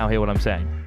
now hear what I'm saying.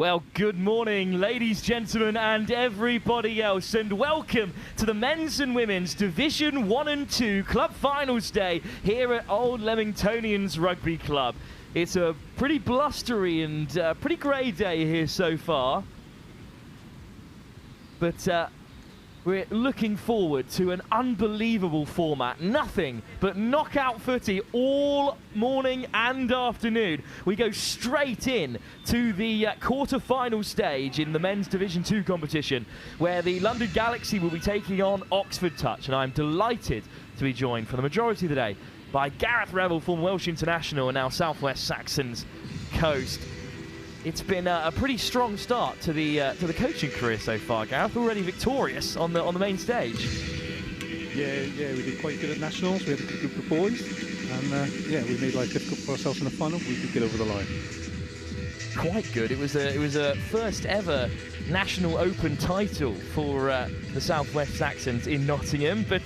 Well, good morning, ladies, gentlemen, and everybody else, and welcome to the men's and women's Division 1 and 2 Club Finals Day here at Old Leamingtonians Rugby Club. It's a pretty blustery and pretty grey day here so far, but we're looking forward to an unbelievable format. Nothing but knockout footy all morning and afternoon. We go straight in to the quarter-final stage in the men's Division 2 competition, where the London Galaxy will be taking on Oxford Touch. And I'm delighted to be joined for the majority of the day by Gareth Revel, former Welsh international and now South West Saxons coach. It's been a pretty strong start to the coaching career so far, Gareth. Already victorious on the main stage. Yeah, we did quite good at nationals. We had a good group of boys, and we made life difficult for ourselves in the final. We could get over the line. Quite good. It was a first ever national open title for the South West Saxons in Nottingham. But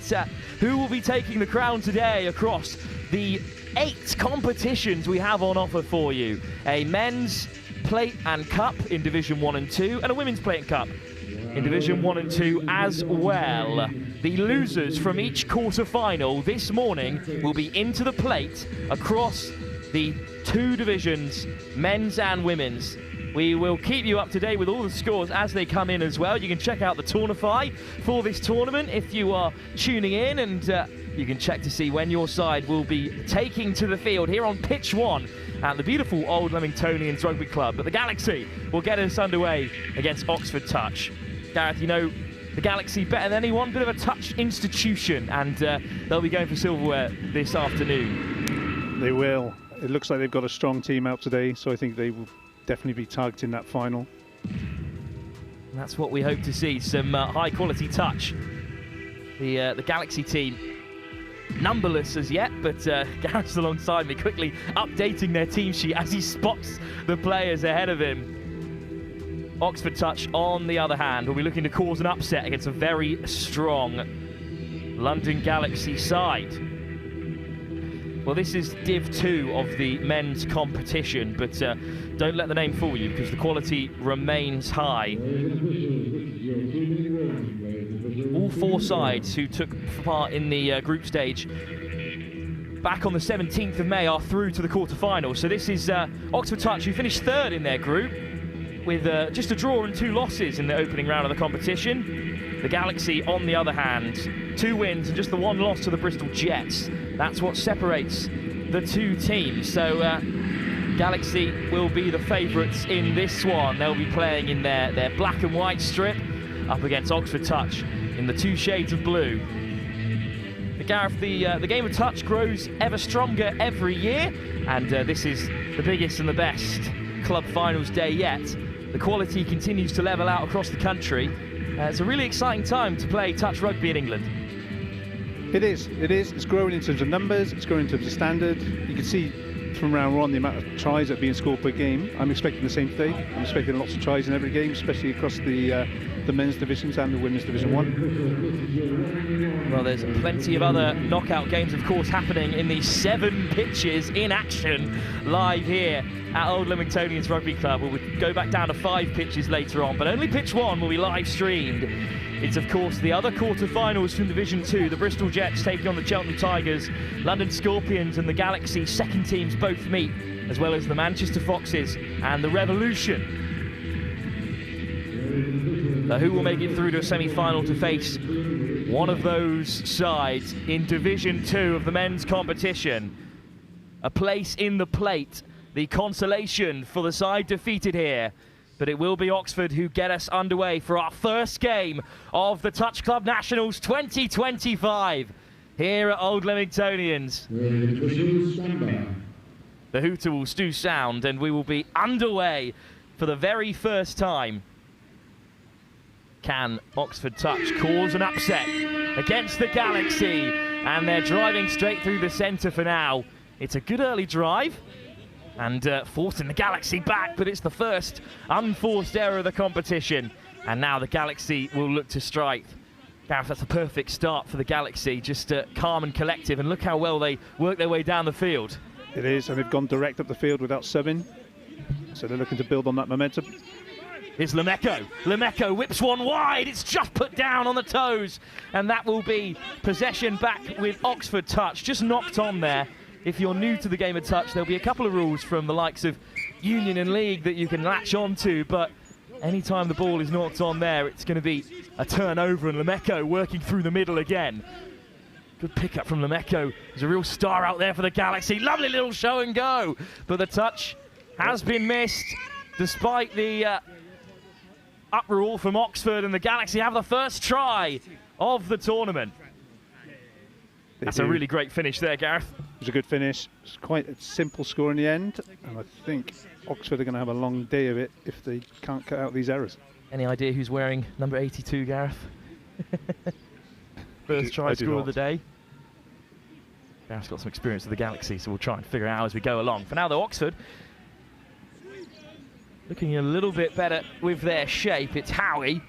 who will be taking the crown today across the 8 competitions we have on offer for you? A men's plate and cup in Division 1 and 2, and a women's plate and cup in Division 1 and 2 as well. The losers from each quarter-final this morning will be into the plate across the 2 divisions, men's and women's. We will keep you up to date with all the scores as they come in as well. You can check out the Tournify for this tournament if you are tuning in, and you can check to see when your side will be taking to the field here on pitch 1 at the beautiful Old Leamingtonians Rugby Club. But the Galaxy will get us underway against Oxford Touch. Gareth, you know the Galaxy better than anyone, bit of a touch institution, and they'll be going for silverware this afternoon. They will. It looks like they've got a strong team out today, so I think they will definitely be targeting that final. And that's what we hope to see, some high quality touch. The Galaxy team, numberless as yet, but Gareth's alongside me, quickly updating their team sheet as he spots the players ahead of him. Oxford Touch, on the other hand, will be looking to cause an upset against a very strong London Galaxy side. Well, this is Div 2 of the men's competition, but don't let the name fool you, because the quality remains high. All 4 sides who took part in the group stage back on the 17th of May are through to the quarter-final. So this is Oxford Touch, who finished 3rd in their group with just a draw and 2 losses in the opening round of the competition. The Galaxy, on the other hand, 2 wins and just the 1 loss to the Bristol Jets. That's what separates the 2 teams. So Galaxy will be the favourites in this one. They'll be playing in their black and white strip up against Oxford Touch in the 2 shades of blue. But Gareth, the game of touch grows ever stronger every year, and this is the biggest and the best club finals day yet. The quality continues to level out across the country. It's a really exciting time to play touch rugby in England. It is. It's growing in terms of numbers, it's growing in terms of standard. You can see from round 1 the amount of tries that are being scored per game. I'm expecting the same today. I'm expecting lots of tries in every game, especially across the men's divisions and the women's Division 1. Well, there's plenty of other knockout games, of course, happening in the 7 pitches in action live here at Old Leamingtonians Rugby Club. We'll go back down to 5 pitches later on, but only pitch 1 will be live streamed. It's, of course, the other quarter-finals from Division 2. The Bristol Jets taking on the Cheltenham Tigers. London Scorpions and the Galaxy second teams both meet, as well as the Manchester Foxes and the Revolution. Who will make it through to a semi-final to face one of those sides in Division 2 of the men's competition? A place in the plate, the consolation for the side defeated here. But it will be Oxford who get us underway for our first game of the Touch Club Nationals 2025 here at Old Leamingtonians. The hooter will do sound, and we will be underway for the very first time. Can Oxford Touch cause an upset against the Galaxy? And they're driving straight through the centre for now. It's a good early drive, and forcing the Galaxy back, but it's the first unforced error of the competition. And now the Galaxy will look to strike. Gareth, that's a perfect start for the Galaxy, just calm and collective, and look how well they work their way down the field. It is, and they've gone direct up the field without subbing, so they're looking to build on that momentum. It's Lemeco. Lemeco whips one wide. It's just put down on the toes. And that will be possession back with Oxford touch. Just knocked on there. If you're new to the game of touch, there'll be a couple of rules from the likes of Union and League that you can latch on to. But anytime the ball is knocked on there, it's going to be a turnover. And Lemeco working through the middle again. Good pickup from Lemeco. There's a real star out there for the Galaxy. Lovely little show and go. But the touch has been missed despite the uproar from Oxford, and the Galaxy have the first try of the tournament. That's a really great finish there, Gareth. It was a good finish. It's quite a simple score in the end, and I think Oxford are going to have a long day of it if they can't cut out these errors. Any idea who's wearing number 82, Gareth? First try score of the day. Gareth's got some experience with the Galaxy, so we'll try and figure it out as we go along. For now, though, Oxford looking a little bit better with their shape. It's Howie.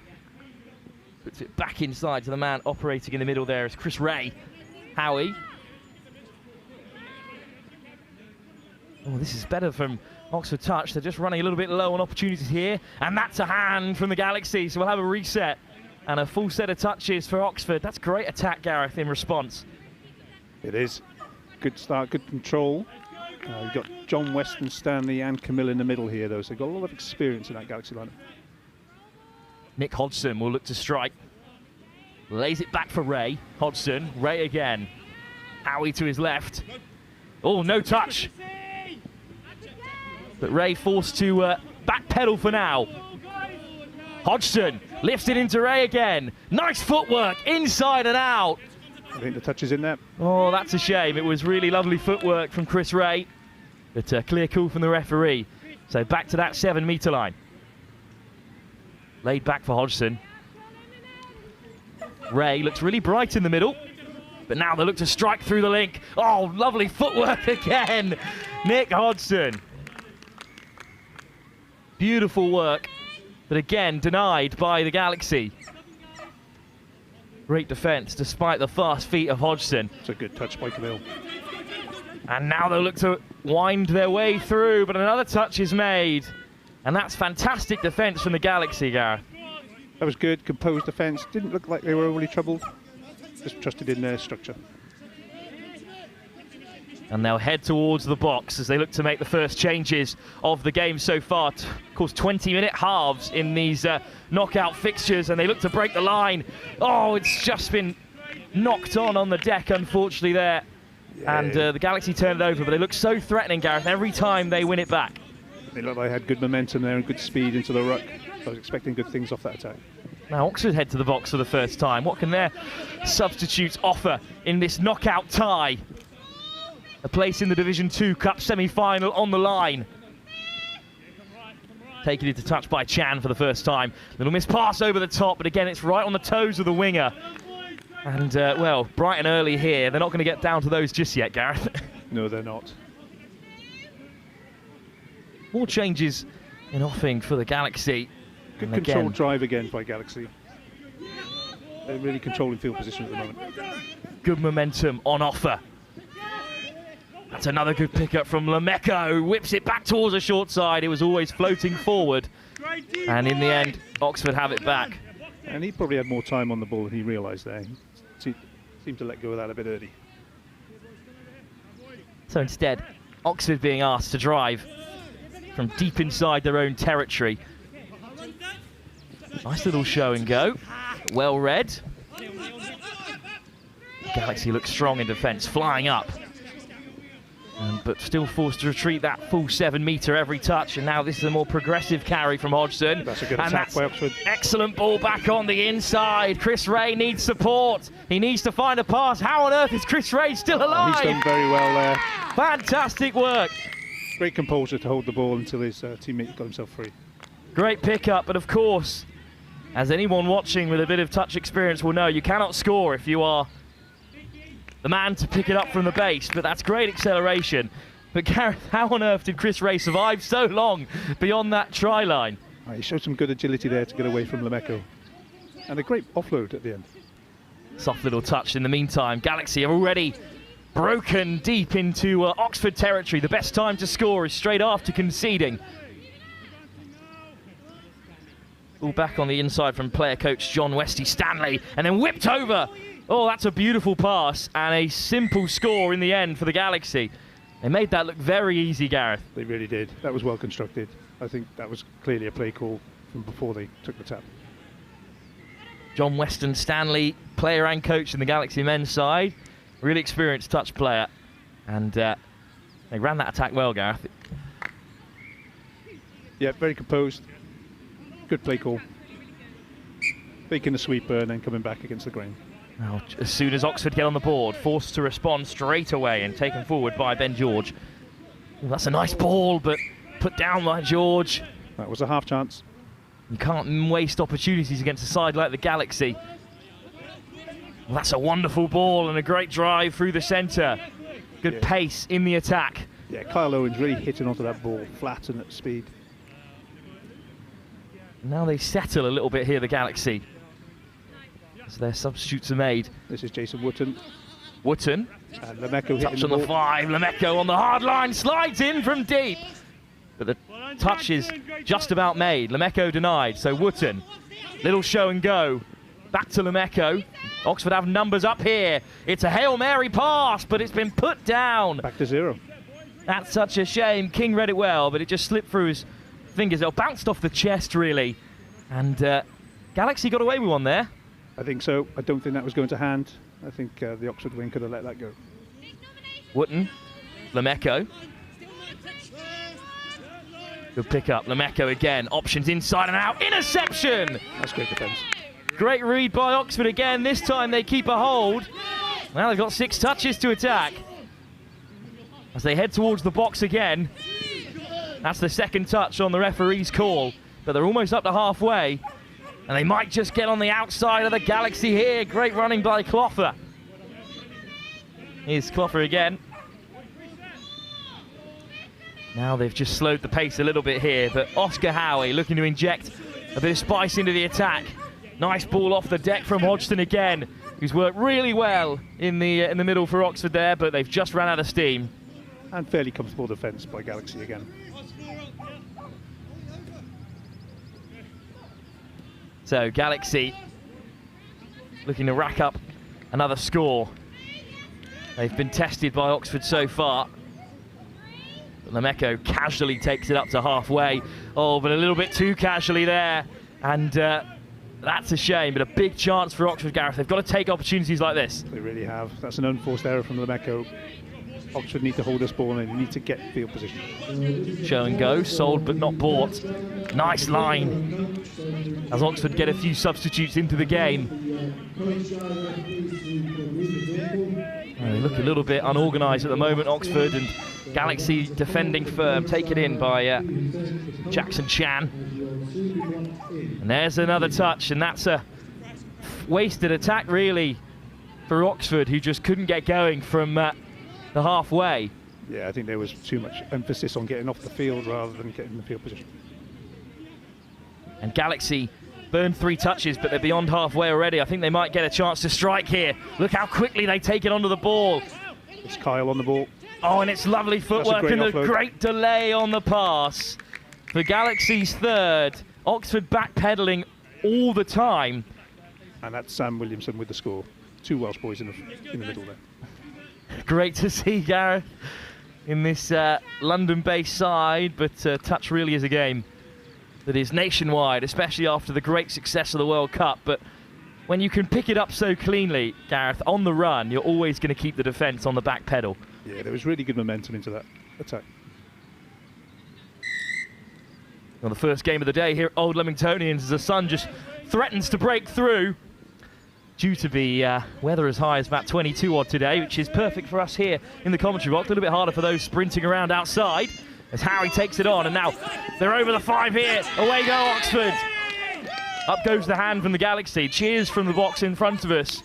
Puts it back inside to the man operating in the middle there is Chris Ray. Howie. Oh, this is better from Oxford touch. They're just running a little bit low on opportunities here. And that's a hand from the Galaxy. So we'll have a reset and a full set of touches for Oxford. That's great attack, Gareth, in response. It is. Good start, good control. You've got John, Weston, Stanley and Camille in the middle here, though, so they've got a lot of experience in that Galaxy lineup. Nick Hodgson will look to strike. Lays it back for Ray. Hodgson, Ray again. Howie to his left. Oh, no touch. But Ray forced to backpedal for now. Hodgson lifts it into Ray again. Nice footwork, inside and out. I think the touch is in there. Oh, that's a shame. It was really lovely footwork from Chris Ray. But a clear call from the referee. So back to that 7-metre line. Laid back for Hodgson. Ray looks really bright in the middle. But now they look to strike through the link. Oh, lovely footwork again. Nick Hodgson. Beautiful work. But again, denied by the Galaxy. Great defence, despite the fast feet of Hodgson. It's a good touch by Camille. And now they'll look to wind their way through, but another touch is made. And that's fantastic defence from the Galaxy, Gareth. That was good, composed defence. Didn't look like they were overly troubled. Just trusted in their structure. And they'll head towards the box as they look to make the first changes of the game so far. Of course, 20-minute halves in these knockout fixtures, and they look to break the line. Oh, it's just been knocked on the deck, unfortunately, there. Yeah. And the Galaxy turned it over, but they look so threatening, Gareth, every time they win it back. They looked like they had good momentum there and good speed into the ruck. I was expecting good things off that attack. Now Oxford head to the box for the first time. What can their substitutes offer in this knockout tie? A place in the Division 2 Cup semi-final on the line. Taken into touch by Chan for the first time. Little miss pass over the top, but again it's right on the toes of the winger. And, well, bright and early here. They're not going to get down to those just yet, Gareth. No, they're not. More changes in offing for the Galaxy. Good controlled drive again by Galaxy. They're really controlling field position at the moment. Good momentum on offer. That's another good pickup from Lemeco. Whips it back towards the short side. It was always floating forward. And in the end, Oxford have it back. And he probably had more time on the ball than he realised there. He seemed to let go of that a bit early. So instead, Oxford being asked to drive from deep inside their own territory. Nice little show and go. Well read. Galaxy looks strong in defence, flying up. But still forced to retreat that full 7 metre every touch. And now this is a more progressive carry from Hodgson. That's a good attack by Oxford. Excellent ball back on the inside. Chris Ray needs support. He needs to find a pass. How on earth is Chris Ray still alive? He's done very well there. Fantastic work. Great composure to hold the ball until his teammate got himself free. Great pickup, but of course, as anyone watching with a bit of touch experience will know, you cannot score if you are the man to pick it up from the base, but that's great acceleration. But Gareth, how on earth did Chris Ray survive so long beyond that try line? He showed some good agility there to get away from Lemeco. And a great offload at the end. Soft little touch in the meantime. Galaxy have already broken deep into Oxford territory. The best time to score is straight after conceding. All back on the inside from player coach John Wesley Stanley, and then whipped over. Oh, that's a beautiful pass and a simple score in the end for the Galaxy. They made that look very easy, Gareth. They really did. That was well constructed. I think that was clearly a play call from before they took the tap. John Weston Stanley, player and coach in the Galaxy men's side. Really experienced touch player. And they ran that attack well, Gareth. Yeah, very composed. Good play call. Making a sweeper and then coming back against the grain. Well, as soon as Oxford get on the board, forced to respond straight away and taken forward by Ben George. Well, that's a nice ball, but put down by George. That was a half chance. You can't waste opportunities against a side like the Galaxy. Well, that's a wonderful ball and a great drive through the centre. Good pace in the attack. Yeah, Kyle Owen's really hitting onto that ball, flat and at speed. Now they settle a little bit here, the Galaxy, as their substitutes are made. This is Jason Wootton. Wootton. And Lemeko touch on the 5. Lemeko on the hard line, slides in from deep. But the touch is just about made. Lemeko denied, so Wootton. Little show and go. Back to Lemeko. Oxford have numbers up here. It's a Hail Mary pass, but it's been put down. Back to 0. That's such a shame. King read it well, but it just slipped through his fingers. It bounced off the chest, really. And Galaxy got away with one there. I think so. I don't think that was going to hand. I think the Oxford wing could have let that go. Wootton. Lemeko. Good pick up. Lemeko again. Options inside and out. Interception! That's great defence. Great read by Oxford again. This time they keep a hold. Now they've got 6 touches to attack. As they head towards the box again. That's the second touch on the referee's call. But they're almost up to halfway. And they might just get on the outside of the Galaxy here. Great running by Cloffer. Here's Cloffer again. Now they've just slowed the pace a little bit here. But Oscar Howie looking to inject a bit of spice into the attack. Nice ball off the deck from Hodgson again, who's worked really well in the middle for Oxford there, but they've just ran out of steam. And fairly comfortable defence by Galaxy again. So Galaxy looking to rack up another score. They've been tested by Oxford so far. But Lemeko casually takes it up to halfway. Oh, but a little bit too casually there. And that's a shame, but a big chance for Oxford, Gareth. They've got to take opportunities like this. They really have. That's an unforced error from Lemeko. Oxford need to hold this ball and they need to get field position. Show and go, sold but not bought. Nice line as Oxford get a few substitutes into the game. They look a little bit unorganised at the moment, Oxford, and Galaxy defending firm. Take it in by Jackson Chan. And there's another touch, and that's a wasted attack really for Oxford, who just couldn't get going from the halfway. Yeah, I think there was too much emphasis on getting off the field rather than getting the field position. And Galaxy burned 3 touches, but they're beyond halfway already. I think they might get a chance to strike here. Look how quickly they take it onto the ball. It's Kyle on the ball. Oh, and it's lovely footwork and a great delay on the pass. For Galaxy's third, Oxford backpedaling all the time. And that's Sam Williamson with the score. 2 Welsh boys in the middle there. Great to see, Gareth, in this London-based side, but touch really is a game that is nationwide, especially after the great success of the World Cup. But when you can pick it up so cleanly, Gareth, on the run, you're always going to keep the defence on the back pedal. Yeah, there was really good momentum into that attack. Well, the first game of the day here at Old Leamingtonians as the sun just threatens to break through. Due to be weather as high as about 22 odd today, which is perfect for us here in the commentary box. A little bit harder for those sprinting around outside as Harry takes it on, and now they're over the 5 here. Away go Oxford. Up goes the hand from the Galaxy. Cheers from the box in front of us.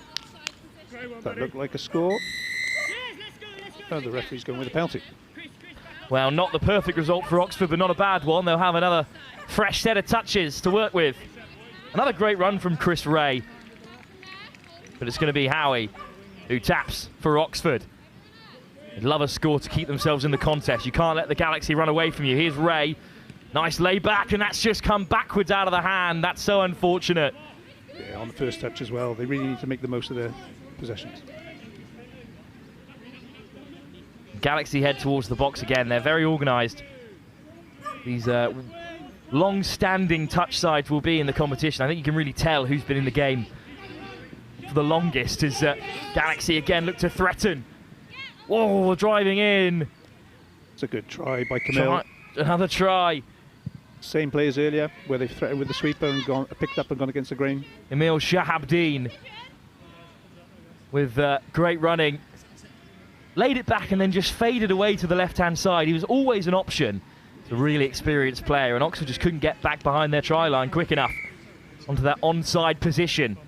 That looked like a score. Oh, the referee's going with a penalty. Well, not the perfect result for Oxford, but not a bad one. They'll have another fresh set of touches to work with. Another great run from Chris Ray. But it's going to be Howie who taps for Oxford. They'd love a score to keep themselves in the contest. You can't let the Galaxy run away from you. Here's Ray. Nice lay back, and that's just come backwards out of the hand. That's so unfortunate. Yeah, on the first touch as well. They really need to make the most of their possessions. Galaxy head towards the box again. They're very organised. These long-standing touch sides will be in the competition. I think you can really tell who's been in the game for the longest as Galaxy again look to threaten. Whoa, driving in. It's a good try by Camille. Another try. Same play as earlier, where they've threatened with the sweeper and picked up and gone against the grain. Emil Shahabdeen with great running. Laid it back and then just faded away to the left-hand side. He was always an option. He's a really experienced player, and Oxford just couldn't get back behind their try line quick enough onto that onside position.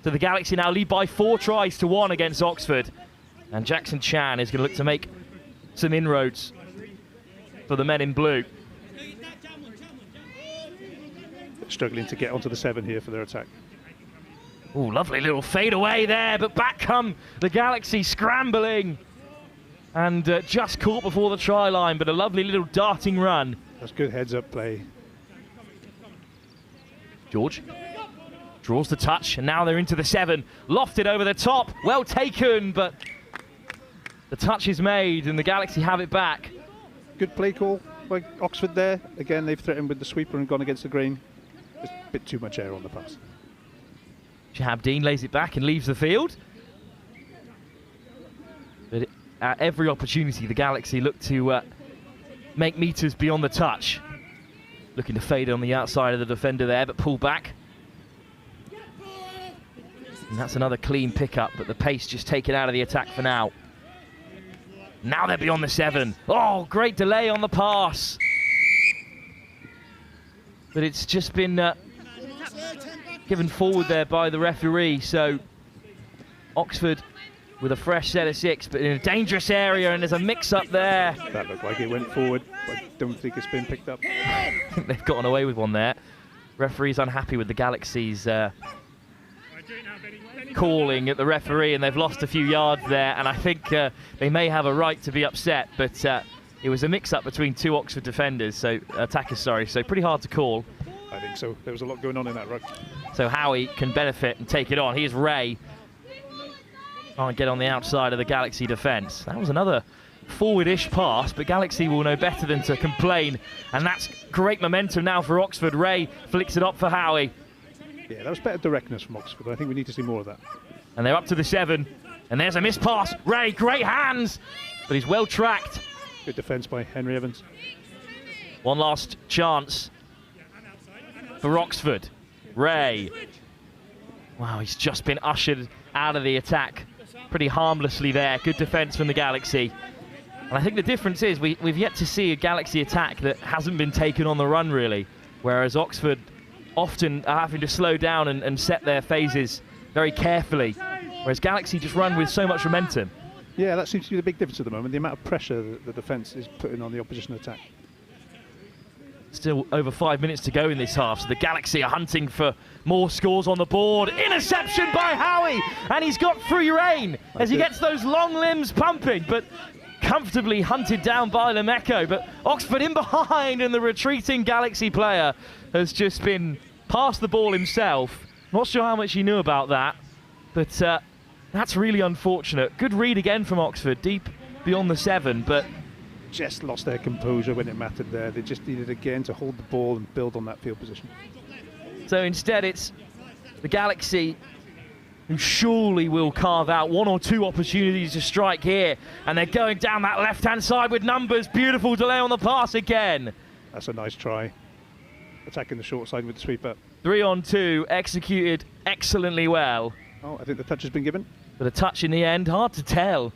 So the Galaxy now lead by 4 tries to 1 against Oxford. And Jackson Chan is going to look to make some inroads for the men in blue. Struggling to get onto the 7 here for their attack. Oh, lovely little fade away there, but back come the Galaxy scrambling. And just caught before the try line, but a lovely little darting run. That's good heads-up play. George draws the touch, and now they're into the 7. Lofted over the top, well taken, but the touch is made, and the Galaxy have it back. Good play call by Oxford there. Again, they've threatened with the sweeper and gone against the grain. Just a bit too much air on the pass. Shahabdeen lays it back and leaves the field. But at every opportunity, the Galaxy look to make meters beyond the touch. Looking to fade on the outside of the defender there, but pull back. And that's another clean pickup, but the pace just taken out of the attack for now. Now they're beyond the 7. Oh, great delay on the pass. But it's just been given forward there by the referee. So Oxford with a fresh set of 6, but in a dangerous area, and there's a mix-up there. That looked like it went forward, but I don't think it's been picked up. I think they've gotten away with one there. Referee's unhappy with the Galaxy's calling at the referee, and they've lost a few yards there, and I think they may have a right to be upset, but it was a mix-up between 2 Oxford defenders, so attackers, sorry, so pretty hard to call. I think so. There was a lot going on in that ruck. So Howie can benefit and take it on. Here's Ray. Can't get on the outside of the Galaxy defence. That was another forward-ish pass, but Galaxy will know better than to complain, and that's great momentum now for Oxford. Ray flicks it up for Howie. Yeah, that was better directness from Oxford. I think we need to see more of that. And they're up to the 7, and there's a missed pass. Ray, great hands, but he's well tracked. Good defence by Henry Evans. One last chance for Oxford. Ray. Wow, he's just been ushered out of the attack pretty harmlessly there. Good defence from the Galaxy. And I think the difference is we've yet to see a Galaxy attack that hasn't been taken on the run, really, whereas Oxford often are having to slow down and set their phases very carefully, whereas Galaxy just run with so much momentum. Yeah, that seems to be the big difference at the moment, the amount of pressure that the defence is putting on the opposition attack. Still over 5 minutes to go in this half, so the Galaxy are hunting for more scores on the board. Interception by Howie, and he's got free rein as he gets those long limbs pumping, but comfortably hunted down by Lemeko. But Oxford in behind, and the retreating Galaxy player has just been past the ball himself. Not sure how much he knew about that, but that's really unfortunate. Good read again from Oxford, deep beyond the 7, but just lost their composure when it mattered there. They just needed again to hold the ball and build on that field position. So instead it's the Galaxy who surely will carve out 1 or 2 opportunities to strike here, and they're going down that left-hand side with numbers. Beautiful delay on the pass again. That's a nice try. Attacking the short side with the sweeper. 3 on 2, executed excellently well. Oh, I think the touch has been given. But a touch in the end, hard to tell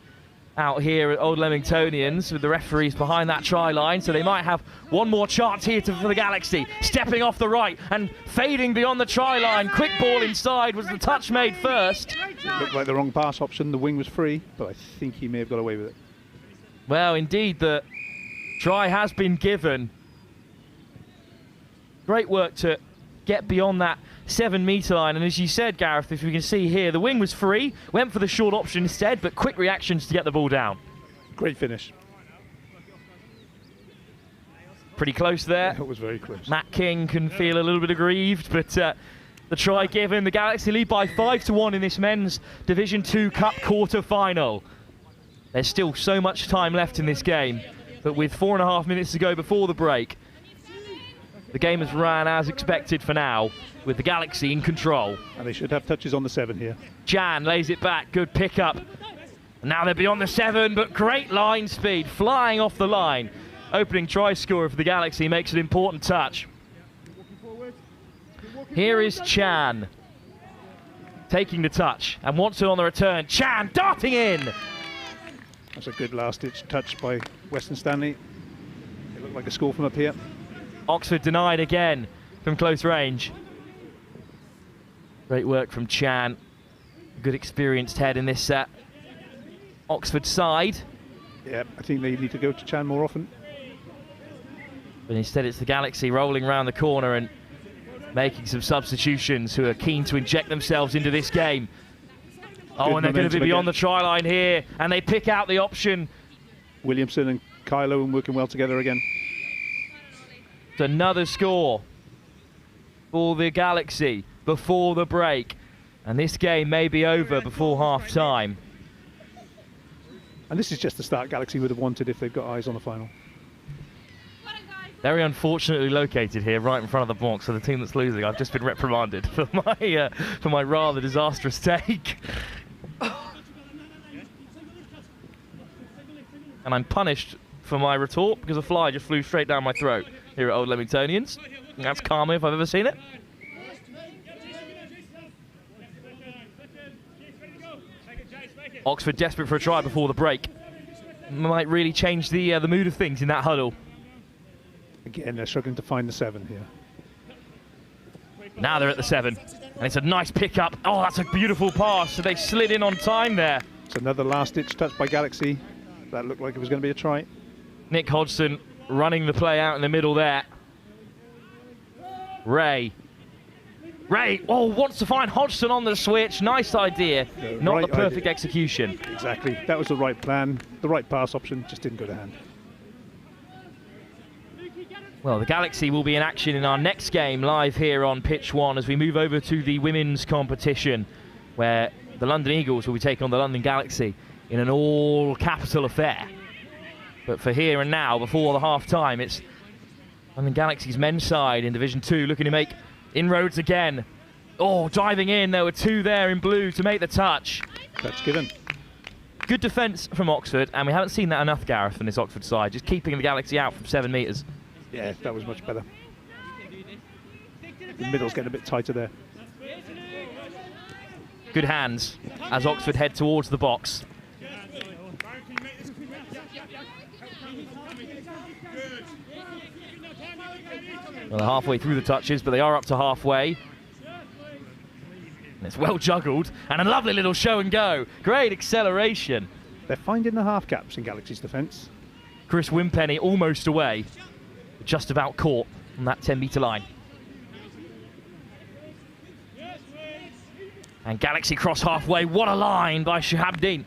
out here at Old Leamingtonians with the referees behind that try line, so they might have one more chance here for the Galaxy. Stepping off the right and fading beyond the try line. Quick ball inside. Was the touch made first? It looked like the wrong pass option. The wing was free, but I think he may have got away with it. Well, indeed, the try has been given. Great work to get beyond that 7-metre line, and as you said, Gareth, if you can see here, the wing was free, went for the short option instead, but quick reactions to get the ball down. Great finish. Pretty close there. It was very close. Matt King can feel a little bit aggrieved, but the try given. The Galaxy lead by 5-1 in this men's Division 2 Cup quarter-final. There's still so much time left in this game, but with 4.5 minutes to go before the break, the game has ran as expected for now, with the Galaxy in control. And they should have touches on the 7 here. Jan lays it back, good pickup. Now they're beyond the 7, but great line speed, flying off the line. Opening try scorer for the Galaxy makes an important touch. Here is Chan, taking the touch, and wants it on the return. Chan darting in! That's a good last-ditch touch by Western Stanley. It looked like a score from up here. Oxford denied again from close range. Great work from Chan. Good experienced head in this set. Oxford side. Yeah, I think they need to go to Chan more often. But instead it's the Galaxy rolling around the corner and making some substitutions, who are keen to inject themselves into this game. Oh, and they're going to be beyond the try line here, and they pick out the option. Williamson and Kylo and working well together again. It's another score for the Galaxy before the break, and this game may be over before half-time. And this is just the start Galaxy would have wanted if they've got eyes on the final. Very unfortunately located here, right in front of the box, for the team that's losing. I've just been reprimanded for my rather disastrous take. And I'm punished for my retort because a fly just flew straight down my throat here at Old Leamingtonians. That's karma if I've ever seen it. Oxford desperate for a try before the break. Might really change the mood of things in that huddle. Again, they're struggling to find the 7 here. Now they're at the 7, and it's a nice pickup. Oh, that's a beautiful pass. So they slid in on time there. It's another last-ditch touch by Galaxy. That looked like it was going to be a try. Nick Hodgson running the play out in the middle there. Ray, wants to find Hodgson on the switch. Nice idea. Not the perfect execution. Exactly. That was the right plan. The right pass option just didn't go to hand. Well, the Galaxy will be in action in our next game live here on Pitch 1 as we move over to the women's competition, where the London Eagles will be taking on the London Galaxy in an all-capital affair. But for here and now, before the half-time, it's London Galaxy's men's side in Division 2 looking to make inroads again. Oh, diving in. There were 2 there in blue to make the touch. Touch given. Good defence from Oxford, and we haven't seen that enough, Gareth, from this Oxford side, just keeping the Galaxy out from 7 metres. Yeah, that was much better. The middle's getting a bit tighter there. Good hands as Oxford head towards the box. Well, they're halfway through the touches, but they are up to halfway. And it's well juggled, and a lovely little show and go. Great acceleration. They're finding the half gaps in Galaxy's defence. Chris Wimpenny almost away, just about caught on that 10-metre line. And Galaxy cross halfway. What a line by Shahabdeen.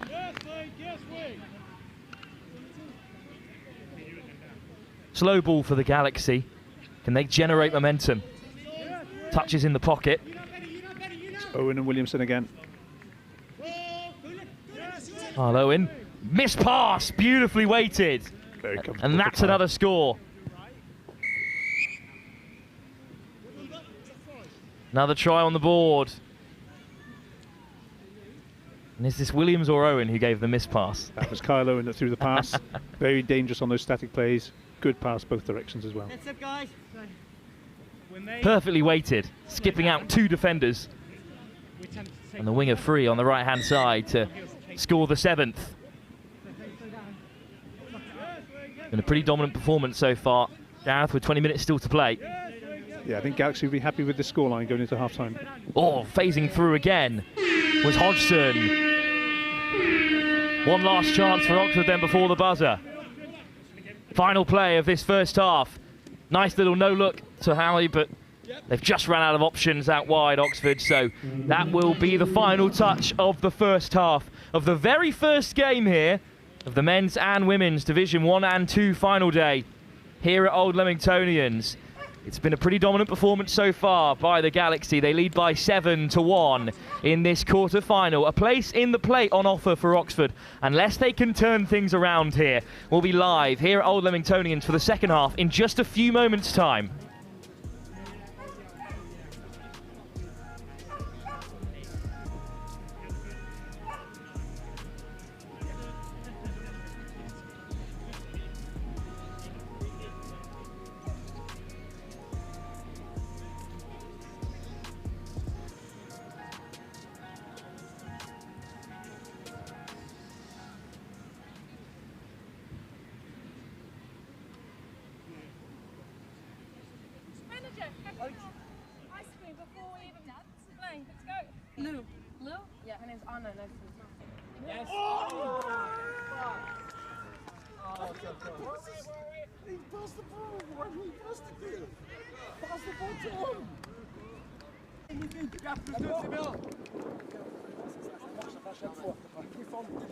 Slow ball for the Galaxy. Can they generate momentum? Touches in the pocket. It's Owen and Williamson again. Oh, Owen. Missed pass. Beautifully weighted. Very comfortable. And that's another score. Another try on the board. And is this Williams or Owen who gave the miss pass? That was Kyle Owen that threw the pass. Very dangerous on those static plays. Good pass both directions as well. That's it, guys. Perfectly weighted, skipping out 2 defenders. And the winger free on the right-hand side to score the 7th. Been a pretty dominant performance so far, Gareth, with 20 minutes still to play. Yeah, I think Galaxy will be happy with the scoreline going into half-time. Oh, phasing through again was Hodgson. One last chance for Oxford then before the buzzer. Final play of this first half. Nice little no-look to Howie, but they've just run out of options out wide, Oxford, so that will be the final touch of the first half of the very first game here of the men's and women's Division 1 and 2 final day here at Old Leamingtonians. It's been a pretty dominant performance so far by the Galaxy. They lead by 7-1 in this quarter-final. A place in the plate on offer for Oxford. Unless they can turn things around here, we'll be live here at Old Leamingtonians for the second half in just a few moments' time. Ice cream before we even play. Let's go. Lou. Lou? Yeah, her name's Anna. Nice to meet you. Yes. Oh! He passed the ball. Why didn't he pass the ball? Pass the ball to him. Les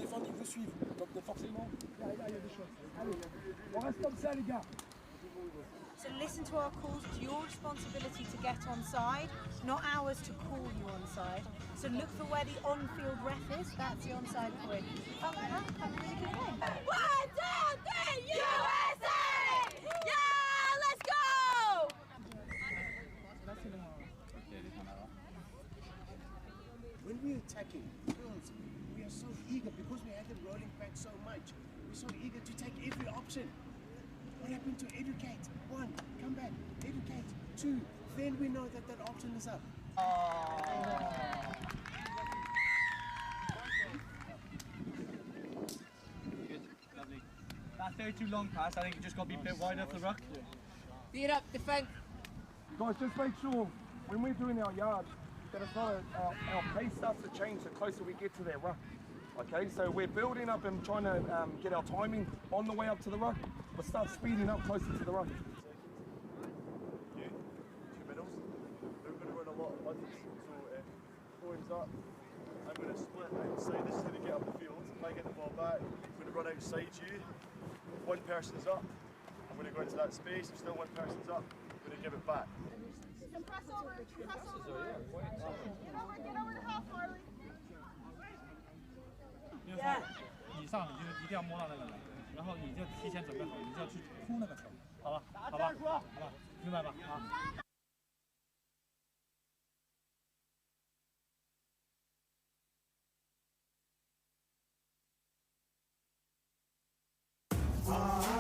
défendent, ils vous suivent. Donc forcément, il y a des choses. Allez, on reste comme ça les gars. So listen to our calls. It's your responsibility to get on side, not ours to call you on side. So look for where the on-field ref is. That's the onside point. Oh, have a really good game. 1, 2, 3, USA! Yeah, let's go! When we're attacking, girls, we are so eager because we had them rolling back so much. We're so eager to take every option. What happened to educate? 1, come back, educate. 2, then we know that that option is up. Good, lovely. That 32 long pass, I think it just got to be a bit wider for the ruck. Beat up, defend. Guys, just make sure when we're doing our yard that it's not our pace starts to change the closer we get to their ruck. Okay, so we're building up and trying to get our timing on the way up to the ruck, but start speeding up closer to the ruck. You, 2 middles. We're going to run a lot of buttons, so points up. I'm going to split outside. This is going to get up the field. If I get the ball back, I'm going to run outside you. One person's up. I'm going to go into that space. If still one person's up, I'm going to give it back. Press over. Press over. Get over to half, Harley. 以上你就一定要摸到那个人，然后你就提前准备好，你就要去扑那个球，好吧？好吧？好吧？明白吧？啊。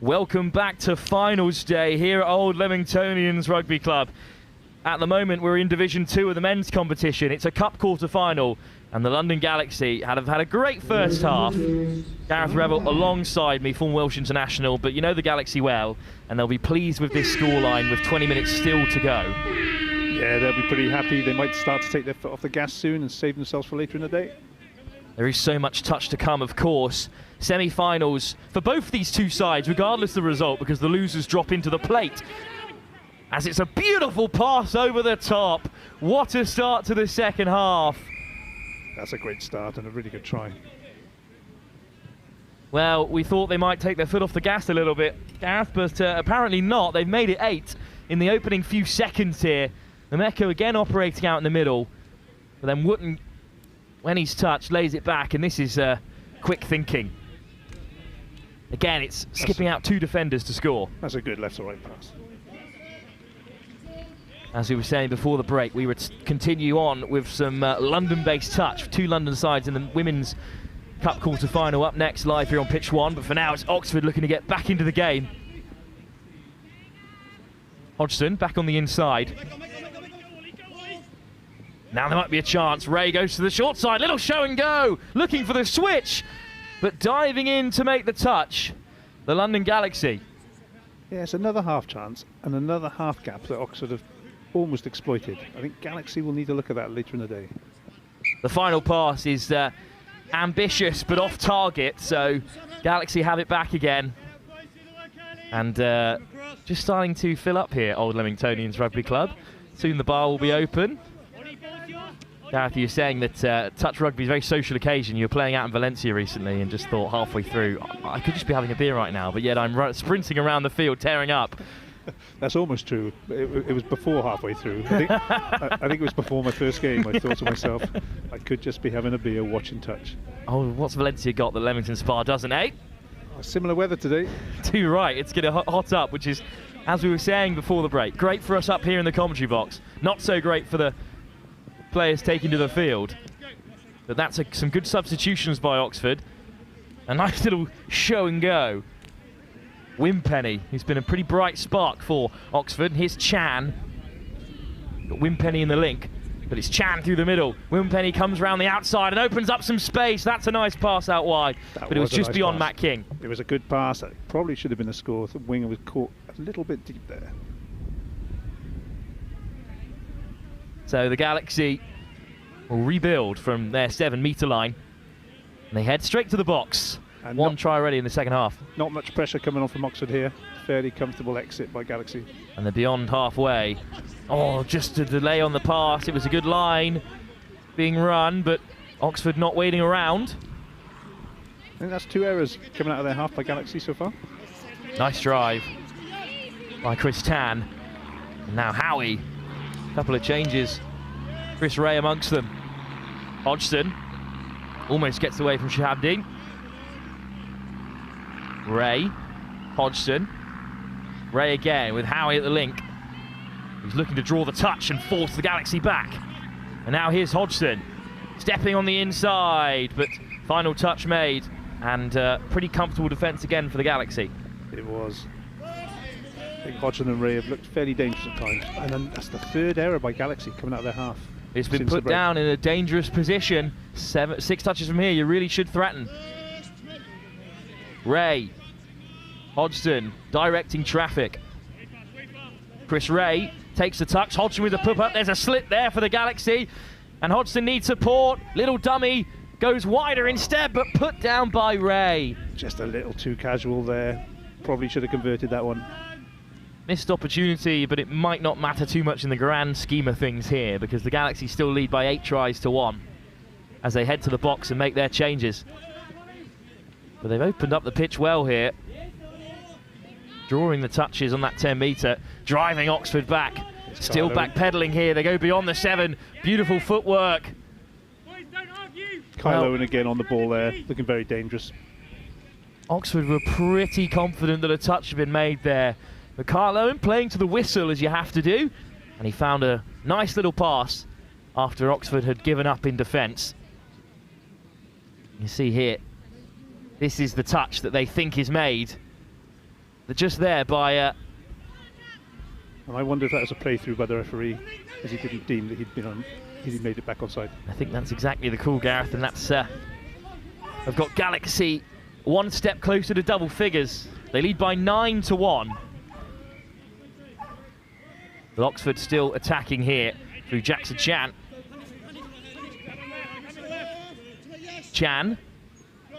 Welcome back to finals day here at Old Leamingtonians Rugby Club. At the moment we're in Division 2 of the men's competition. It's a cup quarter-final and the London Galaxy have had a great first half. Gareth Revel alongside me, former Welsh international, but you know the Galaxy well and they'll be pleased with this scoreline with 20 minutes still to go. Yeah, they'll be pretty happy. They might start to take their foot off the gas soon and save themselves for later in the day. There is so much touch to come, of course. Semi-finals for both these two sides, regardless of the result, because the losers drop into the plate. As it's a beautiful pass over the top. What a start to the second half. That's a great start and a really good try. Well, we thought they might take their foot off the gas a little bit, Gareth, but apparently not. They've made it 8 in the opening few seconds here. Nemeko again operating out in the middle, but then Wooten, when he's touched, lays it back, and this is quick thinking. Again, it's skipping out 2 defenders to score. That's a good left to right pass. As we were saying before the break, we would continue on with some London-based touch. 2 London sides in the Women's Cup quarter-final up next live here on Pitch 1. But for now, it's Oxford looking to get back into the game. Hodgson back on the inside. Now there might be a chance. Ray goes to the short side. Little show and go. Looking for the switch. But diving in to make the touch, the London Galaxy. Yeah, it's another half chance and another half gap that Oxford have almost exploited. I think Galaxy will need to look at that later in the day. The final pass is ambitious but off target, so Galaxy have it back again. And just starting to fill up here, Old Leamingtonians Rugby Club. Soon the bar will be open. Gareth, you were saying that touch rugby is a very social occasion. You were playing out in Valencia recently and just thought halfway through, I could just be having a beer right now, but yet I'm sprinting around the field, tearing up. That's almost true. It was before halfway through. I think it was before my first game. I thought to myself, I could just be having a beer watching touch. Oh, what's Valencia got that Leamington Spa doesn't, eh? Similar weather today. Too right, it's going to hot up, which is, as we were saying before the break, great for us up here in the commentary box. Not so great for the players taking to the field. But that's some good substitutions by Oxford. A nice little show and go. Wimpenny, who's been a pretty bright spark for Oxford. Here's Chan. Got Wimpenny in the link, but it's Chan through the middle. Wimpenny comes round the outside and opens up some space. That's a nice pass out wide, but it was just beyond Matt King. It was a good pass. It probably should have been a score. The winger was caught a little bit deep there. So the Galaxy will rebuild from their 7-metre line. And they head straight to the box. And one try already in the second half. Not much pressure coming on from Oxford here. Fairly comfortable exit by Galaxy. And they're beyond halfway. Oh, just a delay on the pass. It was a good line being run, but Oxford not waiting around. I think that's 2 errors coming out of their half by Galaxy so far. Nice drive by Chris Tan. And now Howie. Couple of changes. Chris Ray amongst them. Hodgson almost gets away from Shahabdeen. Ray, Hodgson. Ray again with Howie at the link. He's looking to draw the touch and force the Galaxy back. And now here's Hodgson stepping on the inside, but final touch made, and pretty comfortable defence again for the Galaxy. It was. I think Hodgson and Ray have looked fairly dangerous at times, and then that's the 3rd error by Galaxy coming out of their half. It's been put down in a dangerous position. 6 touches from here, you really should threaten. Ray, Hodgson directing traffic. Chris Ray takes the touch. Hodgson with the put up. There's a slit there for the Galaxy, and Hodgson needs support. Little dummy goes wider instead, but put down by Ray. Just a little too casual there. Probably should have converted that one. Missed opportunity, but it might not matter too much in the grand scheme of things here, because the Galaxy still lead by 8 tries to 1 as they head to the box and make their changes. But they've opened up the pitch well here, drawing the touches on that 10-metre, driving Oxford back. Still backpedaling here. They go beyond the 7. Beautiful footwork. Kyle Owen again on the ball there, looking very dangerous. Oxford were pretty confident that a touch had been made there. But Kyle Owen playing to the whistle, as you have to do, and he found a nice little pass after Oxford had given up in defence. You see here, this is the touch that they think is made. They're just there by... And I wonder if that was a playthrough by the referee, as he didn't deem that he'd made it back onside. I think that's exactly the call, Gareth, and that's... I've got Galaxy 1 step closer to double figures. They lead by 9 to 1. But Oxford still attacking here through Jackson Chan. Chan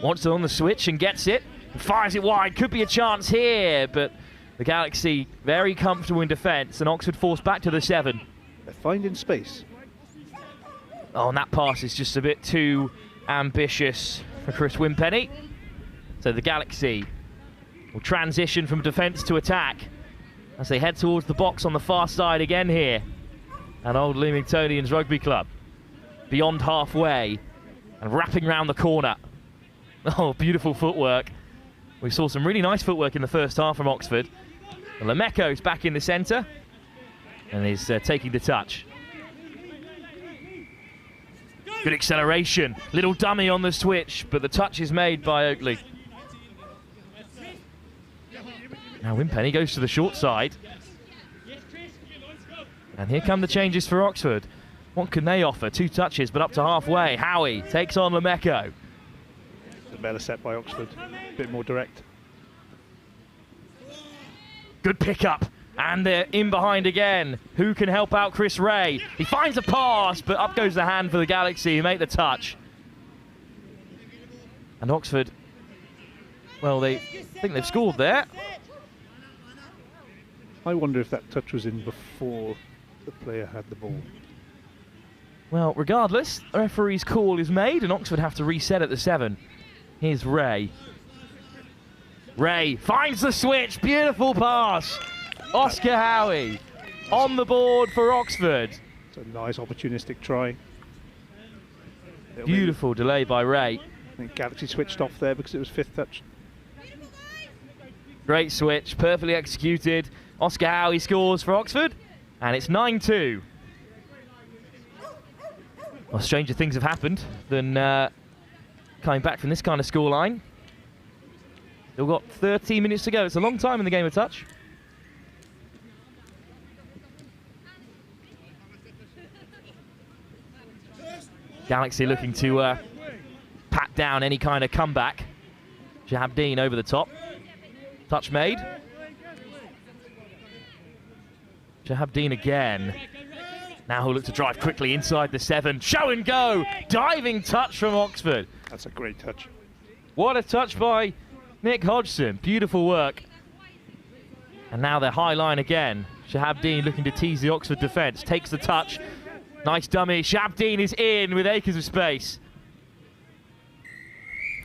wants it on the switch and gets it. And fires it wide. Could be a chance here, but the Galaxy very comfortable in defence, and Oxford forced back to the 7. They're finding space. Oh, and that pass is just a bit too ambitious for Chris Wimpenny. So the Galaxy will transition from defence to attack as they head towards the box on the far side again here at Old Leamingtonians Rugby Club. Beyond halfway and wrapping round the corner. Oh, beautiful footwork. We saw some really nice footwork in the first half from Oxford. Lemeco's back in the centre and is taking the touch. Good acceleration, little dummy on the switch, but the touch is made by Oakley. Now Wimpenny goes to the short side. And here come the changes for Oxford. What can they offer? 2 touches, but up to halfway. Howie takes on Lemeco. A better set by Oxford, a bit more direct. Good pickup, and they're in behind again. Who can help out Chris Ray? He finds a pass, but up goes the hand for the Galaxy who make the touch. And Oxford, well, they think they've scored there. I wonder if that touch was in before the player had the ball. Well, regardless, the referee's call is made and Oxford have to reset at the 7. Here's Ray. Ray finds the switch, beautiful pass. Oscar Howie on the board for Oxford. It's a nice opportunistic try. Beautiful delay by Ray. I think Galaxy switched off there because it was 5th touch. Great switch, perfectly executed. Oscar Howie scores for Oxford, and it's 9-2. Well, stranger things have happened than coming back from this kind of scoreline. Still got 13 minutes to go. It's a long time in the game of touch. Galaxy looking to pat down any kind of comeback. Shahabdeen over the top. Touch made. Shahabdeen again. Now he'll look to drive quickly inside the 7. Show and go! Diving touch from Oxford. That's a great touch. What a touch by Nick Hodgson. Beautiful work. And now they're high line again. Shahabdeen looking to tease the Oxford defence. Takes the touch. Nice dummy. Shahabdeen is in with acres of space.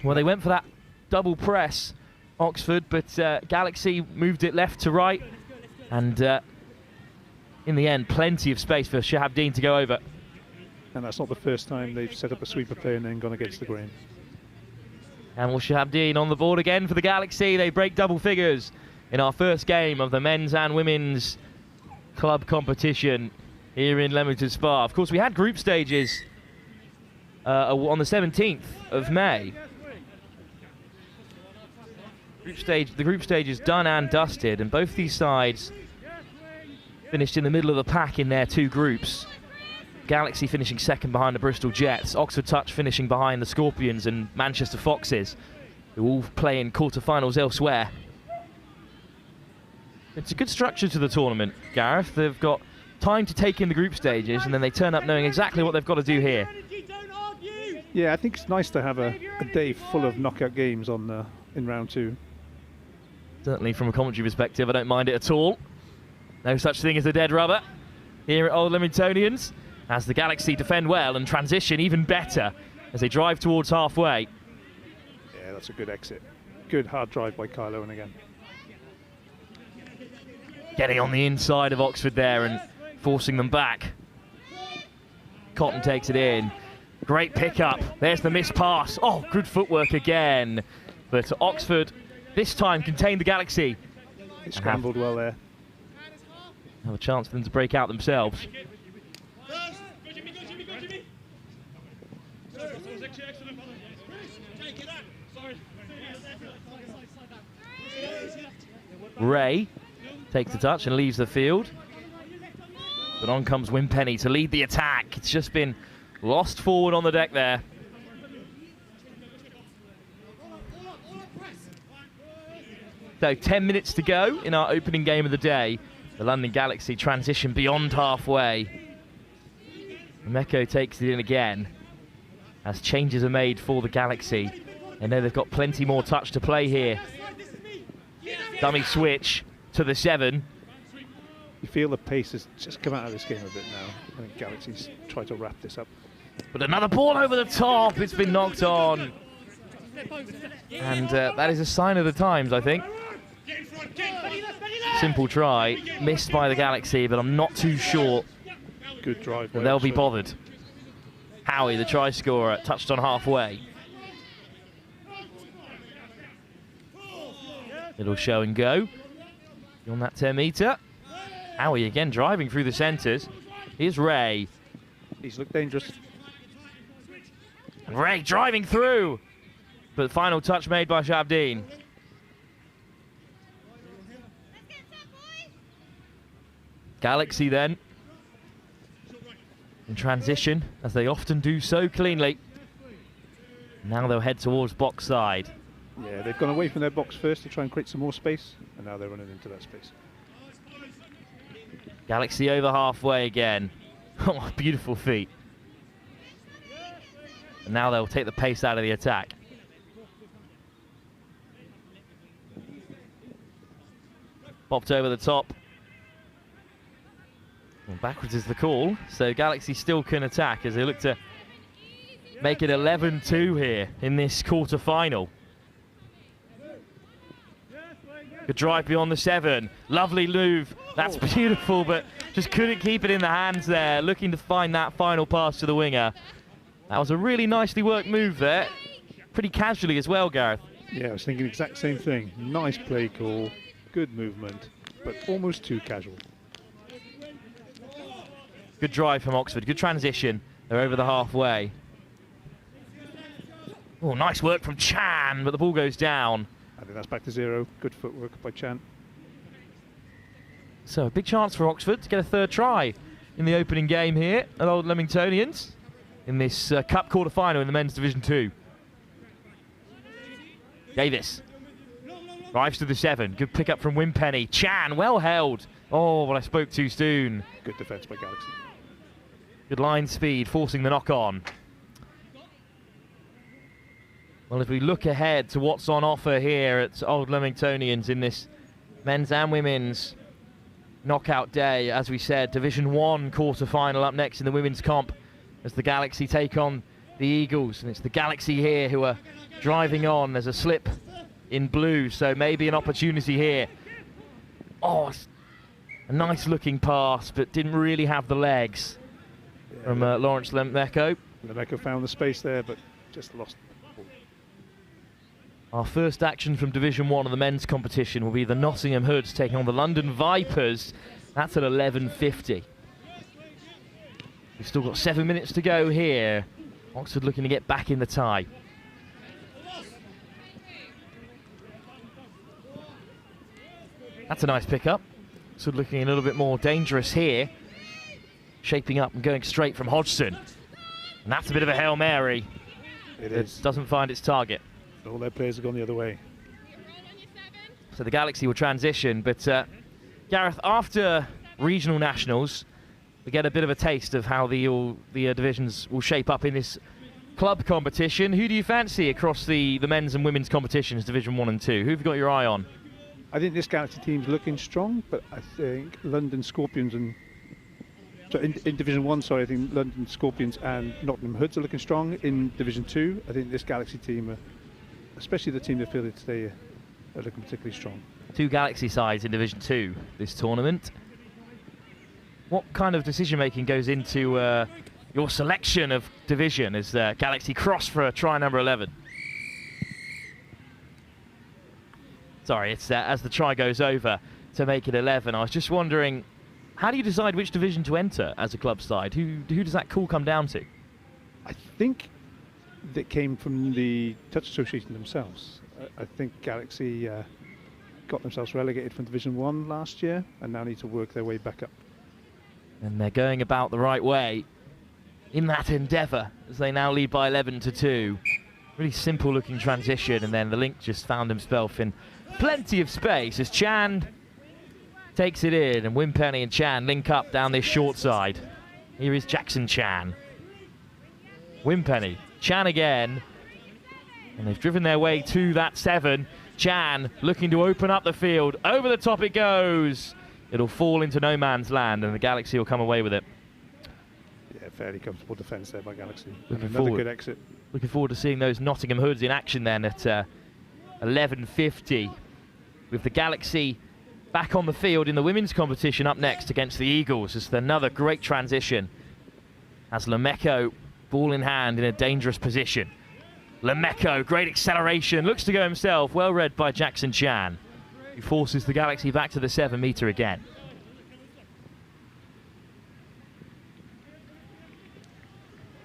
Well, they went for that double press, Oxford, but Galaxy moved it left to right. And in the end, plenty of space for Shahabdeen to go over. And that's not the first time they've set up a sweeper play and then gone against the grain. And will Shahabdeen on the board again for the Galaxy. They break double figures in our first game of the men's and women's club competition here in Leamington Spa. Of course, we had group stages on the 17th of May. The group stage is done and dusted, and both these sides finished in the middle of the pack in their 2 groups. Galaxy finishing second behind the Bristol Jets, Oxford Touch finishing behind the Scorpions and Manchester Foxes, who all play in quarterfinals elsewhere. It's a good structure to the tournament, Gareth. They've got time to take in the group stages and then they turn up knowing exactly what they've got to do here. Yeah, I think it's nice to have a day full of knockout games on in round 2. Certainly from a commentary perspective, I don't mind it at all. No such thing as a dead rubber here at Old Leamingtonians, as the Galaxy defend well and transition even better as they drive towards halfway. Yeah, that's a good exit. Good hard drive by Kyle Owen again. Getting on the inside of Oxford there and forcing them back. Cotton takes it in. Great pickup. There's the missed pass. Oh, good footwork again. But Oxford this time contained the Galaxy. They scrambled well there. Have a chance for them to break out themselves. Ray takes the touch and leaves the field. But on comes Wimpenny to lead the attack. It's just been lost forward on the deck there. So 10 minutes to go in our opening game of the day. The London Galaxy transition beyond halfway. Meko takes it in again as changes are made for the Galaxy. They know they've got plenty more touch to play here. Dummy switch to the 7. You feel the pace has just come out of this game a bit now. I think Galaxy's tried to wrap this up. But another ball over the top. It's been knocked on. And that is a sign of the times, I think. Simple try. Missed by the Galaxy, but I'm not too sure Good drive. that they'll be bothered. Howie, the try scorer, touched on halfway. Little show and go. On that 10-metre. Howie again driving through the centres. Here's Ray. He's looked dangerous. And Ray driving through. But final touch made by Shabdeen. Galaxy then. In transition, as they often do so cleanly. Now they'll head towards box side. Yeah, they've gone away from their box first to try and create some more space, and now they're running into that space. Galaxy over halfway again. Oh, beautiful feet. And now they'll take the pace out of the attack. Popped over the top. Well, backwards is the call, so Galaxy still can attack as they look to make it 11-2 here in this quarter-final. Good drive beyond the 7. Lovely move. That's beautiful, but just couldn't keep it in the hands there. Looking to find that final pass to the winger. That was a really nicely worked move there. Pretty casually as well, Gareth. Yeah, I was thinking the exact same thing. Nice play call, good movement, but almost too casual. Good drive from Oxford. Good transition. They're over the halfway. Oh, nice work from Chan, but the ball goes down. I think that's back to 0. Good footwork by Chan. So a big chance for Oxford to get a third try in the opening game here at Old Leamingtonians in this cup quarter-final in the men's Division 2. Davis drives to the 7. Good pick-up from Wimpenny. Chan, well held. Oh, but I spoke too soon. Good defence by Galaxy. Good line speed, forcing the knock-on. Well, if we look ahead to what's on offer here at Old Leamingtonians in this men's and women's knockout day, as we said, Division 1 quarter-final up next in the women's comp as the Galaxy take on the Eagles. And it's the Galaxy here who are driving on. There's a slip in blue, so maybe an opportunity here. Oh, a nice-looking pass, but didn't really have the legs from Lawrence Lemeko. Lemeko found the space there, but just lost. Our first action from Division 1 of the men's competition will be the Nottingham Hoods taking on the London Vipers. That's at 11:50. We've still got 7 minutes to go here. Oxford looking to get back in the tie. That's a nice pickup. Oxford looking a little bit more dangerous here. Shaping up and going straight from Hodgson. And that's a bit of a Hail Mary. It is. Doesn't find its target. All their players have gone the other way. So the Galaxy will transition, but Gareth, after regional nationals, we get a bit of a taste of how the divisions will shape up in this club competition. Who do you fancy across the men's and women's competitions, Division 1 and 2? Who have you got your eye on? I think this Galaxy team's looking strong, but I think London Scorpions and... So in Division 1, sorry, I think London Scorpions and Nottingham Hoods are looking strong. In Division 2, I think this Galaxy team, especially the team that fielded today, are looking particularly strong. 2 Galaxy sides in Division 2 this tournament. What kind of decision-making goes into your selection of division as Galaxy cross for try number 11? Sorry, it's as the try goes over to make it 11. I was just wondering, how do you decide which division to enter as a club side? Who does that call come down to? I think that came from the Touch Association themselves. I think Galaxy got themselves relegated from Division 1 last year and now need to work their way back up. And they're going about the right way in that endeavour as they now lead by 11-2. Really simple looking transition, and then the link just found himself in plenty of space as Chan takes it in, and Wimpenny and Chan link up down this short side. Here is Jackson Chan. Wimpenny, Chan again, and they've driven their way to that 7. Chan looking to open up the field. Over the top it goes. It'll fall into no man's land, and the Galaxy will come away with it. Yeah, fairly comfortable defence there by Galaxy. Looking Another forward. good exit. Looking forward to seeing those Nottingham Hoods in action then at 11:50, with the Galaxy back on the field in the women's competition up next against the Eagles. It's another great transition as Lemeko, ball in hand, in a dangerous position. Lemeko, great acceleration, looks to go himself, well read by Jackson Chan, who forces the Galaxy back to the 7 metre again.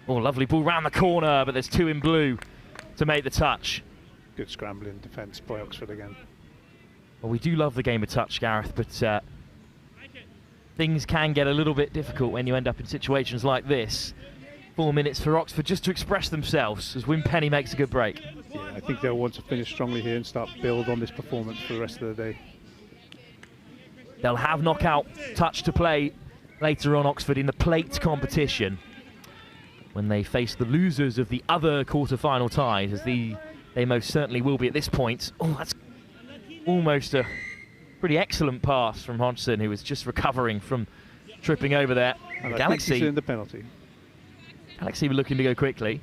Oh, lovely ball round the corner, but there's 2 in blue to make the touch. Good scrambling defence by Oxford again. Well, we do love the game of touch, Gareth, but things can get a little bit difficult when you end up in situations like this. 4 minutes for Oxford just to express themselves as Wim Penny makes a good break. Yeah, I think they'll want to finish strongly here and start build on this performance for the rest of the day. They'll have knockout touch to play later on, Oxford, in the plate competition, when they face the losers of the other quarter-final ties, as they most certainly will be at this point. Oh, that's almost a pretty excellent pass from Hodgson, who was just recovering from tripping over there. And Galaxy, I think he's in the penalty. Galaxy were looking to go quickly.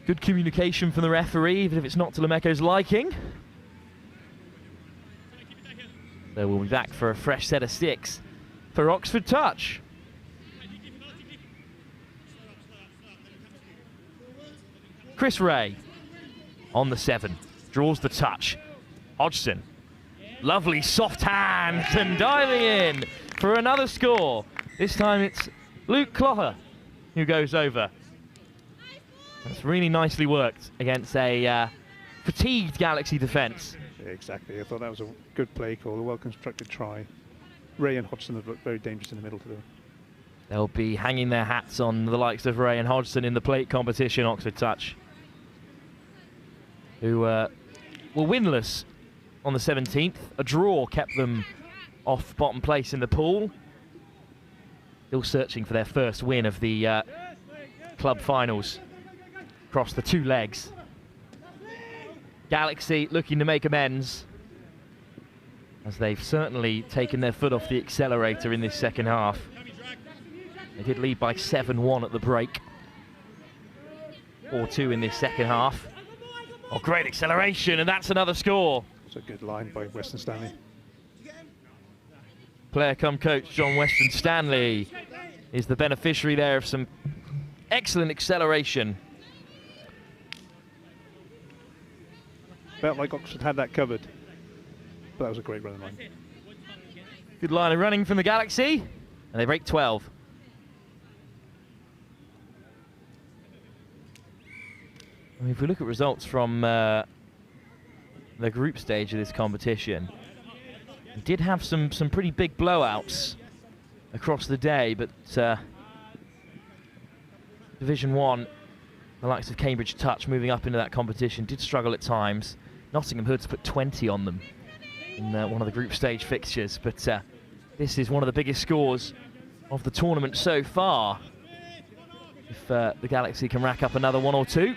Good communication from the referee, even if it's not to Lemeko's liking. So we'll be back for a fresh set of 6 for Oxford touch. Chris Ray on the 7, draws the touch. Hodgson, lovely soft hands and diving in for another score. This time it's Luke Cloher who goes over. That's really nicely worked against a fatigued Galaxy defence. Yeah, exactly. I thought that was a good play call, a well-constructed try. Ray and Hodgson have looked very dangerous in the middle today. They'll be hanging their hats on the likes of Ray and Hodgson in the plate competition, Oxford touch, who were winless on the 17th. A draw kept them off bottom place in the pool. Still searching for their first win of the club finals across the 2 legs. Galaxy looking to make amends, as they've certainly taken their foot off the accelerator in this second half. They did lead by 7-1 at the break. 4-2 in this second half. Oh, great acceleration, and that's another score. It's a good line by Western Stanley. Player come coach John Weston Stanley is the beneficiary there of some excellent acceleration. Felt like Oxford had that covered, but that was a great running line. Good line of running from the Galaxy, and they break 12. I mean, if we look at results from the group stage of this competition, we did have some pretty big blowouts across the day, but Division 1, the likes of Cambridge Touch moving up into that competition, did struggle at times. Nottingham Hoods put 20 on them in one of the group stage fixtures, but this is one of the biggest scores of the tournament so far. If the Galaxy can rack up another 1 or 2.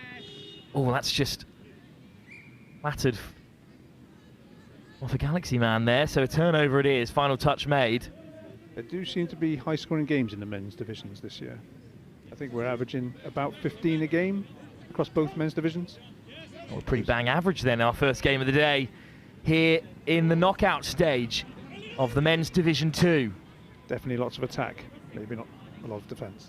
Oh, that's just flattered off a Galaxy man there, so a turnover it is, final touch made. There do seem to be high-scoring games in the men's divisions this year. I think we're averaging about 15 a game across both men's divisions. Oh, pretty bang average then, our first game of the day here in the knockout stage of the men's Division 2. Definitely lots of attack, maybe not a lot of defence.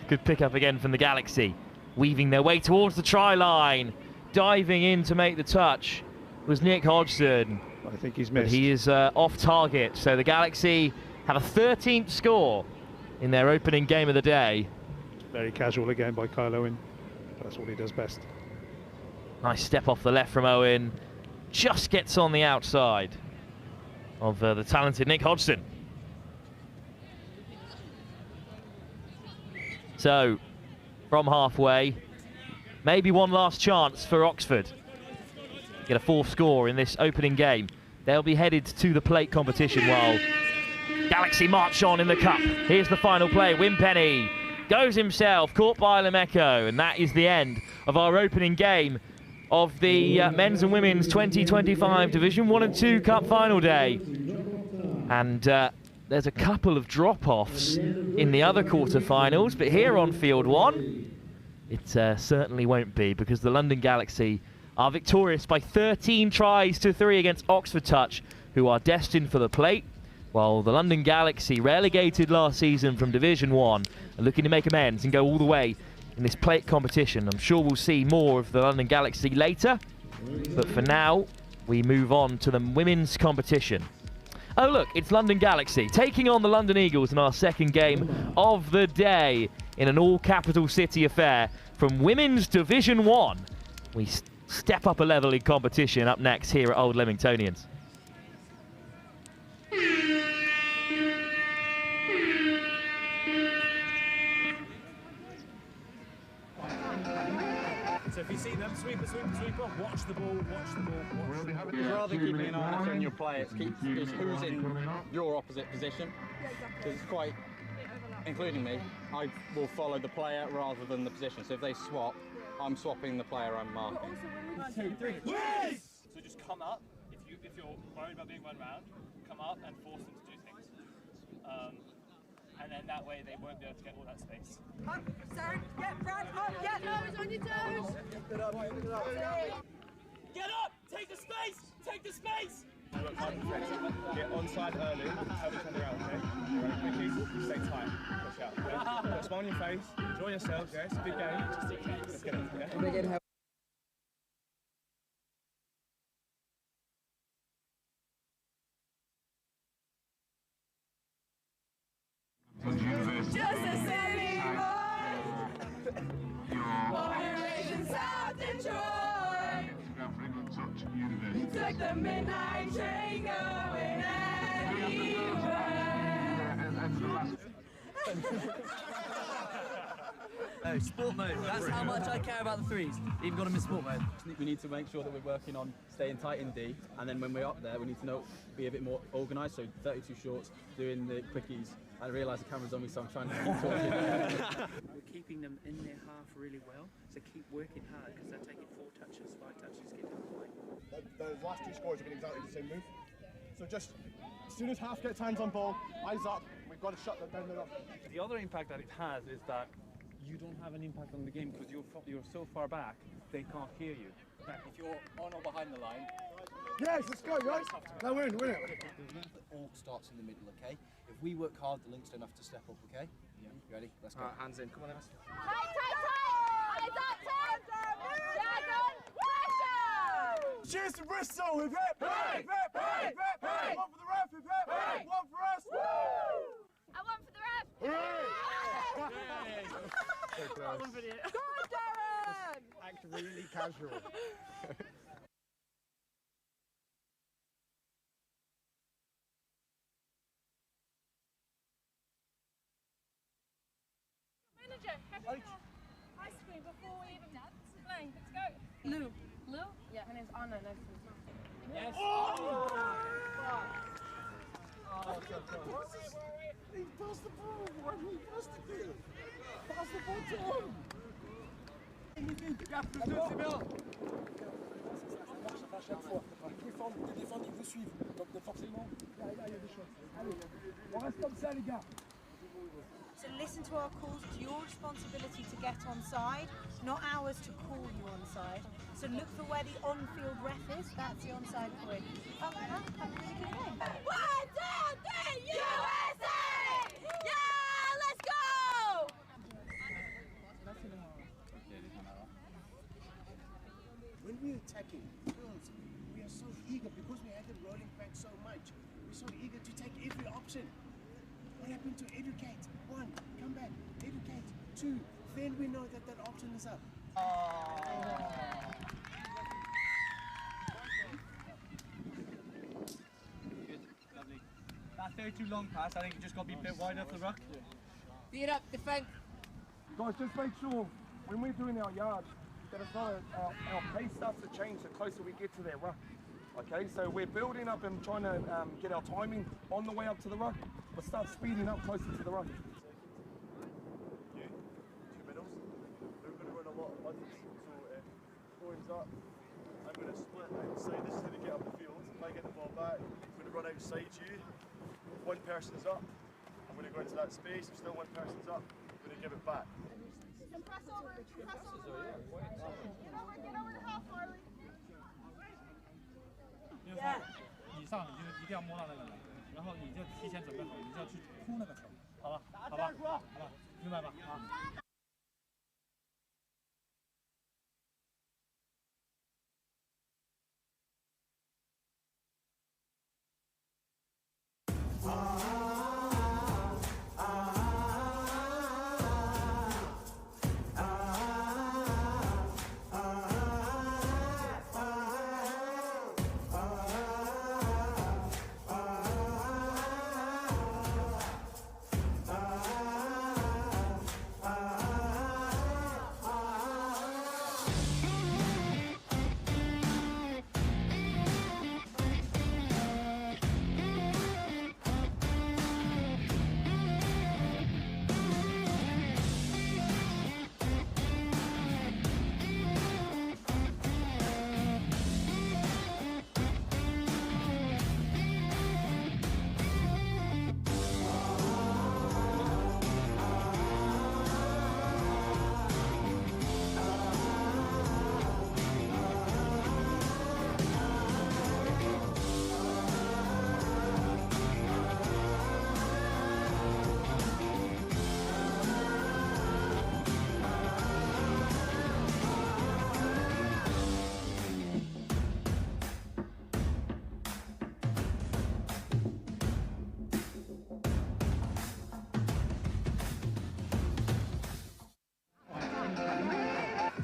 Good pick up again from the Galaxy, weaving their way towards the try line. Diving in to make the touch was Nick Hodgson. I think he's missed. But he is off target, so the Galaxy have a 13th score in their opening game of the day. Very casual again by Kyle Owen. That's what he does best. Nice step off the left from Owen. Just gets on the outside of the talented Nick Hodgson. So, from halfway, maybe one last chance for Oxford. Get a 4th score in this opening game. They'll be headed to the plate competition while Galaxy march on in the cup. Here's the final play. Wim Penny goes himself, caught by Lemeko, and that is the end of our opening game of the men's and women's 2025 Division 1 and 2 Cup final day. And there's a couple of drop-offs in the other quarter-finals, but here on field one, it certainly won't be, because the London Galaxy are victorious by 13 tries to 3 against Oxford Touch, who are destined for the plate, while the London Galaxy, relegated last season from Division 1, are looking to make amends and go all the way in this plate competition. I'm sure we'll see more of the London Galaxy later, but for now, we move on to the women's competition. Oh look, it's London Galaxy taking on the London Eagles in our second game of the day in an all-capital city affair from Women's Division 1. We step up a level in competition up next here at Old Leamingtonians. So if you see them, sweeper, sweeper, sweeper, watch the ball, watch the ball, watch the ball. Rather than keeping an eye on your play, it's who's in your opposite position. Because it's quite, including me, I will follow the player rather than the position. So if they swap, I'm swapping the player I'm marking. 1, 2, 3. Yes! So just come up, if you're worried about being run around, come up and force them to do things. And then that way they won't be able to get all that space. Up, Sarah, get front, up, get toes on your toes. Get up! Take the space! Take the space! Get onside early, tell each other out, okay? Right, quickly, stay tight, push out. Yeah? Put a smile on your face, enjoy yourselves, yeah? It's a big game. Let's get it, yeah? Just a silly boy, born and raised in South Detroit. Took the midnight train going No, sport mode. That's how much I care about the threes. Even got them in sport mode. We need to make sure that we're working on staying tight in D, and then when we're up there, we need to be a bit more organised. So 32 shorts, doing the quickies. I realise the camera's on me, so I'm trying to keep talking. We're keeping them in their half really well, so keep working hard because they're taking 4 touches, 5 touches, get to the point. The last 2 scores have been exactly the same move. So just as soon as half gets hands on ball, eyes up, we've got to shut them down the rough. The other impact that it has is that you don't have an impact on the game because you're so far back, they can't hear you. If you're on or behind the line, yes, let's go, guys. Now win it. It all starts in the middle, okay? If we work hard, the links don't have to step up, okay? Yeah. Ready? Let's go. Hands in. Come on, Emma. tight! Eyes up, Tim! Dragon, pressure! Cheers to Bristol! Hip hip! Hip hip! Hip hip! Hip! One for the ref! Hip hip! Hip! One for us! Woo! And one for the ref! Hooray! That was brilliant. Good, Darren! Act really casual. Manager, happy ice cream before we even play. Let's go. Lou. Lou? Yeah, her name's Anna. No, she's not. Yes. Oh! He passed the ball. Why didn't he pass the ball? Pass the ball to him. Les défendent, ils vous suivent. Donc forcément, là, il y a des choses. Allez, on reste comme ça, les gars. So listen to our calls. It's your responsibility to get on side, not ours to call you on side. So look for where the on-field ref is. That's the onside point. Have a really good game. 1, 2, 3, USA! Yeah, let's go! When we're attacking, girls, we are so eager because we had them rolling back so much. We're so eager to take every option. What happened to educate? 1, come back, educate. 2, then we know that that option is up. Good, lovely. That 32 long pass, I think it just got to be a bit wide off the ruck. Beat up, defend. Guys, just make sure when we're doing our yards that it's not our pace starts to change the closer we get to their ruck. Okay, so we're building up and trying to get our timing on the way up to the ruck, but start speeding up closer to the ruck. You, 2 middles. They're going to run a lot of buttons. So points up. I'm going to split outside. This is how they get up the field. If I get the ball back, I'm going to run outside you. one person's up, I'm going to go into that space. If still one person's up, I'm going to give it back. Press over, press over. Get over the half, Harley. 以上你就一定要摸到那个人，然后你就提前准备好，你就要去扑那个球，好吧？好吧？好吧？明白吧？啊。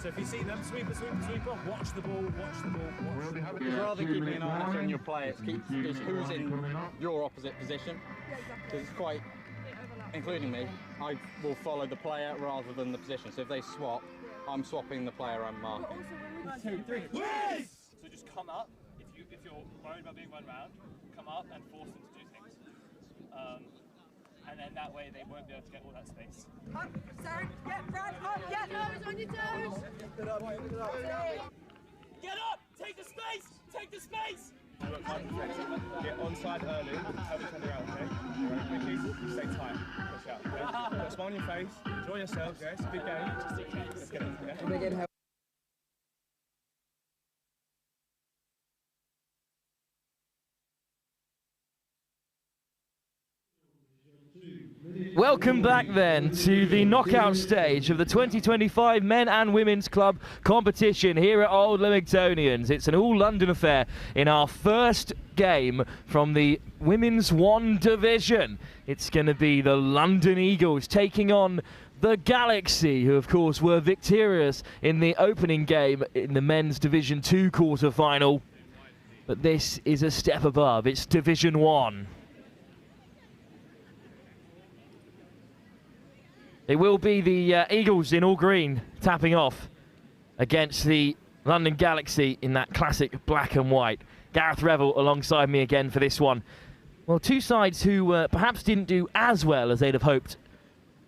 So if you see them, sweeper, watch the ball, watch the ball. It's rather keeping an eye on your play, it's who's in your opposite position. Because it's quite, including me, I will follow the player rather than the position. So if they swap, I'm swapping the player I'm marking. 2, 3. Yes! So just come up, if you're worried about being run round, come up and force them to do things. And then that way they won't be able to get all that space. Up, Sarah, get Brad, up, get toes on your toes. Get up, take the space, take the space. Get onside early, have it turned around, okay? You're running quickly, stay tight, push out, okay? Put a smile on your face, enjoy yourselves, yeah? It's a big game. Let's get it, yeah? Welcome back then to the knockout stage of the 2025 Men and Women's Club competition here at Old Leamingtonians. It's an all-London affair in our first game from the Women's 1 division. It's going to be the London Eagles taking on the Galaxy, who of course were victorious in the opening game in the Men's Division 2 quarter-final. But this is a step above. It's Division 1. It will be the Eagles in all green tapping off against the London Galaxy in that classic black and white. Gareth Revel alongside me again for this one. Well, two sides who perhaps didn't do as well as they'd have hoped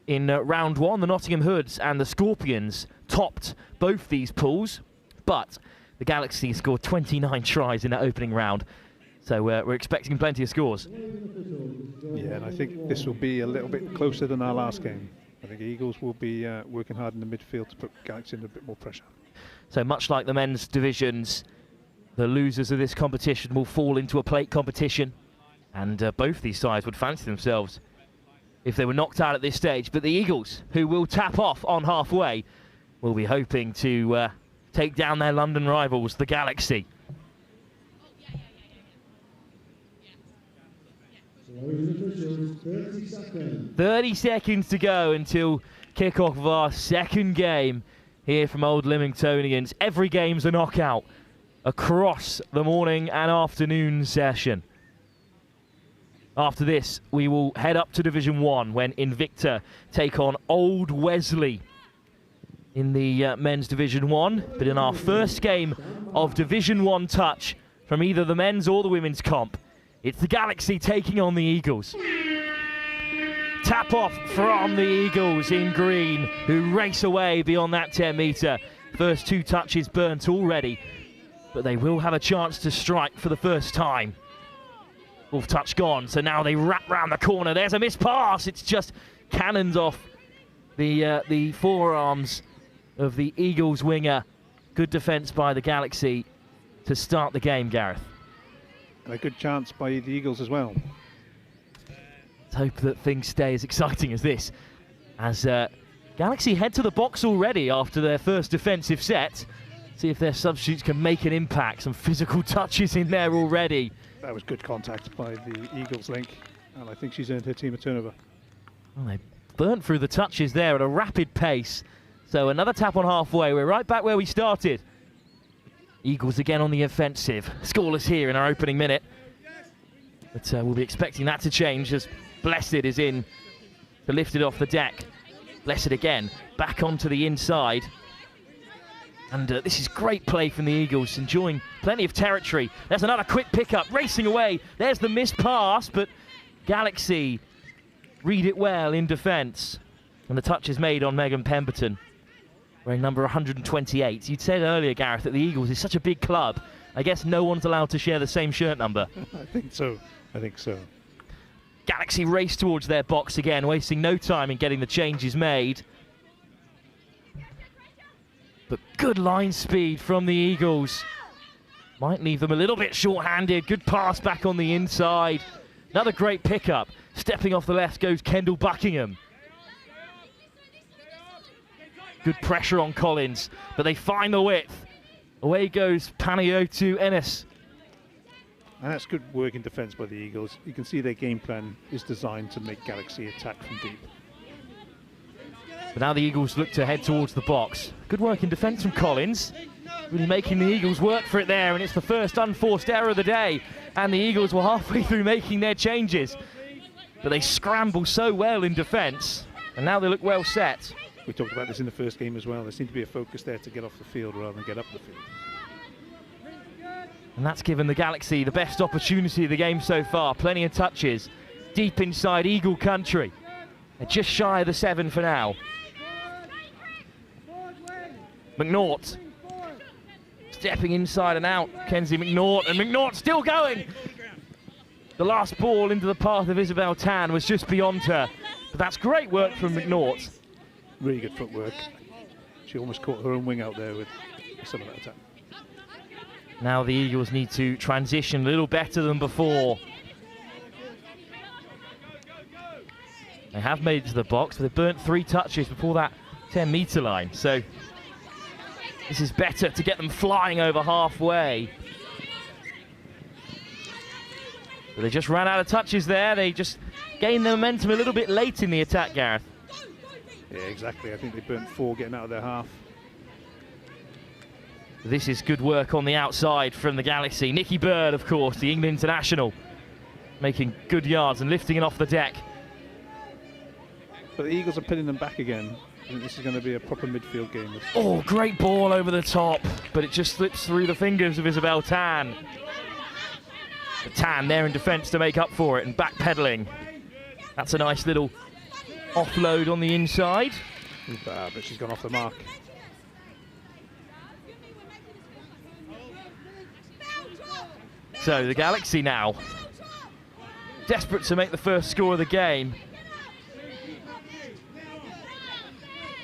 in round one. The Nottingham Hoods and the Scorpions topped both these pools, but the Galaxy scored 29 tries in that opening round. So we're expecting plenty of scores. Yeah, and I think this will be a little bit closer than our last game. I think Eagles will be working hard in the midfield to put Galaxy under a bit more pressure. So much like the men's divisions, the losers of this competition will fall into a plate competition, and both these sides would fancy themselves if they were knocked out at this stage. But the Eagles, who will tap off on halfway, will be hoping to take down their London rivals, the Galaxy. 30 seconds to go until kick-off of our second game here from Old Leamingtonians. Every game's a knockout across the morning and afternoon session. After this, we will head up to Division 1 when Invicta take on Old Wesley in the men's Division 1. But in our first game of Division 1 touch from either the men's or the women's comp, it's the Galaxy taking on the Eagles. Tap off from the Eagles in green, who race away beyond that 10 metre. First two touches burnt already, but they will have a chance to strike for the first time. Fourth touch gone, so now they wrap round the corner. There's a missed pass. It's just cannons off the forearms of the Eagles winger. Good defence by the Galaxy to start the game, Gareth. And a good chance by the Eagles as well. Let's hope that things stay as exciting as this. As Galaxy head to the box already after their first defensive set. See if their substitutes can make an impact. Some physical touches in there already. That was good contact by the Eagles link, and I think she's earned her team a turnover. Well, they burnt through the touches there at a rapid pace. So another tap on halfway. We're right back where we started. Eagles again on the offensive. Scoreless here in our opening minute. But we'll be expecting that to change as Blessed is in to lift it off the deck. Blessed again, back onto the inside. And this is great play from the Eagles, enjoying plenty of territory. There's another quick pickup, racing away. There's the missed pass, but Galaxy read it well in defence. And the touch is made on Megan Pemberton, wearing number 128. You'd said earlier, Gareth, that the Eagles is such a big club. I guess no one's allowed to share the same shirt number. I think so. I think so. Galaxy race towards their box again, wasting no time in getting the changes made. But good line speed from the Eagles. Might leave them a little bit short-handed. Good pass back on the inside. Another great pickup. Stepping off the left goes Kendall Buckingham. Good pressure on Collins, but they find the width. Away goes Panayiotou Ennis. And that's good work in defence by the Eagles. You can see their game plan is designed to make Galaxy attack from deep. But now the Eagles look to head towards the box. Good work in defence from Collins. Really making the Eagles work for it there, and it's the first unforced error of the day. And the Eagles were halfway through making their changes. But they scramble so well in defence, and now they look well set. We talked about this in the first game as well. There seemed to be a focus there to get off the field rather than get up the field. And that's given the Galaxy the best opportunity of the game so far. Plenty of touches deep inside Eagle country. They're just shy of the 7 for now. McNaught stepping inside and out. Kenzie McNaught, and McNaught still going. The last ball into the path of Isabel Tan was just beyond her. But that's great work from McNaught. Really good footwork. She almost caught her own wing out there with some of that attack. Now the Eagles need to transition a little better than before. They have made it to the box, but they've burnt 3 touches before that 10-metre line. So this is better to get them flying over halfway. But they just ran out of touches there. They just gained the momentum a little bit late in the attack, Gareth. Yeah, exactly. I think they burnt 4 getting out of their half. This is good work on the outside from the Galaxy. Nikki Bird, of course, the England international, making good yards and lifting it off the deck. But the Eagles are pinning them back again. I think this is going to be a proper midfield game. Oh, great ball over the top, but it just slips through the fingers of Isabel Tan. But Tan there in defence to make up for it and backpedaling. That's a nice little offload on the inside. But she's gone off the mark. So the Galaxy now desperate to make the first score of the game.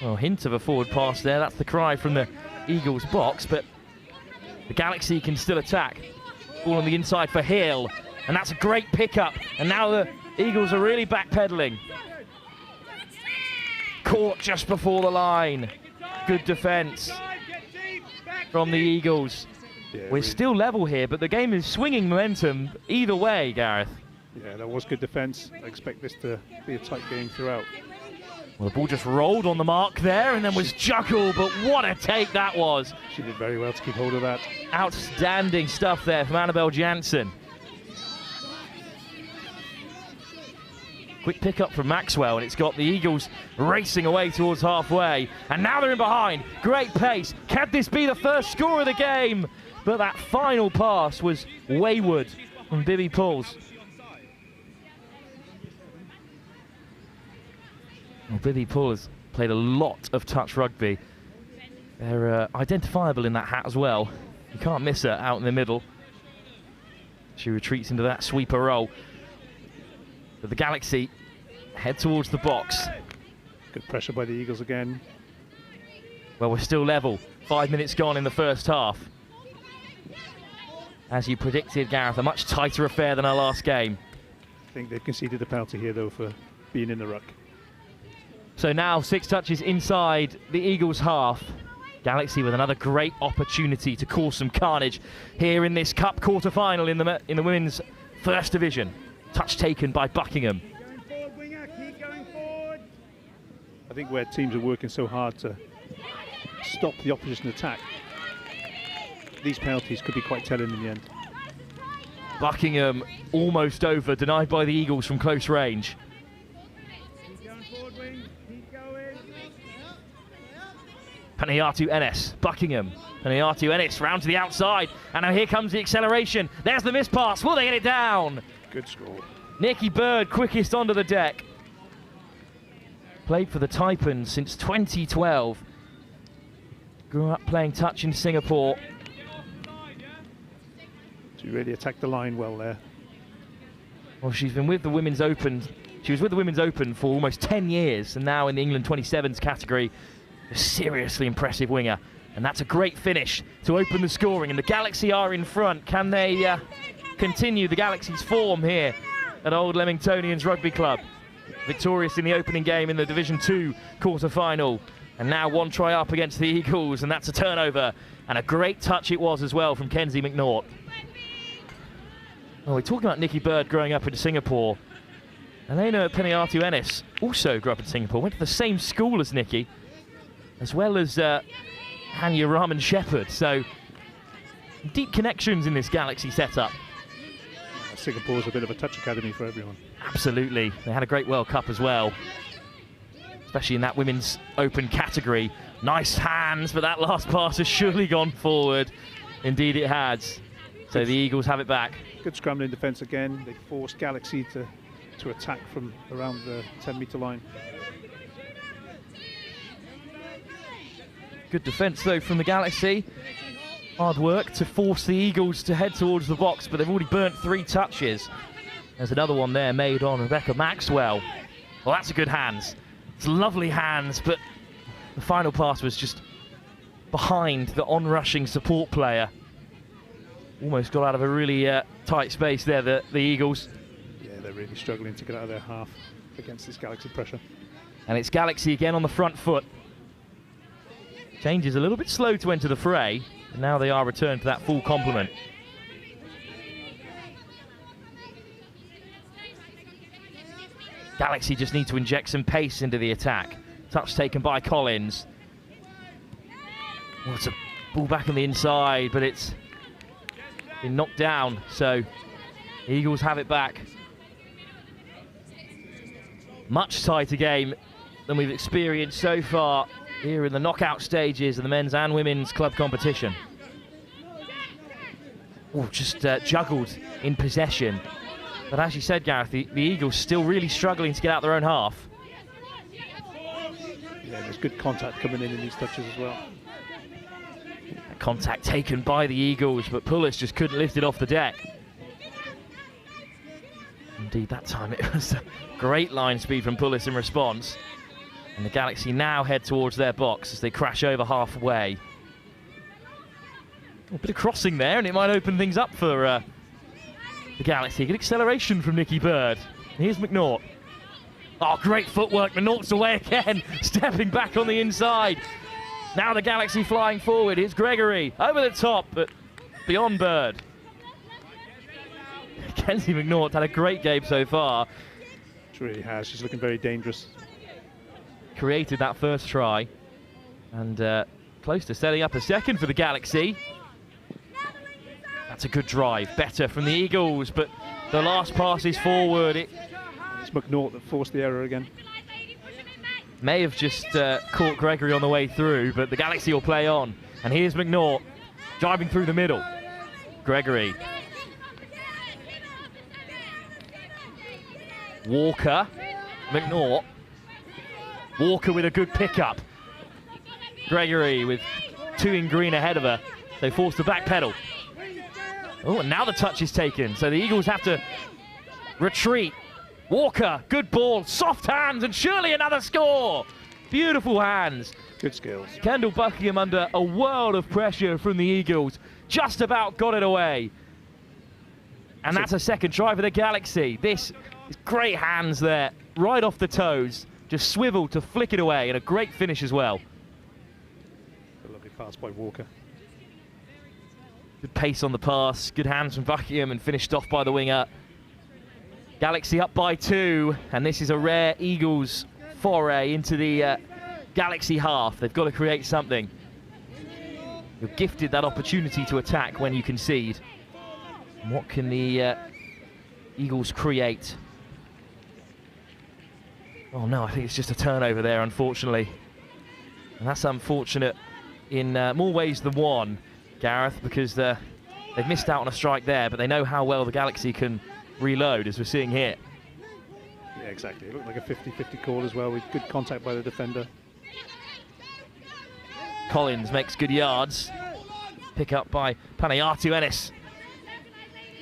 Well, hint of a forward pass there. That's the cry from the Eagles box, but the Galaxy can still attack. Ball on the inside for Hill, and that's a great pickup. And now the Eagles are really backpedaling. Caught just before the line. Good defence from the Eagles. Yeah, We're still level here, but the game is swinging momentum either way, Gareth. Yeah, that was good defence. I expect this to be a tight game throughout. Well, the ball just rolled on the mark there and then was juggled, but what a take that was. She did very well to keep hold of that. Outstanding stuff there from Annabelle Jansen. Quick pick up from Maxwell, and it's got the Eagles racing away towards halfway. And now they're in behind. Great pace. Can this be the first score of the game? But that final pass was wayward from Bibi Pulls. Well, Bibi Pulls played a lot of touch rugby. They're identifiable in that hat as well. You can't miss her out in the middle. She retreats into that sweeper roll. But the Galaxy head towards the box. Good pressure by the Eagles again. Well, we're still level. 5 minutes gone in the first half. As you predicted, Gareth, a much tighter affair than our last game. I think they've conceded a penalty here, though, for being in the ruck. So now 6 touches inside the Eagles' half. Galaxy with another great opportunity to cause some carnage here in this cup quarter-final in the women's first division. Touch taken by Buckingham. I think where teams are working so hard to stop the opposition attack, these penalties could be quite telling in the end. Buckingham almost over, denied by the Eagles from close range. Panayatu Ennis, Buckingham. Panayatu Ennis round to the outside, and now here comes the acceleration. There's the miss pass. Will they get it down? Good score. Nikki Bird quickest onto the deck. Played for the Taipans since 2012. Grew up playing touch in Singapore. She really attacked the line well there. Well, she's been with the Women's Open. She was with the Women's Open for almost 10 years, and now in the England 27s category. A seriously impressive winger. And that's a great finish to open the scoring. And the Galaxy are in front. Can they continue the Galaxy's form here at Old Leamingtonians Rugby Club? Victorious in the opening game in the Division 2 quarter-final. And now 1 try up against the Eagles, and that's a turnover. And a great touch it was as well from Kenzie McNaught. Well, we're talking about Nikki Bird growing up in Singapore. Elena Panayatu Ennis also grew up in Singapore, went to the same school as Nikki, as well as Hanya Raman Shepherd. So deep connections in this Galaxy setup. Singapore's a bit of a touch academy for everyone. Absolutely. They had a great World Cup as well, especially in that Women's Open category. Nice hands, but that last pass has surely gone forward. Indeed it has. So the Eagles have it back. Good scrambling defence again. They forced Galaxy to attack from around the 10-metre line. Good defence though from the Galaxy. Hard work to force the Eagles to head towards the box, but they've already burnt 3 touches. There's another one there made on Rebecca Maxwell. Well, that's a good hands. It's lovely hands, but the final pass was just behind the on-rushing support player. Almost got out of a really tight space there, the Eagles. Yeah, they're really struggling to get out of their half against this Galaxy pressure. And it's Galaxy again on the front foot. Change is a little bit slow to enter the fray, and now they are returned to that full complement. Galaxy just need to inject some pace into the attack. Touch taken by Collins. Well, it's a ball back on the inside, but it's been knocked down, so the Eagles have it back. Much tighter game than we've experienced so far here in the knockout stages of the men's and women's club competition. Oh, just juggled in possession. But as you said, Gareth, the Eagles still really struggling to get out their own half. Yeah, there's good contact coming in these touches as well. Contact taken by the Eagles, but Pullis just couldn't lift it off the deck. Indeed, that time it was a great line speed from Pullis in response. And the Galaxy now head towards their box as they crash over halfway. A bit of crossing there, and it might open things up for the Galaxy. Good acceleration from Nikki Bird. Here's McNaught. Oh, great footwork. McNaught's away again, stepping back on the inside. Now the Galaxy flying forward. Here's Gregory over the top, but beyond Bird. Kenzie McNaught had a great game so far. She really has. She's looking very dangerous. Created that first try, and close to setting up a second for the Galaxy. That's a good drive. Better from the Eagles, but the last pass is forward. It's McNaught that forced the error again. May have just caught Gregory on the way through, but the Galaxy will play on. And here's McNaught driving through the middle. Gregory. Walker. McNaught. Walker with a good pickup. Gregory with 2 in green ahead of her. They force the back pedal. Oh, and now the touch is taken, so the Eagles have to retreat. Walker, good ball, soft hands, and surely another score. Beautiful hands. Good skills. Kendall Buckingham under a world of pressure from the Eagles. Just about got it away. And that's a second try for the Galaxy. This is great hands there, right off the toes. Just swivel to flick it away, and a great finish as well. A lovely pass by Walker. Good pace on the pass, good hands from Buckingham, and finished off by the winger. Galaxy up by 2, and this is a rare Eagles foray into the Galaxy half. They've got to create something. You're gifted that opportunity to attack when you concede. And what can the Eagles create? Oh no, I think it's just a turnover there, unfortunately. And that's unfortunate in more ways than one, Gareth, because they've missed out on a strike there, but they know how well the Galaxy can reload, as we're seeing here. Yeah, exactly. It looked like a 50-50 call as well, with good contact by the defender. Collins makes good yards. Pick up by Panayatu Ennis.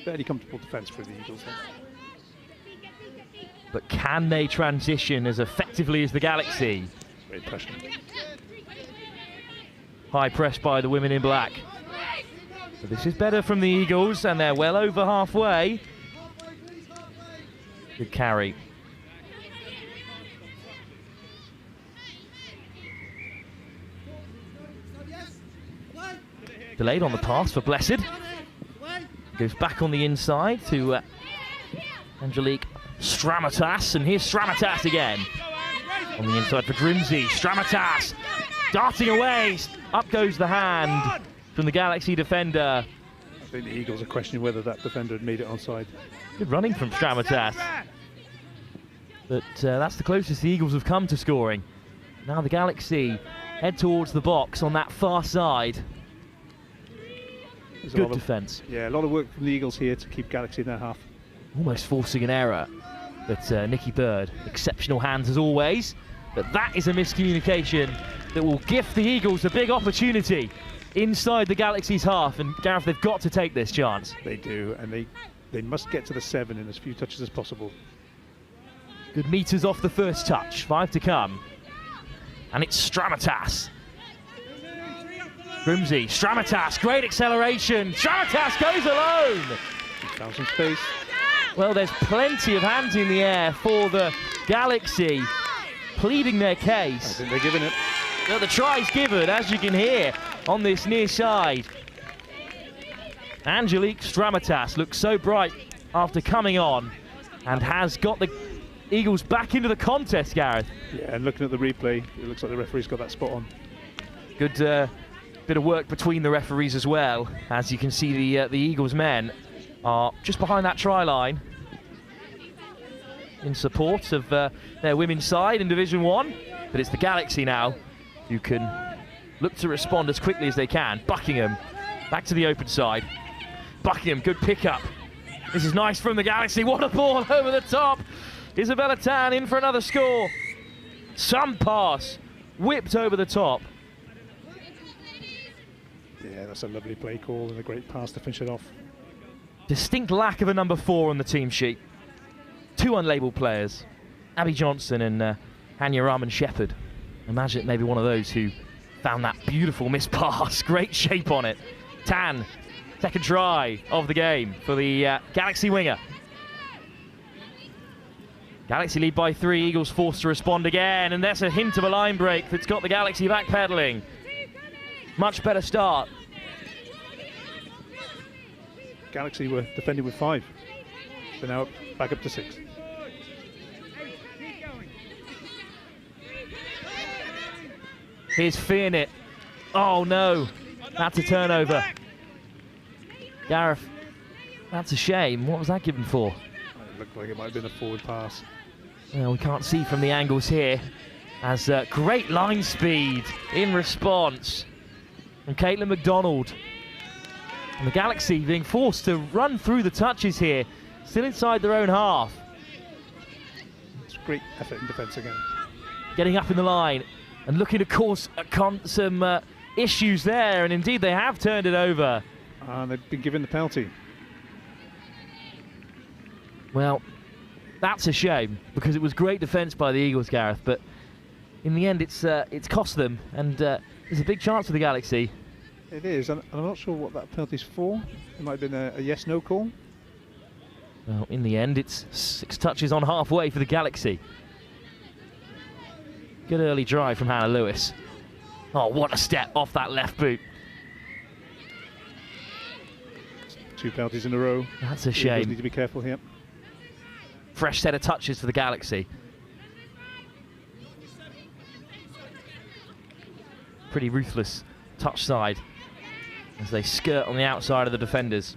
Fairly comfortable defence for the Eagles then. But can they transition as effectively as the Galaxy? Great pressure. High press by the women in black. But this is better from the Eagles, and they're well over halfway. Good carry. Delayed on the pass for Blessed. Goes back on the inside to Angelique Stramatas, and here's Stramatas again. On the inside for Grimsey. Stramatas darting away. Up goes the hand from the Galaxy defender. I think the Eagles are questioning whether that defender had made it onside. Good running from Stramatas. But that's the closest the Eagles have come to scoring. Now the Galaxy head towards the box on that far side. Good defence. Yeah, a lot of work from the Eagles here to keep Galaxy in their half. Almost forcing an error. But Nikki Bird, exceptional hands as always. But that is a miscommunication that will gift the Eagles a big opportunity inside the Galaxy's half. And Gareth, they've got to take this chance. They do, and they must get to the 7 in as few touches as possible. Good meters off the first touch, 5 to come. And it's Stramatas. Grimsey, Stramatas, great acceleration. Stramatas goes alone. Found some space. Well, there's plenty of hands in the air for the Galaxy, pleading their case. I think they're giving it. But the try's given, as you can hear, on this near side. Angelique Stramatas looks so bright after coming on, and has got the Eagles back into the contest, Gareth. Yeah, and looking at the replay, it looks like the referee's got that spot on. Good bit of work between the referees as well. As you can see, the Eagles men are just behind that try line in support of their women's side in Division 1. But it's the Galaxy now who can look to respond as quickly as they can. Buckingham back to the open side. Buckingham, good pickup. This is nice from the Galaxy. What a ball over the top. Isabella Tan in for another score. Some pass whipped over the top. Yeah, that's a lovely play call and a great pass to finish it off. Distinct lack of a number 4 on the team sheet. 2 unlabelled players, Abby Johnson and Hanya Rahman-Shepherd. Imagine maybe one of those who found that beautiful missed pass. Great shape on it. Tan, second try of the game for the Galaxy winger. Galaxy lead by 3, Eagles forced to respond again, and that's a hint of a line break that's got the Galaxy backpedaling. Much better start. Galaxy were defending with 5. They're now back up to 6. Here's Fiernit. Oh no, that's a turnover. Gareth, that's a shame. What was that given for? It looked like it might have been a forward pass. Well, we can't see from the angles here. As great line speed in response from Caitlin McDonald. And the Galaxy being forced to run through the touches here, still inside their own half. It's great effort in defence again. Getting up in the line and looking to cause some issues there, and indeed they have turned it over. And they've been given the penalty. Well, that's a shame, because it was great defence by the Eagles, Gareth, but in the end it's cost them, and there's a big chance for the Galaxy. It is, and I'm not sure what that penalty's for. It might have been a yes-no call. Well, in the end, it's 6 touches on halfway for the Galaxy. Good early drive from Hannah Lewis. Oh, what a step off that left boot. 2 penalties in a row. That's a Eagles shame. need to be careful here. Fresh set of touches for the Galaxy. Pretty ruthless touch side as they skirt on the outside of the defenders.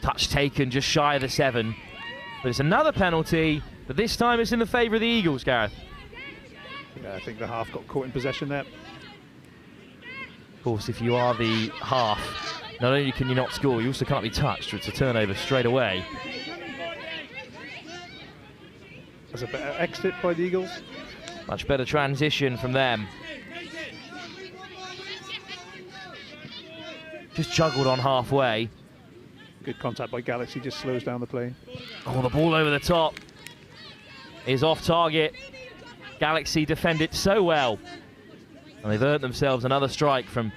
Touch taken just shy of the 7. But it's another penalty, but this time it's in the favour of the Eagles, Gareth. Yeah, I think the half got caught in possession there. Of course, if you are the half, not only can you not score, you also can't be touched, or it's a turnover straight away. That's a better exit by the Eagles. Much better transition from them. Just juggled on halfway. Good contact by Galaxy, just slows down the play. Oh, the ball over the top is off target. Galaxy defend it so well. And they've earned themselves another strike from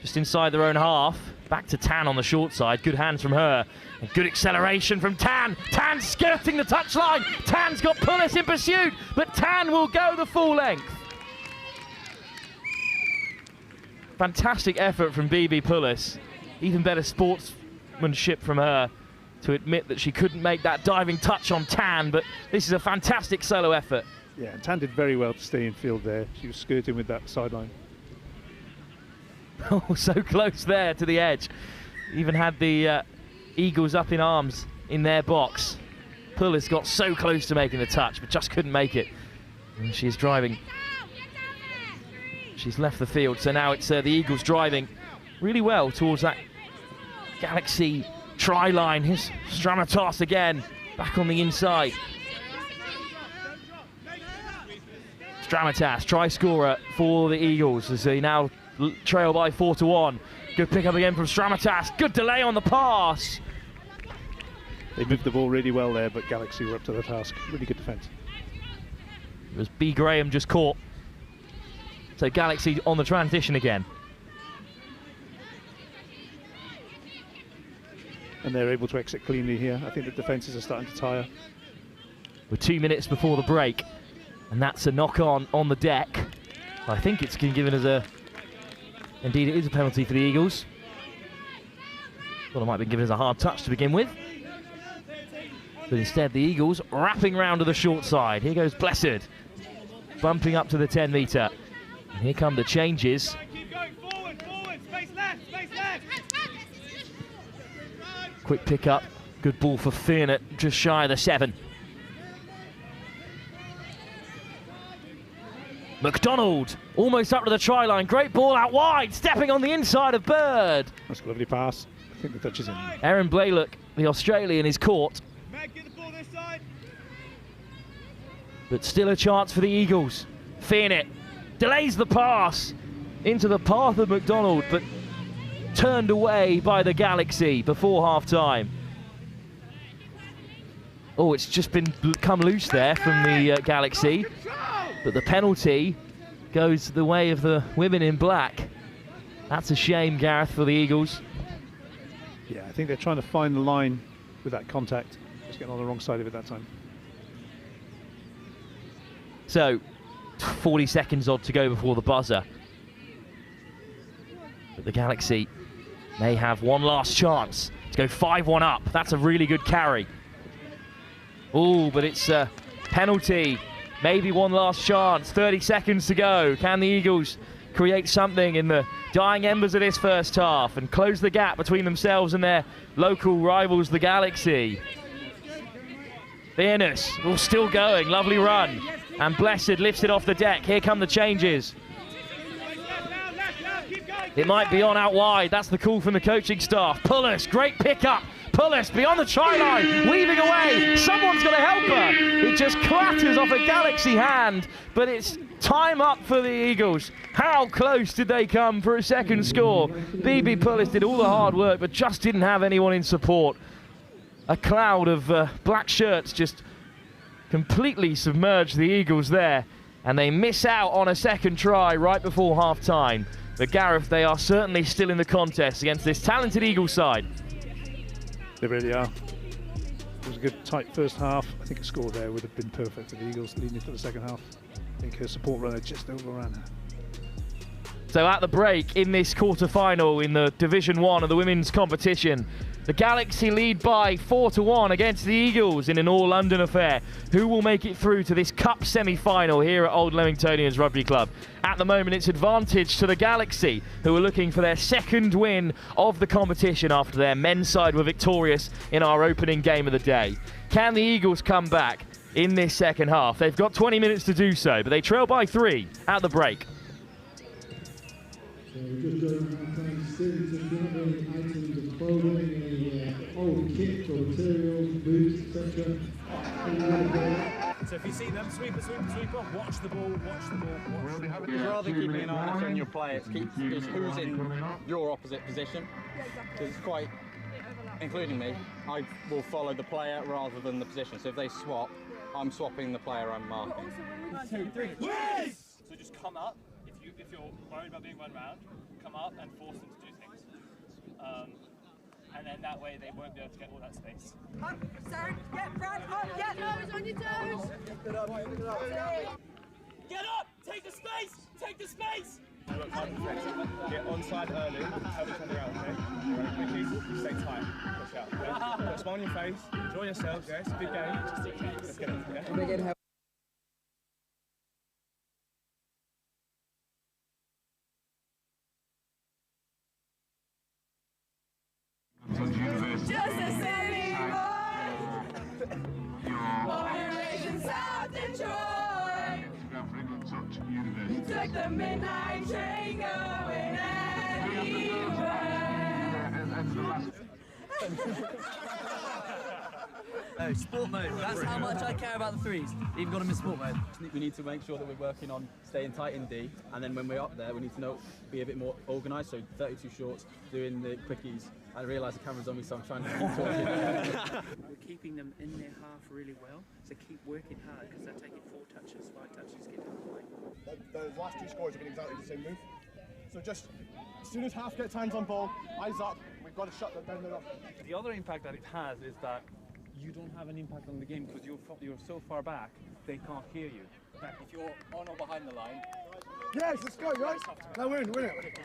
just inside their own half. Back to Tan on the short side. Good hands from her. And good acceleration from Tan. Tan skirting the touchline. Tan's got Pullis in pursuit, but Tan will go the full length. Fantastic effort from BB Pullis. Even better sportsmanship from her to admit that she couldn't make that diving touch on Tan, but this is a fantastic solo effort. Yeah, and Tan did very well to stay in field there. She was skirting with that sideline. Oh, so close there to the edge. Even had the Eagles up in arms in their box. Pullis got so close to making the touch, but just couldn't make it. And she's driving. She's left the field, so now it's the Eagles driving really well towards that Galaxy try line. Here's Stramatos again, back on the inside. Stramatas, try scorer for the Eagles as they now trail by 4-1. Good pick up again from Stramatas. Good delay on the pass. They moved the ball really well there, but Galaxy were up to the task. Really good defence. It was B. Graham just caught. So Galaxy on the transition again. And they're able to exit cleanly here. I think the defences are starting to tire. We're 2 minutes before the break. And that's a knock-on the deck. I think it's given as a... Indeed, it is a penalty for the Eagles. Well, it might have been given as a hard touch to begin with. But instead, the Eagles wrapping round to the short side. Here goes Blessed. Bumping up to the 10-metre. And here come the changes. Keep going forward, space left, Quick pick up. Good ball for Fearnett, just shy of the 7. McDonald, almost up to the try line. Great ball out wide, stepping on the inside of Bird. That's a lovely pass. I think the touch is in. Aaron Blaylock, the Australian, is caught. Meg, get the ball this side. But still a chance for the Eagles. Fearnett delays the pass into the path of McDonald, but turned away by the Galaxy before half-time. Oh, it's just come loose there from the Galaxy. But the penalty goes the way of the women in black. That's a shame, Gareth, for the Eagles. Yeah, I think they're trying to find the line with that contact. Just getting on the wrong side of it that time. So, 40 seconds odd to go before the buzzer. But the Galaxy may have one last chance to go 5-1 up. That's a really good carry. Oh, but it's a penalty. Maybe one last chance, 30 seconds to go. Can the Eagles create something in the dying embers of this first half and close the gap between themselves and their local rivals, the Galaxy? Fairness, all still going, lovely run. And Blessed lifts it off the deck. Here come the changes. It might be on out wide. That's the call from the coaching staff. Pullis, great pickup. Pullis beyond the try line, weaving away. Someone's got to help her. It just clatters off a Galaxy hand, but it's Time up for the Eagles. How close did they come for a second score? BB Pullis did all the hard work, but just didn't have anyone in support. A cloud of black shirts just completely submerged the Eagles there, and they miss out on a second try right before half-time. But Gareth, they are certainly still in the contest against this talented Eagles side. They really are. It was a good tight first half. I think a score there would have been perfect for the Eagles leading into the second half. I think her support runner just overran her. So at the break in this quarter-final in the Division 1 of the women's competition, the Galaxy lead by 4-1 against the Eagles in an all-London affair. Who will make it through to this cup semi-final here at Old Leamingtonians Rugby Club? At the moment, it's advantage to the Galaxy, who are looking for their second win of the competition after their men's side were victorious in our opening game of the day. Can the Eagles come back in this second half? They've got 20 minutes to do so, but they trail by 3 at the break. So we're just going around trying to see some items of clothing, any old kit or materials, boots, etc. So if you see them, sweeper, watch the ball, It's rather keeping an eye on your play, it's who's in your opposite position. Because it's quite, including me, I will follow the player rather than the position. So if they swap, I'm swapping the player I'm marking. 1, 2, 3. Yes! So just come up. If you're worried about being run round, come up and force them to do things. And then that way they won't be able to get all that space. Up, Sarah, get Brad, up, get toes on your toes. Get up! Take the space! Get onside early, help each other out, okay? Right, quickly, stay tight, push out. Yeah? Put a smile on your face, enjoy yourselves, yeah? It's a big game. Let's get it, yeah? Just a city boy, raised in South Detroit. Took the midnight train going anywhere. No, sport mode. That's how much I care about the threes. Even got them in sport mode. We need to make sure that we're working on staying tight in D, and then when we're up there, we need to be a bit more organised. So 32 shorts, doing the quickies. I realise the camera's on me, so I'm trying to keep talking. We're keeping them in their half really well, so keep working hard because they're taking 4 touches, 5 touches, get out of the way. Those last 2 scores have been exactly the same move. So just as soon as half gets hands on ball, eyes up, we've got to shut them down. The other impact that it has is that you don't have an impact on the game because you're so far back, they can't hear you. If you're on or behind the line, yes, let's go, guys. Now win it. It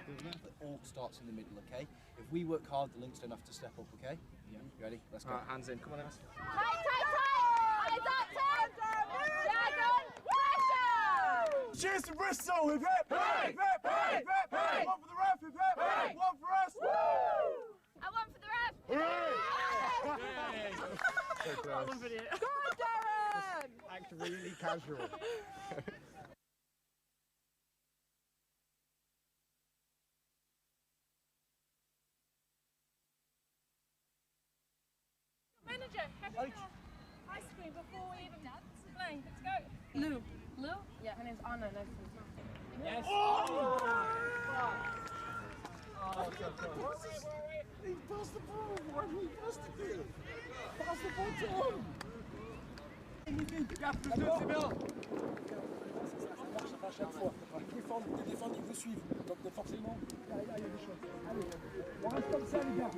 all starts in the middle, okay? If we work hard, the links don't have to step up, okay? Yeah. You ready? Let's go. Hands in, come on, Alice. Tight! Eyes up, Tim! Pressure! Cheers to Bristol, hip hip! Hey! Hey! Hey! One for the ref, hip hip! Hey! One for us! Woo! And one for the ref! Hooray! Go on, Darren! Act really casual. Manager, ice cream before we even play. Let's go. Lou. Lou? Yeah, her name's Anna. Nice to meet you. Yes. Oh! He passed the ball. Why did he pass the ball? Pass the ball to him. Les défendent, ils vous suivent. Donc forcément, il y a des choses. Allez, on reste comme ça, les gars.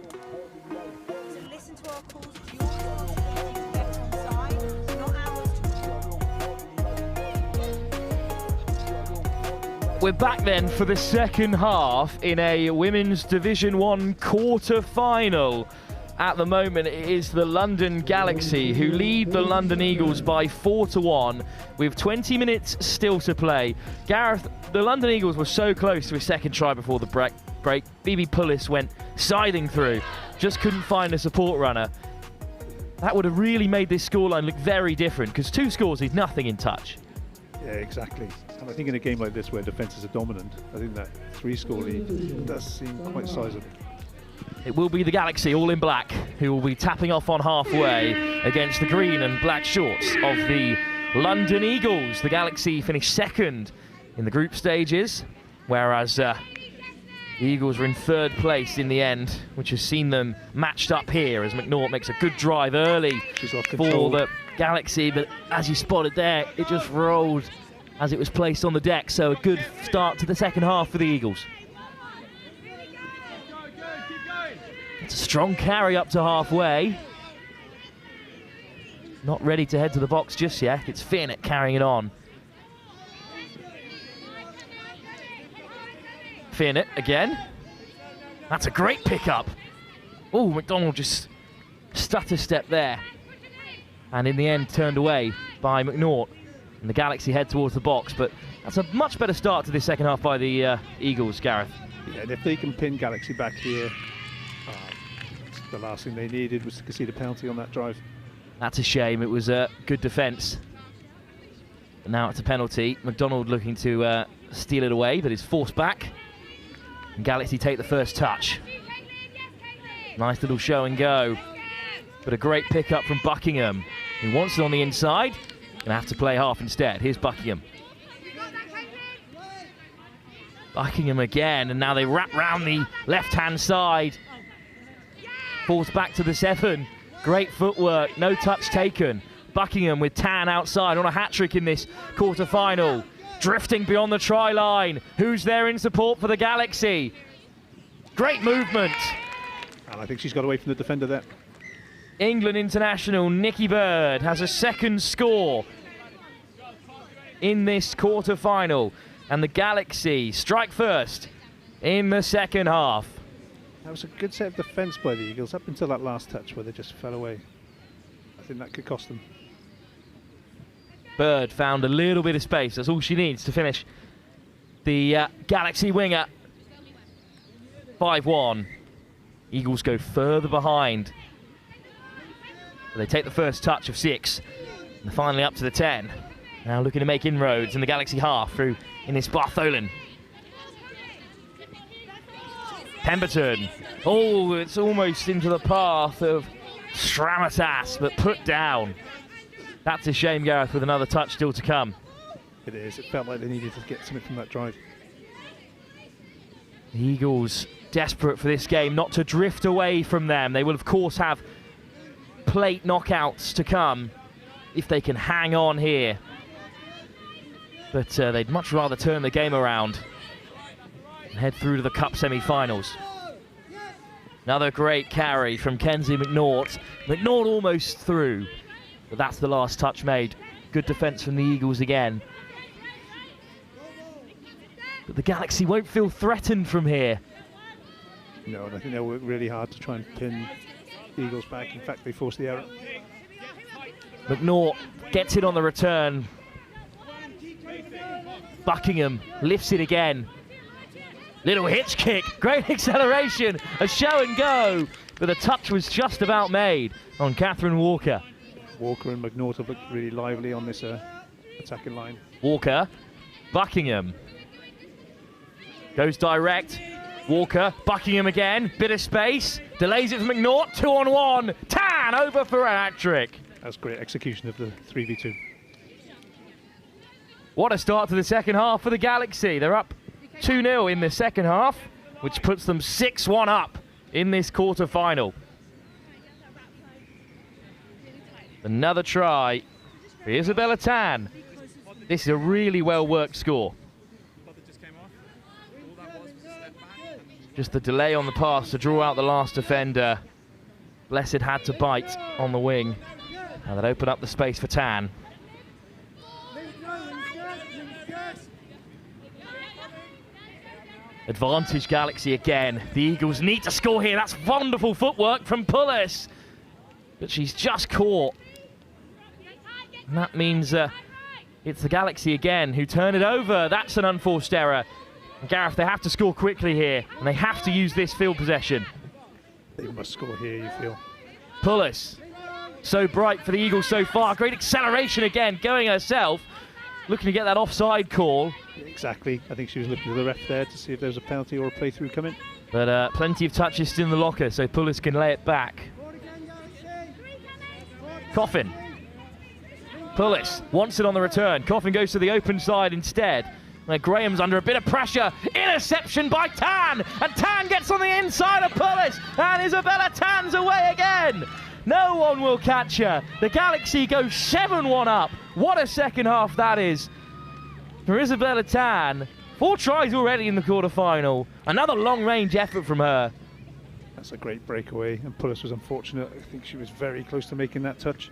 So listen to our calls. It's your responsibility to get on side, not ours to We're back then for the second half in a Women's Division 1 quarter-final. At the moment, it is the London Galaxy who lead the London Eagles by 4-1 with 20 minutes still to play. Gareth, the London Eagles were so close to a second try before the break. BB Pullis went scything through, just couldn't find a support runner. That would have really made this scoreline look very different because 2 scores is nothing in touch. Yeah, exactly. And I think in a game like this where defences are dominant, I think that 3-score lead does seem quite sizable. It will be the Galaxy, all in black, who will be tapping off on halfway against the green and black shorts of the London Eagles. The Galaxy finished second in the group stages, whereas the Eagles were in 3rd place in the end, which has seen them matched up here as McNaught makes a good drive early for the Galaxy, but as you spotted there, it just rolled as it was placed on the deck, so a good start to the second half for the Eagles. It's a strong carry up to halfway. Not ready to head to the box just yet. It's Finnett carrying it on. Finnett again. That's a great pickup. Oh, McDonald just stutter step there. And in the end turned away by McNaught. And the Galaxy head towards the box, but that's a much better start to this second half by the Eagles, Gareth. Yeah, and if they can pin Galaxy back here, the last thing they needed was to concede a penalty on that drive. That's a shame. It was a good defence. But now it's a penalty. McDonald looking to steal it away, but is forced back. And Galaxy take the first touch. Nice little show and go. But a great pickup from Buckingham, who wants it on the inside. Gonna have to play half instead. Here's Buckingham. Buckingham again, and now they wrap round the left-hand side. Falls back to the 7. Great footwork, no touch taken. Buckingham with Tan outside on a hat-trick in this quarter-final. Drifting beyond the try line. Who's there in support for the Galaxy? Great movement. And I think she's got away from the defender there. England international Nikki Bird has a second score in this quarter-final. And the Galaxy strike first in the second half. That was a good set of defence by the Eagles up until that last touch where they just fell away. I think that could cost them. Bird found a little bit of space. That's all she needs to finish the Galaxy winger. 5-1. Eagles go further behind. They take the first touch of 6. And finally up to the 10. Now looking to make inroads in the Galaxy half through in this Bartholin. Pemberton. Oh, it's almost into the path of Stramatas, but put down. That's a shame, Gareth, with another touch still to come. It is. It felt like they needed to get something from that drive. The Eagles desperate for this game not to drift away from them. They will, of course, have plate knockouts to come if they can hang on here. But they'd much rather turn the game around and head through to the Cup semi-finals. Another great carry from Kenzie McNaught. McNaught almost through, but that's the last touch made. Good defence from the Eagles again. But the Galaxy won't feel threatened from here. No, and I think they'll work really hard to try and pin the Eagles back. In fact, they forced the error. McNaught gets it on the return. Buckingham lifts it again. Little hitch kick, great acceleration, a show and go, but the touch was just about made on Catherine Walker. Walker and McNaught have looked really lively on this attacking line. Walker, Buckingham. Goes direct, Walker, Buckingham again, bit of space, delays it for McNaught, 2-on-1, Tan over for a hat-trick. That's great execution of the 3v2. What a start to the second half for the Galaxy. They're up 2-0 in the second half, which puts them 6-1 up in this quarter-final. Another try for Isabella Tan. This is a really well-worked score. Just the delay on the pass to draw out the last defender. Blessed had to bite on the wing. And that opened up the space for Tan. Advantage Galaxy again. The Eagles need to score here. That's wonderful footwork from Pullis. But she's just caught. And that means it's the Galaxy again who turn it over. That's an unforced error. And Gareth, they have to score quickly here. And they have to use this field possession. They must score here, you feel. Pullis. So bright for the Eagles so far. Great acceleration again, going herself. Looking to get that offside call. Exactly. I think she was looking to the ref there to see if there was a penalty or a playthrough coming. But plenty of touches still in the locker, so Pullis can lay it back. Coffin. Pullis wants it on the return. Coffin goes to the open side instead. where Graham's under a bit of pressure. Interception by Tan, and Tan gets on the inside of Pullis, and Isabella Tan's away again. No one will catch her. The Galaxy go 7-1 up. What a second half that is for Isabella Tan. 4 tries already in the quarter-final. Another long-range effort from her. That's a great breakaway, and Pullis was unfortunate. I think she was very close to making that touch.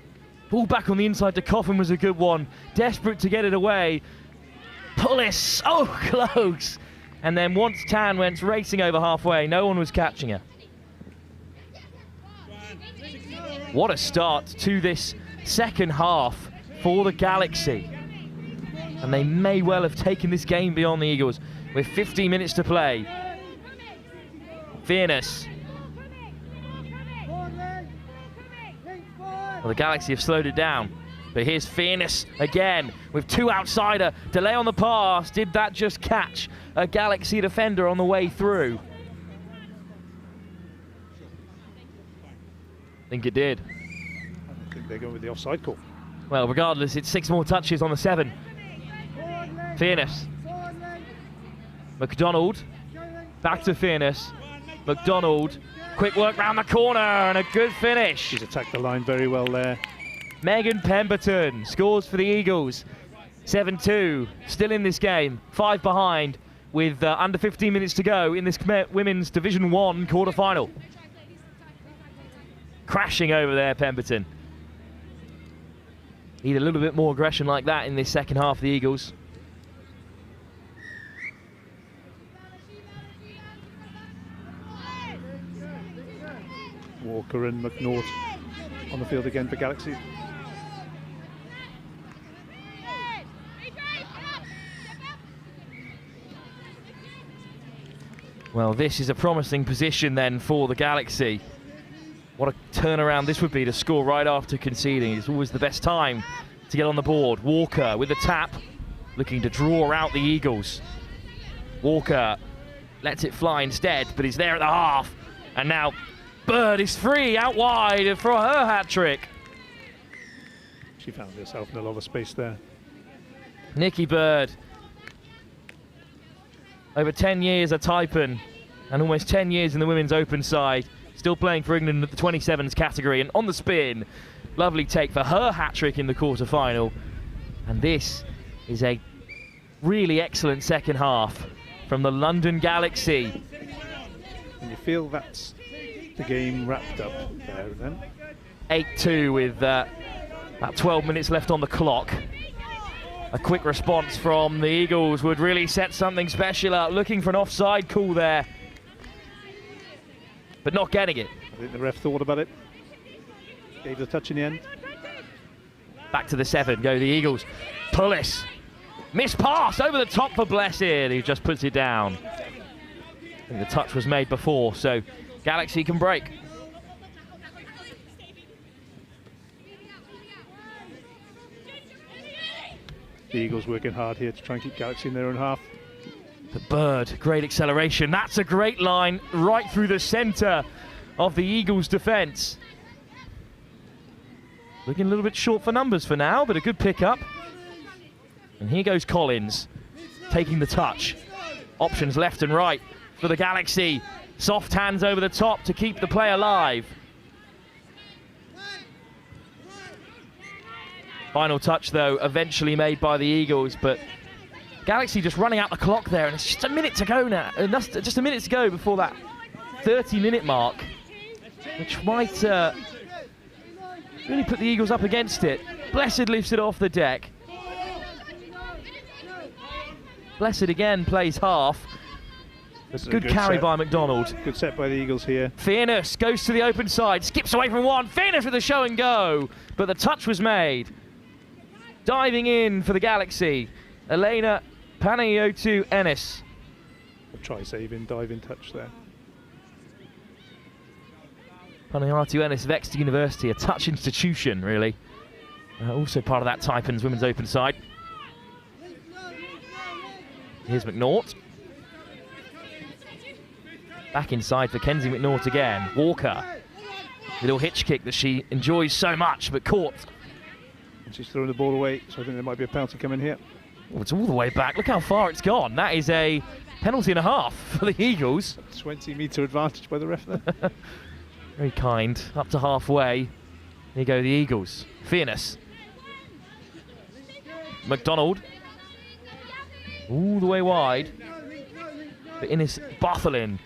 Ball back on the inside to Coffin was a good one. Desperate to get it away. Pullis, so close. And then once Tan went racing over halfway, no one was catching her. What a start to this second half for the Galaxy. And they may well have taken this game beyond the Eagles with 15 minutes to play. Fairness. Well, the Galaxy have slowed it down. But here's Fairness again with 2 outsider. Delay on the pass. Did that just catch a Galaxy defender on the way through? I think it did. I think they're going with the offside call. Well, regardless, it's 6 more touches on the 7. Fairness. McDonald. Back to Fairness. McDonald. Quick work round the corner and a good finish. She's attacked the line very well there. Megan Pemberton scores for the Eagles. 7-2. Still in this game. 5 behind with under 15 minutes to go in this Women's Division 1 quarter-final. Crashing over there, Pemberton. Need a little bit more aggression like that in this second half of the Eagles. Walker and McNaught on the field again for Galaxy. Well, this is a promising position then for the Galaxy. What a turnaround this would be to score right after conceding. It's always the best time to get on the board. Walker with the tap, looking to draw out the Eagles. Walker lets it fly instead, but he's there at the half. And now Bird is free out wide for her hat-trick. She found herself in a lot of space there. Nikki Bird. Over 10 years at Taipan and almost 10 years in the women's open side. Still playing for England at the 27s category, and on the spin. Lovely take for her hat-trick in the quarter-final. And this is a really excellent second half from the London Galaxy. And you feel that's the game wrapped up there then. 8-2 with about 12 minutes left on the clock. A quick response from the Eagles would really set something special up. Looking for an offside call there, but not getting it. I think the ref thought about it. Gave the touch in the end. Back to the 7 go the Eagles. Pullis. Missed pass over the top for Blessed, who just puts it down. I think the touch was made before, so Galaxy can break. The Eagles working hard here to try and keep Galaxy in their own half. The Bird, great acceleration. That's a great line right through the centre of the Eagles' defence. Looking a little bit short for numbers for now, but a good pick-up. And here goes Collins, taking the touch. Options left and right for the Galaxy. Soft hands over the top to keep the play alive. Final touch, though, eventually made by the Eagles, but Galaxy just running out the clock there, and it's just a minute to go now. Just a minute to go before that 30-minute mark, which might really put the Eagles up against it. Blessed lifts it off the deck. Blessed again plays half. Good carry set by McDonald. Good set by the Eagles here. Fairness goes to the open side, skips away from one. Fairness with the show and go, but the touch was made. Diving in for the Galaxy, Elena Panayotou Ennis. A try saving, diving touch there. Panayotou Ennis of Exeter University, a touch institution, really. Also part of that Taipan's women's open side. Here's McNaught. Back inside for Kenzie McNaught again. Walker. Little hitch kick that she enjoys so much, but caught. And she's throwing the ball away, so I think there might be a penalty coming here. Oh, it's all the way back. Look how far it's gone. That is a penalty and a half for the Eagles. 20-metre advantage by the ref there. Very kind. Up to halfway. Here go the Eagles. Fairness. McDonald. All the way wide. For Innes Bartholin,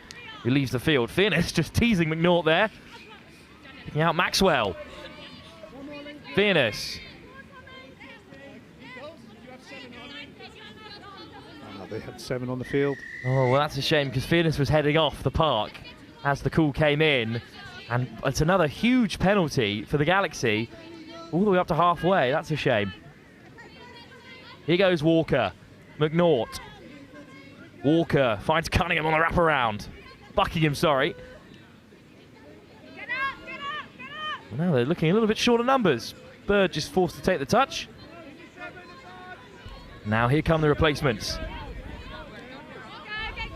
who leaves the field. Fairness just teasing McNaught there. Picking out Maxwell. Fairness. They had 7 on the field. Oh, well, that's a shame because Fairness was heading off the park as the call came in. And it's another huge penalty for the Galaxy. All the way up to halfway. That's a shame. Here goes Walker. McNaught. Walker finds Cunningham on the wraparound. Buckingham, sorry. Well, now they're looking a little bit short of numbers. Bird just forced to take the touch. Now here come the replacements.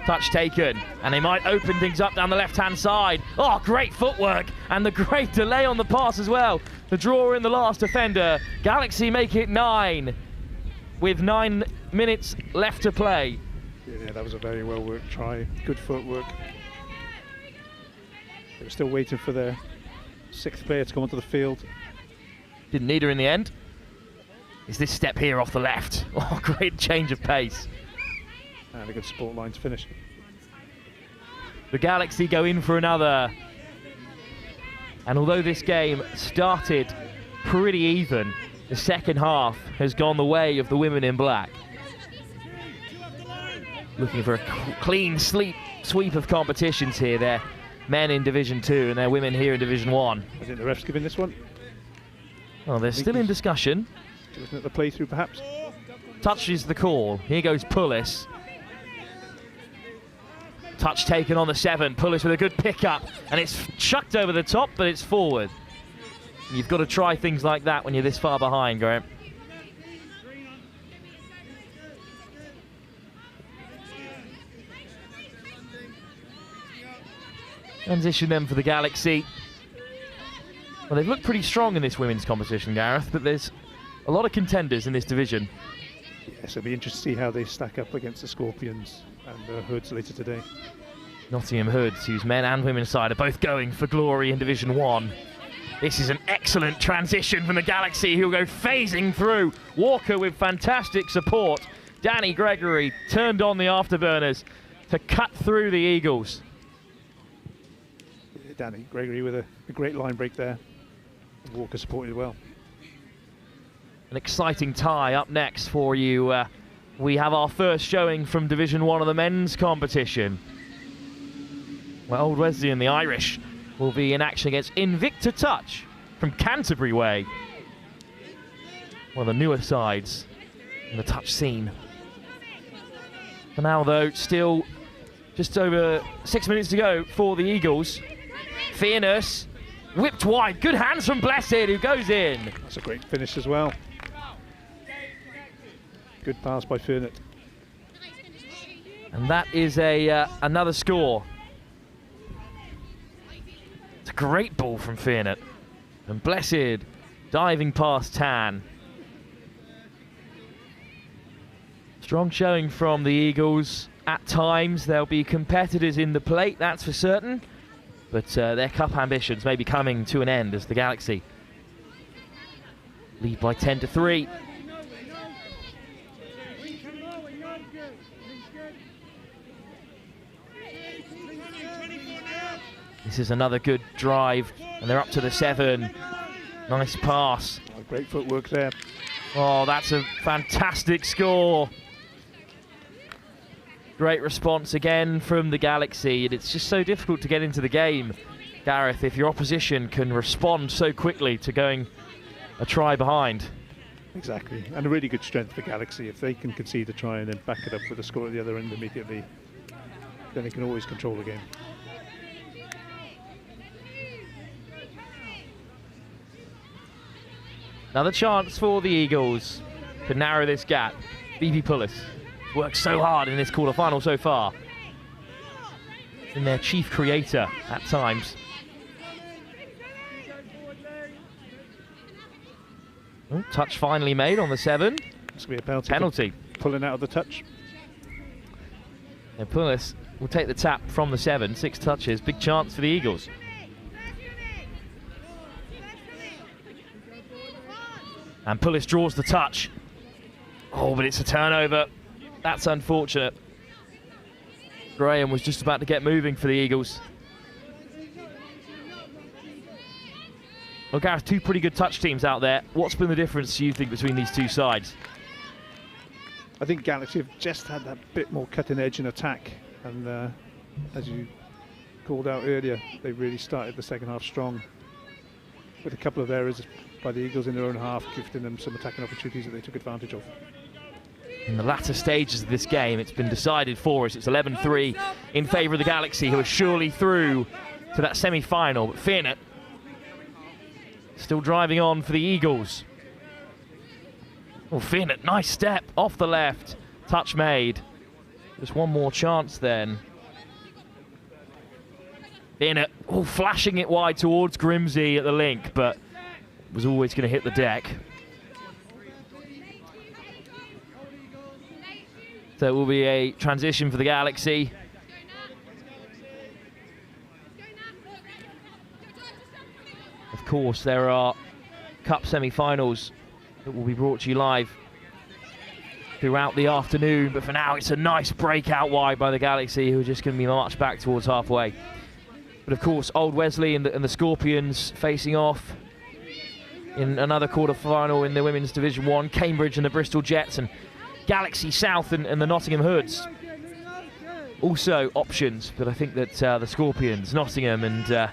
Touch taken, and they might open things up down the left-hand side. Oh, great footwork, and the great delay on the pass as well. The draw in the last defender. Galaxy make it 9 with 9 minutes left to play. Yeah, that was a very well-worked try. Good footwork. They were still waiting for their 6th player to come onto the field. Didn't need her in the end. Is this step here off the left? Oh, great change of pace. And a good support line to finish. The Galaxy go in for another. And although this game started pretty even, the second half has gone the way of the women in black. Looking for a clean sweep of competitions here. They're men in Division 2 and they're women here in Division 1. I think the ref's giving this one. Oh, they're still in discussion. Looking at the playthrough, perhaps. Touch is the call. Here goes Pullis. Touch taken on the 7. Pullis with a good pickup, and it's chucked over the top, but it's forward. You've got to try things like that when you're this far behind, Graham. Transition then for the Galaxy. Well, they've looked pretty strong in this women's competition, Gareth, but there's a lot of contenders in this division. Yes, it'll be interesting to see how they stack up against the Scorpions and the Hoods later today. Nottingham Hoods, whose men and women's side are both going for glory in Division 1. This is an excellent transition from the Galaxy, who'll go phasing through. Walker with fantastic support. Danny Gregory turned on the afterburners to cut through the Eagles. Danny Gregory with a great line break there. Walker supported well. An exciting tie up next for you. We have our first showing from Division 1 of the men's competition. Well, Old Wesley and the Irish will be in action against Invicta Touch from Canterbury Way. One of the newer sides in the touch scene. For now, though, still just over 6 minutes to go for the Eagles. Fairness, whipped wide. Good hands from Blessed, who goes in. That's a great finish as well. Good pass by Fernett. And that is another score. It's a great ball from Fernett. And Blessed diving past Tan. Strong showing from the Eagles. At times there'll be competitors in the plate, that's for certain. But their cup ambitions may be coming to an end as the Galaxy lead by 10-3. This is another good drive, and they're up to the 7. Nice pass. Oh, great footwork there. Oh, that's a fantastic score. Great response again from the Galaxy, and it's just so difficult to get into the game, Gareth, if your opposition can respond so quickly to going a try behind. Exactly, and a really good strength for Galaxy. If they can concede a try and then back it up with a score at the other end immediately, then they can always control the game. Another chance for the Eagles to narrow this gap. BB Pullis worked so hard in this quarter-final so far. And their chief creator at times. Oh, touch finally made on the 7. It's going to be a penalty. Penalty. pulling out of the touch. And Pulis will take the tap from the 7. 6 touches. Big chance for the Eagles. And Pulis draws the touch. Oh, but it's a turnover. That's unfortunate. Graham was just about to get moving for the Eagles. Well, Gareth, 2 pretty good touch teams out there. What's been the difference, do you think, between these 2 sides? I think Galaxy have just had that bit more cutting edge in attack, and as you called out earlier, they really started the second half strong, with a couple of errors by the Eagles in their own half, gifting them some attacking opportunities that they took advantage of. In the latter stages of this game, it's been decided for us. It's 11-3 in favour of the Galaxy, who are surely through to that semi-final. But Finnett still driving on for the Eagles. Oh, Finnett, nice step off the left. Touch made. Just one more chance then. Finnett, oh, flashing it wide towards Grimsey at the link, but was always going to hit the deck. So it will be a transition for the Galaxy. Of course, there are Cup semi-finals that will be brought to you live throughout the afternoon. But for now, it's a nice break out wide by the Galaxy, who are just going to be marched back towards halfway. But of course, Old Wesley and the Scorpions facing off in another quarter-final in the Women's Division 1. Cambridge and the Bristol Jets, and Galaxy South and the Nottingham Hoods. Also options, but I think that the Scorpions, Nottingham and the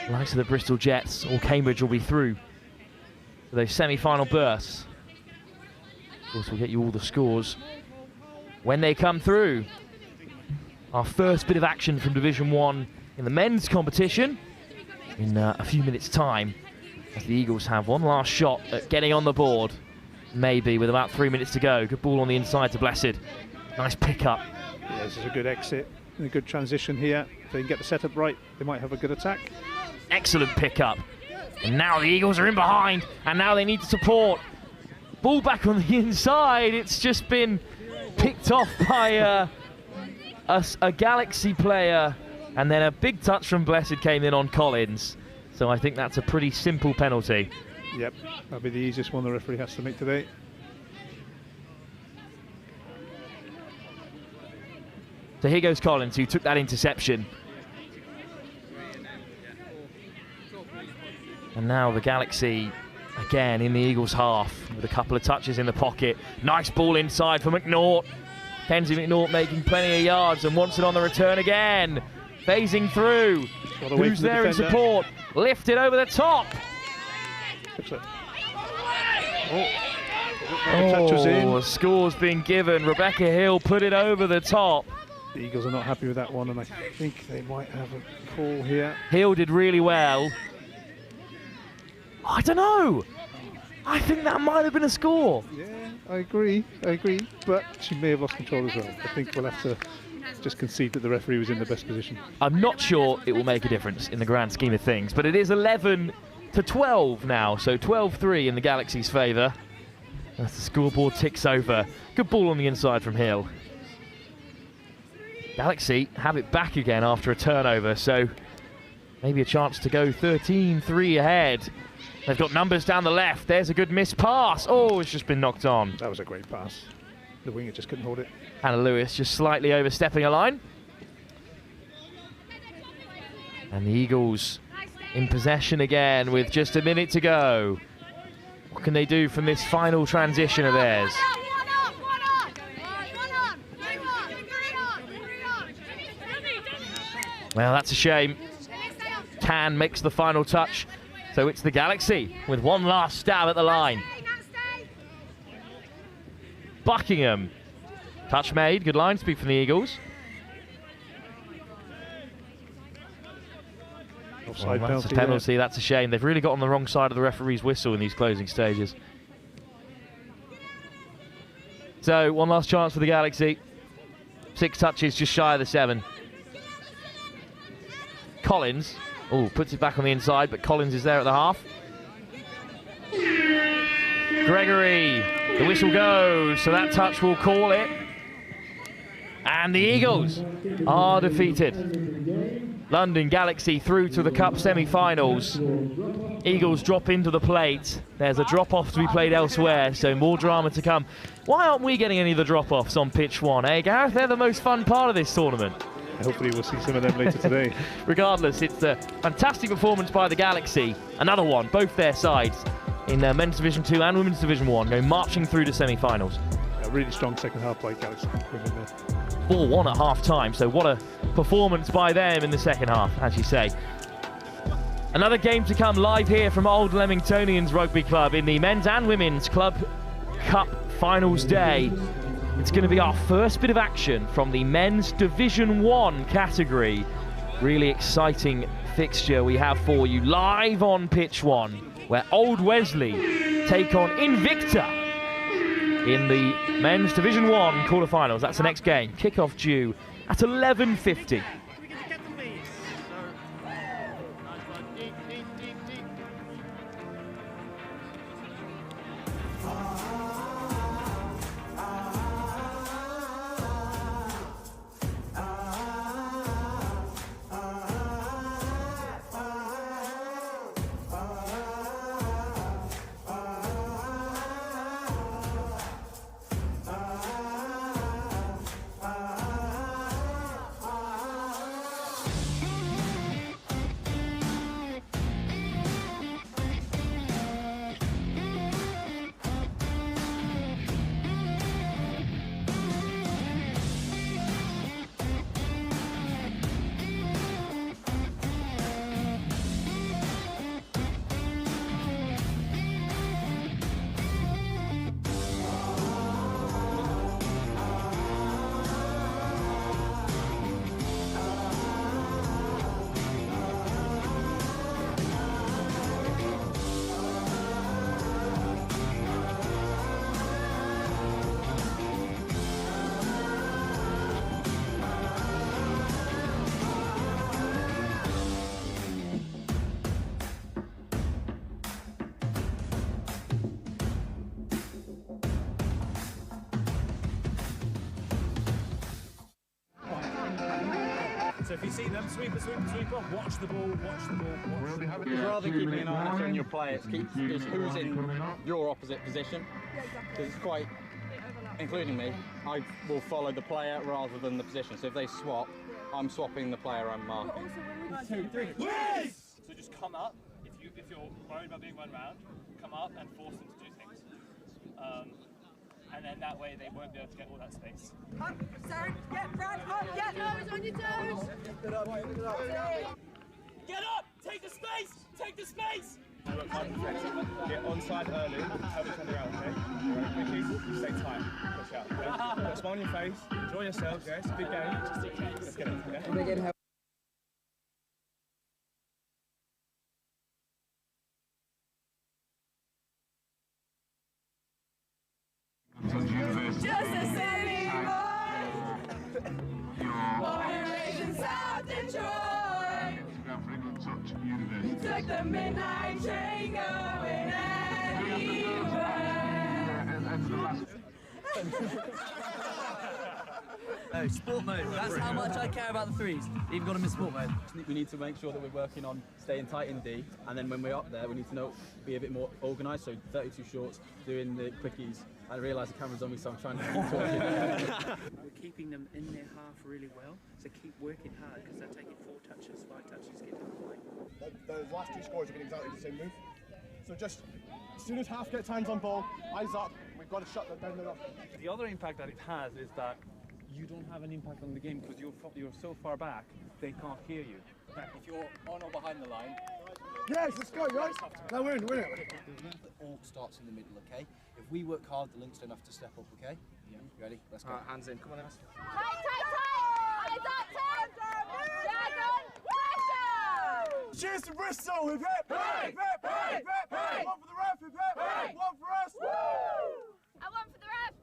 likes of the Bristol Jets or Cambridge will be through for those semi-final berths. Of course, we'll get you all the scores when they come through. Our first bit of action from Division 1 in the men's competition in a few minutes' time, as the Eagles have one last shot at getting on the board, maybe with about 3 minutes to go. Good ball on the inside to Blessed. Nice pick-up. Yeah, this is a good exit and a good transition here. If they can get the setup right, they might have a good attack. Excellent pick-up. And now the Eagles are in behind, and now they need to support. Ball back on the inside. It's just been picked off by a Galaxy player, and then a big touch from Blessed came in on Collins. So I think that's a pretty simple penalty. Yep, that'll be the easiest one the referee has to make today. So here goes Collins, who took that interception. And now the Galaxy, again, in the Eagles' half, with a couple of touches in the pocket. Nice ball inside for McNaught. Kenzie McNaught making plenty of yards and wants it on the return again. Phasing through. Who's there in support? Lifted over the top. Oh, a score's been given. Rebecca Hill put it over the top. The Eagles are not happy with that one, and I think they might have a call here. Hill did really well. I don't know. I think that might have been a score. Yeah, I agree, but she may have lost control as well. I think we'll have to just concede that the referee was in the best position. I'm not sure it will make a difference in the grand scheme of things, but it is 11-12 now, so 12-3 in the Galaxy's favour as the scoreboard ticks over. Good ball on the inside from Hill. Galaxy have it back again after a turnover, so maybe a chance to go 13-3 ahead. They've got numbers down the left. There's a good missed pass. Oh, it's just been knocked on. That was a great pass. The winger just couldn't hold it. Hannah Lewis just slightly overstepping a line. And the Eagles in possession again with just a minute to go. What can they do from this final transition of theirs? Well, that's a shame. Tan makes the final touch. So it's the Galaxy with one last stab at the line. Buckingham. Touch made. Good line speed from the Eagles. Offside Well, that's a penalty. penalty. That's a shame. They've really got on the wrong side of the referee's whistle in these closing stages. So one last chance for the Galaxy. 6 touches, just shy of the 7. Collins. Oh, puts it back on the inside, but Collins is there at the half. Gregory, the whistle goes, so that touch will call it. And the Eagles are defeated. London Galaxy through to the Cup semi-finals. Eagles drop into the plate. There's a drop-off to be played elsewhere, so more drama to come. Why aren't we getting any of the drop-offs on pitch one, eh, Gareth? They're the most fun part of this tournament. Hopefully we'll see some of them later today. Regardless, it's a fantastic performance by the Galaxy. Another one, both their sides, in Men's Division 2 and Women's Division 1, going marching through to semi-finals. A really strong second half by Galaxy. 4-1 at half-time, so what a performance by them in the second half, as you say. Another game to come live here from Old Leamingtonians Rugby Club in the Men's and Women's Club Cup Finals Day. It's going to be our first bit of action from the Men's Division 1 category. Really exciting fixture we have for you live on pitch one, where Old Wesley take on Invicta in the Men's Division 1 quarterfinals. That's the next game. Kickoff due at 11:50. So if you see them, sweep off, watch the ball, watch the ball. It's rather keeping an eye on your play, it's who's in your opposite position. Because it's quite, including me, I will follow the player rather than the position. So if they swap, I'm swapping the player I'm marking. 2, 3. Yes! So just come up, if you're worried about being run around, come up and force them to do things. And then that way they won't be able to get all that space. Up, Sarah, get Brad, up, get toes on your toes. Get up! Take the space! Take the space! Get onside early, have it turn around, okay? Right, Vicky, stay tight, push out, okay? Got a smile on your face, enjoy yourselves, yeah? It's a big game. Let's get it, okay? Just a city boy, born and raised in South Detroit. Took the midnight train going anywhere. Oh, sport mode. That's how much I care about the threes. Even got them in sport mode. We need to make sure that we're working on staying tight in D, and then when we're up there, we need to be a bit more organised. So 32 shorts, doing the quickies. I realise the camera's on me, so I'm trying to keep talking. We're keeping them in their half really well, so keep working hard because they're taking 4 touches, 5 touches, get to the point. Those last 2 scores have been exactly the same move. So just, as soon as half gets hands on ball, eyes up, we've got to shut that down. The other impact that it has is that you don't have an impact on the game because you're so far back, they can't hear you. If you're on or behind the line. Yes, let's go, guys. Now win it. All starts in the middle, okay? If we work hard, the links don't have to step up, okay? Yeah. Ready? Let's go. Hands in. Come on, then. Tight! Eyes up, pressure! Cheers to Bristol, hip hip! Hip hip! Hip hip! One for the ref, hip hip! One for us! I won for the ref!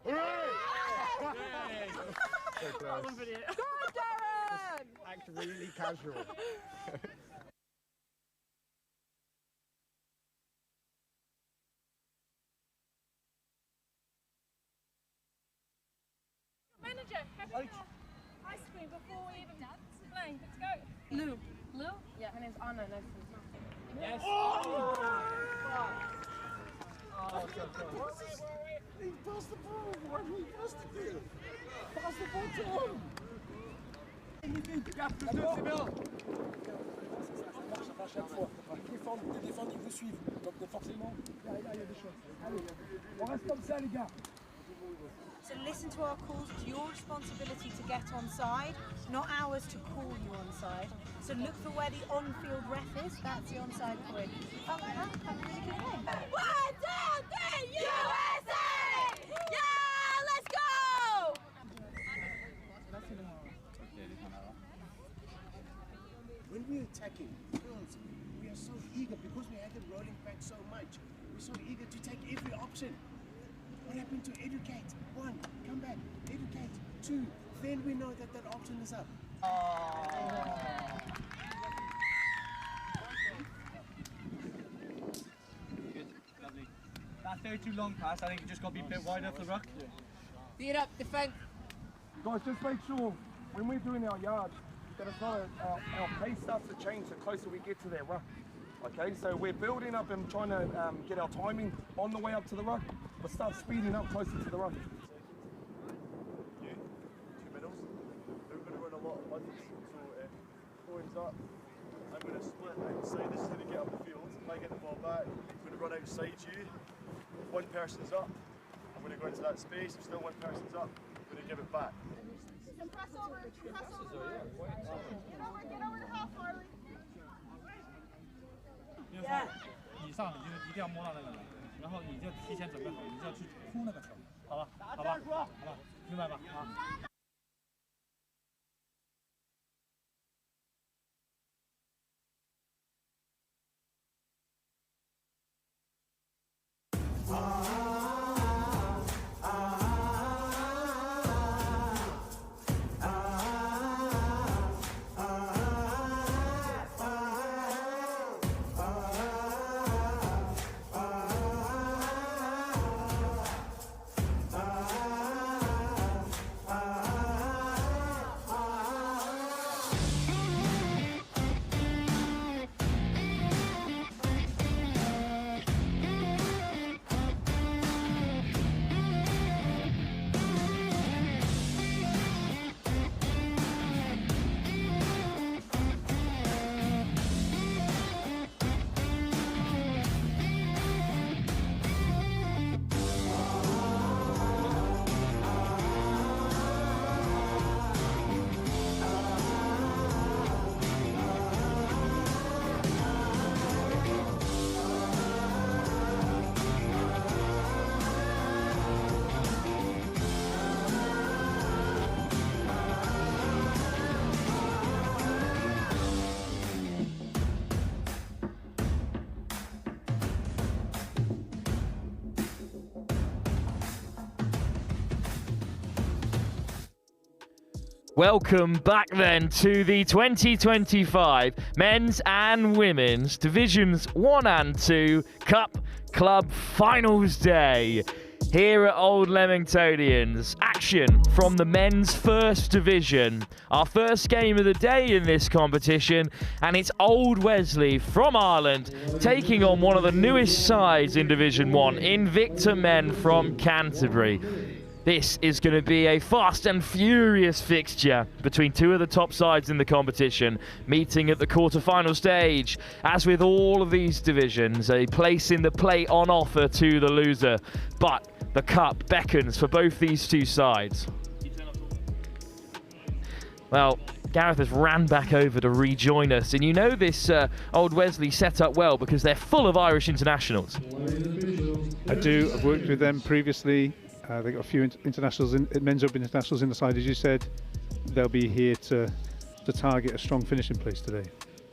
That was video. Go on, Darren! Act really casual. Ice cream before we even playing. Let's go. Lou. Lou? Yeah, her name's Anna. Nice to meet you. Yes. Oh! He passed the ball. Why didn't he pass the ball? Pass the ball to him. Les défendent, ils vous suivent. Donc forcément, là, il y a des choses. Allez, on reste comme ça, les gars. So listen to our calls. It's your responsibility to get on side, not ours to call you on side. So look for where the on-field ref is. That's the onside point. Oh, have a really good game. 1, 2, 3, USA! Yeah, let's go! When we're attacking girls, we are so eager because we had them rolling back so much. We're so eager to take every option. What happened to educate? 1, come back, educate. 2, then we know that that option is up. Good, lovely. That 32 long pass, I think it just got to be a bit wider off the ruck. Beat up, defend. Guys, just make sure when we're doing our yards that it's not our pace starts to change the closer we get to their ruck. Okay, so we're building up and trying to get our timing on the way up to the ruck, but start speeding up closer to the ruck. You, 2 middles. They're going to run a lot of buttons. So points up. I'm going to split outside. This is how we get up the field. If I get the ball back, I'm going to run outside you. If one person's up, I'm going to go into that space. If still one person's up, I'm going to give it back. Press over. Press over. Get over the half, Harley. 你上一定要摸到那个人，然后你就提前准备好，你就要去扑那个球，好吧？好吧？好吧？明白吧？啊。Welcome back then to the 2025 Men's and Women's Divisions 1 and 2 Cup Club Finals Day. Here at Old Leamingtonians, action from the men's first division. Our first game of the day in this competition, and it's Old Wesley from Ireland taking on one of the newest sides in Division 1, Invicta men from Canterbury. This is going to be a fast and furious fixture between two of the top sides in the competition, meeting at the quarter-final stage. As with all of these divisions, a place in the plate on offer to the loser, but the cup beckons for both these two sides. Well, Gareth has ran back over to rejoin us, and you know this Old Wesley set up well because they're full of Irish internationals. I do. I've worked with them previously. They've got a few internationals, men's open internationals in the side, as you said. They'll be here to target a strong finishing place today.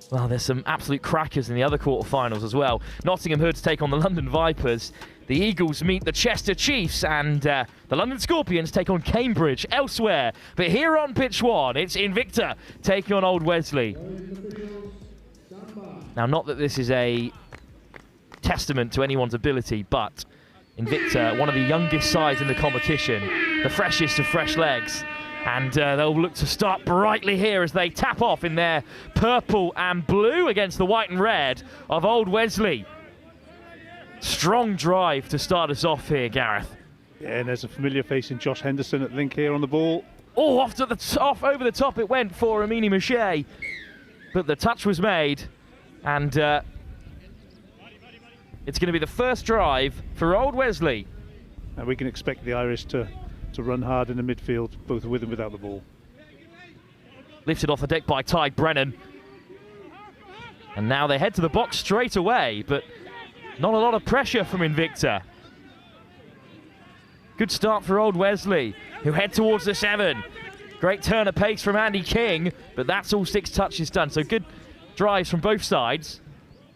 Well, there's some absolute crackers in the other quarterfinals as well. Nottingham Hoods take on the London Vipers. The Eagles meet the Chester Chiefs, and the London Scorpions take on Cambridge elsewhere. But here on pitch one, it's Invicta taking on Old Wesley. Now, not that this is a testament to anyone's ability, but Invicta, one of the youngest sides in the competition, the freshest of fresh legs. And they'll look to start brightly here as they tap off in their purple and blue against the white and red of Old Wesley. Strong drive to start us off here, Gareth. Yeah, and there's a familiar face in Josh Henderson at link here on the ball. Oh, off over the top it went for Amini Mache. But the touch was made, and it's going to be the first drive for Old Wesley. And we can expect the Irish to run hard in the midfield, both with and without the ball. Lifted off the deck by Ty Brennan. And now they head to the box straight away, but not a lot of pressure from Invicta. Good start for Old Wesley, who head towards the 7. Great turn of pace from Andy King, but that's all 6 touches done. So good drives from both sides,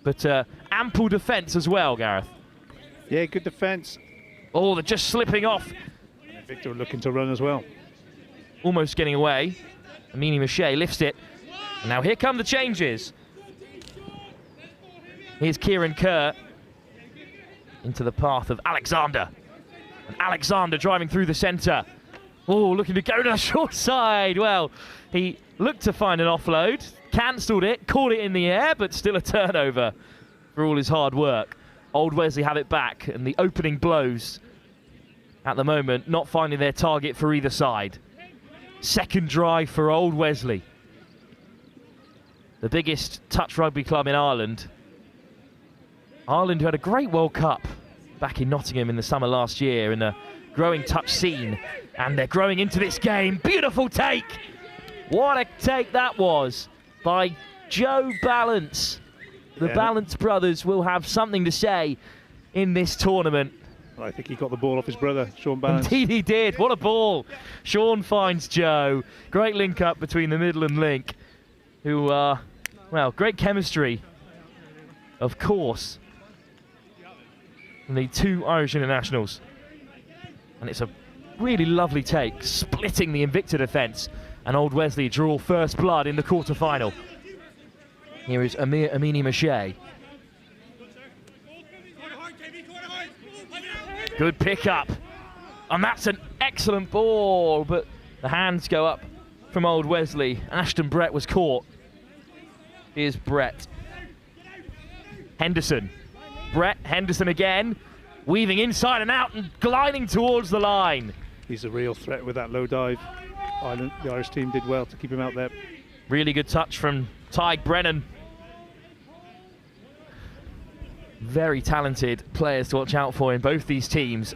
but ample defence as well, Gareth. Yeah, good defence. Oh, they're just slipping off. And Invicta looking to run as well. Almost getting away. Amini Mache lifts it. And now here come the changes. Here's Kieran Kerr into the path of Alexander. And Alexander driving through the centre. Oh, looking to go to the short side. Well, he looked to find an offload, cancelled it, caught it in the air, but still a turnover for all his hard work. Old Wesley have it back, and the opening blows at the moment not finding their target for either side. Second drive for Old Wesley, the biggest touch rugby club in Ireland. Ireland, who had a great World Cup back in Nottingham in the summer last year, in a growing touch scene, and they're growing into this game. Beautiful take! What a take that was by Joe Balance. The Balance brothers will have something to say in this tournament. Well, I think he got the ball off his brother, Sean Balance. Indeed he did. What a ball. Sean finds Joe. Great link up between the middle and link, who are, well, great chemistry, of course, from the 2 Irish internationals. And it's a really lovely take, splitting the Invicta defence. And Old Wesley draw first blood in the quarter-final. Here is Amini Mache. Good pick-up. And that's an excellent ball, but the hands go up from Old Wesley. Ashton Brett was caught. Here's Brett. Henderson. Brett, Henderson again. Weaving inside and out and gliding towards the line. He's a real threat with that low dive. The Irish team did well to keep him out there. Really good touch from Ty Brennan. Very talented players to watch out for in both these teams.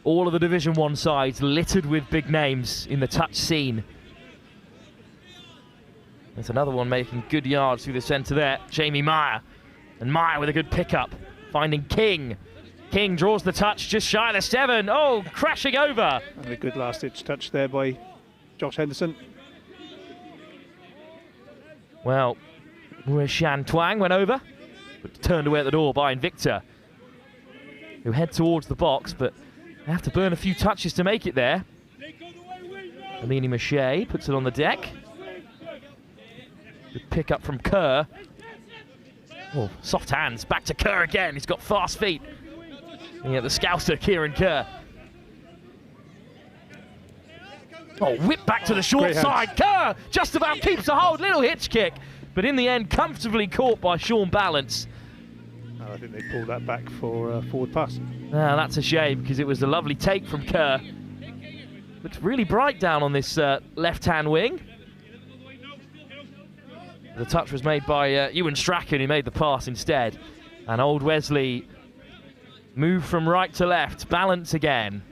All of the Division 1 sides littered with big names in the touch scene. There's another one making good yards through the centre there, Jamie Meyer. And Meyer with a good pickup, finding King. King draws the touch just shy of the 7. Oh, crashing over. And a good last-ditch touch there by Josh Henderson. Well, Shan Twang went over, but turned away at the door by Invicta, who head towards the box, but they have to burn a few touches to make it there. Amini Mache puts it on the deck. Good pick up from Kerr. Oh, soft hands, back to Kerr again. He's got fast feet. Yeah, the Scouser, Kieran Kerr. Oh, whip back to the short side. Kerr just about keeps a hold. Little hitch kick, but in the end, comfortably caught by Sean Balance. And I think they pulled that back for a forward pass. That's a shame, because it was a lovely take from Kerr. Looks really bright down on this left-hand wing. The touch was made by Ewan Strachan, who made the pass instead. And Old Wesley move from right to left, Balance again.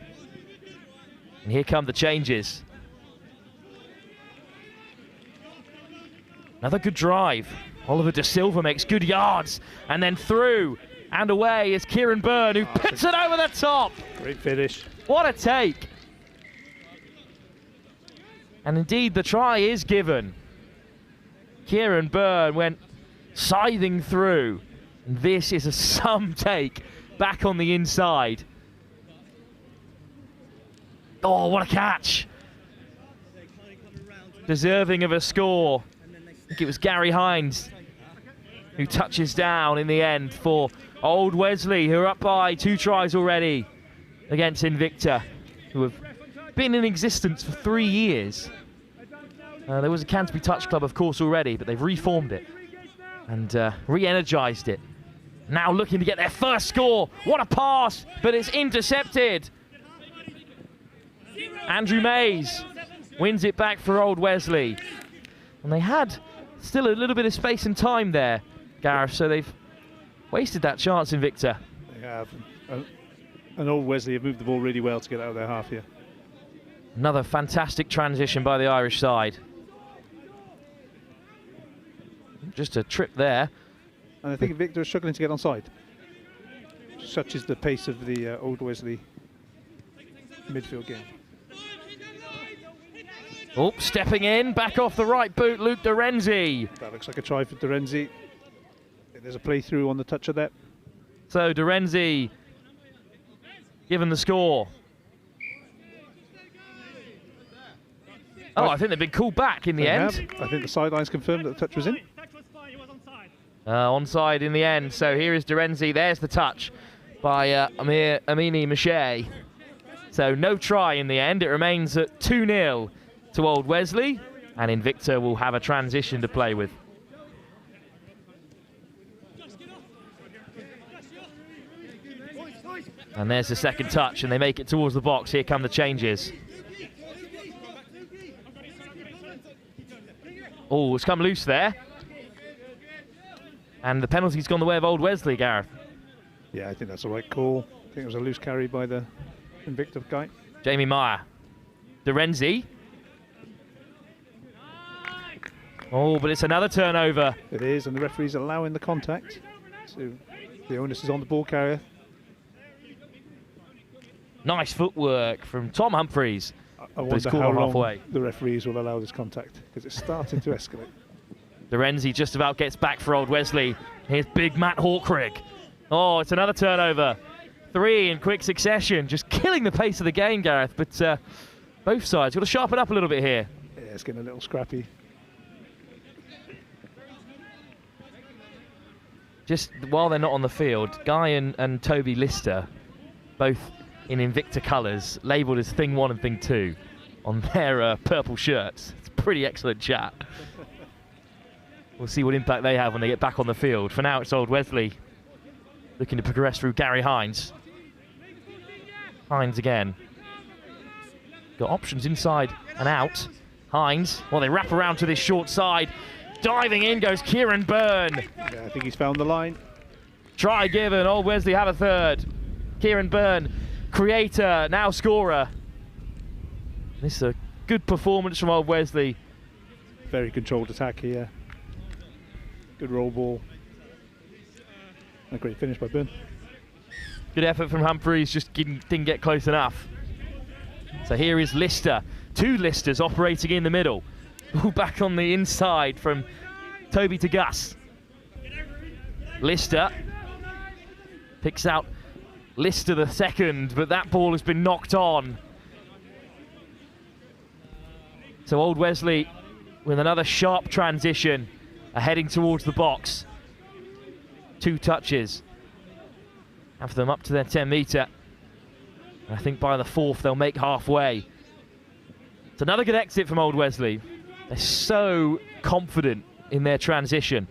And here come the changes. Another good drive. Oliver De Silva makes good yards, and then through and away is Kieran Byrne, who puts it over the top. Great finish. What a take. And indeed, the try is given. Kieran Byrne went scything through. And this is a some take back on the inside. Oh, what a catch. Deserving of a score. I think it was Gary Hines who touches down in the end for Old Wesley, who are up by 2 tries already against Invicta, who have been in existence for 3 years. There was a Canterbury Touch Club, of course, already, but they've reformed it and re-energised it. Now looking to get their first score. What a pass, but it's intercepted. Andrew Mays wins it back for Old Wesley. And they had still a little bit of space and time there, Gareth, so they've wasted that chance, Invicta. They have. And Old Wesley have moved the ball really well to get out of their half here. Another fantastic transition by the Irish side. Just a trip there. And I think Invicta is struggling to get onside. Such is the pace of the Old Wesley midfield game. Oh, stepping in, back off the right boot, Luke Dorenzi. That looks like a try for Dorenzi. There's a play through on the touch of that. So Dorenzi given the score. Oh, I think they've been called back in the end. I think the sidelines confirmed that the touch was in. Onside in the end. So here is Dorenzi. There's the touch by Amini Mache. So no try in the end. It remains at 2-0 to Old Wesley. And Invicta will have a transition to play with. And there's the second touch, and they make it towards the box. Here come the changes. Oh, it's come loose there. And the penalty's gone the way of Old Wesley, Gareth. Yeah, I think that's the right call. I think it was a loose carry by the Invicta guy. Jamie Meyer. Dorenzi. Oh, but it's another turnover. It is, and the referee's allowing the contact. So the onus is on the ball carrier. Nice footwork from Tom Humphreys. I wonder how long the referees will allow this contact, because it's starting to escalate. Dorenzi just about gets back for Old Wesley. Here's big Matt Hawkrigg. Oh, it's another turnover. 3 in quick succession, just killing the pace of the game, Gareth. But both sides got to sharpen up a little bit here. Yeah, it's getting a little scrappy. Just while they're not on the field, Guy and Toby Lister, both in Invicta colours, labelled as Thing 1 and Thing 2 on their purple shirts. It's a pretty excellent chat. We'll see what impact they have when they get back on the field. For now, it's Old Wesley looking to progress through Gary Hines. Hines again. Got options inside and out. Hines, well, they wrap around to this short side. Diving in goes Kieran Byrne. Yeah, I think he's found the line. Try given, Old Wesley have a third. Kieran Byrne, creator, now scorer. This is a good performance from Old Wesley. Very controlled attack here. Good roll ball. A great finish by Byrne. Good effort from Humphreys, just didn't get close enough. So here is Lister. 2 Listers operating in the middle. All back on the inside from Toby to Gus. Lister picks out Lister the second, but that ball has been knocked on. So Old Wesley with another sharp transition, heading towards the box. 2 touches. Have them up to their 10 metre. I think by the 4th they'll make halfway. It's another good exit from Old Wesley. They're so confident in their transition.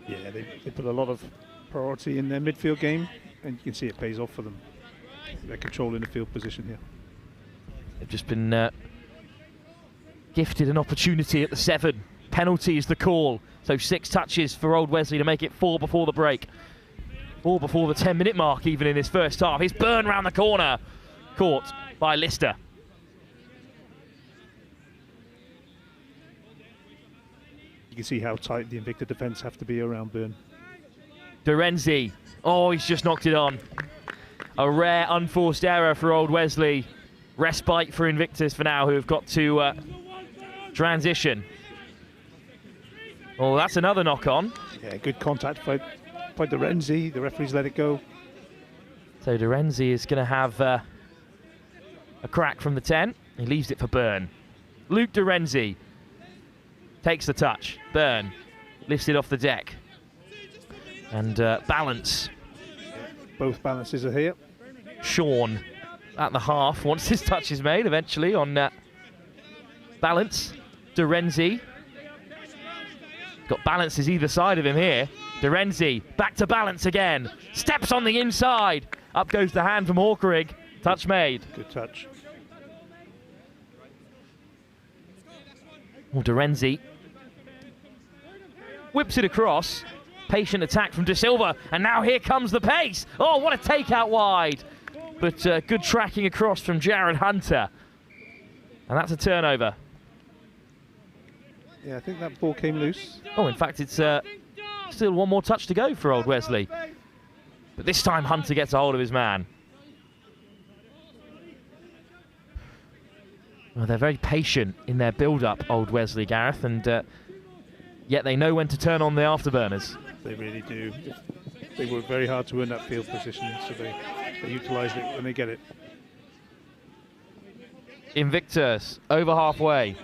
Yeah, they put a lot of priority in their midfield game, and you can see it pays off for them. They're controlling the field position here. They've just been gifted an opportunity at the 7. Penalty is the call. So 6 touches for Old Wesley to make it 4 before the break. 4 before the 10-minute mark even in this first half. Here's Byrne round the corner. Caught by Lister. You can see how tight the Invicta defence have to be around Byrne. Dorenzi. Oh, he's just knocked it on. A rare unforced error for Old Wesley. Respite for Invictus for now, who have got to transition. Oh, that's another knock-on. Yeah, good contact by Dorenzi. The referee's let it go. So Dorenzi is going to have a crack from the 10. He leaves it for Byrne. Luke Dorenzi takes the touch. Byrne lifts it off the deck. And balance. Both balances are here. Sean at the half once his touch is made eventually on balance. De Renzi. Got balances either side of him here. De Renzi back to balance again. Steps on the inside. Up goes the hand from Hawkerig. Touch made. Good touch. Well, De Renzi whips it across. Patient attack from De Silva. And now here comes the pace. Oh, what a takeout wide. But good tracking across from Jared Hunter. And that's a turnover. Yeah, I think that ball came loose. Oh, in fact, it's still one more touch to go for Old Wesley. But this time Hunter gets a hold of his man. Well, they're very patient in their build-up, Old Wesley, Gareth, and yet they know when to turn on the afterburners. They really do. They work very hard to earn that field position, so they utilise it when they get it. Invictus over halfway.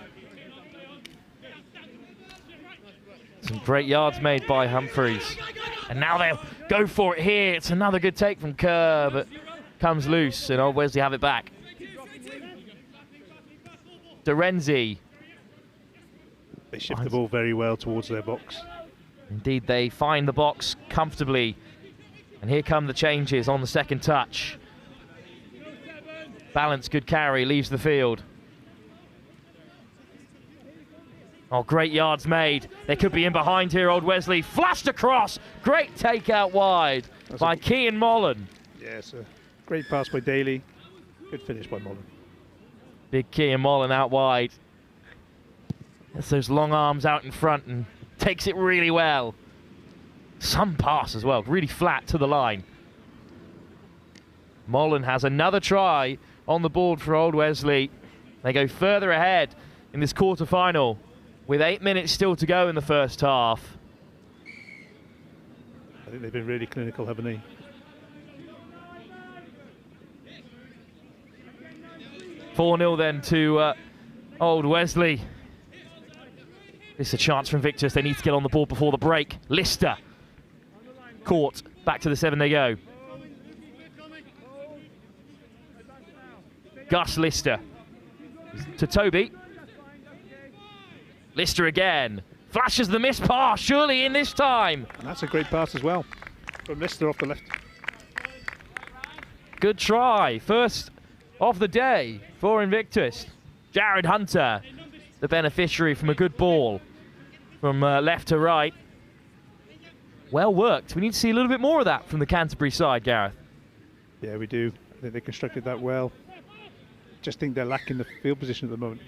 Some great yards made by Humphreys. And now they'll go for it here. It's another good take from Kerr, but comes loose, and Old Wesley have it back. De Renzi. They shift the ball very well towards their box. Indeed, they find the box comfortably. And here come the changes on the second touch. Balance, good carry, leaves the field. Oh, great yards made. They could be in behind here, Old Wesley. Flashed across. Great takeout wide by Kean Mullen. Yes, a great pass by Daly. Good finish by Mullen. Big Kean Mullen out wide. Gets those long arms out in front and takes it really well. Some pass as well, really flat to the line. Mullen has another try on the board for Old Wesley. They go further ahead in this quarter-final with 8 minutes still to go in the first half. I think they've been really clinical, haven't they? $4-0 then to Old Wesley. This is a chance for Invictus. They need to get on the board before the break. Lister. Caught. Back to the 7 they go. Gus Lister. To Toby. Lister again. Flashes the missed pass. Surely in this time. And that's a great pass as well. From Lister off the left. Good try. First of the day for Invictus. Jared Hunter, the beneficiary from a good ball from left to right. Well worked. We need to see a little bit more of that from the Canterbury side, Gareth. Yeah, we do. I think they constructed that well. Just think they're lacking the field position at the moment.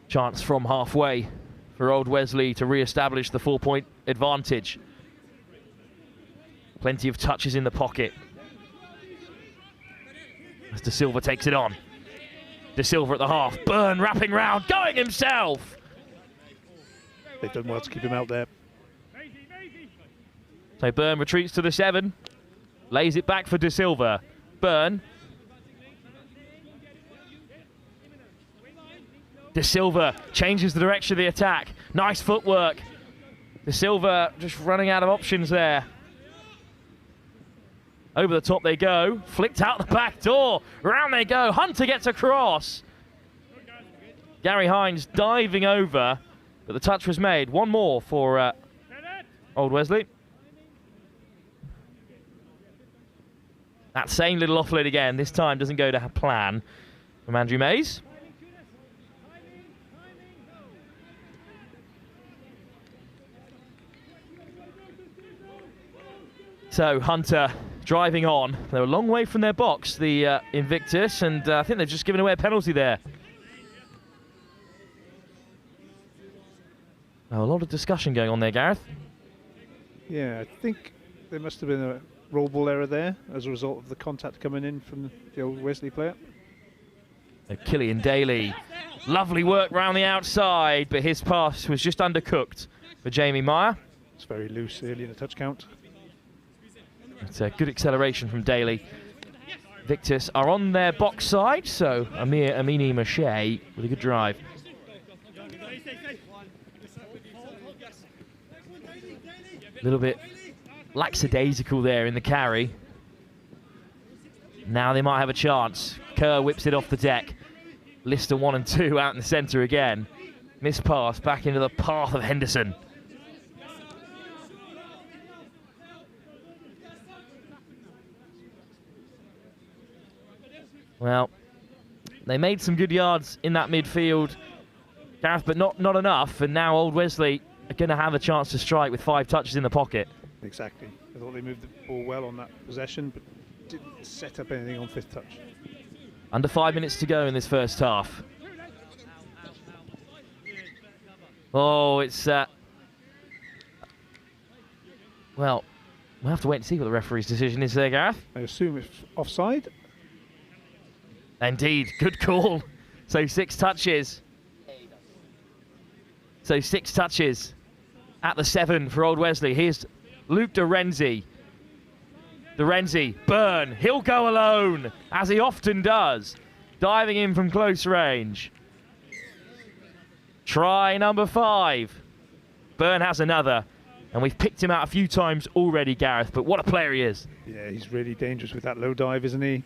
Chance from halfway for Old Wesley to re-establish the 4-point advantage. Plenty of touches in the pocket. As De Silva takes it on. De Silva at the half. Byrne wrapping round, going himself. They've done well to keep him out there. So Byrne retreats to the 7. Lays it back for De Silva. Byrne. De Silva changes the direction of the attack. Nice footwork. De Silva just running out of options there. Over the top they go. Flicked out the back door. Round they go. Hunter gets across. Gary Hines diving over. But the touch was made. One more for Old Wesley. That same little offload again. This time doesn't go to plan from Andrew Mays. So Hunter driving on. They're a long way from their box, the Invictus, and I think they've just given away a penalty there. Oh, a lot of discussion going on there, Gareth. Yeah, I think there must have been a roll ball error there as a result of the contact coming in from the Old Wesley player. Killian Daly. Lovely work round the outside, but his pass was just undercooked for Jamie Meyer. It's very loose early in the touch count. It's a good acceleration from Daly. Victus are on their box side, so Amini Mache with a good drive. A little bit lackadaisical there in the carry. Now they might have a chance. Kerr whips it off the deck. Lister 1 and 2 out in the centre again. Missed pass back into the path of Henderson. Well, they made some good yards in that midfield, Gareth, but not enough. And now Old Wesley are going to have a chance to strike with 5 touches in the pocket. Exactly. I thought they moved the ball well on that possession, but didn't set up anything on 5th touch. Under 5 minutes to go in this first half. Oh, it's... well, we'll have to wait and see what the referee's decision is there, Gareth. I assume it's offside. Indeed, good call. So 6 touches. So 6 touches at the 7 for Old Wesley. Here's Luke De Renzi. De Renzi, Byrne, he'll go alone, as he often does, diving in from close range. Try number 5. Byrne has another, and we've picked him out a few times already, Gareth, but what a player he is. Yeah, he's really dangerous with that low dive, isn't he?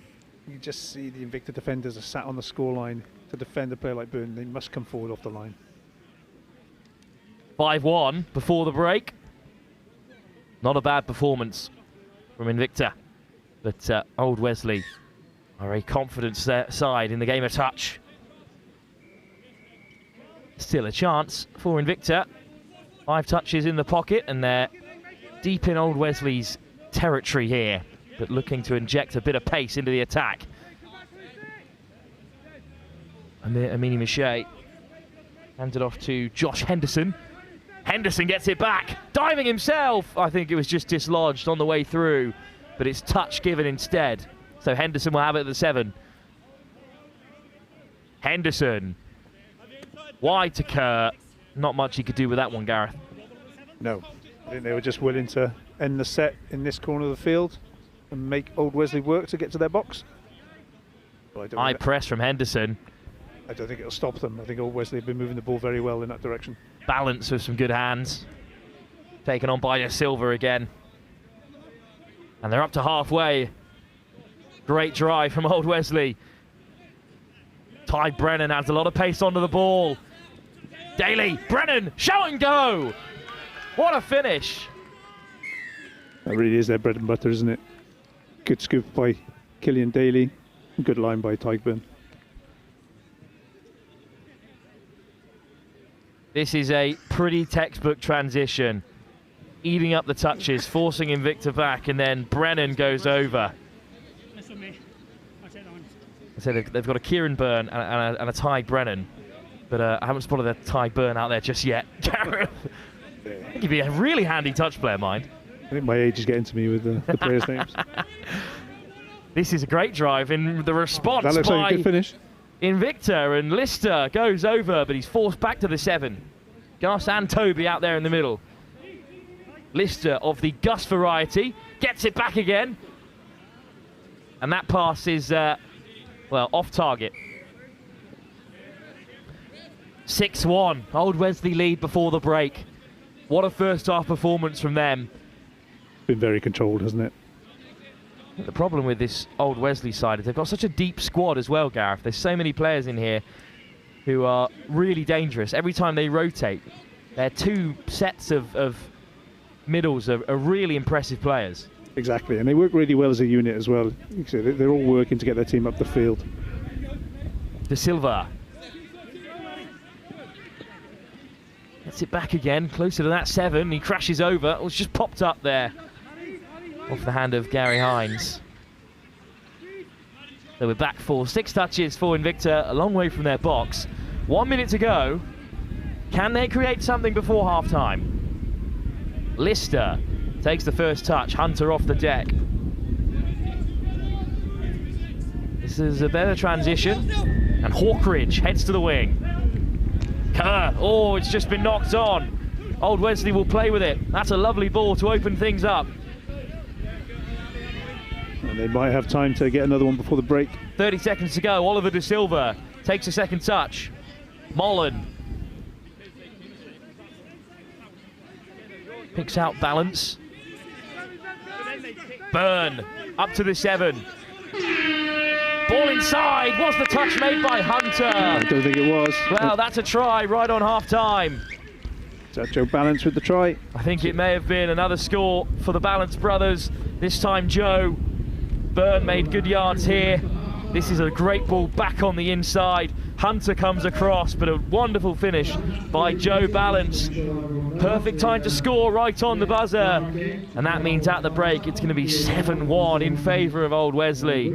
You just see the Invicta defenders are sat on the scoreline to defend a player like Byrne. They must come forward off the line. 5-1 before the break. Not a bad performance from Invicta, but Old Wesley are a confident side in the game of touch. Still a chance for Invicta. 5 touches in the pocket, and they're deep in Old Wesley's territory here, but looking to inject a bit of pace into the attack. Amini Miche handed off to Josh Henderson. Henderson gets it back, diving himself. I think it was just dislodged on the way through, but it's touch given instead. So Henderson will have it at the 7. Henderson, wide to Kerr. Not much he could do with that one, Gareth. No, I think they were just willing to end the set in this corner of the field and make Old Wesley work to get to their box. High press from Henderson. I don't think it'll stop them. I think Old Wesley have been moving the ball very well in that direction. Balance with some good hands. Taken on by Silva again. And they're up to halfway. Great drive from Old Wesley. Ty Brennan adds a lot of pace onto the ball. Daly, Brennan, show and go! What a finish! That really is their bread and butter, isn't it? Good scoop by Killian Daly. Good line by Tyburn. This is a pretty textbook transition. Eating up the touches, forcing Invicta back, and then Brennan goes over. So they've got a Kieran Byrne and a Ty Brennan, but I haven't spotted a Ty Byrne out there just yet. Gareth, I think he'd be a really handy touch player, mind. I think my age is getting to me with the players' names. This is a great drive in the response that looks by like a good finish. Invicta, and Lister goes over, but he's forced back to the 7. Gus and Toby out there in the middle. Lister of the Gus variety gets it back again, and that pass is well, off target. 6-1, Old Wesley lead before the break. What a first half performance from them. Been very controlled, hasn't it? The problem with this Old Wesley side is they've got such a deep squad as well, Gareth. There's so many players in here who are really dangerous. Every time they rotate, their 2 sets of middles are really impressive players. Exactly, and they work really well as a unit as well. They're all working to get their team up the field. De Silva gets it back again, closer to that 7. He crashes over. It's just popped up there off the hand of Gary Hines. So we're back for 6 touches for Invicta, a long way from their box. 1 minute to go. Can they create something before half-time? Lister takes the first touch, Hunter off the deck. This is a better transition, and Hawkridge heads to the wing. Kerr, oh, it's just been knocked on. Old Wesley will play with it. That's a lovely ball to open things up. And they might have time to get another one before the break. 30 seconds to go. Oliver De Silva takes a second touch. Mullen picks out balance. Byrne up to the 7. Ball inside. Was the touch made by Hunter? I don't think it was. Well, that's a try right on half-time. Is that Joe Balance with the try? I think it may have been another score for the Balance brothers. This time Joe. Byrne made good yards here. This is a great ball back on the inside. Hunter comes across, but a wonderful finish by Joe Balance. Perfect time to score right on the buzzer. And that means at the break, it's going to be 7-1 in favour of Old Wesley.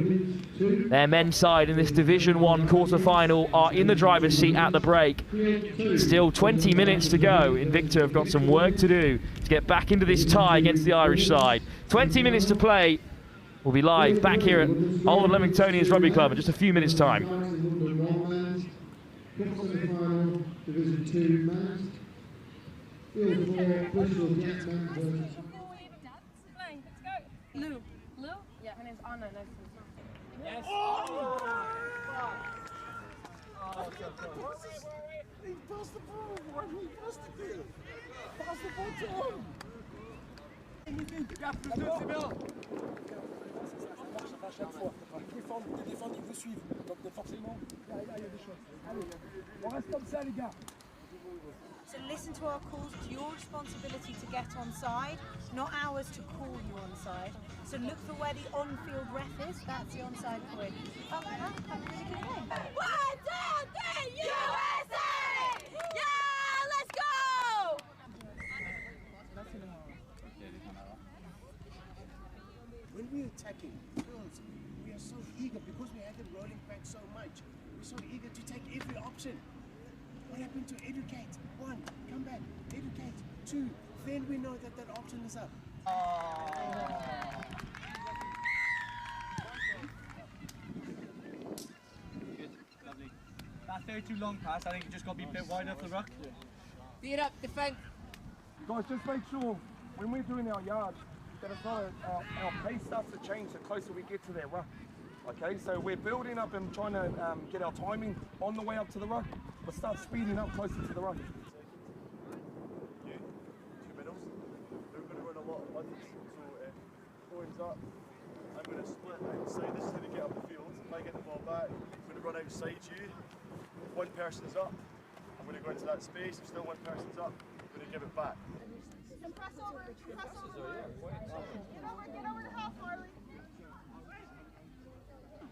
Their men's side in this Division 1 quarter-final are in the driver's seat at the break. Still 20 minutes to go. Invicta have got some work to do to get back into this tie against the Irish side. 20 minutes to play. We'll be live back here at Old Leamingtonians Rugby Club in just a few minutes' time. Division 2 men's. Field 4, Bristol Black men versus... Lou. Lou? Yeah, her name's Anna. Nice to meet you. Yes. Oh! He passed the ball. Why didn't he pass the field? Pass the ball to him. Les défendent, ils vous suivent. Donc forcément, là, il y a des choses. Allez, on reste comme ça, les gars. So listen to our calls. It's your responsibility to get on side, not ours to call you on side. So look for where the on-field ref is. That's the onside point. Have a really good game. 1, 2, 3, USA! Yeah, let's go! When we're attacking girls, we are so eager because we had them rolling back so much. We're so eager to take every option. What happened to educate? 1, come back, educate. 2, then we know that that option is up. Good, lovely. That 32 long pass, I think it just got to be a bit wider off the ruck. Beat up, defend. Guys, just make sure when we're doing our yards that it's not our pace starts to change the closer we get to their ruck. Okay, so we're building up and trying to get our timing on the way up to the ruck, but start speeding up closer to the ruck. You, 2 middles. We're going to run a lot of buttons. So points up. I'm going to split outside. This is how we get up the field. If I get the ball back, I'm going to run outside you. If one person's up, I'm going to go into that space. If still one person's up, I'm going to give it back. Press over. Press over. Get over the half, Harley.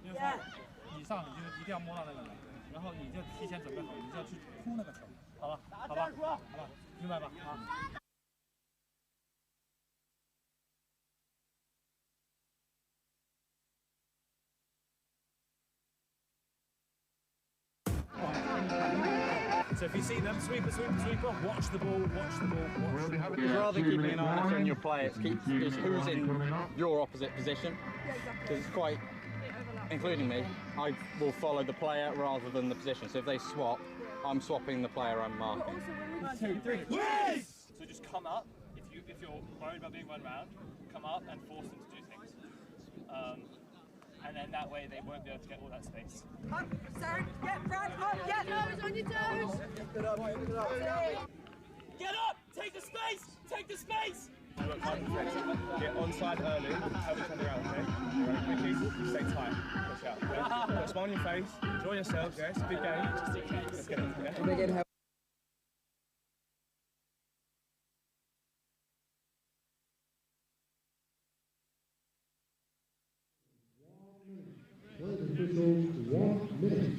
你上你就一定要摸到那个人，然后你就提前准备好，你就要去扑那个球，好吧？好吧？好吧？明白吧？啊。So if you see them, sweeper, watch the ball, watch the ball. Rather than keeping an eye on your play, it's who's in your opposite position. Because it's quite, including me, I will follow the player rather than the position. So if they swap, I'm swapping the player I'm marking. 2, 3. Yes! So just come up. If you're worried about being run round, come up and force them to do things. And then that way they won't be able to get all that space. Up, sir. Get front, up, get toes on your toes. Get up! Take the space! Take the space! Get onside early, have it turned around, okay? Run quickly, stay tight, push out. Okay? Put a smile on your face, enjoy yourselves, yeah? It's a big game. Let's get it, yeah? Officials, 1 minute.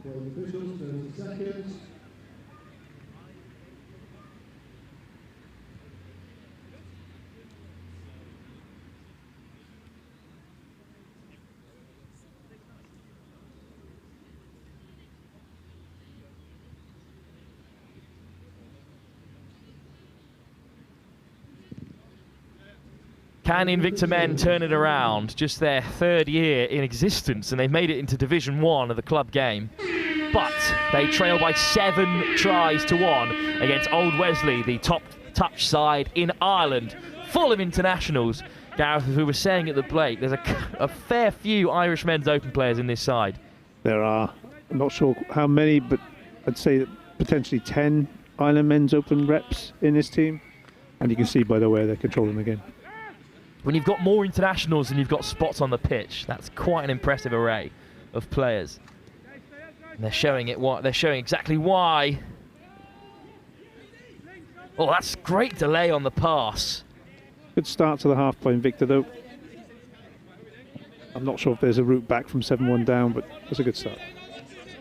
For the officials, 30 seconds. Can Invicta men turn it around? Just their 3rd year in existence, and they've made it into Division 1 of the club game. but they trail by 7 tries to 1 against Old Wesley, the top touch side in Ireland, full of internationals. Gareth, as we were saying at the break, there's a fair few Irish men's open players in this side. There are. I'm not sure how many, but I'd say that potentially 10 Ireland men's open reps in this team. And you can see by the way they're controlling the game. When you've got more internationals than you've got spots on the pitch, that's quite an impressive array of players. And they're showing it. They're showing exactly why. Oh, that's great delay on the pass. Good start to the half by Invicta though. I'm not sure if there's a route back from 7-1 down, but it's a good start.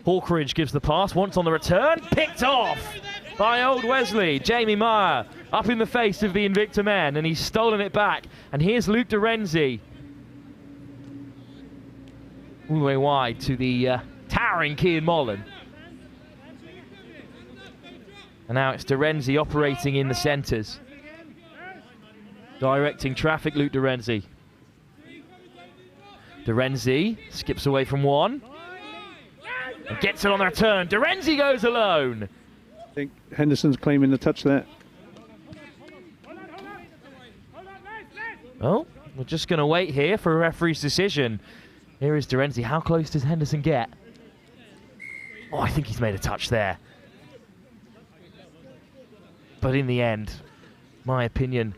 Hawkridge gives the pass, once on the return, picked off by Old Wesley. Jamie Meyer up in the face of the Invicta men, and he's stolen it back. And here's Luke Dorenzi. All the way wide to the towering Cian Mullen. And now it's Dorenzi operating in the centres. Directing traffic, Luke Dorenzi. Dorenzi skips away from one. And gets it on the return. Dorenzi goes alone. I think Henderson's claiming the touch there. Well, we're just going to wait here for a referee's decision. Here is Dorenzi. How close does Henderson get? Oh, I think he's made a touch there. But in the end, my opinion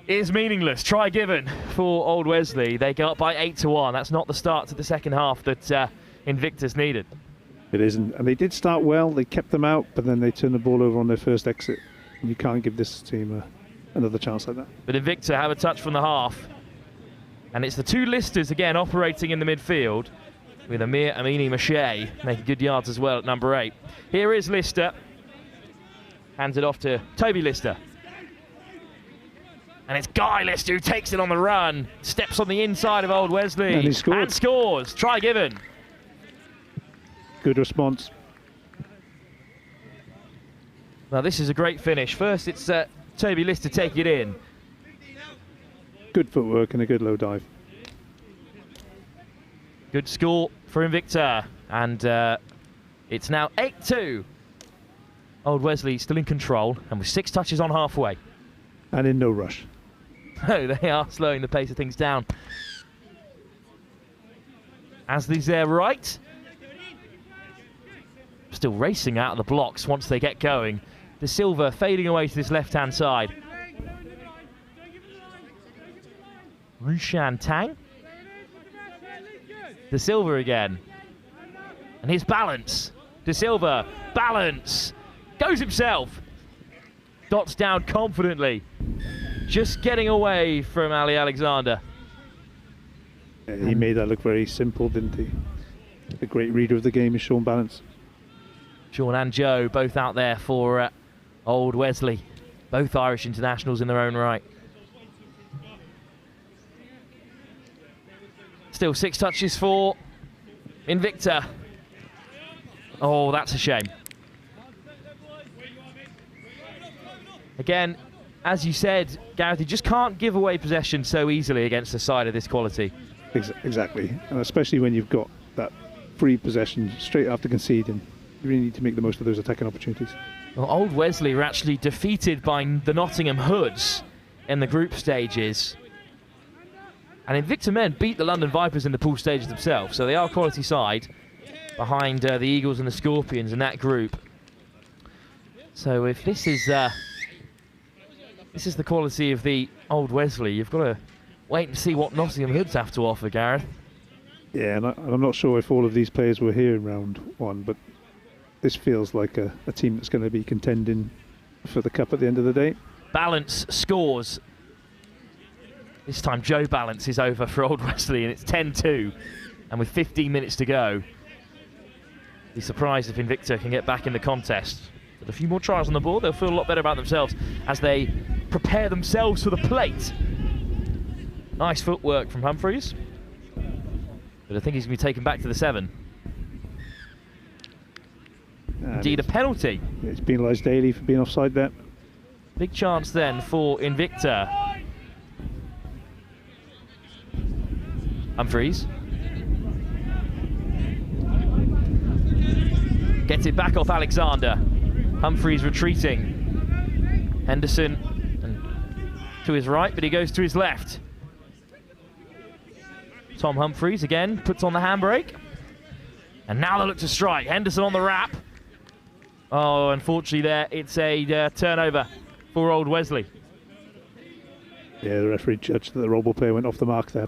is meaningless. Try given for Old Wesley. They go up by 8-1. That's not the start to the second half that Invicta's needed. It isn't. And they did start well. They kept them out, but then they turned the ball over on their first exit. And you can't give this team another chance like that. But Invicta have a touch from the half. And it's the two listers again operating in the midfield, with Amir Amini Mache making good yards as well at number 8. Here is Lister. Hands it off to Toby Lister. And it's Guy Lister who takes it on the run. Steps on the inside of Old Wesley. And he scored. And scores. Try given. Good response. Now this is a great finish. First it's Toby Lister taking it in. Good footwork and a good low dive. Good score for Invicta. And it's now 8-2. Old Wesley still in control and with 6 touches on halfway. And in no rush. No, they are slowing the pace of things down. Asley's there right. Still racing out of the blocks once they get going. De Silva fading away to this left-hand side. Rushan Tang. De Silva again. And his balance. De Silva, balance. Goes himself. Dots down confidently. Just getting away from Ali Alexander. Yeah, he made that look very simple, didn't he? The great reader of the game is Sean Balance. Sean and Joe both out there for Old Wesley. Both Irish internationals in their own right. Still 6 touches for Invicta. Oh, that's a shame. Again, as you said, Gareth, you just can't give away possession so easily against a side of this quality. Exactly, and especially when you've got that free possession straight after conceding. You really need to make the most of those attacking opportunities. Well, Old Wesley were actually defeated by the Nottingham Hoods in the group stages. And Invicta men beat the London Vipers in the pool stages themselves, so they are a quality side behind the Eagles and the Scorpions in that group. So if this is the quality of the Old Wesley, you've got to wait and see what Nottingham Hoods have to offer, Gareth. Yeah, and I'm not sure if all of these players were here in round 1, but this feels like a team that's going to be contending for the cup at the end of the day. Balance scores. This time Joe Balance is over for Old Wesley, and it's 10-2. And with 15 minutes to go, be surprised if Invicta can get back in the contest. But a few more tries on the board, they'll feel a lot better about themselves as they prepare themselves for the plate. Nice footwork from Humphreys. But I think he's going to be taken back to the 7. Indeed, a penalty. Yeah, it's penalised Daly for being offside there. Big chance then for Invicta. Humphreys. Gets it back off Alexander. Humphreys retreating. Henderson to his right, but he goes to his left. Tom Humphreys again puts on the handbrake. And now they look to strike. Henderson on the wrap. Oh, unfortunately there, it's a turnover for Old Wesley. Yeah, the referee judged that the roll ball player went off the mark there.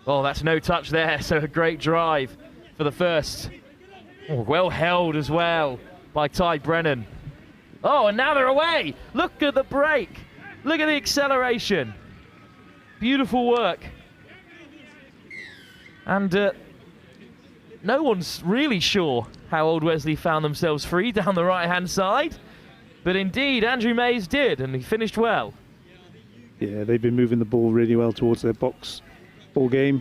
Oh, that's no touch there, so a great drive for the first. Oh, well held as well by Ty Brennan. Oh, and now they're away. Look at the brake. Look at the acceleration. Beautiful work. And no one's really sure how Old Wesley found themselves free down the right-hand side. But indeed, Andrew Mays did, and he finished well. Yeah, they've been moving the ball really well towards their box all game.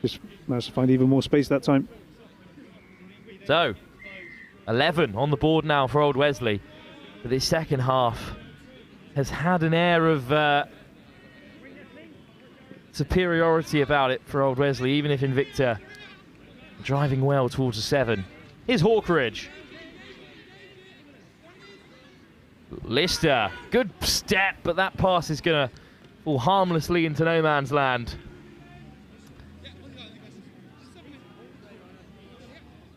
Just managed to find even more space that time. So, 11 on the board now for Old Wesley. But this second half has had an air of superiority about it for Old Wesley, even if Invicta driving well towards the 7. Here's Hawkridge. Lister, good step, but that pass is going to fall harmlessly into no man's land.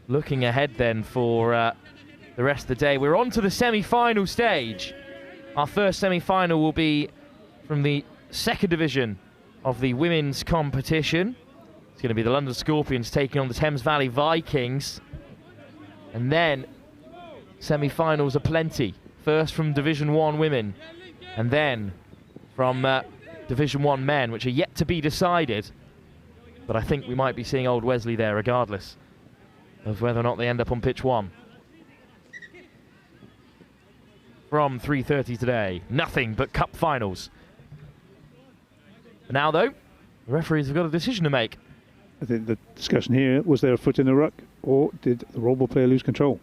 Looking ahead then for the rest of the day, we're on to the semi-final stage. Our first semi-final will be from the second division of the women's competition. It's going to be the London Scorpions taking on the Thames Valley Vikings. And then semi-finals are plenty. First from Division 1 women, and then from Division 1 men, which are yet to be decided. But I think we might be seeing Old Wesley there regardless of whether or not they end up on pitch 1. From 3:30 today, nothing but cup finals. Now though, the referees have got a decision to make. I think the discussion here, was there a foot in the ruck, or did the roll ball player lose control?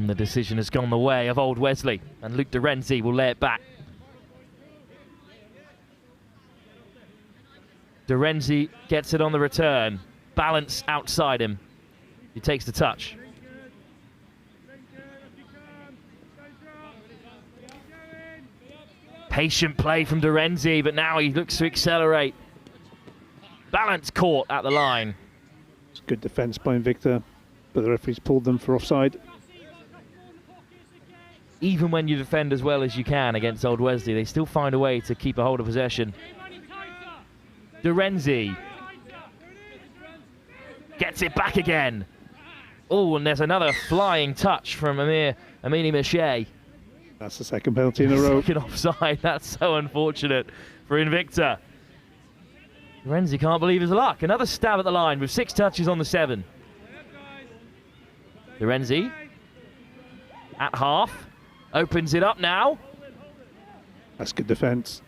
The decision has gone the way of Old Wesley, and Luke de Renzi will lay it back. De Renzi gets it on the return. Balance outside him. He takes the touch. Patient play from de Renzi, but now he looks to accelerate. Balance caught at the line. It's good defence by Invicta, but the referee's pulled them for offside. Even when you defend as well as you can against Old Wesley, they still find a way to keep a hold of possession. De Renzi gets it back again. Oh, and there's another flying touch from Amini Mache. That's the second penalty in a row. Second offside. That's so unfortunate for Invicta. De Renzi can't believe his luck. Another stab at the line with 6 touches on the 7. De Renzi at half. Opens it up now. That's good defence.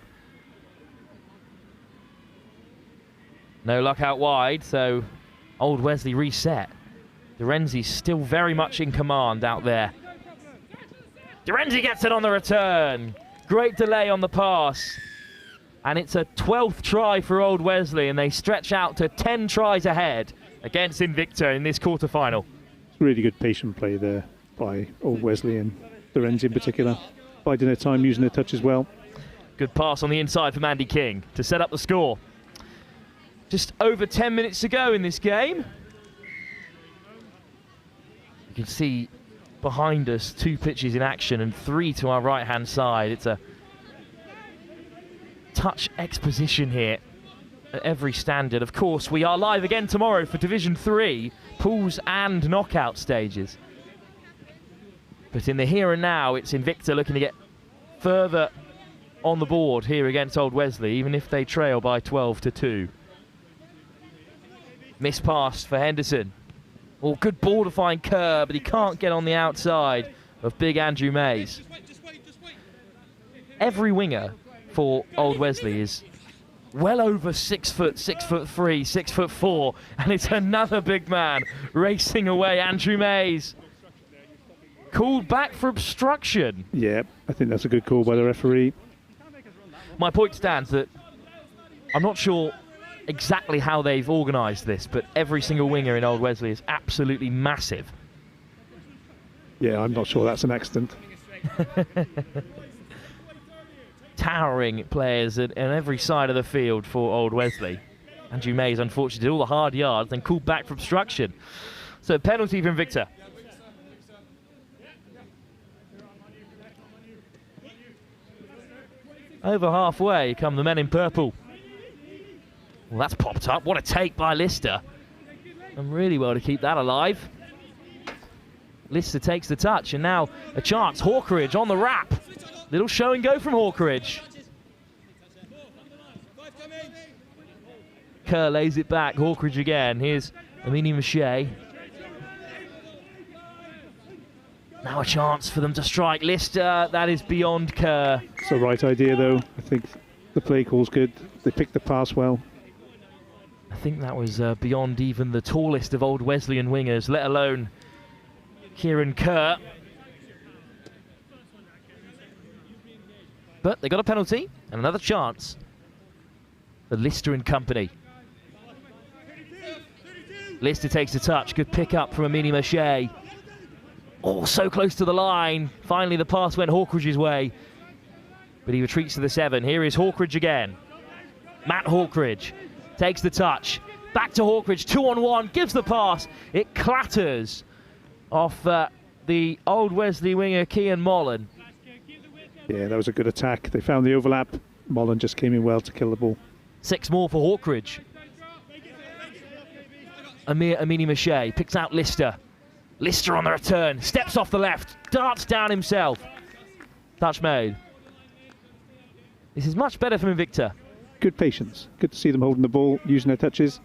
No luck out wide, so Old Wesley reset. De Renzi's still very much in command out there. De Renzi gets it on the return. Great delay on the pass. And it's a 12th try for Old Wesley, and they stretch out to 10 tries ahead against Invicta in this quarter-final. Really good patient play there by Old Wesley and de Renzi in particular. Biding their time, using their touch as well. Good pass on the inside from Andy King to set up the score. Just over 10 minutes to go in this game. You can see behind us 2 pitches in action and 3 to our right-hand side. It's a touch exposition here at every standard. Of course, we are live again tomorrow for Division 3, pools and knockout stages. But in the here and now, it's Invicta looking to get further on the board here against Old Wesley, even if they trail by 12-2. Miss pass for Henderson. Oh, good ball to find Kerr, but he can't get on the outside of big Andrew Mays. Every winger for Old Wesley is well over 6 foot, 6'3", 6'4", and it's another big man racing away, Andrew Mays. Called back for obstruction. Yeah, I think that's a good call by the referee. My point stands that I'm not sure exactly how they've organised this, but every single winger in Old Wesley is absolutely massive. Yeah, I'm not sure that's an accident. Towering players on every side of the field for Old Wesley. Andrew Mays, unfortunately, did all the hard yards, then called back for obstruction. So penalty for Invicta. Over halfway come the men in purple. Well, that's popped up. What a take by Lister. Done really well to keep that alive. Lister takes the touch, and now a chance. Hawkeridge on the wrap. Little show and go from Hawkeridge. Kerr lays it back. Hawkeridge again. Here's Amini Mache. Now a chance for them to strike. Lister, that is beyond Kerr. It's the right idea, though. I think the play call's good. They picked the pass well. I think that was beyond even the tallest of Old Wesleyan wingers, let alone Kieran Kerr. But they got a penalty and another chance for Lister and company. Lister takes a touch. Good pick up from Amini Mache. Oh, so close to the line. Finally, the pass went Hawkeridge's way, but he retreats to the 7. Here is Hawkeridge again. Matt Hawkeridge takes the touch. Back to Hawkeridge, 2-on-1, gives the pass. It clatters off the Old Wesley winger, Cian Mollen. Yeah, that was a good attack. They found the overlap. Mollen just came in well to kill the ball. 6 more for Hawkeridge. Amini Mache picks out Lister. Lister on the return, steps off the left, darts down himself. Touch made. This is much better from Invicta. Good patience. Good to see them holding the ball, using their touches.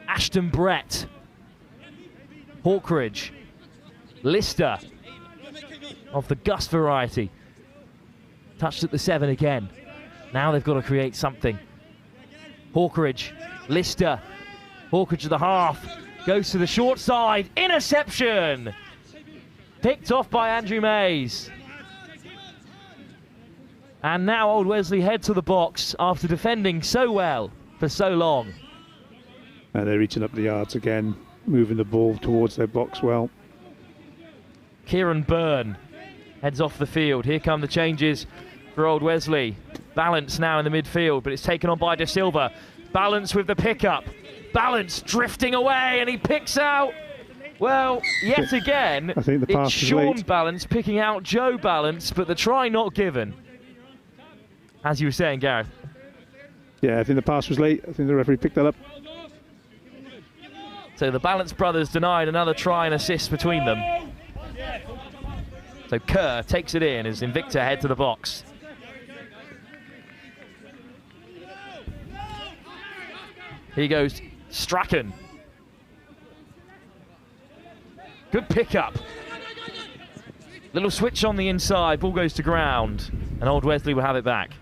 Ashton Brett. Hawkeridge. Lister. Of the Gus variety. Touched at the 7 again. Now they've got to create something. Hawkeridge. Lister. Hawkeridge to the half. Goes to the short side. Interception! Picked off by Andrew Mays. And now Old Wesley head to the box after defending so well for so long. And they're reaching up the yards again, moving the ball towards their box well. Kieran Byrne heads off the field. Here come the changes for Old Wesley. Balance now in the midfield, but it's taken on by De Silva. Balance with the pickup. Balance drifting away, and he picks out, well, yet again, I think the pass it's Sean late. Balance picking out Joe Balance, but the try not given. As you were saying, Gareth. Yeah, I think the pass was late. I think the referee picked that up. So the Balance brothers denied another try and assist between them. So Kerr takes it in as Invicta head to the box. Here goes Strachan. Good pickup. Little switch on the inside, ball goes to ground, and Old Wesley will have it back.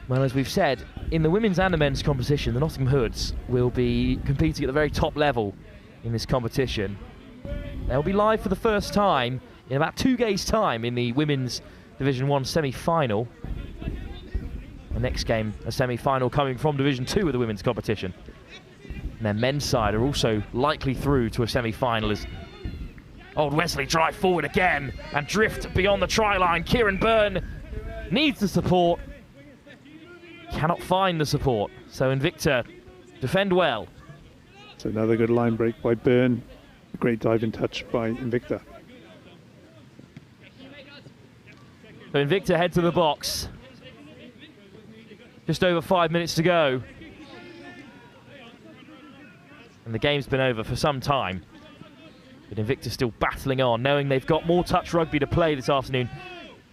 Well, as we've said, in the women's and the men's competition, the Nottingham Hoods will be competing at the very top level in this competition. They'll be live for the first time in about 2 days' time in the Women's Division 1 semi-final. The next game, a semi-final coming from Division 2 of the women's competition. And their men's side are also likely through to a semi-final as Old Wesley drive forward again and drift beyond the try line. Kieran Byrne needs the support. Cannot find the support. So Invicta defend well. It's another good line break by Byrne. Great diving touch by Invicta. So Invicta head to the box. Just over 5 minutes to go. And the game's been over for some time. But Invicta still battling on, knowing they've got more touch rugby to play this afternoon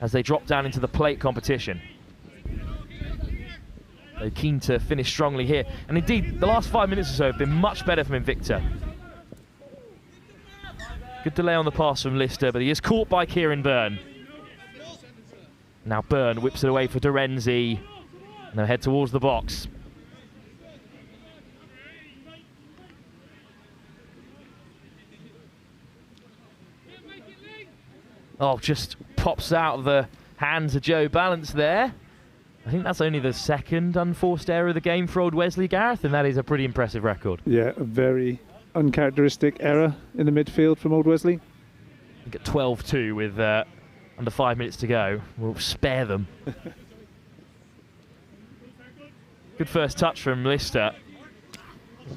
as they drop down into the plate competition. They're keen to finish strongly here. And indeed, the last 5 minutes or so have been much better from Invicta. Good delay on the pass from Lister, but he is caught by Kieran Byrne. Now Byrne whips it away for Dorenzi. And they'll head towards the box. Oh, just pops out of the hands of Joe Balance there. I think that's only the second unforced error of the game for Old Wesley, Gareth, and that is a pretty impressive record. Yeah, a very uncharacteristic error in the midfield from Old Wesley. I think at 12-2 with under 5 minutes to go. We'll spare them. Good first touch from Lister.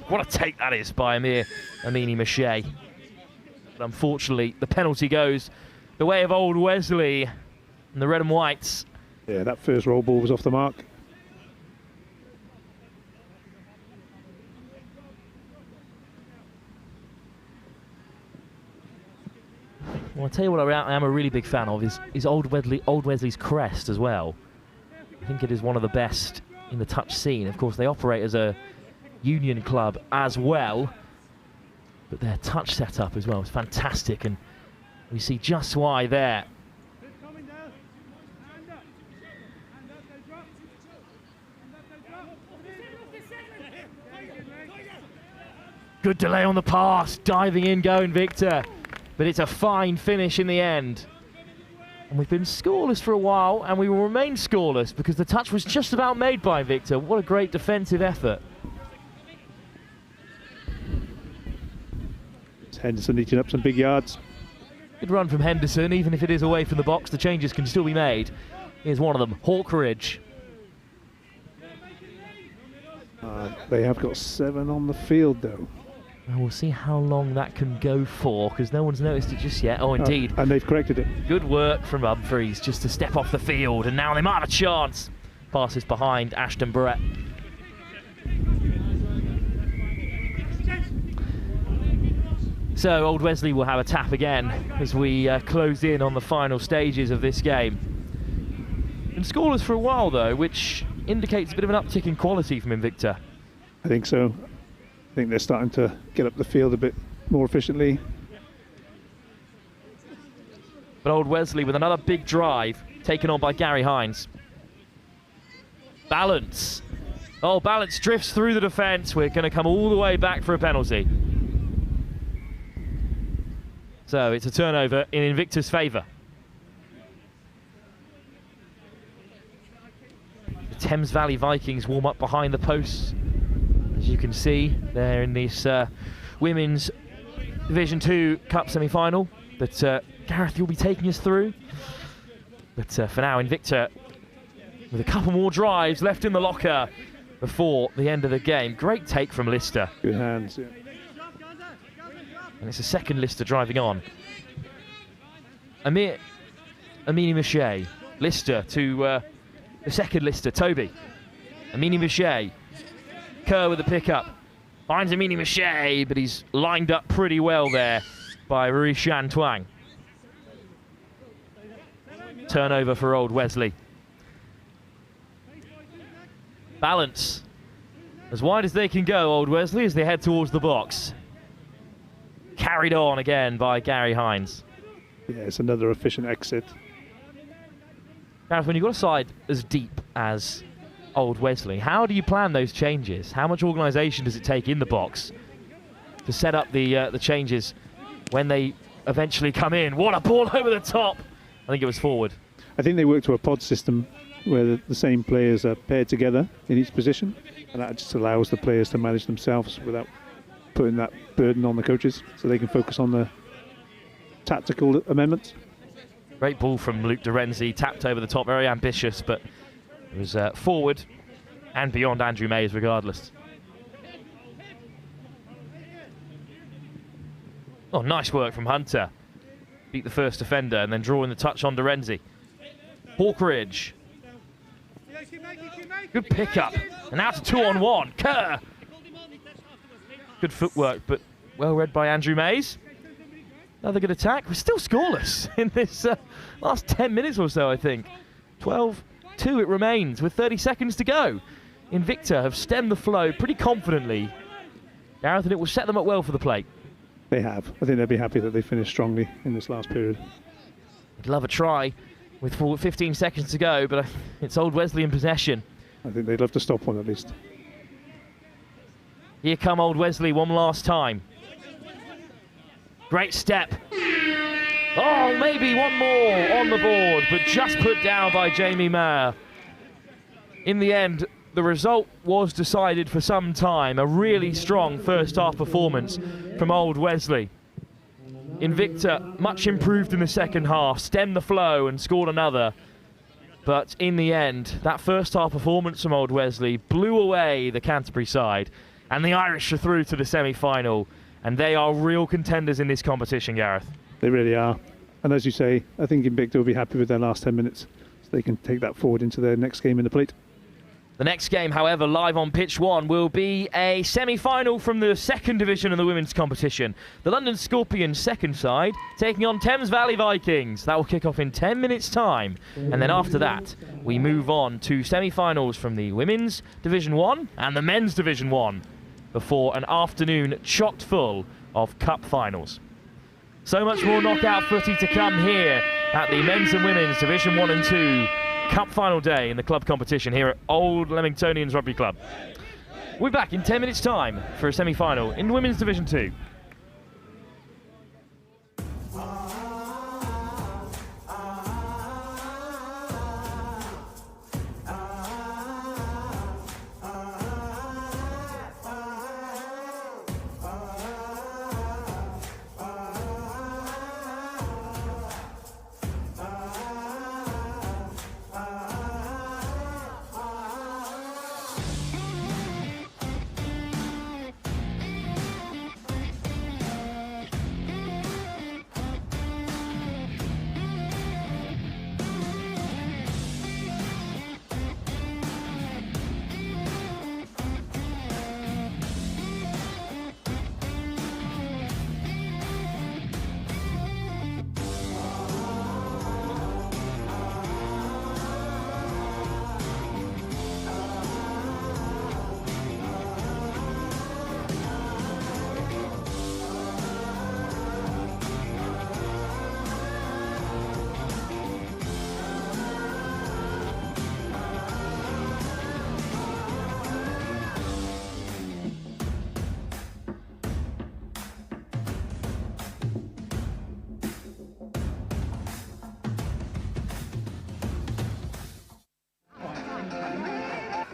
What a take that is by Amini Mache. But unfortunately, the penalty goes the way of Old Wesley and the red and whites. Yeah, that first roll ball was off the mark. Well, I'll tell you what I am a really big fan of is Old Wesley's crest as well. I think it is one of the best in the touch scene. Of course, they operate as a union club as well, but their touch setup as well is fantastic, and we see just why there. Good delay on the pass, diving in, go Invicta, but it's a fine finish in the end. And we've been scoreless for a while, and we will remain scoreless because the touch was just about made by Invicta. What a great defensive effort. Henderson eating up some big yards. Good run from Henderson, even if it is away from the box, the changes can still be made. Here's one of them, Hawkridge. They have got 7 on the field though. Well, we'll see how long that can go for, because no one's noticed it just yet. Oh, indeed. And they've corrected it. Good work from Humphreys just to step off the field, and now they might have a chance. Passes behind Ashton Brett. So Old Wesley will have a tap again as we close in on the final stages of this game. Been scoreless for a while though, which indicates a bit of an uptick in quality from Invicta. I think so. I think they're starting to get up the field a bit more efficiently. But Old Wesley with another big drive taken on by Gary Hines. Balance. Oh, Balance drifts through the defence. We're going to come all the way back for a penalty. So it's a turnover in Invicta's favour. The Thames Valley Vikings warm up behind the posts. As you can see, they're in this Women's Division 2 Cup semi-final that Gareth, you'll be taking us through. But for now, Invicta with a couple more drives left in the locker before the end of the game. Great take from Lister. Good hands, yeah. And it's a second Lister driving on. Amini Mache. Lister to the second Lister, Toby. Amini Mache. Kerr with the pickup. Finds Amini Mache, but he's lined up pretty well there by Rishan Twang. Turnover for Old Wesley. Balance. As wide as they can go, Old Wesley, as they head towards the box. Carried on again by Gary Hines. Yeah, it's another efficient exit. Gareth, when you've got a side as deep as Old Wesley, how do you plan those changes? How much organisation does it take in the box to set up the changes when they eventually come in? What a ball over the top! I think it was forward. I think they work to a pod system where the same players are paired together in each position, and that just allows the players to manage themselves without putting that burden on the coaches, so they can focus on the tactical amendments. Great ball from Luke Dorenzi, tapped over the top, very ambitious, but it was forward and beyond Andrew Mays regardless. Oh, nice work from Hunter. Beat the first defender and then drawing the touch on Dorenzi. Hawkridge. Good pickup. And now to 2-on-1. Kerr. Good footwork, but well read by Andrew Mays. Another good attack. We're still scoreless in this last 10 minutes or so, I think. 12-2 it remains with 30 seconds to go. Invicta have stemmed the flow pretty confidently. Gareth, and it will set them up well for the plate. They have. I think they'll be happy that they finished strongly in this last period. I'd love a try with 15 seconds to go, but it's Old Wesley in possession. I think they'd love to stop one at least. Here come Old Wesley one last time. Great step. Oh, maybe one more on the board, but just put down by Jamie Mayer. In the end, the result was decided for some time. A really strong first half performance from old Wesley. Invicta, much improved in the second half, stemmed the flow and scored another. But in the end, that first half performance from old Wesley blew away the Canterbury side. And the Irish are through to the semi-final. And they are real contenders in this competition, Gareth. They really are. And as you say, I think Invicta will be happy with their last 10 minutes. So they can take that forward into their next game in the plate. The next game, however, live on Pitch 1, will be a semi-final from the second division of the women's competition. The London Scorpions second side taking on Thames Valley Vikings. That will kick off in 10 minutes' time. And then after that, we move on to semi-finals from the women's Division 1 and the men's Division 1 before an afternoon chock full of cup finals. So much more knockout footy to come here at the men's and women's Division 1 and 2 Cup final day in the club competition here at Old Leamingtonians Rugby Club. We'll be back in 10 minutes' time for a semi-final in Women's Division 2.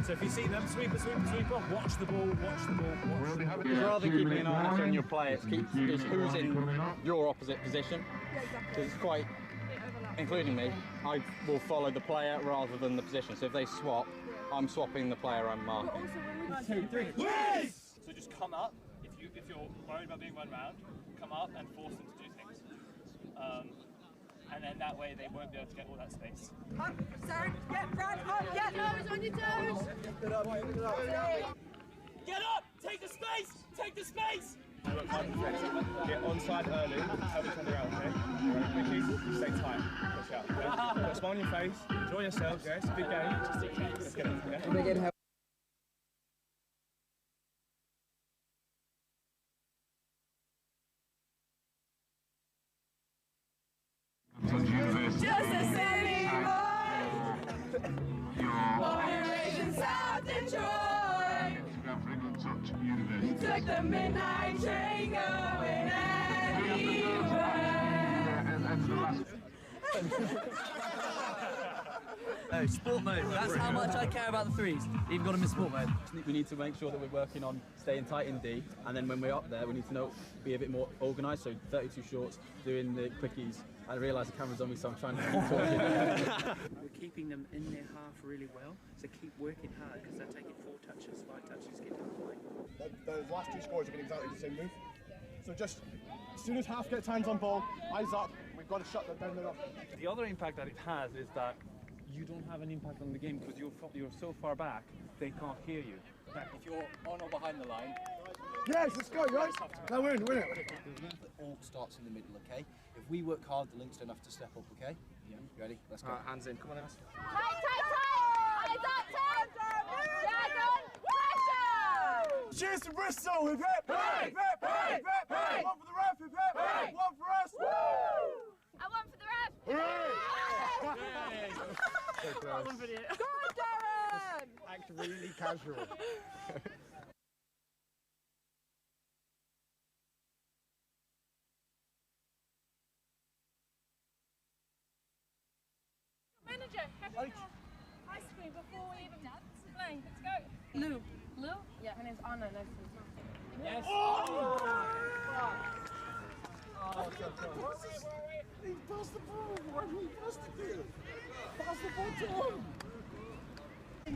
So if you see them, sweeper, sweeper, sweeper, watch the ball, watch the ball, watch the ball. Rather than keeping an eye on your play, it's who's in your opposite position. Because it's quite, including me, I will follow the player rather than the position. So if they swap, I'm swapping the player I'm marking. 2, 3. So just come up, if you're worried about being run round, come up and force them to do things. And then that way they won't be able to get all that space. Up, Sarah, get Brad, up, get toes on your toes. Get up, get up. Get up! Take the space! Take the space! Get onside early, tell each other out, okay? Quickly, stay tight, push out, okay? Put a smile on your face, enjoy yourselves, yeah? It's a big game. Let's get it, yeah? Just a city boy, born and raised in South Detroit. Took the midnight train going anywhere. No, sport mode. That's how much I care about the threes. Even got them in sport mode. We need to make sure that we're working on staying tight in D, and then when we're up there, we need to be a bit more organised. So 32 shorts, doing the quickies. I realise the camera's on me, so I'm trying to keep talking. We're keeping them in their half really well, so keep working hard because they're taking 4 touches, 5 touches, get to the point. Those last 2 scores have been exactly the same move. So just, as soon as half gets hands on ball, eyes up, we've got to shut them down the rough. The other impact that it has is that you don't have an impact on the game because you're so far back, they can't hear you. If you're on or behind the line... Yes, let's go, guys. Now win it. It all starts in the middle, okay? If we work hard, the links don't have to step up, okay? Yeah. You ready? Let's go. Hands in. Come on, Ems. Tight! Hands up, Tim! Pressure! Cheers to Bristol! Hip hip! Hip hip! Hip hip! Hip! One for the ref! Hip hip! Hip! One for us! Woo! And one for the ref! Hooray! That was video. Go, Darren! Act really casual. Having ice cream before we even playing. Let's go. Lou. Lou? Yeah, her name's Anna. Nice to meet you. Yes. Oh, so close. He passed the ball. Why did he pass the ball? Pass the ball to him. Les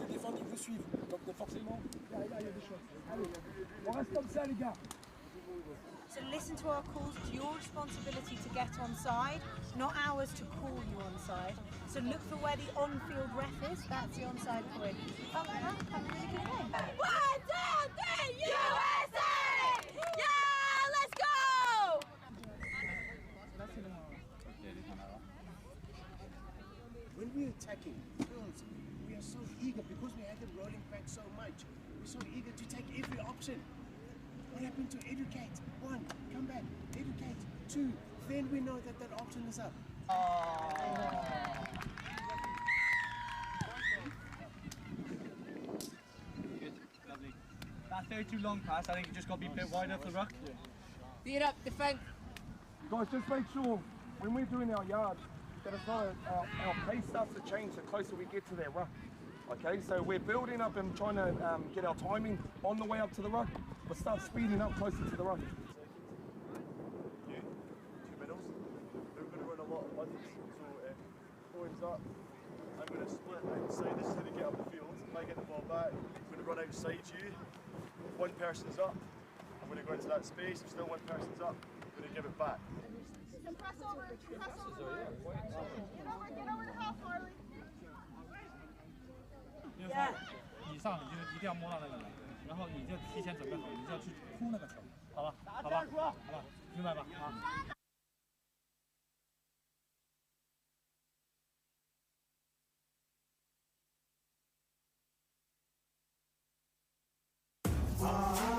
défendent, ils vous suivent. Donc forcément, là, il y a des choses. Allez, on reste comme ça, les gars. So listen to our calls. It's your responsibility to get on side, not ours to call you on side. So look for where the on-field ref is. That's the onside point. Have a really good game. 1, 2, 3, USA! Yeah, let's go! When we're attacking girls, we are so eager because we had them rolling back so much. We're so eager to take every option. What happened to educate? 1, come back, educate. 2, then we know that that option is up. Good, lovely. That 32 long pass, I think it just got to be a bit wider off the ruck. Beat up, defend. Guys, just make sure when we're doing our yards that it's not our pace starts to change the closer we get to their ruck. Okay, so we're building up and trying to get our timing on the way up to the ruck, but start speeding up closer to the ruck. You, 2 middles, they're going to run a lot of ones, so poems up. I'm going to split outside, this is how they get up the field. If I get the ball back, I'm going to run outside you. If one person's up, I'm going to go into that space. If still one person's up, I'm going to give it back. Press over, press over. Get over to half, Harley. 以上你就一定要摸到那个人，然后你就提前准备好，你就要去扑那个球，好吧？好吧？好吧？明白吧？啊。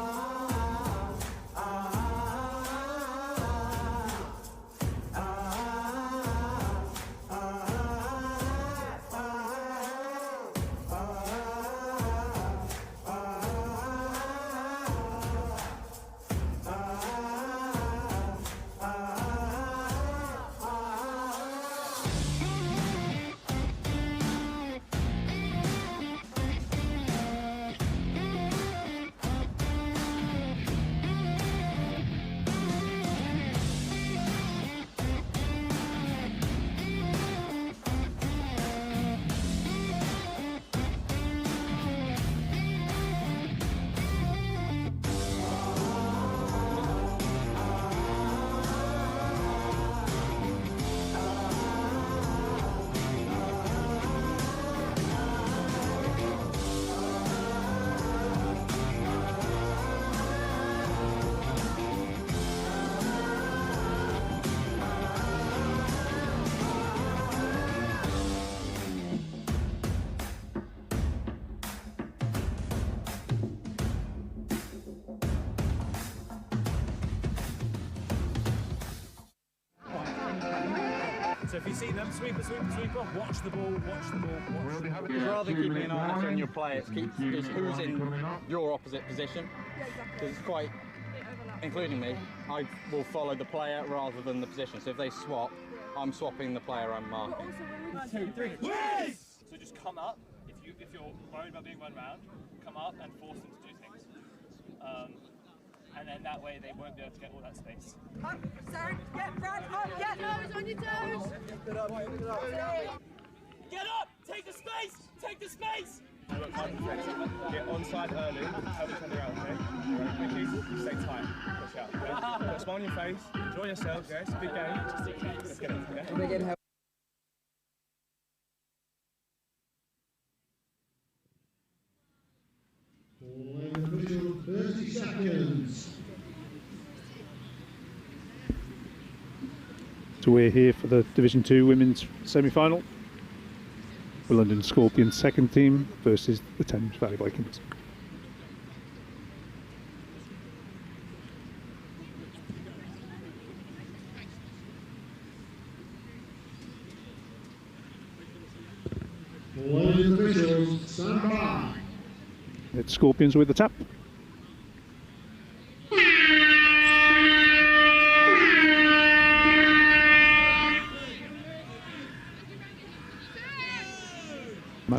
So if you see them, sweeper, watch the ball, It's rather keeping an eye on your play, it's who's in your opposite position. Because it's quite, including me, I will follow the player rather than the position. So if they swap, I'm swapping the player I'm marking. 2, 3. So just come up. If you're worried about being run round, come up and force them to do things. And then that way they won't be able to get all that space. Up, Sarah, get Brad, up, get toes on your toes. Get up! Take the space! Take the space! Get onside early, have a turn around, okay? Right, quickly, stay tight, push out, okay? Put a smile on your face, enjoy yourselves, yeah? It's a big game. Let's get it, okay? Official 30 seconds. So we're here for the Division 2 women's semi-final. The London Scorpions second team versus the Thames Valley Vikings. Ladies officials, stand by. It's Scorpions with the tap.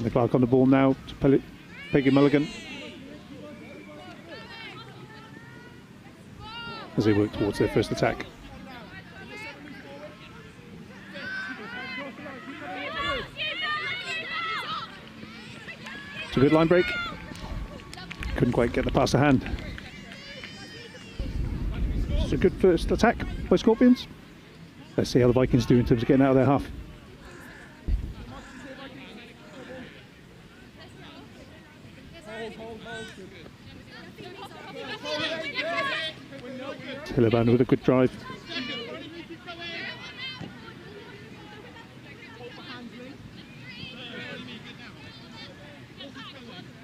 And the Clark on the ball now to Peggy Mulligan. As they work towards their first attack. It's a good line break. Couldn't quite get the pass to hand. It's a good first attack by Scorpions. Let's see how the Vikings do in terms of getting out of their half. Hillebrand with a good drive.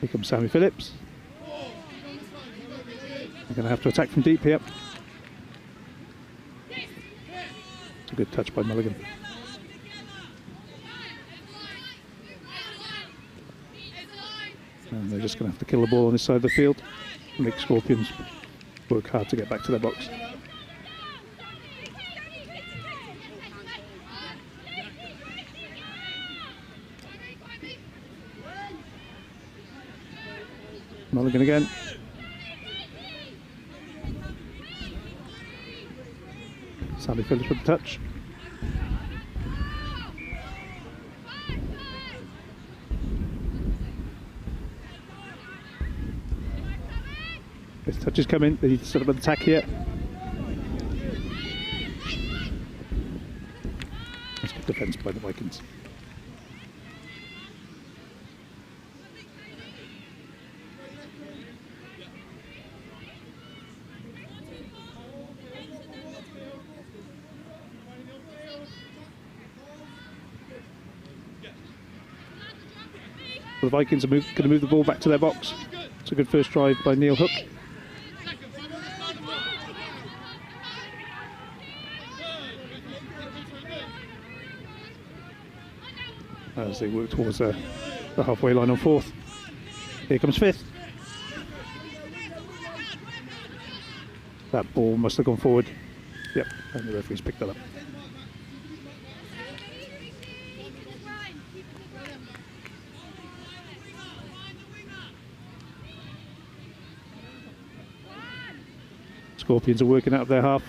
Here comes Sammy Phillips. They're going to have to attack from deep here. It's a good touch by Mulligan. And they're just going to have to kill the ball on this side of the field and make Scorpions work hard to get back to their box. Mulligan again. Sammy Phillips with the touch. This touch is coming. They need to set up an attack here. That's good defence by the Vikings. The Vikings are going to move the ball back to their box. It's a good first drive by Neil Hook. As they work towards the halfway line on fourth. Here comes fifth. That ball must have gone forward. Yep, and the referee's picked that up. Scorpions are working out of their half.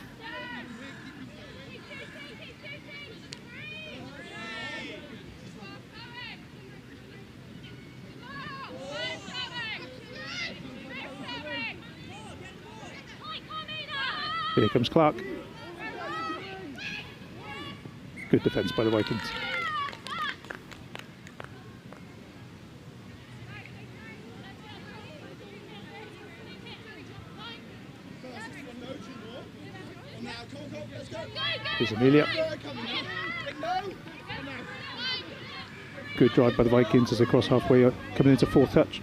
Here comes Clark. Good defence by the Vikings. Here's Amelia. Good drive by the Vikings as they cross halfway, coming into fourth touch.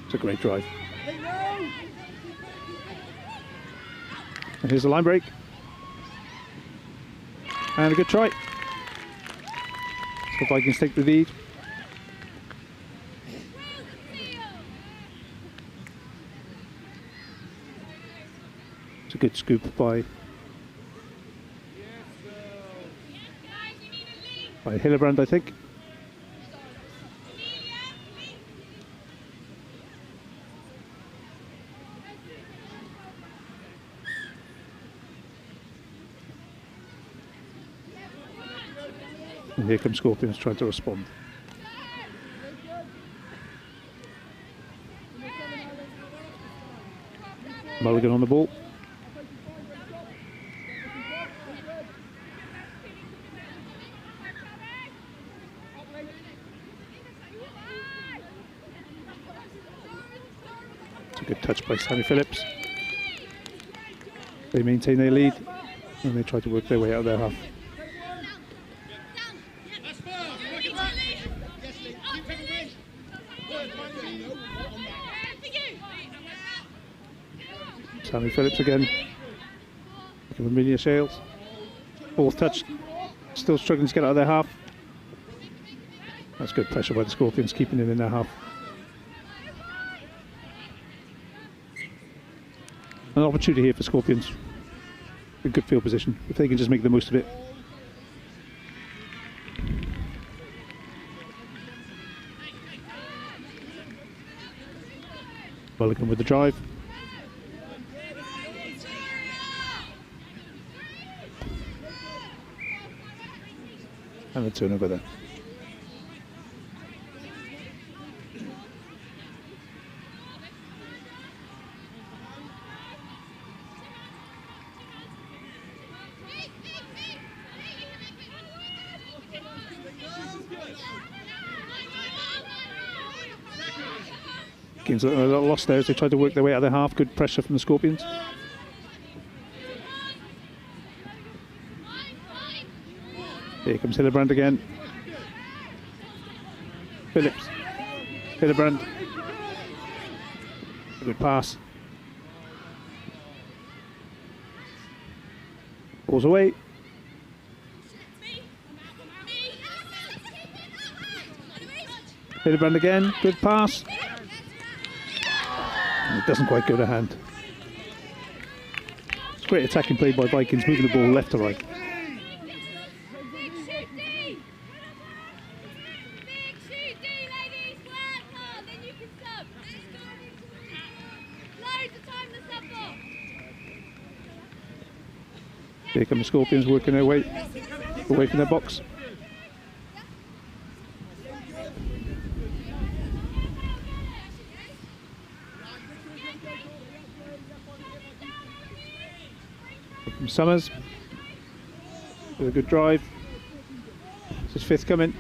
It's a great drive. And here's the line break. And a good try. So the Vikings take the lead. It's a good scoop by Hillebrand, I think. And here comes Scorpions trying to respond. Mulligan on the ball. It's a good touch by Sammy Phillips. They maintain their lead and they try to work their way out of their half. Sammy Phillips again. Looking for Amelia Shales. Fourth touch. Still struggling to get out of their half. That's good pressure by the Scorpions, keeping it in their half. An opportunity here for Scorpions. A good field position, if they can just make the most of it. Mulligan with the drive. And the turnover there. Vikings a little lost there as they tried to work their way out of their half. Good pressure from the Scorpions. Here comes Hillebrand again. Phillips. Hillebrand. Good pass. Balls away. Hillebrand again. Good pass. It doesn't quite go to hand. It's great attacking play by Vikings, moving the ball left to right. Here come the Scorpions working their way away from their box. From Summers, with a good drive. This is fifth coming,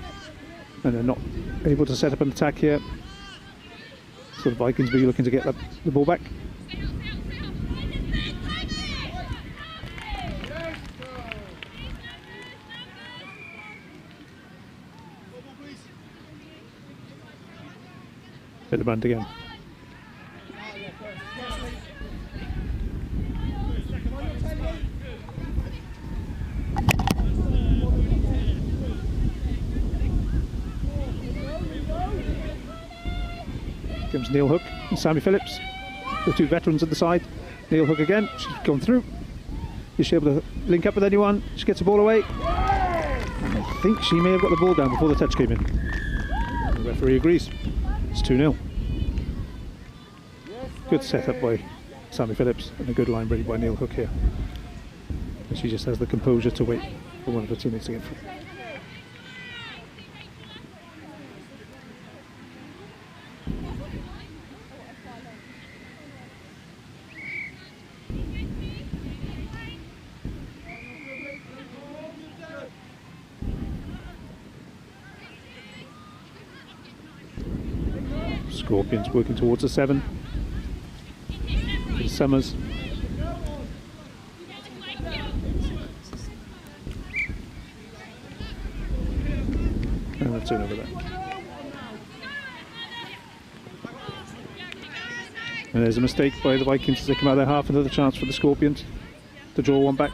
and they're not able to set up an attack here. So the Vikings will be looking to get the ball back. Hillebrand again. Comes Neil Hook and Sammy Phillips, the two veterans at the side. Neil Hook again, she's gone through. Is she able to link up with anyone? She gets the ball away. And I think she may have got the ball down before the touch came in. The referee agrees. It's 2-0. Good setup by Sammy Phillips and a good line ready by Neil Hook here. And she just has the composure to wait for one of her teammates to get through. Scorpions working towards the 7. It's Summers. And that's over there. And there's a mistake by the Vikings as they come out of their half. Another chance for the Scorpions to draw one back.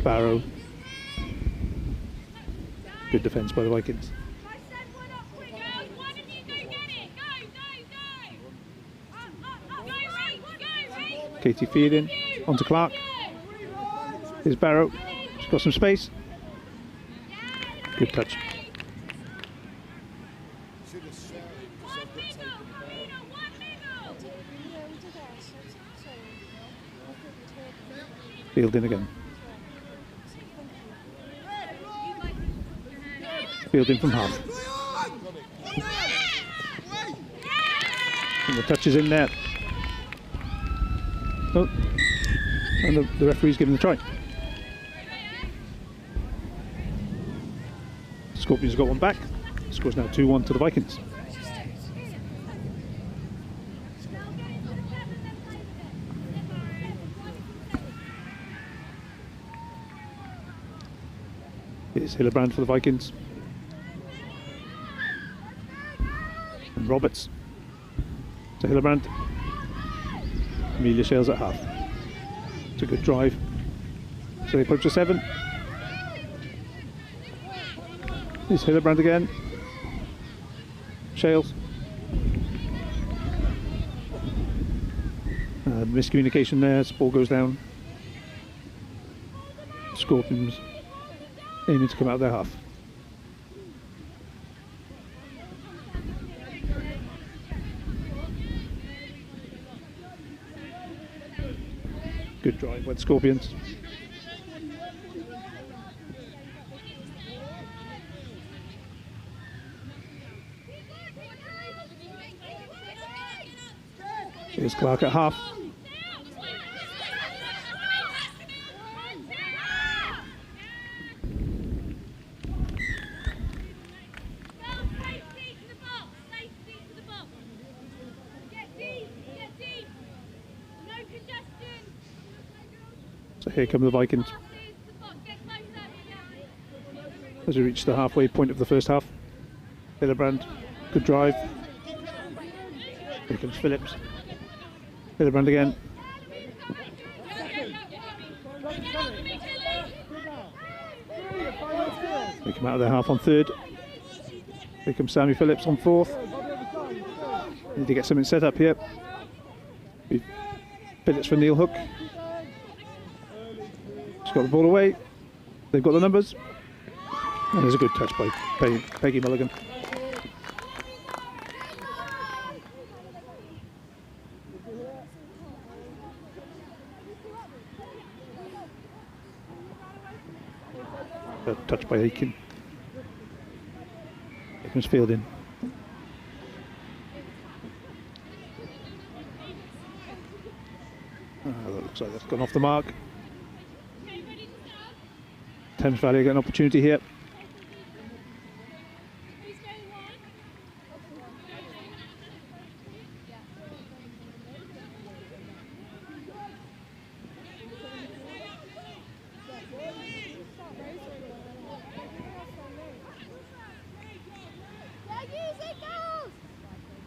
Barrow. Good defence by the Vikings. Katie feeding onto Clark. Here's Barrow. She's got some space. Good touch. Fielding again. Fielding from half. And the touch is in there. Oh. And the referee's giving the try. Scorpions got one back. The score's now 2-1 to the Vikings. Here's Hillebrand for the Vikings. And Roberts to Hillebrand. Amelia Shales at half. It's a good drive. So they approach the 7. Here's Hillebrand again. Shales. Miscommunication there as the ball goes down. Scorpions aiming to come out of their half. Good drive by the Scorpions. Here's Clark at half. So here come the Vikings as we reach the halfway point of the first half. Hillebrand, good drive. Here comes Phillips. Hillebrand again. They come out of their half on third. Here comes Sammy Phillips on fourth. Need to get something set up here. Phillips for Neil Hook. Just got the ball away. They've got the numbers. And there's a good touch by Peggy Mulligan. A touch by Aiken. Here comes Fielding. That looks like that's gone off the mark. Thames Valley get an opportunity here.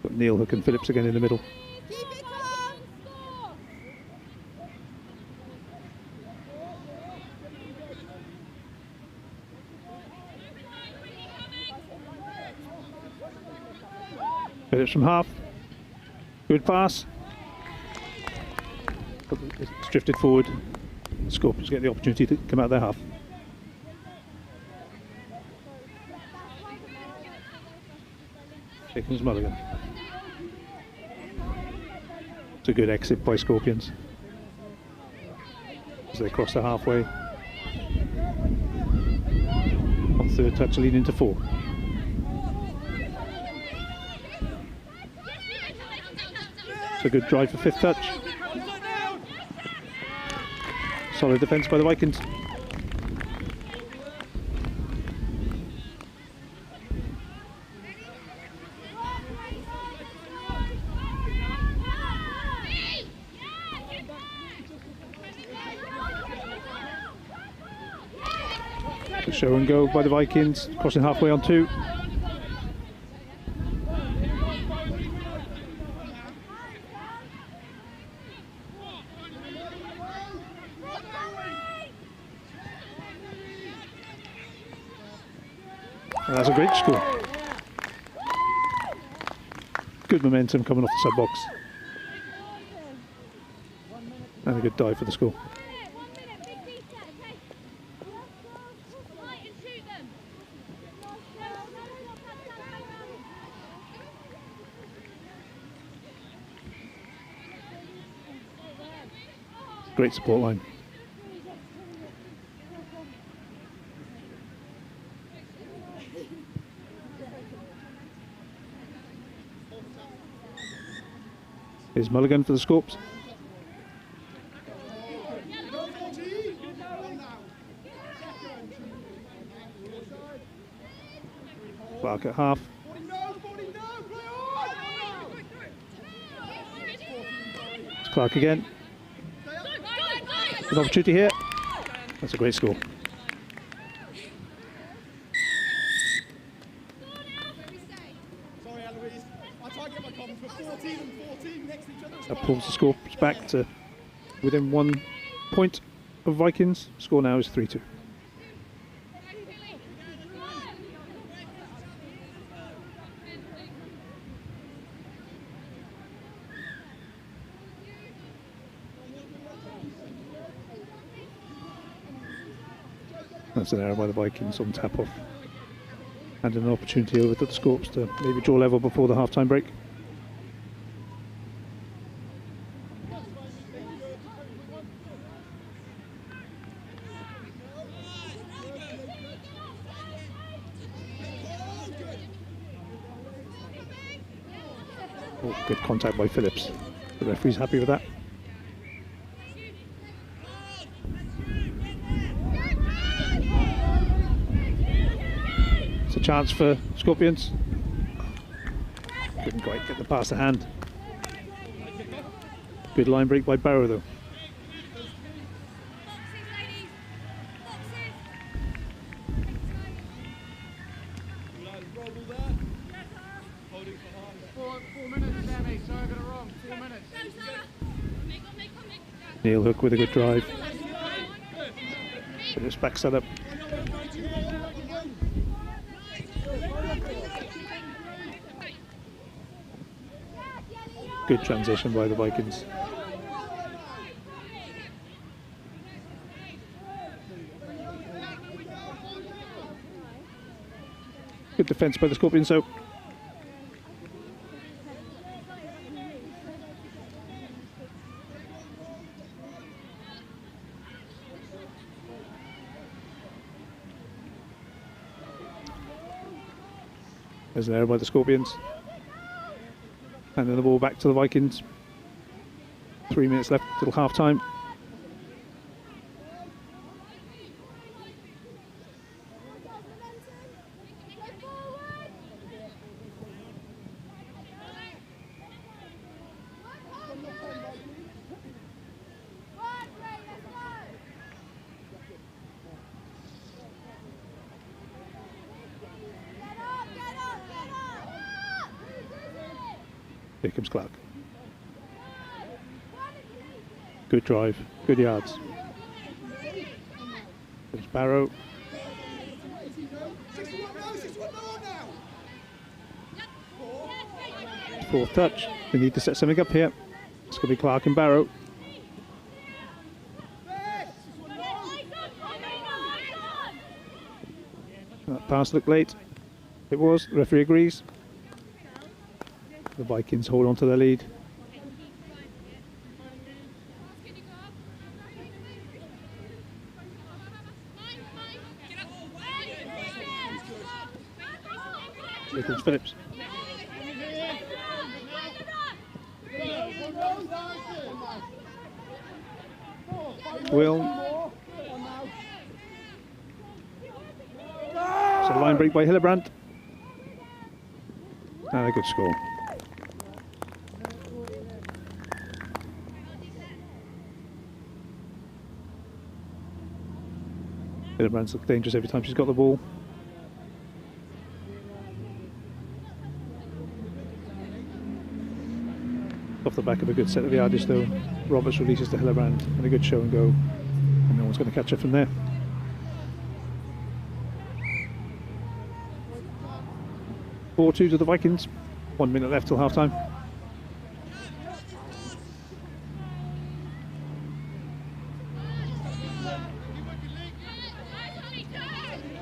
Got Neil Hook and Phillips again in the middle. Phillips from half. Good pass. It's drifted forward. Scorpions get the opportunity to come out of their half. Here comes Mulligan. It's a good exit by Scorpions as they cross the halfway. On third touch, lead into four. It's a good drive for fifth touch. Solid defence by the Vikings. Show and go by the Vikings, crossing halfway on two. And that's a great score. Good momentum coming off the sub box. And a good dive for the score. Great support line. Here's Mulligan for the Scorps. Clark at half. It's Clark again. An opportunity here. That's a great score. That pulls the score back to within 1 point of Vikings. Score now is 3-2. That's an error by the Vikings on tap-off. And an opportunity over to the Scorps to maybe draw level before the half-time break. Oh, good contact by Phillips. The referee's happy with that. It's a chance for Scorpions. Couldn't quite get the pass to hand. Good line break by Barrow though. Neil Hook with a good drive. Phillips backs that up. Good transition by the Vikings. Good defence by the Scorpions though. There's an error by the Scorpions. And then the ball back to the Vikings. 3 minutes left till half time. Here comes Clark. Good drive, good yards. There's Barrow. Fourth touch. They need to set something up here. It's going to be Clark and Barrow. That pass looked late. It was. The referee agrees. The Vikings hold on to their lead. Here comes Phillips. Will. So line break by Hillebrand. And a good score. Hillebrand's looked dangerous every time she's got the ball. Off the back of a good set of yardage though, Roberts releases to Hillebrand and a good show and go, and no one's going to catch her from there. (4-2) to the Vikings. 1 minute left till half time.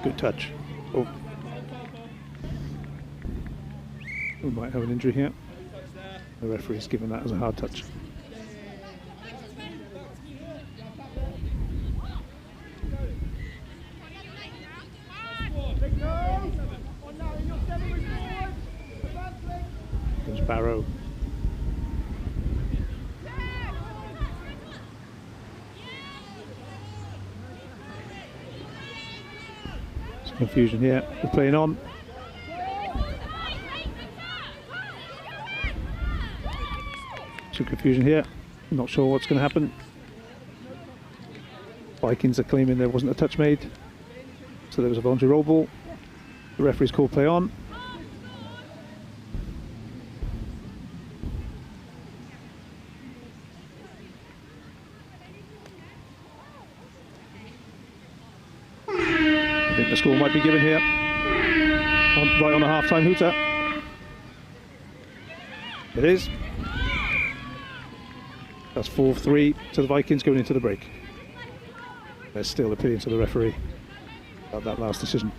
Good touch. Oh. We might have an injury here. The referee's given that as a hard touch. There's Barrow. Some confusion here. We're playing on. Some confusion here. Not sure what's going to happen. Vikings are claiming there wasn't a touch made, so there was a voluntary roll ball. The referee's called play on. I think the score might be given here, right on the half-time hooter. It is. That's 4-3 to the Vikings going into the break. They're still appealing to the referee. that last decision.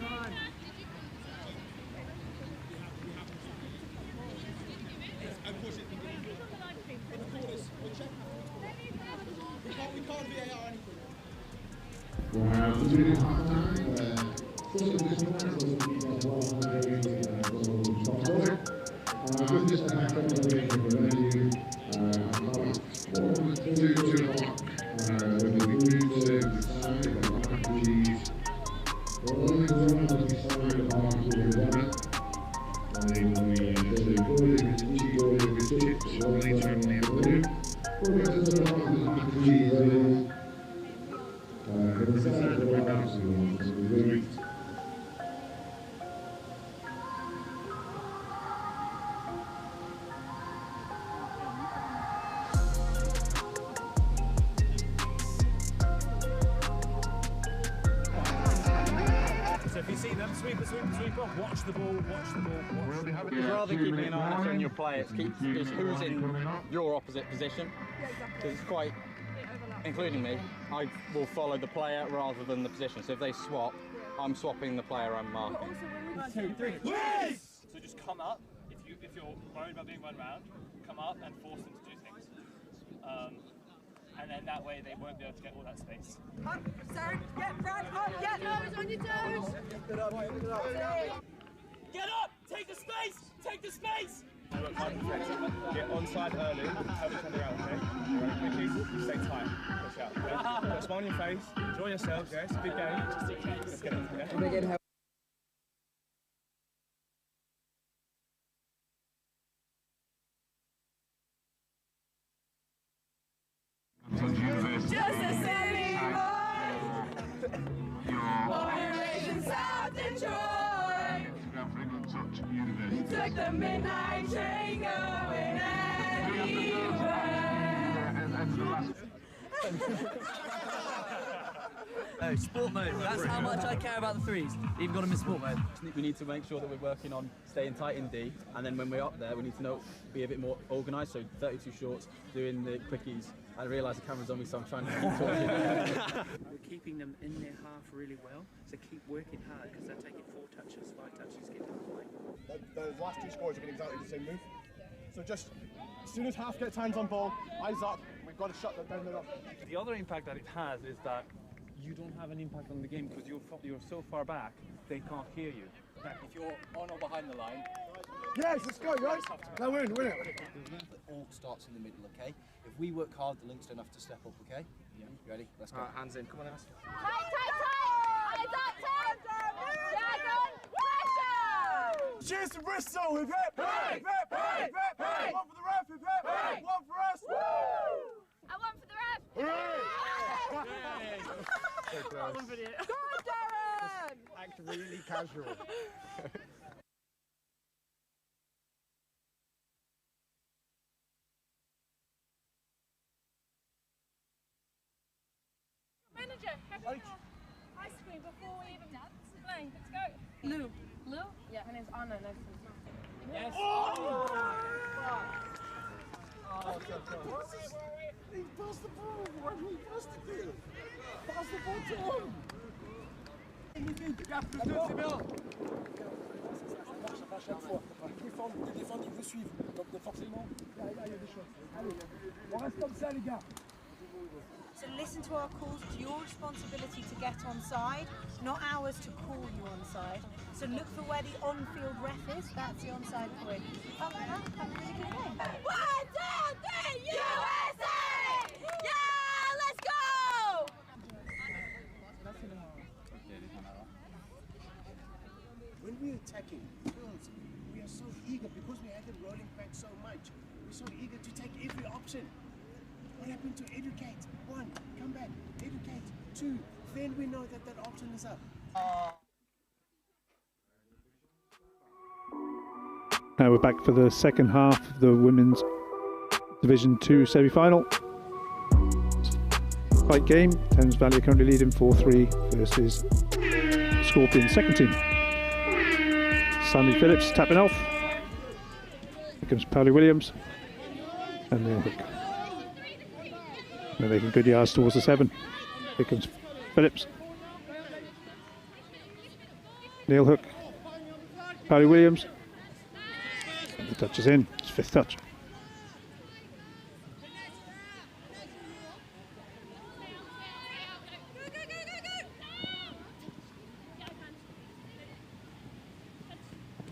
So if you see them, sweeper, watch the ball, watch the ball. Because rather than keeping an eye on your play, it's who's in your opposite position. Because it's quite, including me, I will follow the player rather than the position. So if they swap, I'm swapping the player I'm marking. 2, 3. Yes! So just come up. If you're worried about being run round, come up and force them to do things. And then that way they won't be able to get all that space. Up, Sarah, get Brad, up, get toes on your toes. Get up! Take the space! Take the space! Get onside early, tell each other out, okay? Right, Quickies, stay tight, push out, okay? Put a smile on your face, enjoy yourselves, yeah? It's a big game. Let's get it, yeah? Just a silly boy, born and raised in South Detroit. He took the midnight train going anywhere. Oh, sport mode. That's how much I care about the threes. Even got them in sport mode. We need to make sure that we're working on staying tight in D, and then when we're up there, we need to be a bit more organised. So 32 shorts, doing the quickies. I realise the camera's on me, so I'm trying to keep talking. We're keeping them in their half really well, so keep working hard because they're taking 4 touches, 5 touches, get to the point. Those last 2 scores have been exactly the same move. So just, as soon as half gets hands on ball, eyes up, we've got to shut them down. The other impact that it has is that you don't have an impact on the game because you're so far back, they can't hear you. If you're on or behind the line, yes, let's go, right? Now win it. It all starts in the middle, okay? If we work hard, the links don't have to step up, okay? Yeah. You ready? Let's go. Hands in, come on, Alice. Tight! Eyes up, Dragon! Pressure! Cheers to Bristol! Hip hip! Hip hip! Hip hip! One for the ref! Hip hip! One for us! Woo! I won for the ref! Hooray! Go on, Darren! Act really casual. Manager, ice cream before we even play. Let's go. Lou. Lou? Yeah, her name's Anna. Nice to meet you. Yes! Oh! He passed the ball! Why didn't he pass the field? Pass the ball to him! Les défendent, ils vous suivent. Donc forcément, là, il y a des choses. Allez, on reste comme ça, les gars. So listen to our calls. It's your responsibility to get on side, not ours to call you on side. So look for where the on-field ref is. That's the onside point. Other than that, have a really good game. 1, 2, 3, USA! Yeah, let's go! When we're attacking girls, we are so eager because we had them rolling back so much. We're so eager to take every option. What happened to educate? 1, come back, educate. 2, then we know that that option is up. Now we're back for the second half of the Women's Division 2 semi-final. Fight game. Thames Valley are currently leading 4-3 versus Scorpions' second team. Sammy Phillips tapping off. Here comes Pauli Williams. And they're making good yards towards the 7. Here comes Phillips. Neil Hook. Barry Williams. The touch is in. It's 5th touch.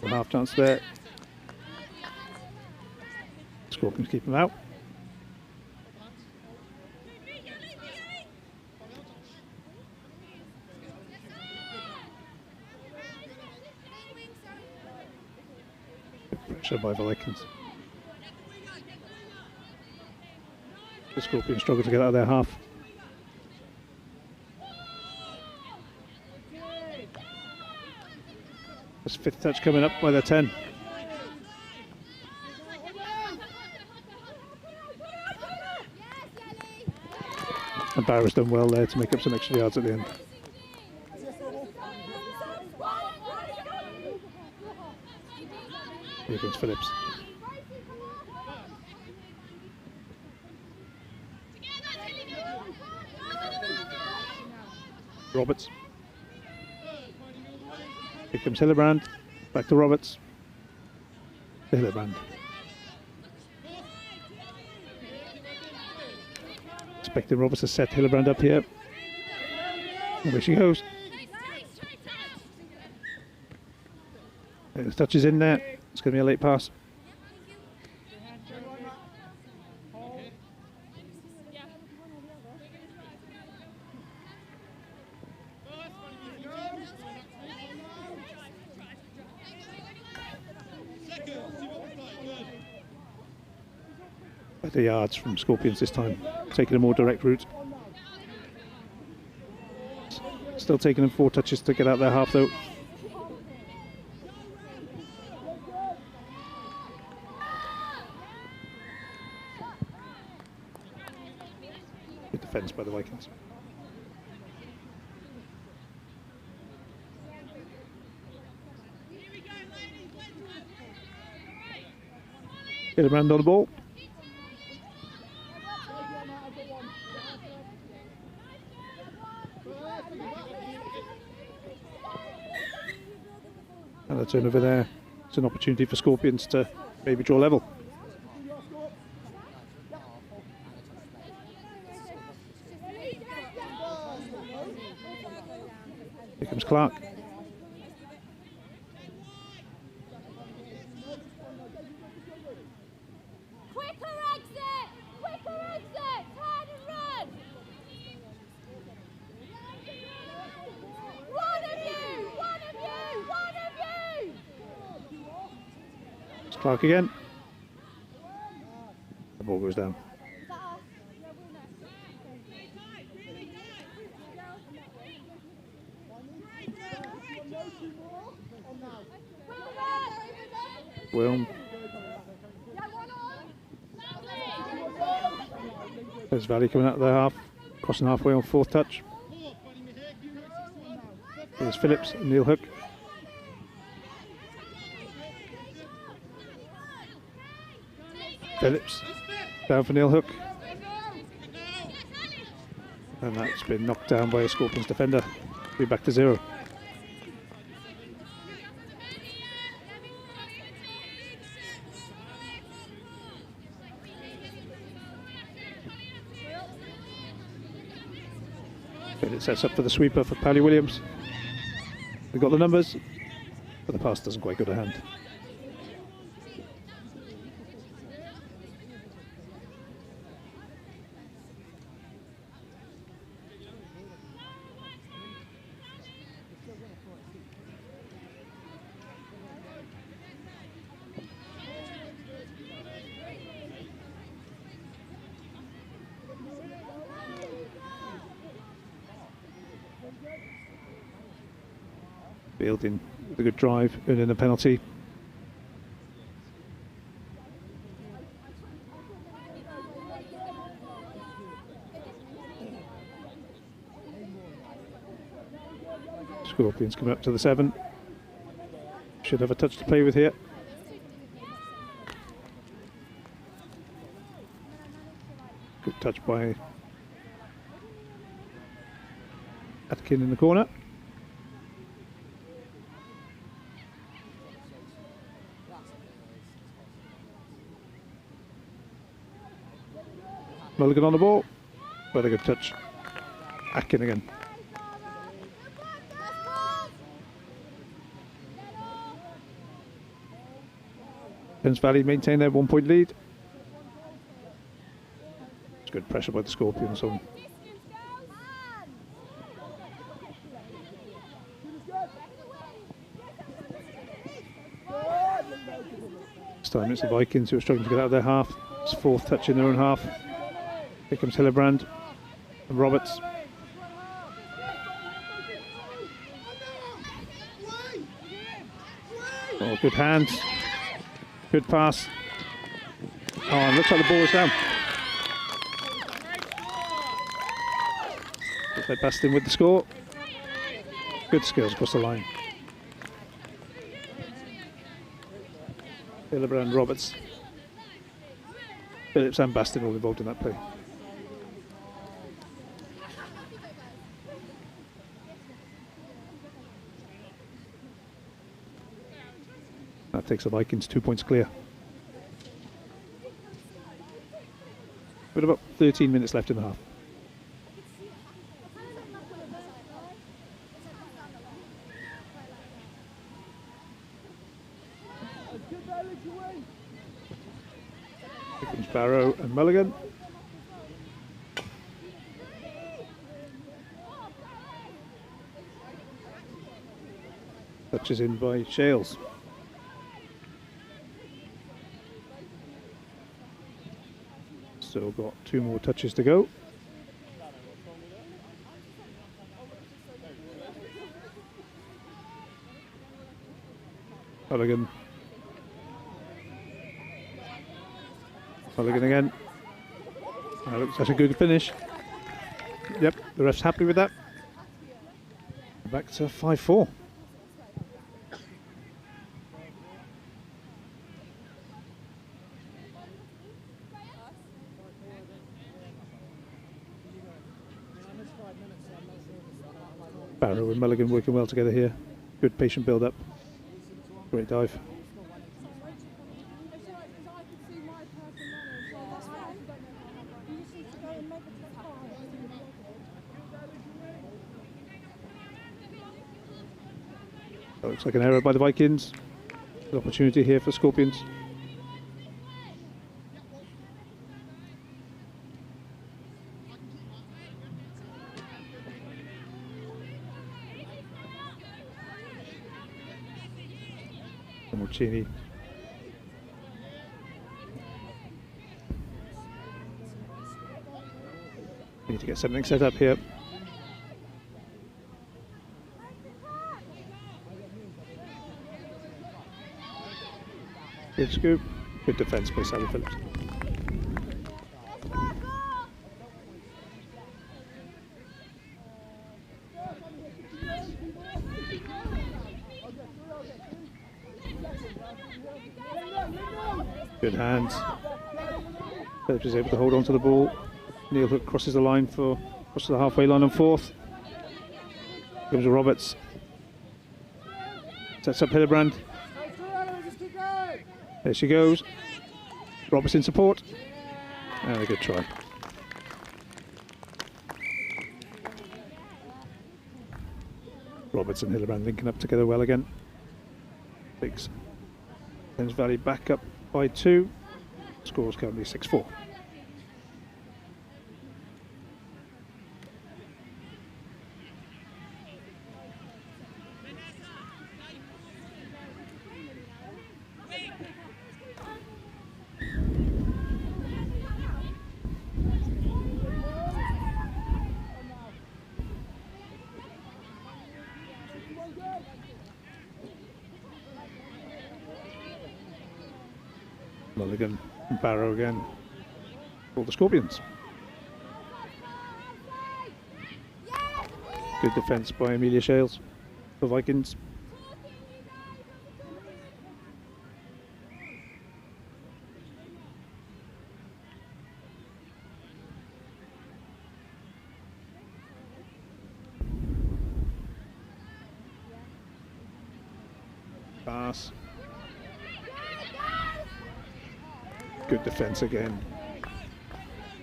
A half chance there. Scorpions keep him out. Pressure by the Vikings. The Scorpions struggle to get out of their half. That's 5th touch coming up by their 10. And Barra's done well there to make up some extra yards at the end. Here comes Phillips. Roberts. Here comes Hillebrand. Back to Roberts. To Hillebrand. Expecting Roberts to set Hillebrand up here. And there she goes. The touch is in there. It's going to be a late pass. Better yards from Scorpions this time, taking a more direct route. Still taking them 4 touches to get out their half though. Good defence by the Vikings. Hillebrand on the ball. And a turnover there. It's an opportunity for Scorpions to maybe draw level. Here comes Clark. Clark again. The ball goes down. Wilm. There's Valley coming out of their half, crossing halfway on 4th touch. There's Phillips and Neil Hook. Phillips down for Neil Hook, and that's been knocked down by a Scorpions defender. Be back to 0. It sets up for the sweeper for Pally Williams. We've got the numbers, but the pass doesn't quite go to hand. Fielding with a good drive, earning a penalty. Scorpions coming up to the 7. Should have a touch to play with here. Good touch by Atkin in the corner. Mulligan on the ball. Very good touch. Back in again. Thames Valley maintain their 1 point lead. It's good pressure by the Scorpions on. This time it's the Vikings who are struggling to get out of their half. It's 4th touch in their own half. Here comes Hillebrand and Roberts. Oh, good hands. Good pass. Oh, and looks like the ball is down. Looks like Bastin with the score. Good skills across the line. Hillebrand, Roberts, Phillips and Bastin all involved in that play. That takes the Vikings 2 points clear. With about 13 minutes left in the half. Here comes Barrow and Mulligan. Touches in by Shales. Still got 2 more touches to go. Mulligan. Mulligan again. That looks like a good finish. Yep, the ref's happy with that. Back to 5-4. Barrow and Mulligan working well together here. Good patient build up. Great dive. That looks like an error by the Vikings. An opportunity here for Scorpions. Cheney. We need to get something set up here. Good scoop. Good defence by Sally Phillips. Good hands. Phillips is able to hold on to the ball. Neil Hook crosses the line crosses the halfway line on 4th. Comes Roberts. Sets up Hillebrand. There she goes. Roberts in support. And a good try. Roberts and Hillebrand linking up together well again. Takes Thames Valley back up by 2. Score's currently 6-4. Mulligan and Barrow again for the Scorpions. Good defence by Amelia Shales for Vikings. Pass. Good defence again.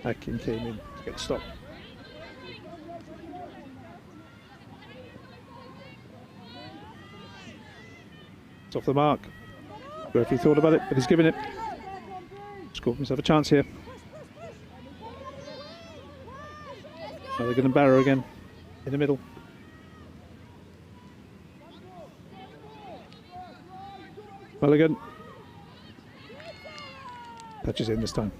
Atkin came in to get the stop. It's off the mark. Referee thought about it, but he's given it. Scorpions have a chance here. Mulligan and Barrow again in the middle. Mulligan. Touches in this time.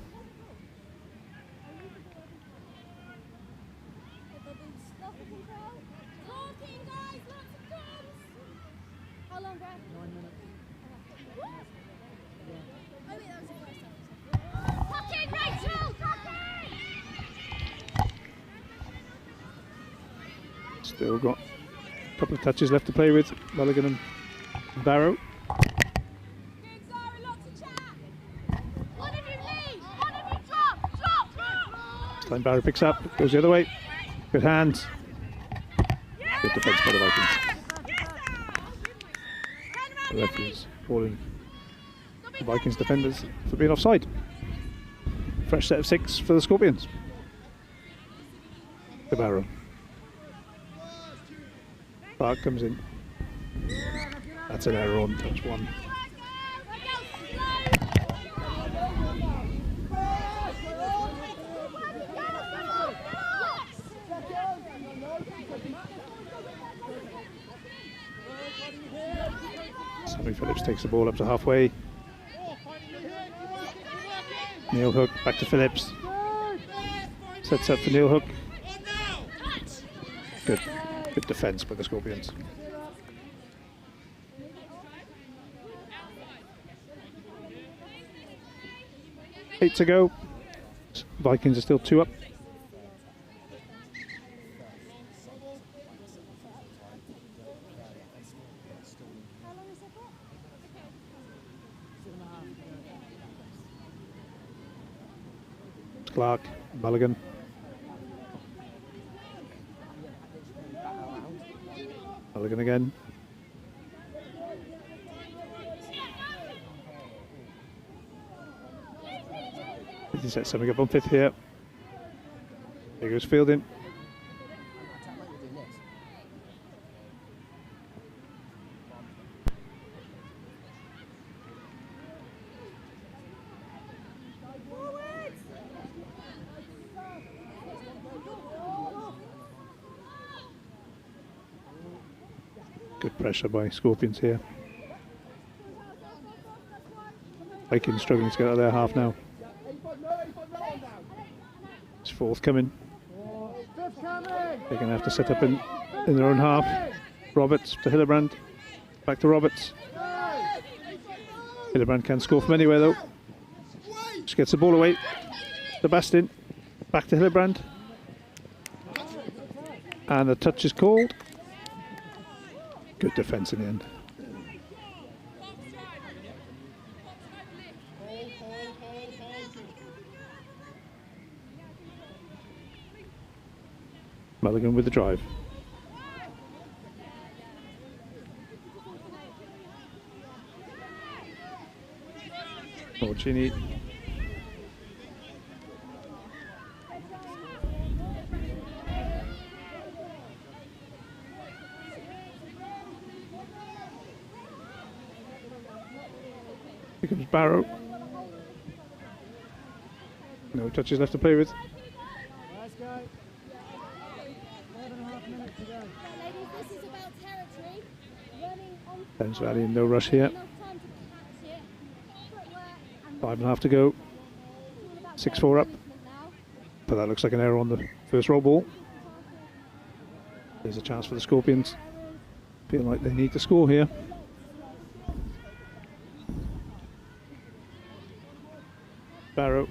Still got a couple of touches left to play with. Mulligan and Barrow. This time Barrow picks up, goes the other way. Good hands. Good defence by the Vikings. The referees calling the Vikings defenders for being offside. Fresh set of 6 for the Scorpions. The Barrow. Clark comes in. That's an error on touch 1. Sammy Phillips takes the ball up to halfway. Neil Hook back to Phillips. Sets up for Neil Hook. Good defence by the Scorpions. Eight to go. Vikings are still 2 up. Clark, Mulligan. Mulligan again. He sets something up on 5th here. There goes Fielding. Good pressure by Scorpions here. Vikings struggling to get out of their half now. It's 4th coming. They're going to have to set up in their own half. Roberts to Hillebrand. Back to Roberts. Hillebrand can score from anywhere though. Just gets the ball away. Sebastian. Back to Hillebrand. And the touch is called. Good defence in the end. Mulligan with the drive. Morcini. Here comes Barrow. No touches left to play with. Thames Valley in no rush here. 5.5 to go. 6-4 up. But that looks like an error on the first roll ball. There's a chance for the Scorpions. Feel like they need to score here. Barrow.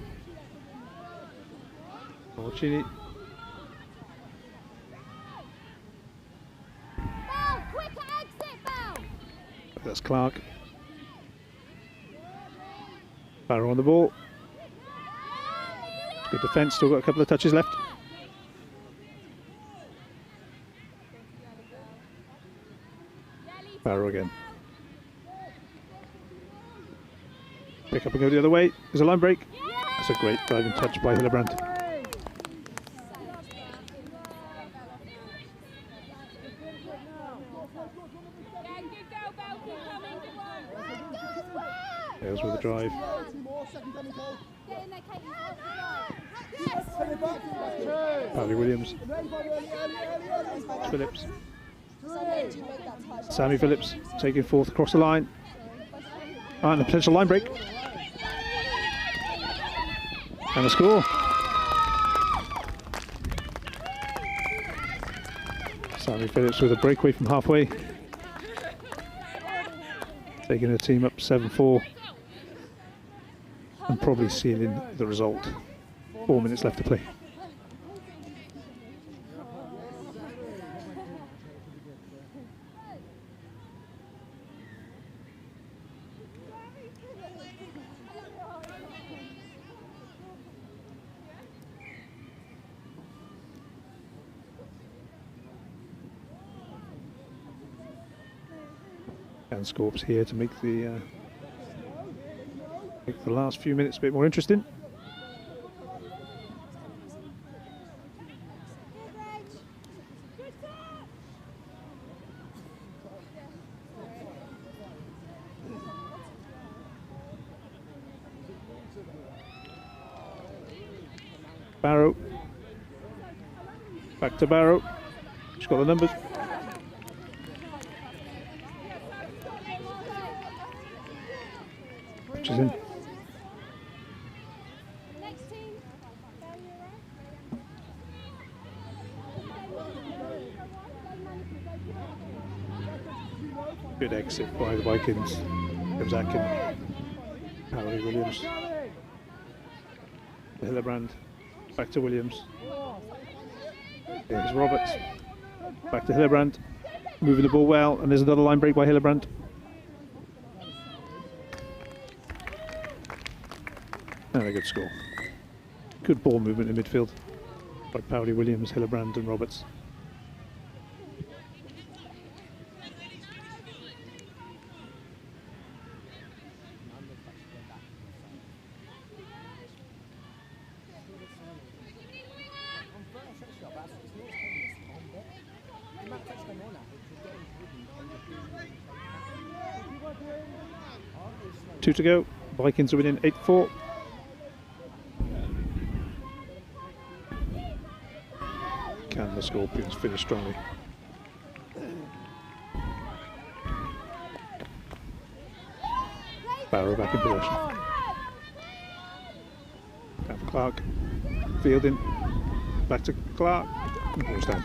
Morcini. That's Clark. Barrow on the ball. Good defence, still got a couple of touches left. Barrow again. Pick up and go the other way. There's a line break. That's a great driving touch by Hillebrand. Wales with a drive. Paddy Williams. Phillips. Sammy Phillips taking fourth across the line. And a potential line break. And a score. Sammy Phillips with a breakaway from halfway. Taking the team up 7-4. And probably sealing the result. 4 minutes left to play. And Scorps here to make the last few minutes a bit more interesting. Barrow. Back to Barrow. She's got the numbers. She's in. Good exit by the Vikings. Comes Atkin. Harry Williams. Hillebrand. Back to Williams. Here's Roberts. Back to Hillebrand. Moving the ball well, and there's another line break by Hillebrand. And a good score. Good ball movement in midfield by Powley, Williams, Hillebrand and Roberts. Two to go. Vikings are winning 8-4. Can the Scorpions finish strongly? Barrow back in possession. Down for Clark. Fielding. Back to Clark. And ball's down.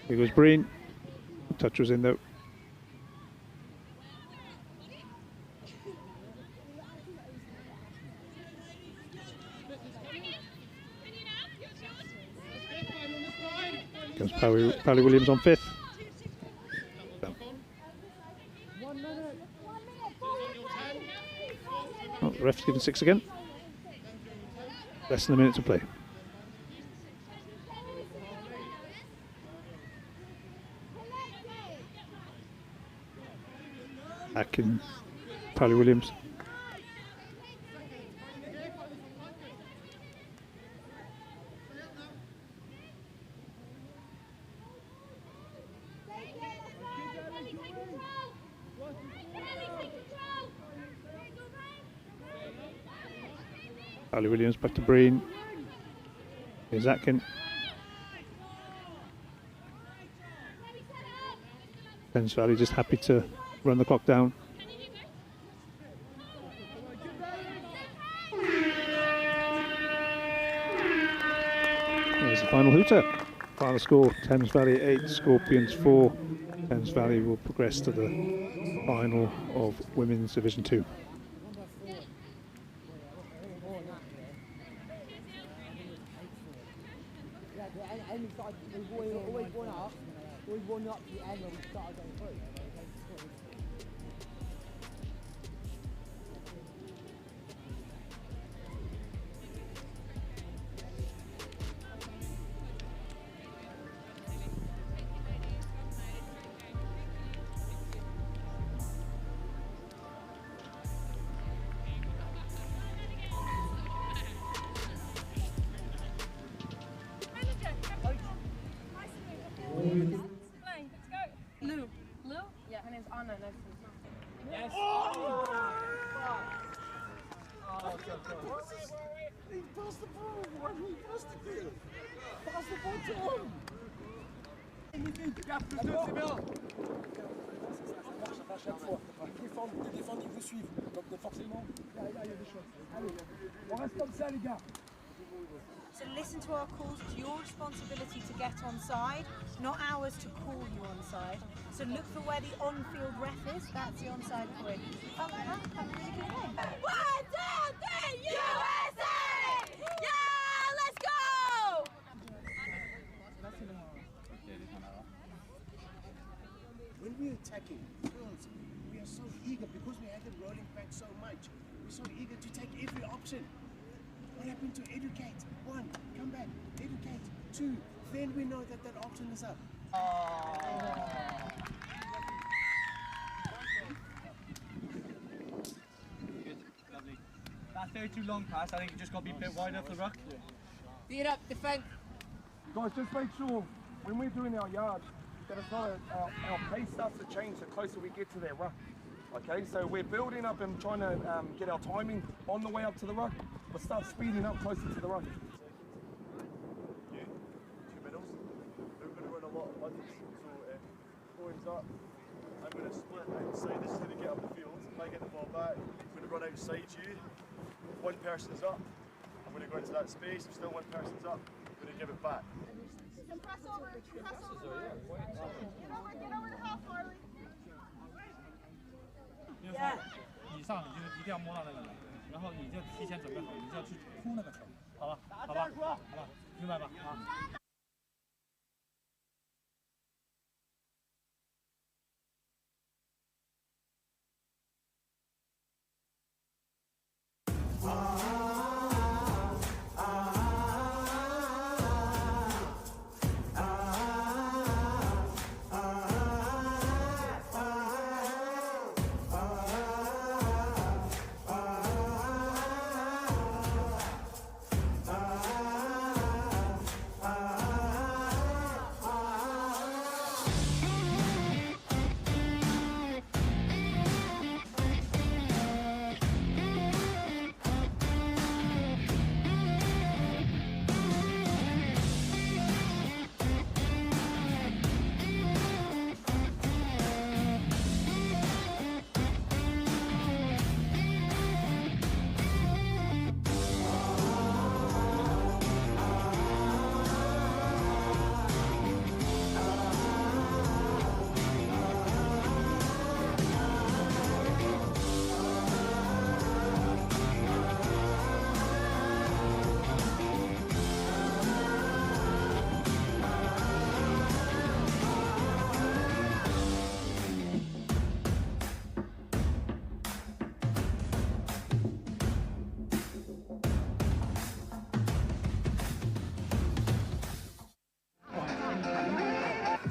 Here goes Breen. Touch was in though. Goes Powley Williams on fifth. Oh, the ref's given 6 again. Less than a minute to play. Atkin, Powley Williams. Powley Williams back to Breen. Here's Atkin. Thames Valley just happy to run the clock down. There's the final hooter. Final score, Thames Valley 8, Scorpions 4. Thames Valley will progress to the final of Women's Division 2. We've won up to the end when we started going through. what he does to do? Passe le ballon. À chaque fois. Défendre, ils vous suivent. Donc forcément, là, il y a des choses. Allez, on reste comme ça, les gars. So listen to our calls. It's your responsibility to get on side, not ours to call you on side. So look for where the on-field ref is. That's the onside point. Have a really good game. 1, 2, 3, USA! Yeah, let's go! When we're attacking girls, we are so eager because we had them rolling back so much. We're so eager to take every option. What happened to educate? 1, come back, educate. 2, then we know that that option is up. Good, lovely. That 32 long pass, I think it just got to be a bit wider off the ruck. Beat up, defend. Guys, just make sure when we're doing our yards that it's not our pace starts to change the closer we get to their ruck. Okay, so we're building up and trying to get our timing on the way up to the ruck, but start speeding up closer to the ruck. You, 2 middles. We're going to run a lot of buttons. So poems up. I'm going to split outside. This is how we get up the field. If I get the ball back, I'm going to run outside you. If one person's up, I'm going to go into that space. If still one person's up, I'm going to give it back. Press over, press over. Get over the half, Harley. 就是说你上你就一定要摸到那个人，然后你就提前准备好，你就要去扑那个球，好吧？好吧？好吧？明白吧？啊。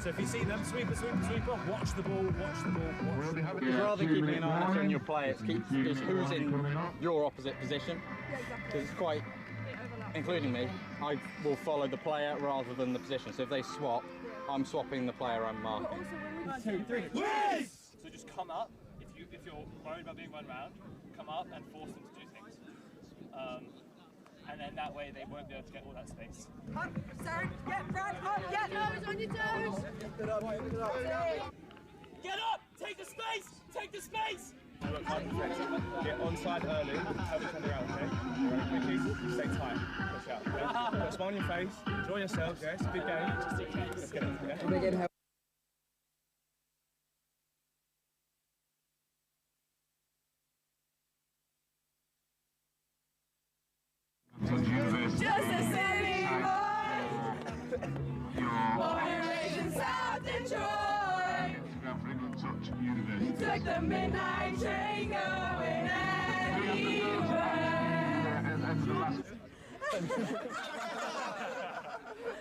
So if you see them, sweep off, watch the ball, watch the ball. It's rather keeping an eye on your play, it's who's in your opposite position. Because it's quite, including me, I will follow the player rather than the position. So if they swap, I'm swapping the player I'm marking. 1, 2, 3. Yes! So just come up. If you're worried about being run round, come up and force them to do things. And then that way they won't be able to get all that space. Up, Sarah, get front, up, get toes on your toes. Get up! Take the space! Take the space! Get onside early, have a turn around, okay? Very quickly, stay tight, push out, okay? Put a smile on your face, enjoy yourselves, yeah? It's a big game. Let's get it, yeah? Just a city boy, born and raised in South Detroit. You took the midnight train going anywhere.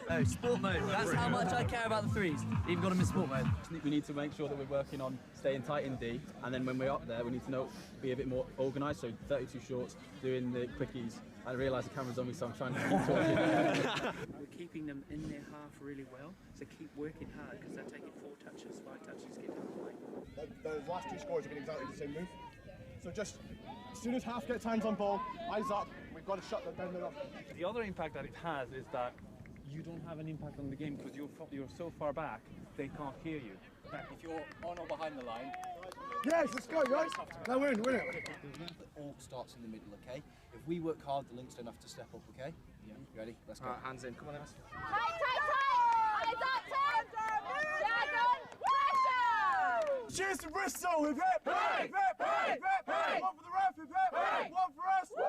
No, sport mode. That's how much I care about the threes. Even got them in sport mode. We need to make sure that we're working on staying tight in D, and then when we're up there, we need to be a bit more organised. So 32 shorts, doing the quickies. I realise the camera's on me, so I'm trying to keep talking. We're keeping them in their half really well, so keep working hard because they're taking 4 touches, 5 touches, get to the point. Those last 2 scores have been exactly the same move. So just as soon as half gets hands on ball, eyes up, we've got to shut that down the rough. The other impact that it has is that you don't have an impact on the game because you're so far back, they can't hear you. If you're on or behind the line. Yes, let's go, guys. No, we're in, It all starts in the middle, okay? If we work hard, the links don't have to step up, okay? Yeah. Ready? Let's go. Hands in. Come on, Emma. Cheers to Bristol! Hip hip! Hip hip! Hip hip! Hip! One for the ref! Hip hip! Hip! One for us! Woo!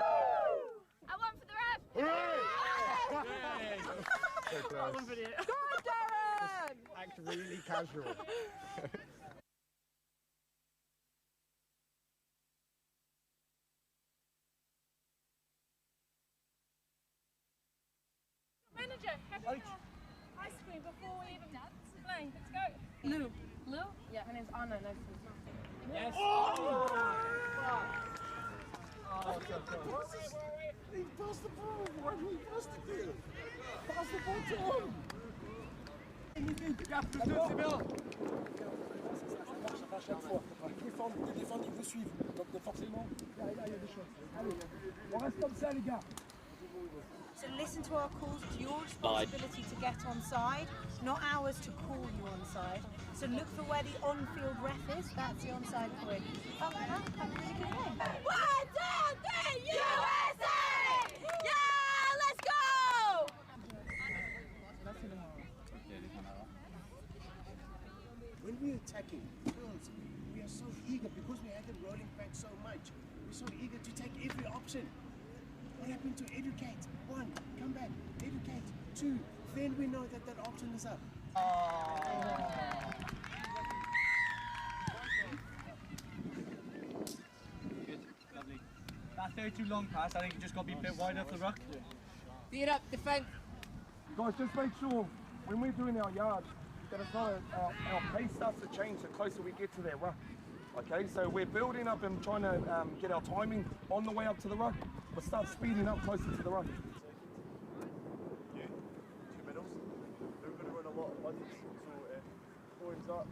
I won for the ref. Hooray! One video. Go on, Darren! Act really casual. Manager, having ice cream before we even play. Let's go. Lou. Lou? Yeah, her name's Anna. Nice to meet you. Yes. Oh! He passed the ball. Why did he pass the deal? Pass the ball to him. Les défendent, ils vous suivent. Donc forcément, il y a des choses. Allez, on reste comme ça, les gars. So listen to our calls. It's your responsibility to get on side, not ours to call you on side. So look for where the on-field ref is. That's the onside point. Oh, have a really good game. 1, 2, 3, USA! Yeah, let's go! When we're attacking, girls, we are so eager because we had them rolling back so much. We're so eager to take every option. What happened to educate? 1, come back, educate. 2, then we know that that option is up. Good, lovely. That 32 long pass, I think it just got to be a bit wide off the ruck. Beat up, defend. Guys, just make sure when we're doing our yard that it's not our pace starts to change the closer we get to their ruck. Okay, so we're building up and trying to get our timing on the way up to the ruck, but start speeding up closer to the ruck. You, 2 middles. They're going to run a lot of buddies. So points up.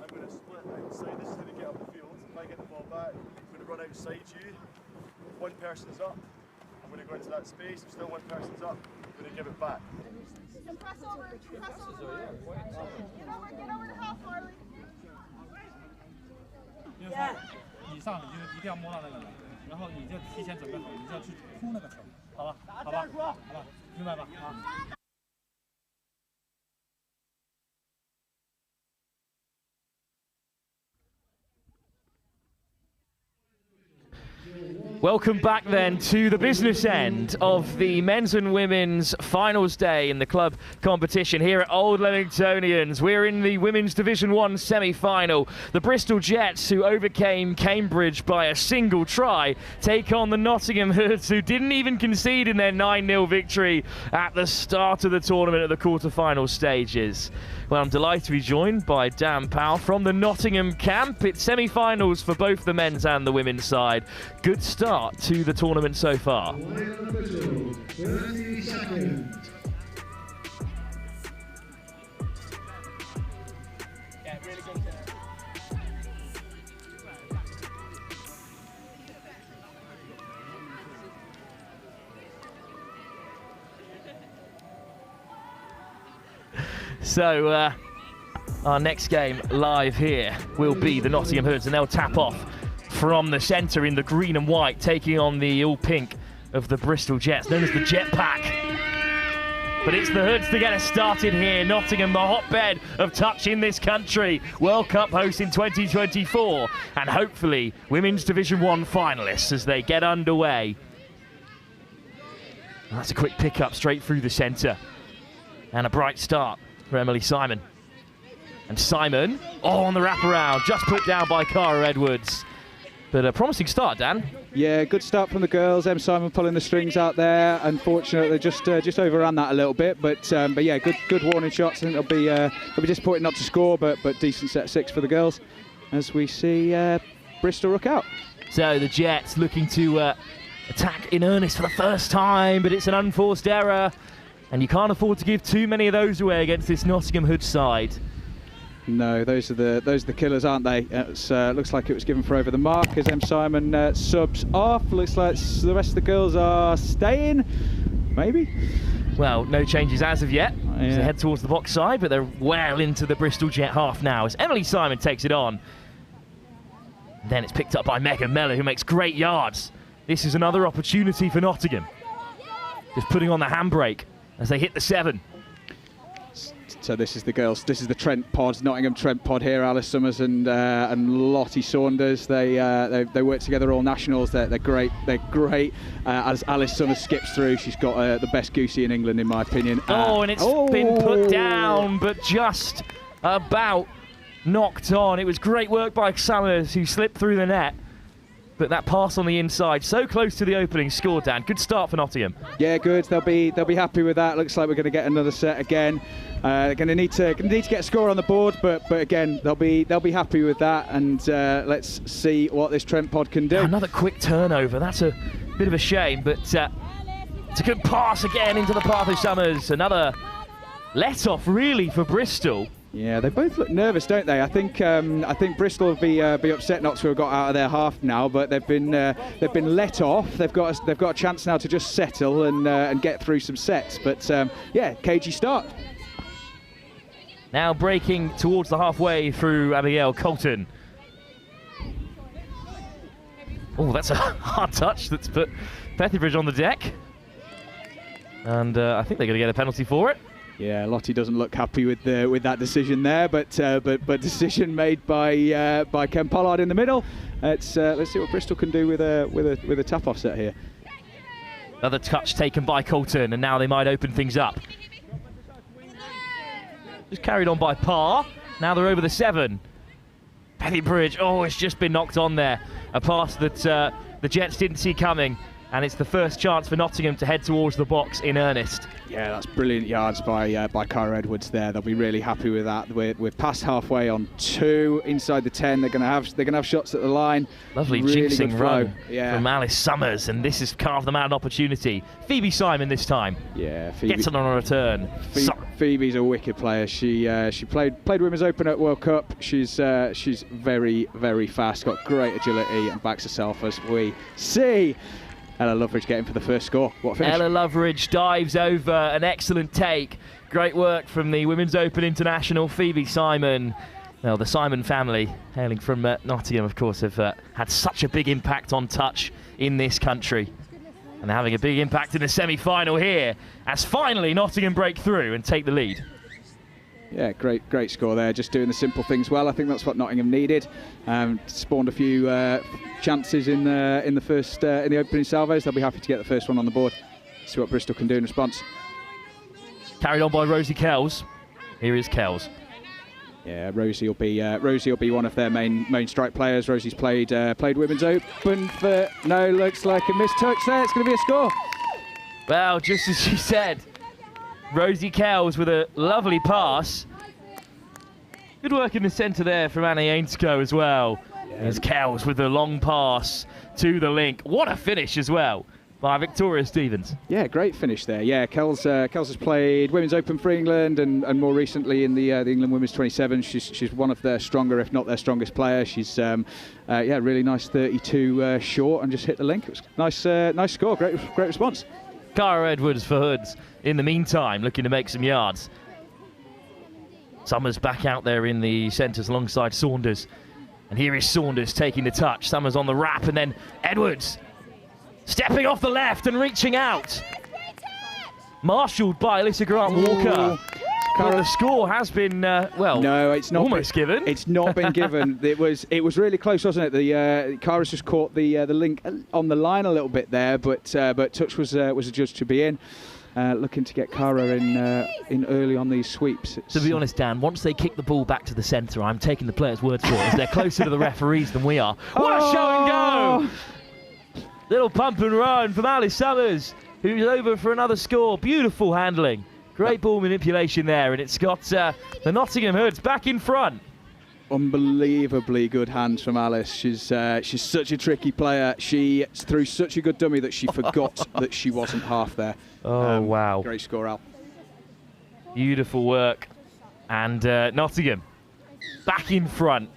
I'm going to split outside. This is how they get up the field. If I get the ball back, I'm going to run outside you. If one person's up, I'm going to go into that space. If still one person's up, I'm going to give it back. And press over. Press over. Get over to half, Harley. 就是说你上你就一定要摸到那个人，然后你就提前准备好，你就要去扑那个球，好吧？好吧？好吧？明白吧？啊。 Welcome back then to the business end of the men's and women's finals day in the club competition here at Old Leamingtonians. We're in the Women's Division 1 semi-final. The Bristol Jets, who overcame Cambridge by a single try, take on the Nottingham Hoods, who didn't even concede in their 9-0 victory at the start of the tournament at the quarter-final stages. Well, I'm delighted to be joined by Dan Powell from the Nottingham camp. It's semi-finals for both the men's and the women's side. Good start to the tournament so far. So our next game live here will be the Nottingham Hoods, and they'll tap off from the centre in the green and white, taking on the all pink of the Bristol Jets, known as the Jet Pack. But it's the Hoods to get us started here. Nottingham, the hotbed of touch in this country. World Cup host in 2024, and hopefully Women's Division 1 finalists as they get underway. That's a quick pick up straight through the centre. And a bright start for Emily Simon. And Simon, on the wraparound, just put down by Cara Edwards. But a promising start, Dan. Yeah, good start from the girls. Simon pulling the strings out there. Unfortunately, they just overran that a little bit. But yeah, good warning shots. I think it'll be disappointing not to score, but decent set 6 for the girls as we see Bristol rook out. So the Jets looking to attack in earnest for the first time, but it's an unforced error. And you can't afford to give too many of those away against this Nottingham Hood side. No, those are the killers, aren't they? It looks like it was given for over the mark as M. Simon subs off. Looks like the rest of the girls are staying, maybe. Well, no changes as of yet. As they head towards the box side, but they're well into the Bristol Jet half now as Emily Simon takes it on. Then it's picked up by Megan Mellor, who makes great yards. This is another opportunity for Nottingham. Just putting on the handbrake as they hit the 7. So this is the girls. This is the Trent pod, Nottingham Trent pod here. Alice Summers and Lottie Saunders. They work together all nationals. They're great. They're great. As Alice Summers skips through, she's got the best goosey in England, in my opinion. And it's been put down, but just about knocked on. It was great work by Summers, who slipped through the net. But that pass on the inside, so close to the opening score, Dan. Good start for Nottingham. Yeah, good. They'll be happy with that. Looks like we're going to get another set again. They're going to need to get a score on the board, but again, they'll be happy with that. And let's see what this Trent pod can do. Another quick turnover. That's a bit of a shame, but it's a good pass again into the path of Summers. Another let off, really, for Bristol. Yeah, they both look nervous, don't they? I think Bristol will be upset not to have got out of their half now, but they've been let off. They've got a chance now to just settle and get through some sets. But yeah, cagey start. Now breaking towards the halfway through Abigail Colton. Oh, that's a hard touch that's put Petherbridge on the deck, and I think they're going to get a penalty for it. Yeah, Lottie doesn't look happy with that decision there, but decision made by Ken Pollard in the middle. Let's see what Bristol can do with a tap off set here. Another touch taken by Colton, and now they might open things up. Just carried on by Parr. Now they're over the 7. Petherbridge, it's just been knocked on there. A pass that the Jets didn't see coming. And it's the first chance for Nottingham to head towards the box in earnest. Yeah, that's brilliant yards by Cara Edwards there. They'll be really happy with that. We're past halfway on 2 inside the 10. They're gonna have shots at the line. Lovely really jinxing run from Alice Summers, and this has carved them out an opportunity. Phoebe Simon this time. Yeah, Phoebe gets it on a return. Phoebe's a wicked player. She played Women's Open at World Cup. She's very, very fast. Got great agility and backs herself as we see. Ella Loveridge getting for the first score. What a finish. Ella Loveridge dives over, an excellent take. Great work from the Women's Open International, Phoebe Simon. Well, the Simon family, hailing from Nottingham, of course, have had such a big impact on touch in this country. And they're having a big impact in the semi-final here, as finally Nottingham break through and take the lead. Yeah, great score there. Just doing the simple things well. I think that's what Nottingham needed. Spawned a few chances in the first in the opening salvos. They'll be happy to get the first one on the board. See what Bristol can do in response. Carried on by Rosie Kells. Here is Kells. Yeah, Rosie will be one of their main strike players. Rosie's played Women's Open for looks like a missed touch there. It's going to be a score. Well, just as she said. Rosie Kells with a lovely pass. Good work in the centre there from Annie Ainsko as well. There's Kells with the long pass to the link. What a finish as well by Victoria Stevens. Yeah, great finish there. Yeah, Kells has played Women's Open for England and more recently in the England Women's 27. She's one of their stronger, if not their strongest player. She's really nice 32 short and just hit the link. It was nice score. Great response. Cara Edwards for Hoods in the meantime, looking to make some yards. Summers back out there in the centres alongside Saunders. And here is Saunders taking the touch. Summers on the wrap, and then Edwards stepping off the left and reaching out. Marshalled by Alyssa Grant-Walker. But the score has been, no, it's not almost given. It's not been given. It was really close, wasn't it? Cara's just caught the link on the line a little bit there, but touch was adjudged to be in. Looking to get Cara in early on these sweeps. To be honest, Dan, once they kick the ball back to the centre, I'm taking the players' words for it, as they're closer to the referees than we are. What a show and go! Little pump and run from Alice Summers, who's over for another score. Beautiful handling. Great ball manipulation there, and it's got the Nottingham Hoods back in front. Unbelievably good hands from Alice. She's such a tricky player. She threw such a good dummy that she forgot that she wasn't half there. Oh, wow. Great score, Al. Beautiful work. And Nottingham back in front.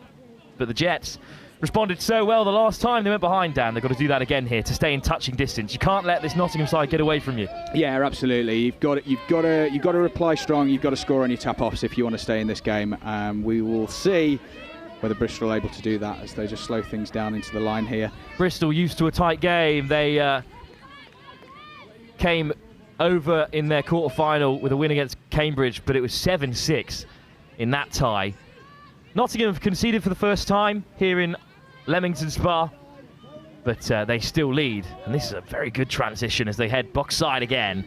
But the Jets responded so well the last time they went behind, Dan. They've got to do that again here to stay in touching distance. You can't let this Nottingham side get away from you. Yeah, absolutely. You've got to reply strong. You've got to score on your tap-offs if you want to stay in this game. We will see whether Bristol are able to do that as they just slow things down into the line here. Bristol used to a tight game. They came over in their quarter-final with a win against Cambridge, but it was 7-6 in that tie. Nottingham have conceded for the first time here in Leamington Spa, but they still lead, and this is a very good transition as they head box side again.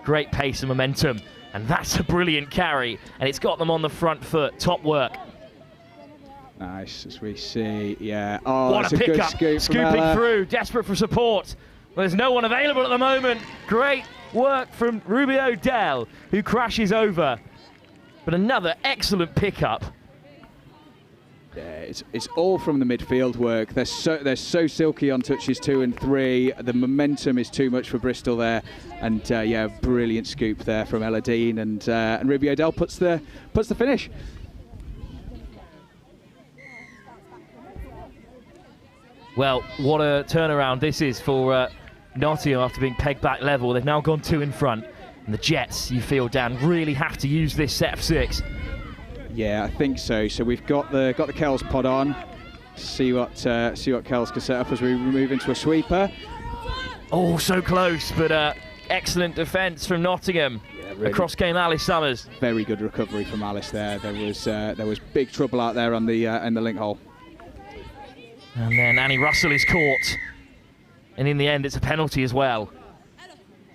Great pace and momentum, and that's a brilliant carry, and it's got them on the front foot. Top work. Nice, as we see, yeah. Oh, what a pickup, scooping through, desperate for support. Well, there's no one available at the moment. Great work from Ruby O'Dell, who crashes over, but another excellent pickup. Yeah, it's all from the midfield work. They're so silky on touches 2 and 3. The momentum is too much for Bristol there, and yeah, brilliant scoop there from Ella Dean, and Ruby O'Dell puts the finish. Well, what a turnaround this is for Nottingham after being pegged back level. They've now gone 2 in front, and the Jets, you feel, Dan, really have to use this set of 6. Yeah, I think so. So we've got the Kells pod on. See what Kells can set up as we move into a sweeper. Oh, so close, but excellent defence from Nottingham. Yeah, really. Across came Alice Summers. Very good recovery from Alice there. There was big trouble out there on the in the link hole. And then Annie Russell is caught, and in the end, it's a penalty as well.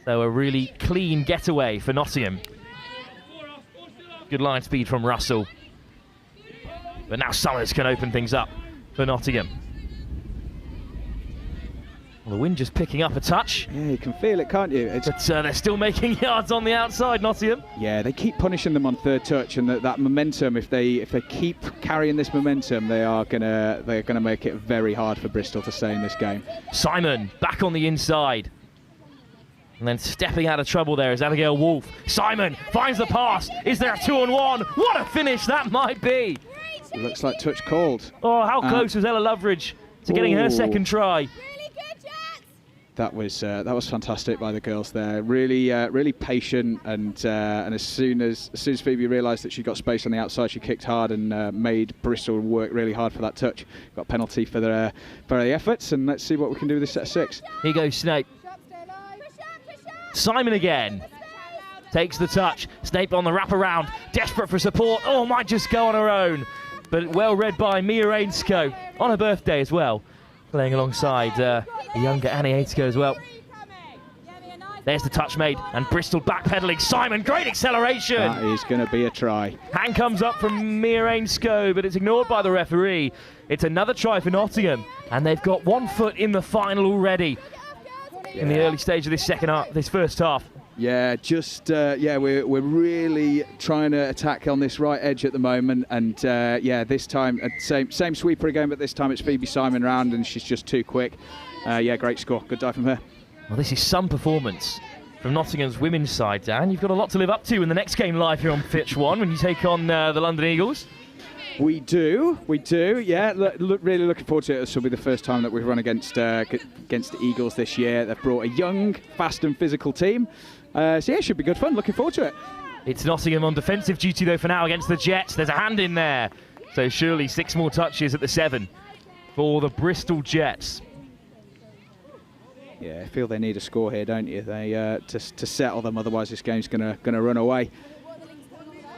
So a really clean getaway for Nottingham. Good line speed from Russell. But now Summers can open things up for Nottingham. Well, the wind just picking up a touch. Yeah, you can feel it, can't you? But they're still making yards on the outside, Nottingham. Yeah, they keep punishing them on third touch, and that momentum, if they keep carrying this momentum, they're gonna make it very hard for Bristol to stay in this game. Simon back on the inside. And then stepping out of trouble there is Abigail Wolfe. Simon finds the pass. Is there a 2-on-1? What a finish that might be. It looks like touch called. Oh, how close was Ella Loveridge to getting her second try? That was fantastic by the girls there. Really patient, and as soon as Phoebe realised that she got space on the outside, she kicked hard and made Bristol work really hard for that touch. Got a penalty for the efforts, and let's see what we can do with this set of 6. Here goes Snape. Simon again takes the touch. Snape on the wraparound, desperate for support. Oh, might just go on her own, but well read by Mia Ainscoe on her birthday as well, playing alongside the younger Annie Ainscoe as well. There's the touch made, and Bristol backpedaling. Simon, great acceleration. That is going to be a try. Hand comes up from Mia Ainscoe, but it's ignored by the referee. It's another try for Nottingham, and they've got 1 foot in the final already. In the early stage of this first half. Yeah, we're really trying to attack on this right edge at the moment, and yeah, this time same sweeper again, but this time it's Phoebe Simon round, and she's just too quick. Yeah, great score, good dive from her. Well, this is some performance from Nottingham's women's side, Dan. You've got a lot to live up to in the next game live here on Pitch 1 when you take on the London Eagles. We do, yeah. Really looking forward to it. This will be the first time that we've run against the Eagles this year. They've brought a young, fast and physical team. So yeah, it should be good fun. Looking forward to it. It's Nottingham on defensive duty though for now against the Jets. There's a hand in there. So surely 6 more touches at the 7 for the Bristol Jets. Yeah, I feel they need a score here, don't you? They to settle them, otherwise this game's gonna run away.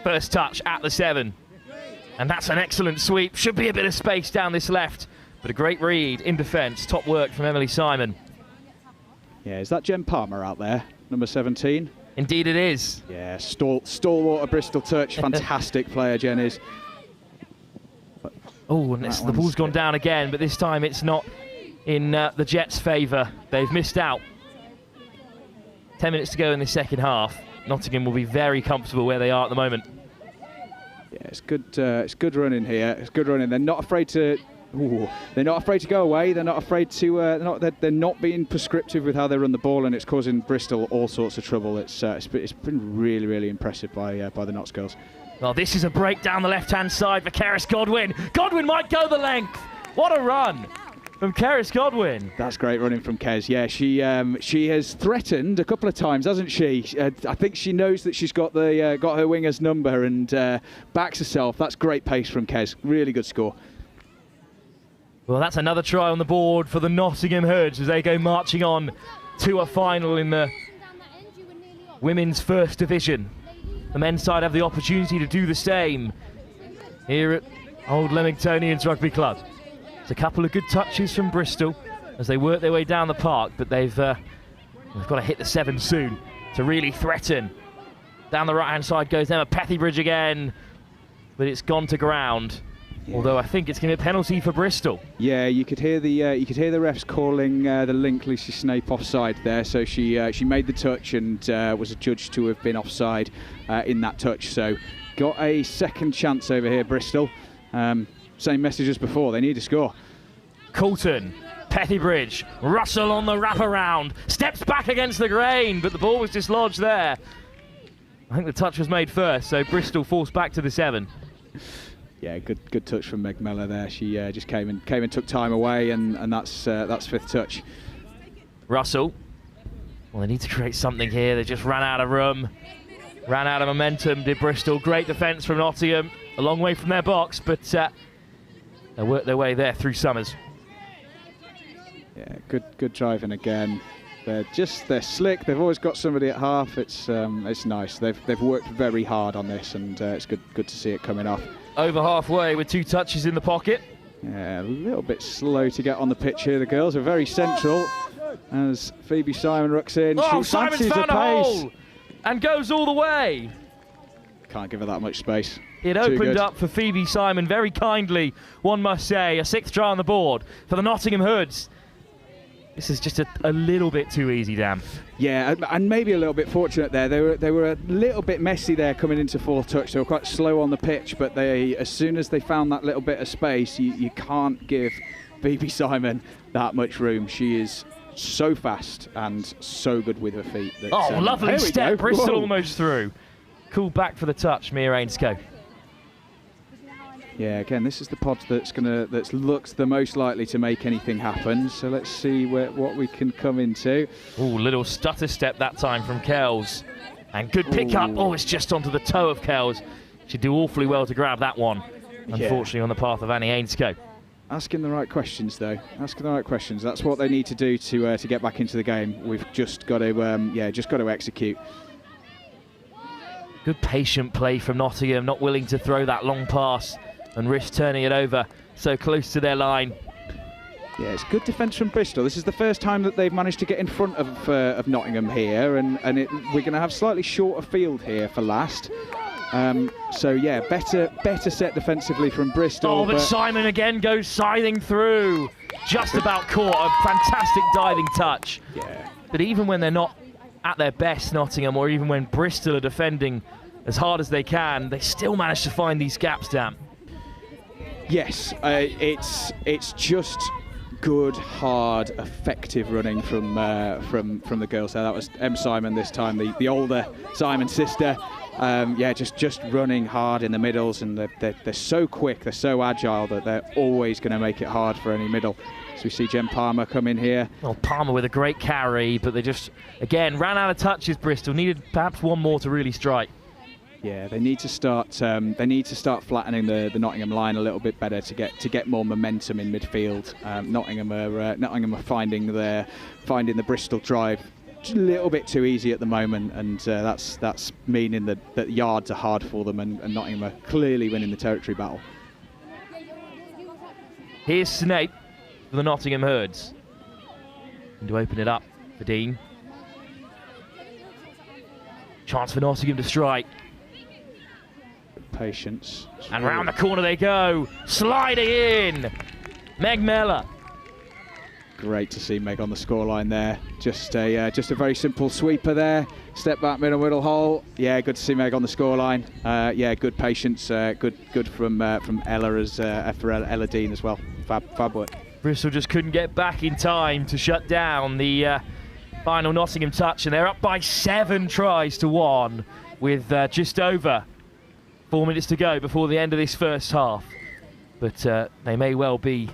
First touch at the 7. And that's an excellent sweep. Should be a bit of space down this left. But a great read in defence. Top work from Emily Simon. Yeah, is that Jen Palmer out there? Number 17? Indeed it is. Yeah, stalwart Bristol touch. Fantastic player, Jen is. Oh, and the ball's gone down again, but this time it's not in the Jets' favour. They've missed out. 10 minutes to go in the second half. Nottingham will be very comfortable where they are at the moment. Yeah, it's good running here. It's good running. They're not afraid to Ooh, they're not afraid to go away. They're not afraid to. They're not being prescriptive with how they run the ball, and it's causing Bristol all sorts of trouble. It's been really, really impressive by the Notts girls. Well, this is a break down the left-hand side for Keris Godwin. Godwin might go the length. What a run from Keris Godwin. That's great running from Kez. Yeah, she has threatened a couple of times, hasn't she? I think she knows that she's got her winger's number and backs herself. That's great pace from Kez. Really good score. Well, that's another try on the board for the Nottingham Hoods as they go marching on to a final in the Women's First Division. The men's side have the opportunity to do the same here at Old Leamingtonians Rugby Club. It's a couple of good touches from Bristol as they work their way down the park, but they've got to hit the 7 soon to really threaten. Down the right-hand side goes Emma Pethybridge again, but it's gone to ground. Yeah. Although I think it's going to be a penalty for Bristol. Yeah, you could hear the refs calling the link Lucy Snape offside there. So she made the touch and was adjudged to have been offside in that touch. So got a second chance over here, Bristol. Same message as before. They need to score. Coulton, Pethybridge, Russell on the wraparound, steps back against the grain, but the ball was dislodged there. I think the touch was made first, so Bristol forced back to the 7. Yeah, good touch from Meg Mellor there. She just came and took time away, and that's 5th touch. Russell. Well, they need to create something here. They just ran out of room, ran out of momentum. Did Bristol? Great defence from Nottingham. A long way from their box, but they worked their way there through Summers. Yeah, good driving again. They're slick. They've always got somebody at half. It's nice. They've worked very hard on this, and it's good to see it coming off. Over halfway with 2 touches in the pocket. Yeah, a little bit slow to get on the pitch here. The girls are very central as Phoebe Simon rucks in. Oh, she Simon's fancies found a a pace. hole and goes all the way. Can't give her that much space. It opened up for Phoebe Simon very kindly, one must say. A 6th try on the board for the Nottingham Hoods. This is just a little bit too easy, Dan. Yeah, and maybe a little bit fortunate there. They were a little bit messy there coming into 4th touch. They were quite slow on the pitch, but as soon as they found that little bit of space, you can't give Phoebe Simon that much room. She is so fast and so good with her feet. That, lovely step. Bristol Whoa. almost through. Cool back for the touch, Mia Ainscough. Yeah, again, this is the pod that looks the most likely to make anything happen. So let's see what we can come into. Oh, little stutter step that time from Kells. And good pickup. Oh, it's just onto the toe of Kells. She'd do awfully well to grab that one. Unfortunately, on the path of Annie Ainscough. Asking the right questions, though. Asking the right questions. That's what they need to do to get back into the game. We've just got to execute. Good patient play from Nottingham, not willing to throw that long pass and risk turning it over so close to their line. Yeah, it's good defence from Bristol. This is the first time that they've managed to get in front of Nottingham here, and we're going to have slightly shorter field here for last. So yeah, better set defensively from Bristol. Oh, but Simon again goes scything through. Just about caught. A fantastic diving touch. Yeah. But even when they're not at their best, Nottingham, or even when Bristol are defending as hard as they can, they still manage to find these gaps, Dan. Yes, it's just good, hard, effective running from the girls there. That was M. Simon this time, the older Simon sister. Yeah, just running hard in the middles, and they're so quick, they're so agile that they're always going to make it hard for any middle. So we see Jen Palmer come in here. Well, Palmer with a great carry, but they just, again, ran out of touches, Bristol. Needed perhaps one more to really strike. Yeah, they need to start flattening the Nottingham line a little bit better to get more momentum in midfield. Nottingham are finding the Bristol drive a little bit too easy at the moment, and that's meaning that yards are hard for them, and Nottingham are clearly winning the territory battle. Here's Snape for the Nottingham Hoods. And to open it up for Dean. Chance for Nottingham to strike. Patience. And round the corner they go. Sliding in. Meg Mellor. Great to see Meg on the scoreline there. Just a very simple sweeper there. Step back, middle hole. Yeah, good to see Meg on the scoreline. Yeah, good patience. Good from Ella for Ella Dean as well. fab work. Bristol just couldn't get back in time to shut down the final Nottingham touch, and they're up by 7 tries to 1 with just over 4 minutes to go before the end of this first half. But they may well be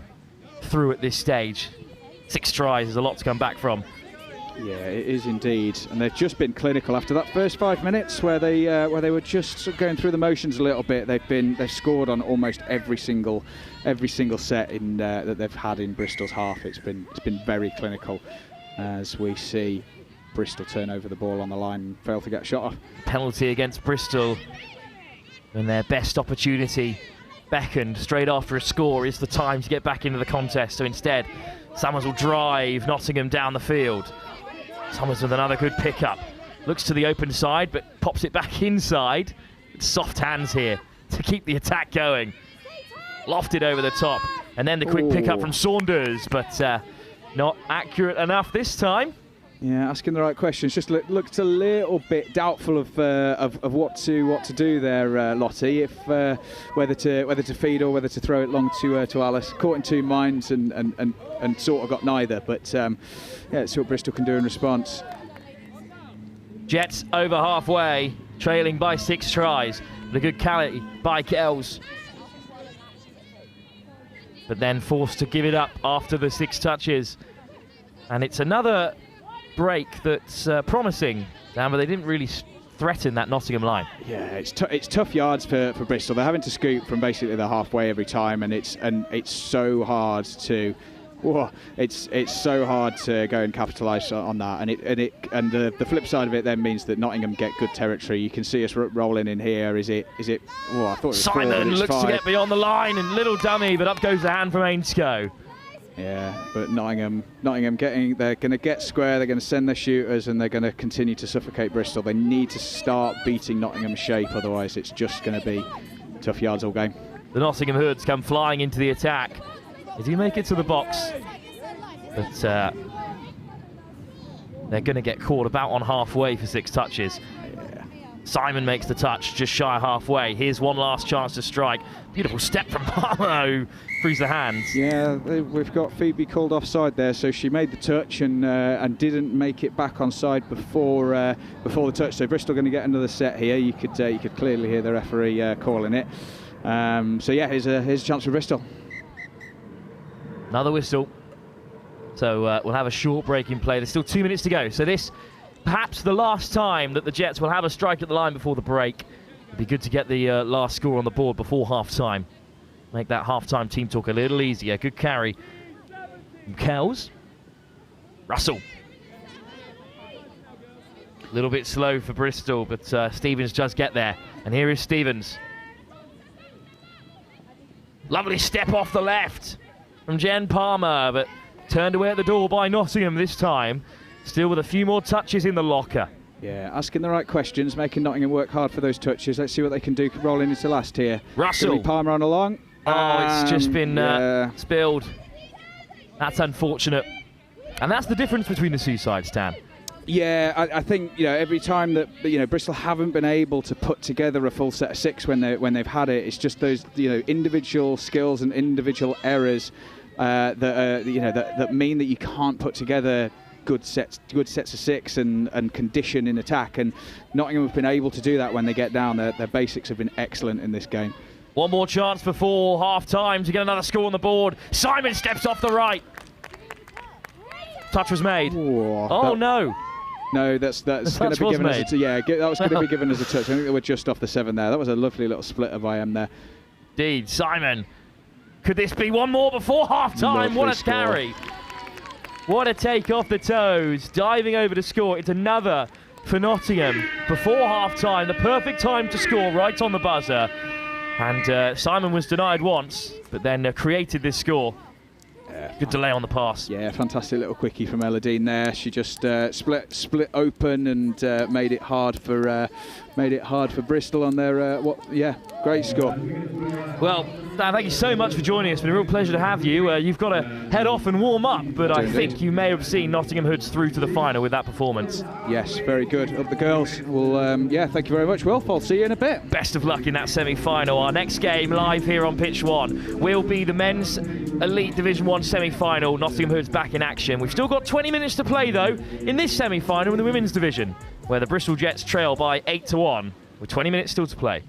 through at this stage. 6 tries is a lot to come back from. Yeah, it is indeed, and they've just been clinical after that first 5 minutes where they were just sort of going through the motions a little bit. They've scored on almost every single set in that they've had in Bristol's half. It's been very clinical, as we see Bristol turn over the ball on the line and fail to get a shot off. Penalty against Bristol when their best opportunity beckoned straight after a score is the time to get back into the contest. So instead, Summers will drive Nottingham down the field. Summers with another good pickup. Looks to the open side, but pops it back inside. It's soft hands here to keep the attack going. Lofted over the top. And then the quick pickup from Saunders, but not accurate enough this time. Yeah, asking the right questions. Just looked a little bit doubtful of what to do there, Lottie. If whether to feed or whether to throw it long to Alice. Caught in 2 minds and sort of got neither. But yeah, let's see what Bristol can do in response. Jets over halfway, trailing by 6 tries. The good carry by Kells, but then forced to give it up after the 6 touches. And it's another break that's promising, Dan, but they didn't really threaten that Nottingham line. Yeah, it's tough yards for Bristol. They're having to scoop from basically the halfway every time, and it's so hard to. Whoa, it's so hard to go and capitalise on that, and the flip side of it then means that Nottingham get good territory. You can see us rolling in here. Is it? Oh, I thought it was Simon 4, looks 5. to get beyond the line, and little dummy, but up goes the hand from Ainscough. Yeah, but Nottingham they're going to get square. They're going to send their shooters, and they're going to continue to suffocate Bristol. They need to start beating Nottingham's shape, otherwise it's just going to be tough yards all game. The Nottingham Hoods come flying into the attack. Did he make it to the box? But they're going to get caught about on halfway for 6 touches. Yeah. Simon makes the touch just shy of halfway. Here's one last chance to strike. Beautiful step from Palmer, who frees the hands. Yeah, we've got Phoebe called offside there, so she made the touch and didn't make it back onside before the touch. So Bristol going to get another set here. You could clearly hear the referee calling it. So yeah, here's a chance for Bristol. Another whistle. So we'll have a short break in play. There's still 2 minutes to go. So this, perhaps the last time that the Jets will have a strike at the line before the break. It'd be good to get the last score on the board before half-time. Make that half-time team talk a little easier. Good carry. Kells. Russell. A little bit slow for Bristol, but Stevens does get there. And here is Stevens. Lovely step off the left from Jen Palmer, but turned away at the door by Nottingham this time. Still with a few more touches in the locker. Yeah, asking the right questions, making Nottingham work hard for those touches. Let's see what they can do rolling into last here. Russell. Palmer on along. Oh, it's just been spilled. That's unfortunate. And that's the difference between the 2 sides, Dan. Yeah, I think every time that Bristol haven't been able to put together a full set of 6 when they've had it, it's just those individual skills and individual errors that mean that you can't put together good sets of 6 and condition in attack. And Nottingham have been able to do that when they get down. Their basics have been excellent in this game. One more chance before half-time to get another score on the board. Simon steps off the right. Touch was made. Ooh, no. No, that's going to be given as a that was going to be given as a touch. I think they were just off the 7 there. That was a lovely little split of IM there. Indeed, Simon. Could this be one more before half-time? What a carry. What a take off the toes. Diving over to score. It's another for Nottingham before half-time. The perfect time to score right on the buzzer. And Simon was denied once, but then created this score. Good delay on the pass. Yeah, fantastic little quickie from Elodine there. She just split open and made it hard for made it hard for Bristol on their, great score. Well, Dan, thank you so much for joining us. It's been a real pleasure to have you. You've got to head off and warm up, but I think you may have seen Nottingham Hoods through to the final with that performance. Yes, very good. Up the girls. Well, thank you very much, Wilf. I'll see you in a bit. Best of luck in that semi-final. Our next game live here on Pitch 1 will be the Men's Elite Division 1 semi-final. Nottingham Hoods back in action. We've still got 20 minutes to play, though, in this semi-final in the Women's Division, where the Bristol Jets trail by 8-1, with 20 minutes still to play.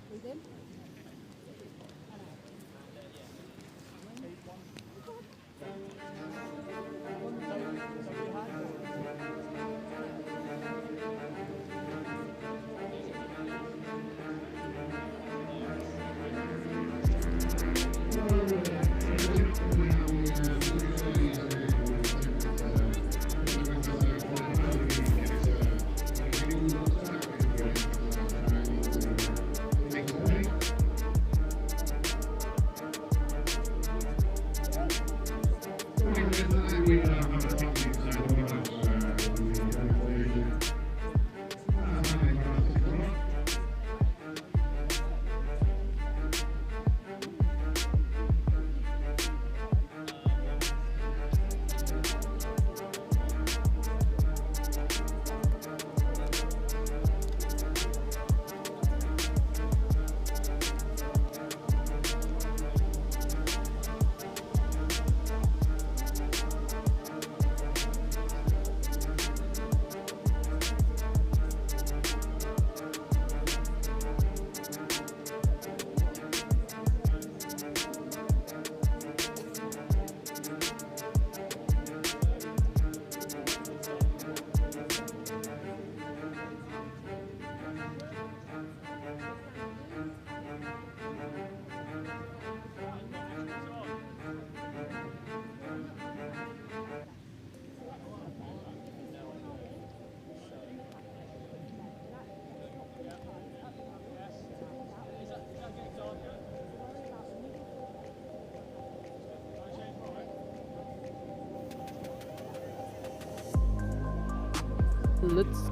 Let's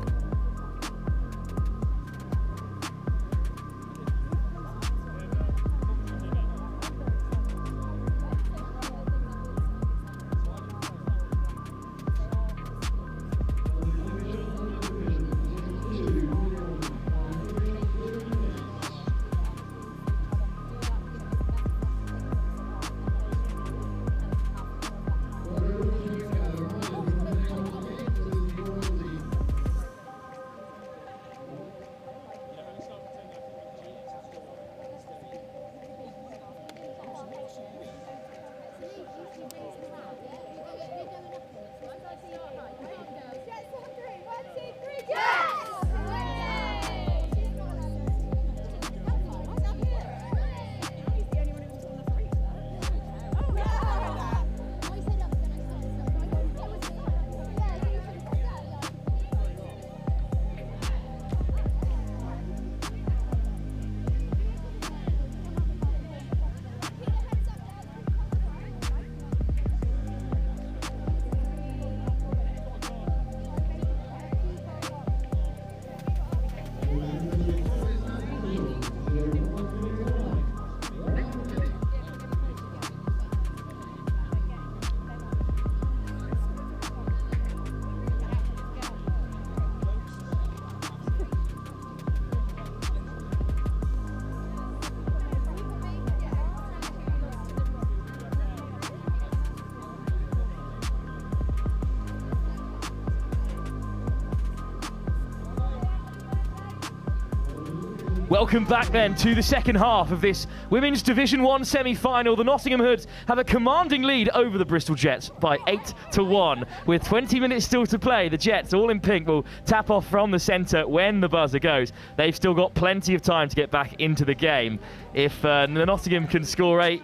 Welcome back then to the second half of this Women's Division 1 semi-final. The Nottingham Hoods have a commanding lead over the Bristol Jets by 8-1. With 20 minutes still to play, the Jets, all in pink, will tap off from the centre when the buzzer goes. They've still got plenty of time to get back into the game. If the Nottingham can score 8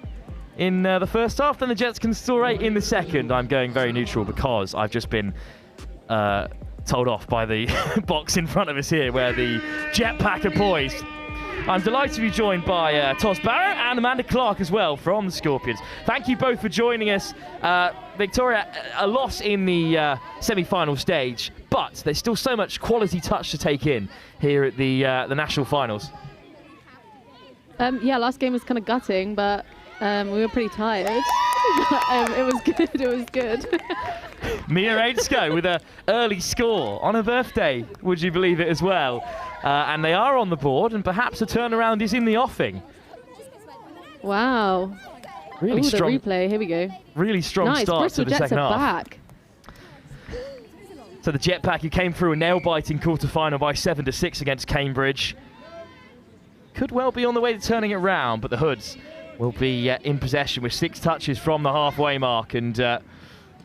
in the first half, then the Jets can score 8 in the second. I'm going very neutral because I've just been told off by the box in front of us here where the Jetpack are poised. I'm delighted to be joined by Tos Barrow and Amanda Clark as well from the Scorpions. Thank you both for joining us. Victoria, a loss in the semi-final stage, but there's still so much quality touch to take in here at the national finals. Yeah, last game was kind of gutting, but we were pretty tired. It was good. It was good. Mia Ainsko with an early score on her birthday, would you believe it, as well. And they are on the board, and perhaps a turnaround is in the offing. Wow. Really strong. The replay. Here we go. Really strong start to the second half. Back. So the Jetpack, who came through a nail-biting quarter-final by 7-6 against Cambridge, could well be on the way to turning it round, but the Hoods will be in possession with 6 touches from the halfway mark, and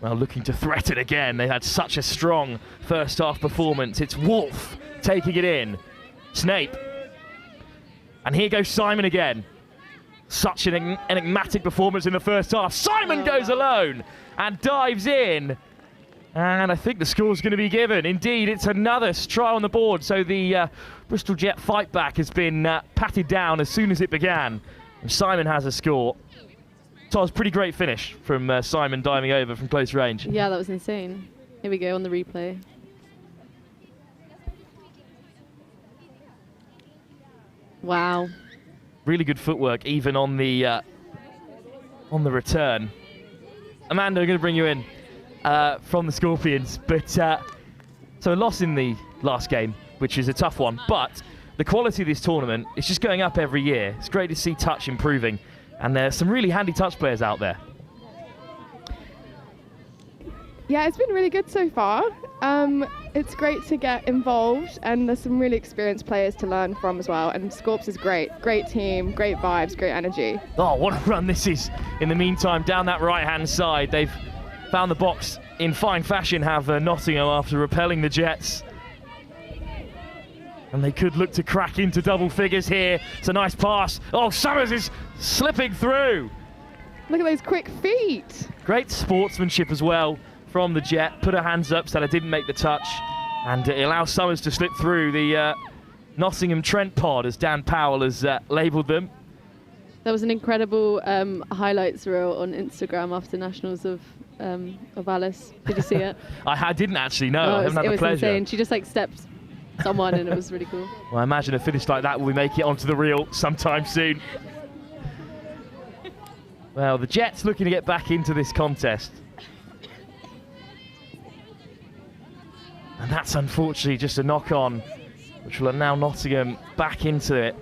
well, looking to threaten again. They had such a strong first half performance. It's Wolf taking it in. Snape. And here goes Simon again. Such an enigmatic performance in the first half. Simon goes alone and dives in. And I think the score's going to be given. Indeed, it's another try on the board. So the Bristol Jet fight back has been patted down as soon as it began. And Simon has a score. So it was a pretty great finish from Simon diving over from close range. Yeah, that was insane. Here we go on the replay. Wow. Really good footwork, even on the return. Amanda, I'm going to bring you in from the Scorpions. But so a loss in the last game, which is a tough one. But the quality of this tournament is just going up every year. It's great to see touch improving. And there's some really handy touch players out there. Yeah, it's been really good so far. It's great to get involved, and there's some really experienced players to learn from as well. And Scorps is great. Great team, great vibes, great energy. Oh, what a run this is. In the meantime, down that right-hand side, they've found the box in fine fashion, have Nottingham, after repelling the Jets. And they could look to crack into double figures here. It's a nice pass. Oh, Summers is slipping through. Look at those quick feet. Great sportsmanship as well from the Jet. Put her hands up so that it didn't make the touch. And it allows Summers to slip through the Nottingham Trent pod, as Dan Powell has labelled them. There was an incredible highlights reel on Instagram after Nationals of Alice. Did you see it? I didn't actually know. I haven't had the pleasure. It was insane. She just like stepped someone and it was really cool. Well, I imagine a finish like that will make it onto the reel sometime soon. Well, the Jets looking to get back into this contest. And that's unfortunately just a knock-on, which will allow Nottingham back into it.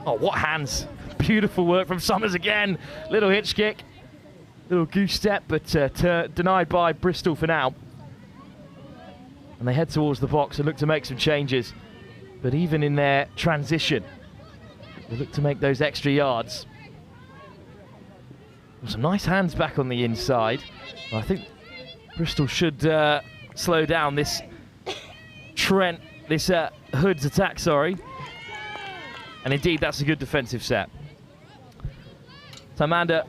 Oh, what hands. Beautiful work from Summers again. Little hitch kick. Little goose step, but denied by Bristol for now. And they head towards the box and look to make some changes. But even in their transition, they look to make those extra yards. Some nice hands back on the inside. I think Bristol should slow down this Hood's attack, sorry. And indeed, that's a good defensive set. So Amanda,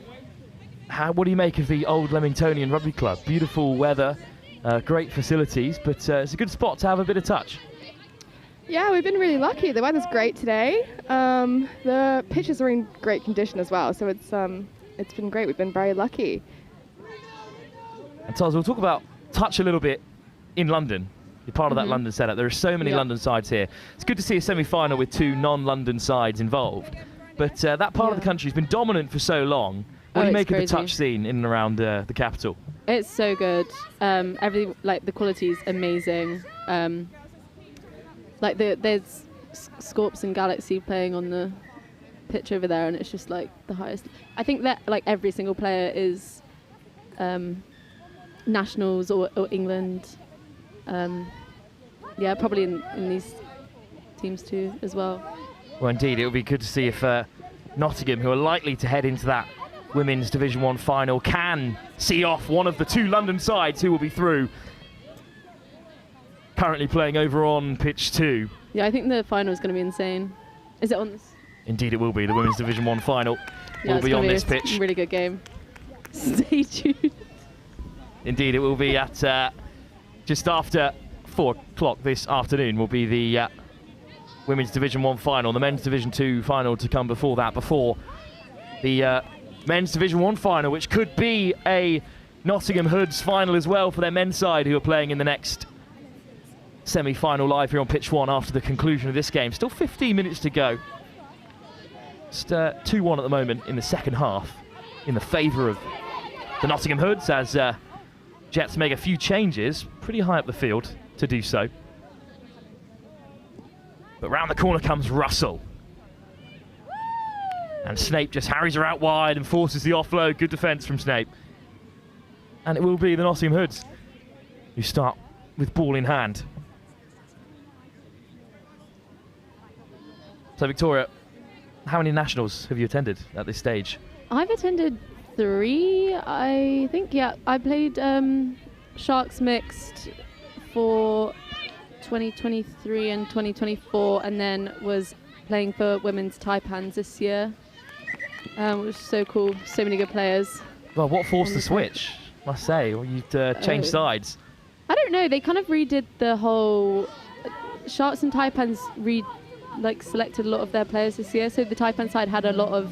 what do you make of the old Leamingtonian Rugby Club? Beautiful weather, great facilities, but it's a good spot to have a bit of touch. Yeah, we've been really lucky. The weather's great today. The pitches are in great condition as well, so it's been great. We've been very lucky. And Toz, we'll talk about touch a little bit in London. You're part of that London setup. There are so many London sides here. It's good to see a semi-final with 2 non-London sides involved. But that part of the country has been dominant for so long. What do you make of the touch scene in and around the capital? It's so good. The quality is amazing. There's Scorps and Galaxy playing on the pitch over there, and it's just like the highest. I think that like every single player is Nationals or England. Yeah, probably in these teams too as well. Well, indeed, it would be good to see if Nottingham, who are likely to head into that Women's Division 1 final, can see off one of the 2 London sides who will be through. Currently playing over on pitch 2. Yeah, I think the final is going to be insane. Is it on this? Indeed, it will be. The Women's Division 1 final will be on this pitch. Really good game. Stay tuned. Indeed, it will be at just after 4 o'clock this afternoon will be the Women's Division 1 final. The Men's Division 2 final to come before that, before the Men's Division 1 final, which could be a Nottingham Hoods final as well for their men's side, who are playing in the next semi-final live here on pitch 1 after the conclusion of this game. Still 15 minutes to go. Just 2-1 at the moment in the second half in the favour of the Nottingham Hoods, as Jets make a few changes pretty high up the field to do so. But round the corner comes Russell. And Snape just harries her out wide and forces the offload. Good defence from Snape. And it will be the Nottingham Hoods who start with ball in hand. So Victoria, how many nationals have you attended at this stage? I've attended 3, I think. Yeah, I played Sharks Mixed for 2023 and 2024, and then was playing for women's taipans this year, which was so cool. So many good players. Well, what forced the switch? Must say, or you'd change sides. I don't know. They kind of redid the whole Sharks and taipans. Selected a lot of their players this year. So the taipan side had a lot of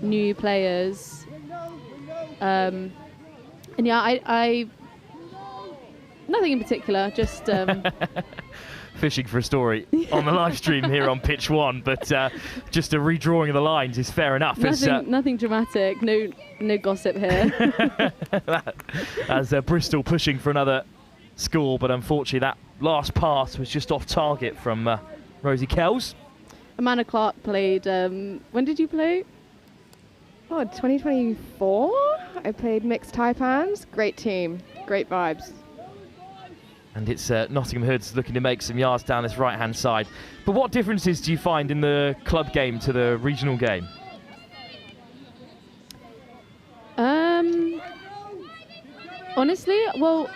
new players. And yeah, I nothing in particular. Just fishing for a story on the live stream here on pitch 1, but just a redrawing of the lines is fair enough. Nothing dramatic. No gossip here. As Bristol pushing for another score, but unfortunately that last pass was just off target from Rosie Kells. Amanda Clark played. When did you play? Oh, 2024. I played mixed taipans. Great team. Great vibes. And it's Nottingham Hoods looking to make some yards down this right-hand side. But what differences do you find in the club game to the regional game? Honestly, well,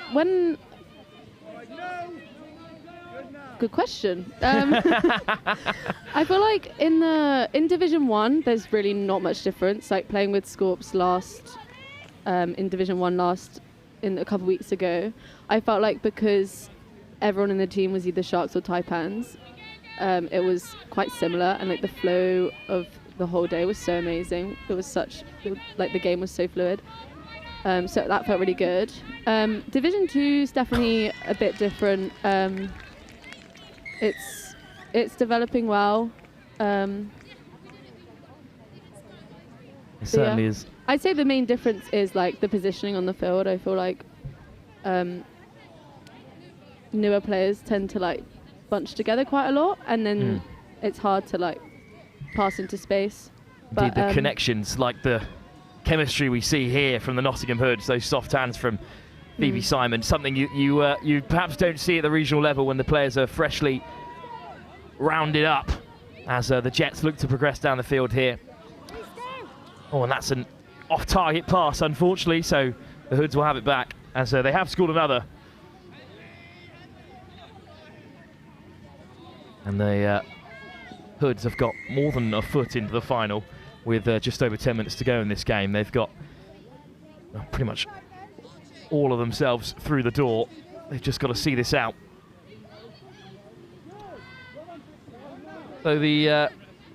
good question. I feel like in Division 1, there's really not much difference. Like playing with Scorps in Division 1 in a couple weeks ago, I felt like because everyone in the team was either Sharks or taipans, it was quite similar, and like the flow of the whole day was so amazing. The game was so fluid. So that felt really good. Division 2 is definitely a bit different. It's developing well. It certainly is. I'd say the main difference is like the positioning on the field. I feel like newer players tend to like bunch together quite a lot, and then it's hard to like pass into space. Indeed, the connections, like the chemistry we see here from the Nottingham Hoods, those soft hands from Phoebe Simon, something you perhaps don't see at the regional level when the players are freshly rounded up, as the Jets look to progress down the field here. Oh, and that's an off-target pass, unfortunately, so the Hoods will have it back, as they have scored another. And the Hoods have got more than a foot into the final with just over 10 minutes to go in this game. They've got pretty much all of themselves through the door. They've just got to see this out. So the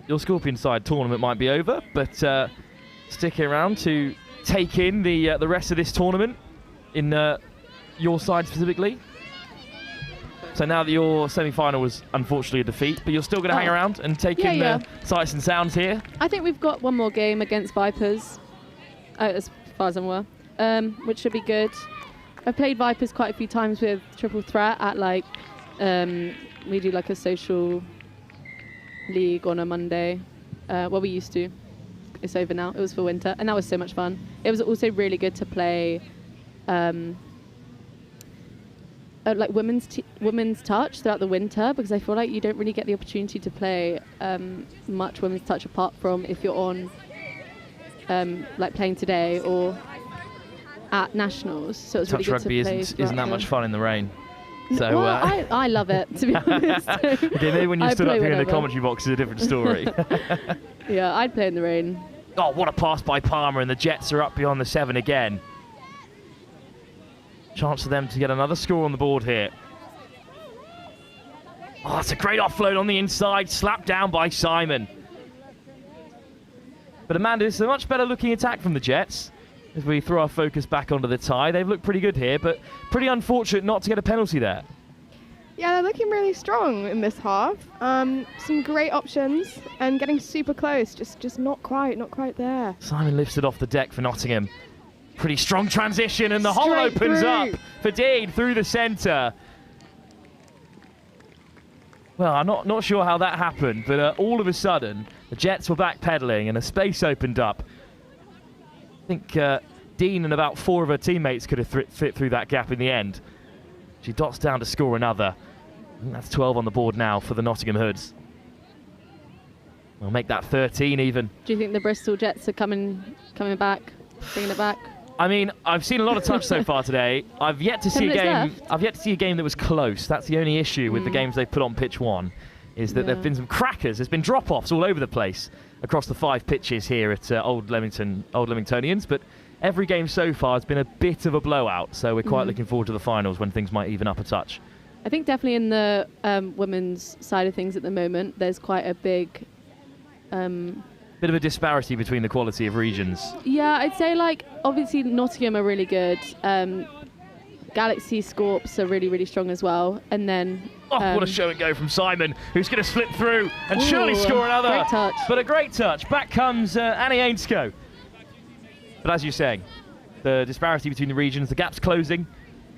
your Scorpion side tournament might be over, but sticking around to take in the rest of this tournament in your side specifically. So now that your semi-final was unfortunately a defeat, but you're still going to hang around and take in the sights and sounds here. I think we've got one more game against Vipers, as far as I'm aware, which should be good. I've played Vipers quite a few times with Triple Threat at like, we do like a social league on a Monday. Well, we used to. It's over now. It was for winter, and that was so much fun. It was also really good to play like women's touch throughout the winter, because I feel like you don't really get the opportunity to play much women's touch apart from if you're on like playing today or at nationals. So it's touch really good rugby isn't that much fun in the rain. So well, I love it, to be honest. Okay, maybe when you stood up here in the commentary box is a different story. Yeah, I'd play in the rain. Oh, what a pass by Palmer, and the Jets are up beyond the 7 again. Chance for them to get another score on the board here. Oh, that's a great offload on the inside, slapped down by Simon. But Amanda, it's a much better looking attack from the Jets. As we throw our focus back onto the tie, they've looked pretty good here, but pretty unfortunate not to get a penalty there. Yeah, they're looking really strong in this half. Some great options and getting super close, just not quite there. Simon lifts it off the deck for Nottingham. Pretty strong transition, and the hole Straight opens through. up for Dean through the centre. Well, I'm not sure how that happened, but all of a sudden, the Jets were backpedaling and a space opened up. I think Dean and about 4 of her teammates could have fit through that gap in the end. She dots down to score another. I think that's 12 on the board now for the Nottingham Hoods. We'll make that 13 even. Do you think the Bristol Jets are coming back, bringing it back? I mean, I've seen a lot of touch so far today. I've yet to see a game. I've yet to see a game that was close. That's the only issue with the games they've put on pitch 1, is that there've been some crackers. There's been drop-offs all over the place across the 5 pitches here at Old Leamingtonians. But every game so far has been a bit of a blowout. So we're quite looking forward to the finals when things might even up a touch. I think definitely in the women's side of things at the moment, there's quite a big. Bit of a disparity between the quality of regions. Yeah, I'd say like obviously Nottingham are really good. Galaxy Scorps are really, really strong as well. And then what a show and go from Simon, who's going to slip through and surely score another. Great touch. But a great touch. Back comes Annie Ainsko. But as you're saying, the disparity between the regions, the gap's closing.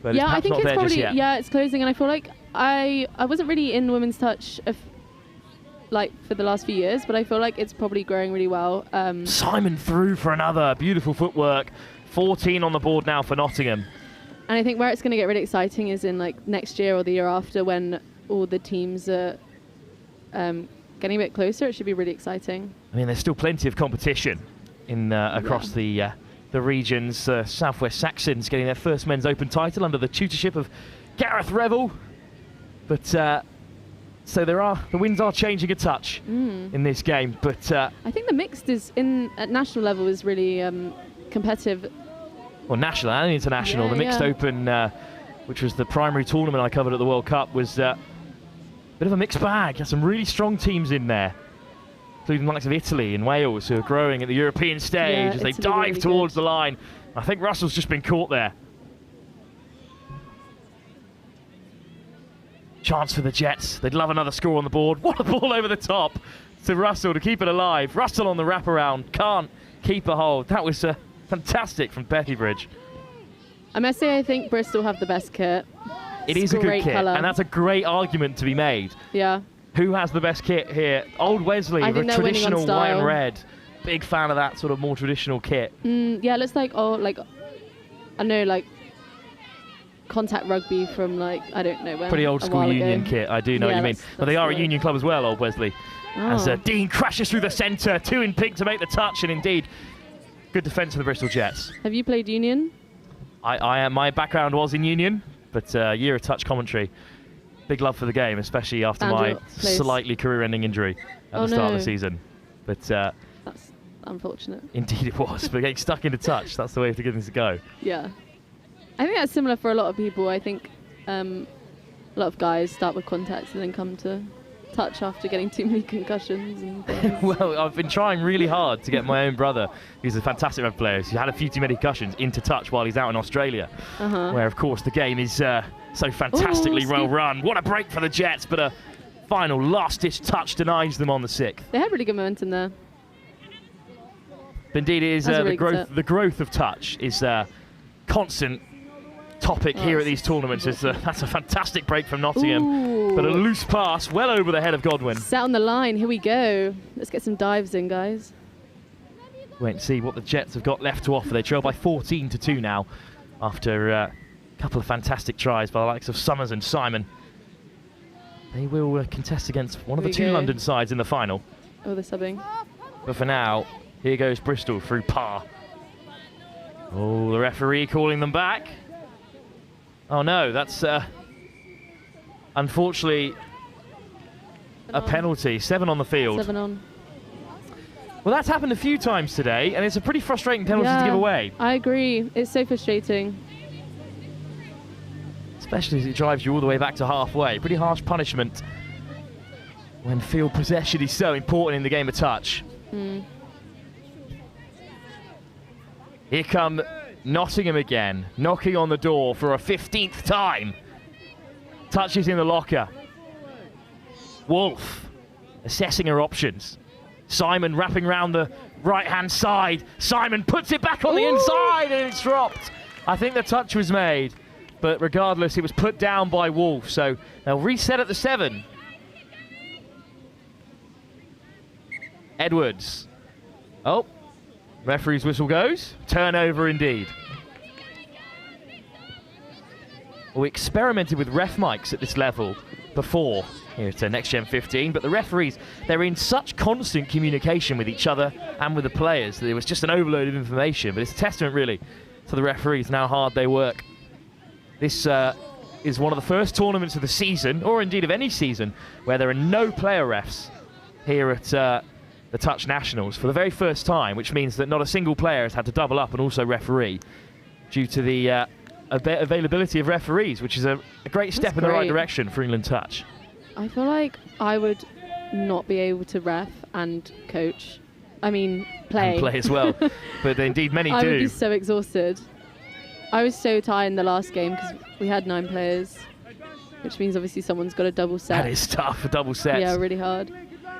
But yeah, it's I think not it's there probably just yet. it's closing, and I feel like I wasn't really in women's touch for the last few years, but I feel like it's probably growing really well. Simon through for another. Beautiful footwork. 14 on the board now for Nottingham. And I think where it's going to get really exciting is in like next year or the year after, when all the teams are getting a bit closer. It should be really exciting. I mean, there's still plenty of competition in across the regions. Southwest Saxons getting their first men's open title under the tutorship of Gareth Revel. But so the winds are changing a touch in this game. But I think the mixed at national level is really competitive. Well, national and international. The mixed open, which was the primary tournament I covered at the World Cup, was a bit of a mixed bag. Had some really strong teams in there, including the likes of Italy and Wales, who are growing at the European stage as they dive really towards the line. I think Russell's just been caught there. Chance for the Jets. They'd love another score on the board. What a ball over the top to Russell to keep it alive. Russell on the wraparound. Can't keep a hold. That was fantastic from Bethybridge. I must say, I think Bristol have the best kit. It is a good kit, colour. and that's a great argument to be made. Yeah. Who has the best kit here? Old Wesley with a traditional white and red. Big fan of that sort of more traditional kit. Yeah, it looks like I know, like contact rugby from I don't know when. Pretty old school Union kit. I do know what you mean. But they are a Union club as well, Old Wesley. As Dean crashes through the centre, 2 in pink to make the touch, and indeed, good defence of the Bristol Jets. Have you played Union? My background was in Union, but year of touch commentary. Big love for the game, especially after my slightly career-ending injury at the start of the season. But that's unfortunate. Indeed it was, but getting stuck into touch, that's the way to get things to go. Yeah. I think that's similar for a lot of people. I think a lot of guys start with contacts and then come to touch after getting too many concussions and things. Well, I've been trying really hard to get my own brother, who's a fantastic rugby player, who had a few too many concussions, into touch while he's out in Australia, where, of course, the game is so fantastically well run. What a break for the Jets, but a final last-ditch touch denies them on the 6th. They had really good momentum there. Indeed, it is the growth of touch is a constant topic here at these tournaments. That's a fantastic break from Nottingham, but a loose pass well over the head of Godwin. Set on the line, here we go. Let's get some dives in, guys. Wait and see what the Jets have got left to offer. They trail by 14-2 now after a couple of fantastic tries by the likes of Summers and Simon. They will contest against one of the 2 London sides in the final. Oh, they're subbing. But for now, here goes Bristol through par. Oh, the referee calling them back. Oh no, that's unfortunately a penalty. 7 on the field. 7 on. Well, that's happened a few times today, and it's a pretty frustrating penalty to give away. I agree. It's so frustrating. Especially as it drives you all the way back to halfway. Pretty harsh punishment when field possession is so important in the game of touch. Here come Nottingham again, knocking on the door for a 15th time. Touches in the locker. Wolf assessing her options. Simon wrapping around the right-hand side. Simon puts it back on the inside and it's dropped. I think the touch was made, but regardless, it was put down by Wolf. So they'll reset at the 7. Edwards. Oh, referee's whistle goes. Turnover indeed. We experimented with ref mics at this level before, here to Next Gen 15, but the referees, they're in such constant communication with each other and with the players that it was just an overload of information, but it's a testament really to the referees and how hard they work. This is one of the first tournaments of the season, or indeed of any season, where there are no player refs here at the Touch Nationals for the very first time, which means that not a single player has had to double up and also referee due to the availability of referees, which is a great step in the right direction for England Touch. I feel like I would not be able to ref and coach. I mean, play. And play as well, but indeed many do. I would be so exhausted. I was so tired in the last game because we had 9 players, which means obviously someone's got a double set. That is tough, a double set. Yeah, really hard.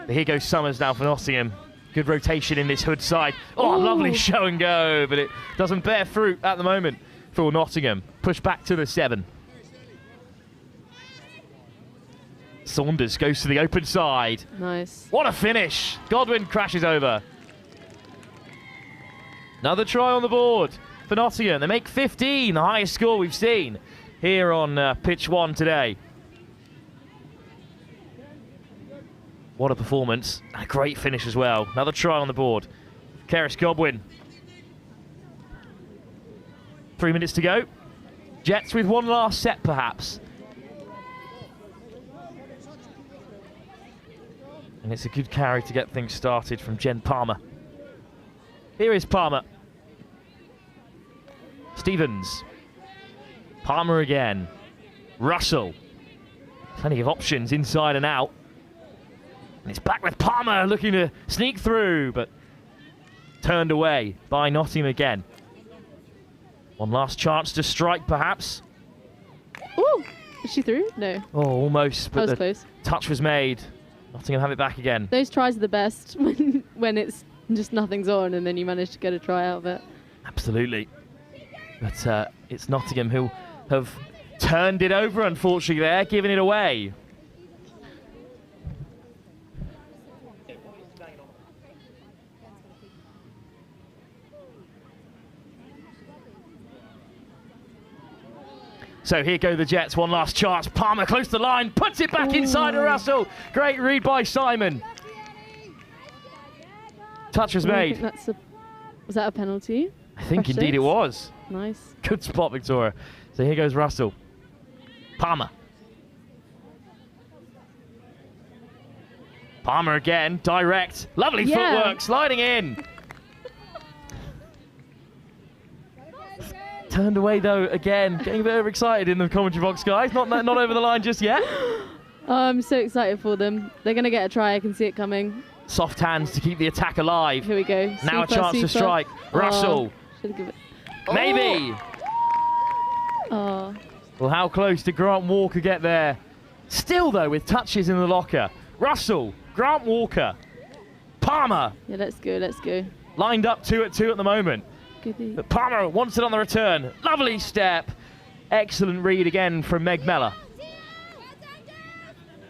But here goes Summers now for Nottingham. Good rotation in this hood side. Oh, lovely show and go, but it doesn't bear fruit at the moment for Nottingham. Push back to the 7. Saunders goes to the open side. Nice. What a finish. Godwin crashes over. Another try on the board for Nottingham. They make 15, the highest score we've seen here on pitch 1 today. What a performance. A great finish as well. Another try on the board. Keris Godwin. 3 minutes to go. Jets with one last set, perhaps. And it's a good carry to get things started from Jen Palmer. Here is Palmer. Stevens. Palmer again. Russell. Plenty of options inside and out. And it's back with Palmer looking to sneak through, but turned away by Nottingham again. One last chance to strike, perhaps. Ooh, is she through? No. Oh, almost, but that was the close. Touch was made. Nottingham have it back again. Those tries are the best when it's just nothing's on and then you manage to get a try out of it. Absolutely. But it's Nottingham who have turned it over, unfortunately, there, giving it away. So here go the Jets, one last chance. Palmer close to the line, puts it back inside of Russell. Great read by Simon. Touch was made. Was that a penalty? I think indeed it was. Nice. Good spot, Victoria. So here goes Russell. Palmer. Palmer again, direct. Lovely footwork, sliding in. Turned away though again, getting a bit overexcited in the commentary box, guys. Not over the line just yet. I'm so excited for them. They're going to get a try. I can see it coming. Soft hands to keep the attack alive. Here we go. Now a chance to strike. Russell. Maybe. Oh. Well, how close did Grant Walker get there? Still though, with touches in the locker. Russell, Grant Walker, Palmer. Yeah, let's go. Let's go. Lined up 2-2 at the moment. Goodie. But Palmer wants it on the return. Lovely step. Excellent read again from Meg Meller.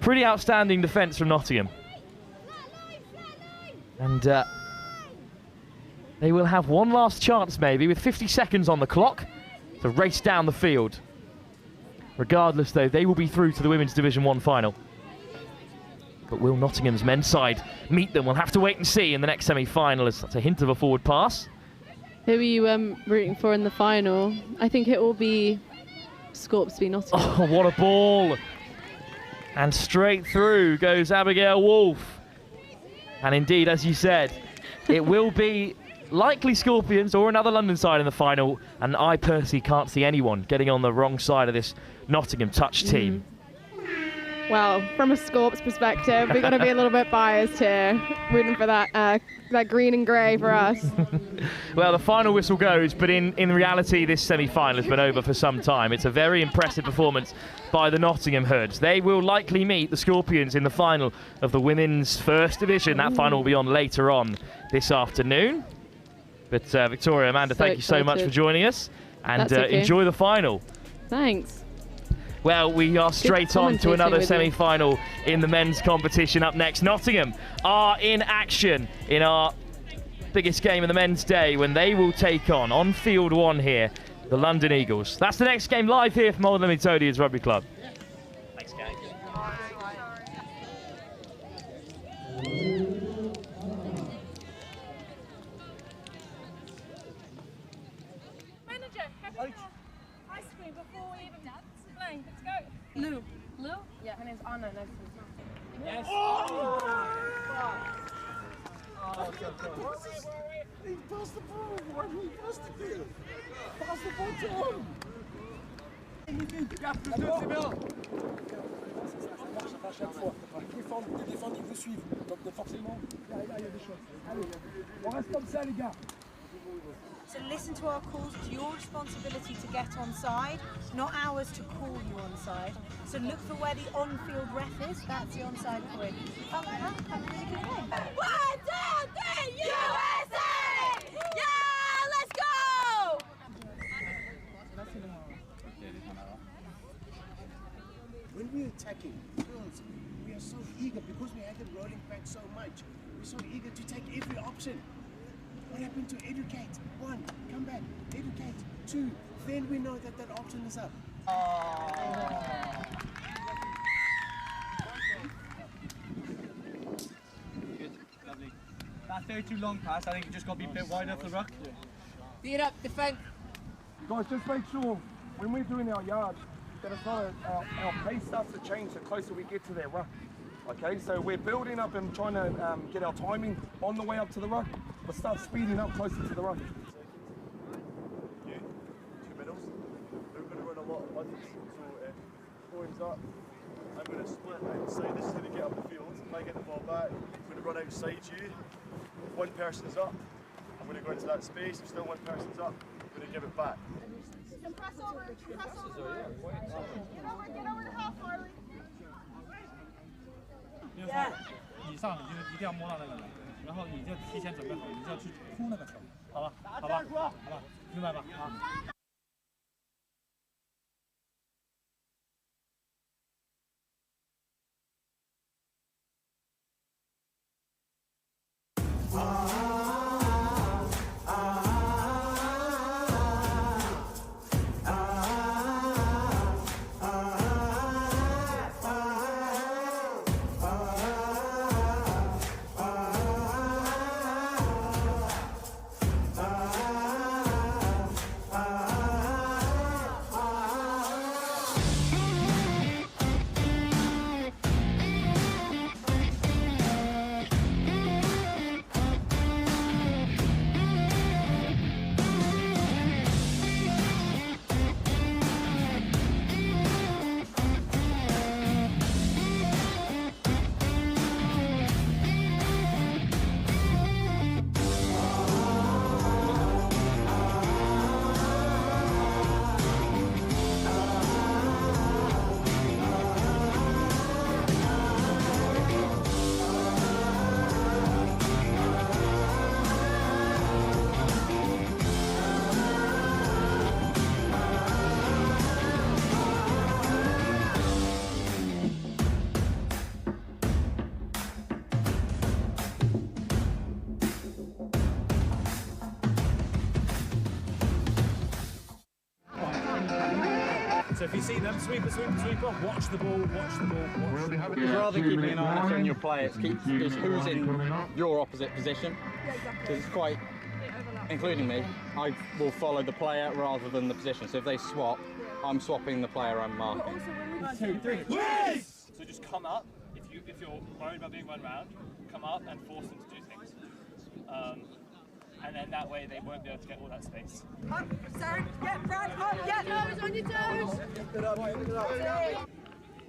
Pretty outstanding defence from Nottingham. And they will have one last chance maybe with 50 seconds on the clock to race down the field. Regardless though, they will be through to the Women's Division 1 final. But will Nottingham's men's side meet them? We'll have to wait and see in the next semi-final, as that's a hint of a forward pass. Who are you rooting for in the final? I think it will be Scorps v Nottingham. Oh, what a ball. And straight through goes Abigail Wolf. And indeed, as you said, it will be likely Scorpions or another London side in the final. And I personally can't see anyone getting on the wrong side of this Nottingham Touch team. well, from a Scorps perspective, we've got to be a little bit biased here, rooting for that green and grey for us. Well, the final whistle goes, but in reality, this semi-final has been over for some time. It's a very impressive performance by the Nottingham Hoods. They will likely meet the Scorpions in the final of the Women's First Division. That final will be on later on this afternoon. But Victoria, Amanda, thank you so much for joining us, and enjoy the final. Thanks. Well, we are straight on to another semi-final in the men's competition. Up next, Nottingham are in action in our biggest game of the men's day when they will take on field one here, the London Eagles. That's the next game live here from Old Leamingtonians Rugby Club. Thanks, gang. Manager, have you got ice cream before we even playing? Let's go. Lou. Lou? Yeah, her name's Anna. Nice to meet you. Yes. He passed the ball. Why didn't he pass the ball? Pass the ball to him. Les défendent, ils vous suivent. Donc forcément, là, il y a des choses. Allez, on reste comme ça, les gars. So listen to our calls. It's your responsibility to get on side, not ours to call you on side. So look for where the on-field ref is. That's the onside point. Oh, have a really good game. 1, 2, 3, USA! Yeah, let's go! When we're attacking, girls, we are so eager because we had them rolling back so much. We're so eager to take every option. What happened to educate? 1, come back, educate. 2, then we know that that option is up. Good, lovely. That 32 long pass, I think it just got to be a bit wider off the ruck. Beat up, defend. Guys, just make sure when we're doing our yard that it's not our pace starts to change the closer we get to their ruck. Okay, so we're building up and trying to get our timing on the way up to the ruck, but start speeding up closer to the ruck. You, 2 middles. They're going to run a lot of buddies. So poems up. I'm going to split outside. This is how they get up the field. If I get the ball back, I'm going to run outside you. If one person's up, I'm going to go into that space. If still one person's up, I'm going to give it back. And press over. Press over. Get over to half, Harley. 以上你就一定要摸到那个人，然后你就提前准备好，你就要去扑那个球，好吧？好吧？好吧？明白吧？啊。So if you see them, sweeper, watch the ball, watch the ball. Rather than keeping an eye on your play, it's who's in your opposite position. Because it's quite, including me, I will follow the player rather than the position. So if they swap, I'm swapping the player I'm marking. 2, 3. Yes! So just come up. If you're worried about being run round, come up and force them to do things. And then that way they won't be able to get all that space. Up, Sarah, get Brad, up, get toes on your toes. Get up.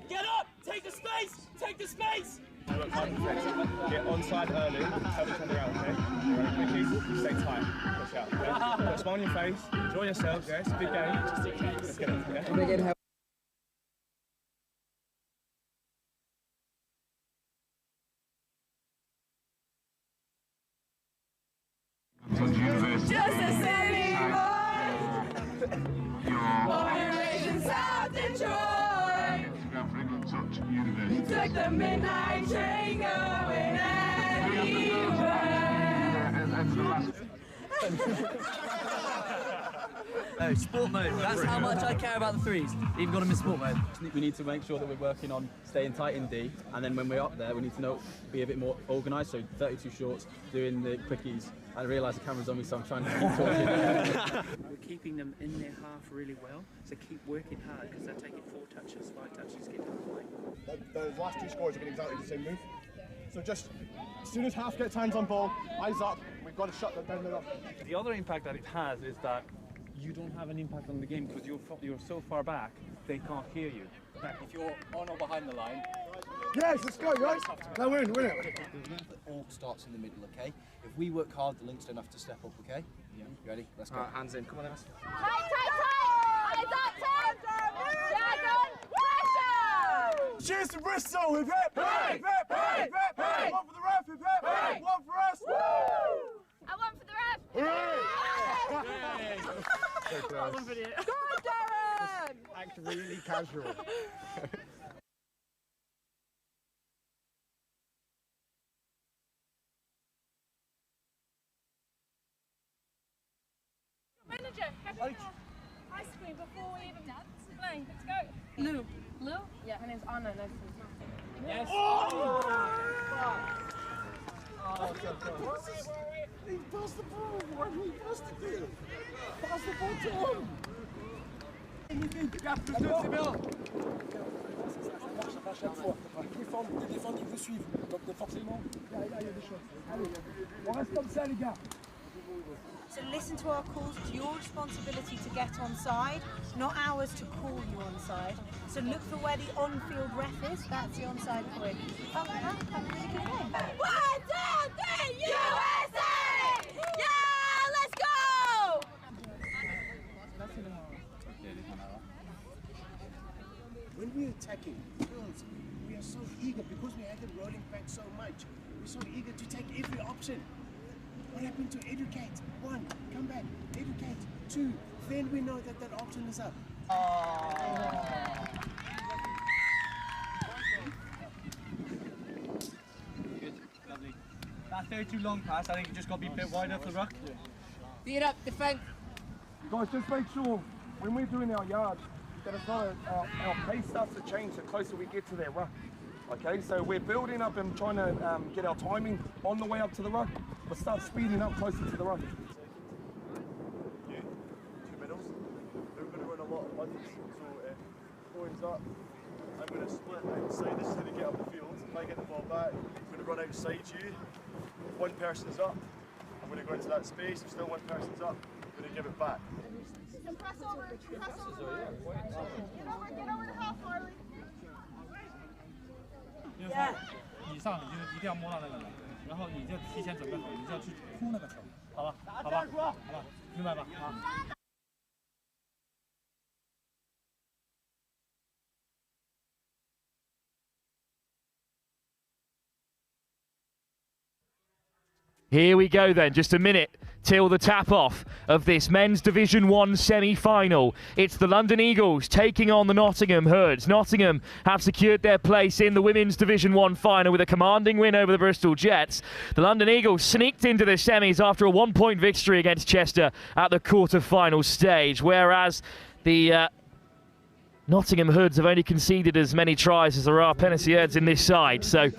Get up, Take the space! Take the space! Look, hard defense. Get onside early, tell each other out, okay? You're running quickies, stay tight, push out, okay? Put a smile on your face, enjoy yourselves, yeah? It's a big game. Let's get it, yeah? Just a city boy, born and raised in South Detroit. He took the midnight train going anywhere. No, sport mode. That's how much I care about the threes. Even got them in sport mode. We need to make sure that we're working on staying tight in D, and then when we're up there, we need to be a bit more organised. So 32 shorts, doing the quickies. I realise the camera's on me, so I'm trying to keep talking. We're keeping them in their half really well, so keep working hard because they're taking 4 touches, 5 touches, get to the point. Those last 2 scores have been exactly the same move. So just as soon as half gets hands on ball, eyes up, we've got to shut them down there. The other impact that it has is that you don't have an impact on the game because you're so far back, they can't hear you. If you're on or behind the line. Yes, let's go, guys. Now win it. It all starts in the middle, okay? If we work hard, the links don't have to step up, okay? Yeah. You ready? Let's go. Hands in. Come on, Ems. Tight! Eyes up, Dragon! Pressure! Cheers to Bristol! Hip hip! Hip hip! Hip hip! One for the ref! Hip hip! One for us! I want for the ref! Hooray! Go on, Darren! Act really casual. Manager, happy ice cream before we even play. Let's go. Lou. Lou? Yeah, her name's Anna. Nice to meet you. Yes. He passed the ball. Why did he pass the ball? Pass the ball to him. Les défendent, ils vous suivent. Donc forcément, là, il y a des choses. Allez, on reste comme ça, les gars. So listen to our calls. It's your responsibility to get on side, not ours to call you on side. So look for where the on-field ref is. That's the onside point. Oh, have a really good game. 1, 2, 3, USA! Yeah, let's go! When we're attacking, girls, we are so eager because we had them rolling back so much. We're so eager to take every option. What happened to educate? 1, come back, educate. 2, then we know that that option is up. Good, lovely. That 32 long pass, I think it just got to be a bit wide off the ruck. Feet up, defend. Guys, just make sure when we're doing our yards that it's not our pace starts to change the closer we get to their ruck. Okay, so we're building up and trying to get our timing on the way up to the ruck, but start speeding up closer to the ruck. You, 2 middles. They're going to run a lot of buddies. So points up. I'm going to split outside. This is how they get up the field. If I get the ball back, I'm going to run outside you. If one person's up, I'm going to go into that space. If still one person's up, I'm going to give it back. And press over. Press over. Get over to half, Harley. 以上你就一定要摸到那个人，然后你就提前准备好，你就要去扑那个球，好吧？好吧？好吧？明白吧？好。Here we go then, just a minute till the tap-off of this Men's Division 1 semi-final. It's the London Eagles taking on the Nottingham Hoods. Nottingham have secured their place in the Women's Division 1 final with a commanding win over the Bristol Jets. The London Eagles sneaked into the semis after a 1-point victory against Chester at the quarter-final stage, whereas the Nottingham Hoods have only conceded as many tries as there are Peniciers in this side, so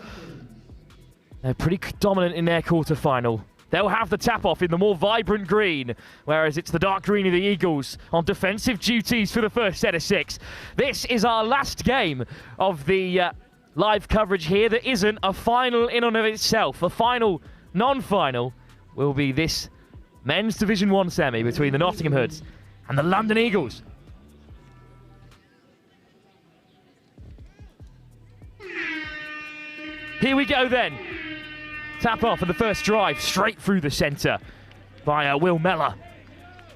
they're pretty dominant in their quarter-final. They'll have the tap-off in the more vibrant green, whereas it's the dark green of the Eagles on defensive duties for the first set of 6. This is our last game of the live coverage here. There isn't a final in and of itself. The final, non-final, will be this Men's Division 1 semi between the Nottingham Hoods and the London Eagles. Here we go then. Tap off for the first drive, straight through the centre by Will Mellor.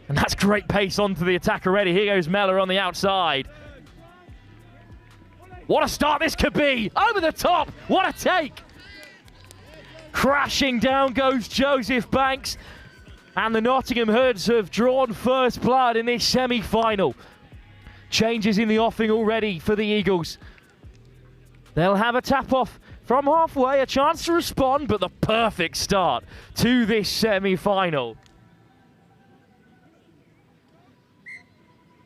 And that's great pace onto the attack already. Here goes Mellor on the outside. What a start this could be! Over the top! What a take! Crashing down goes Joseph Banks. And the Nottingham Hoods have drawn first blood in this semi-final. Changes in the offing already for the Eagles. They'll have a tap-off from halfway, a chance to respond, but the perfect start to this semi-final.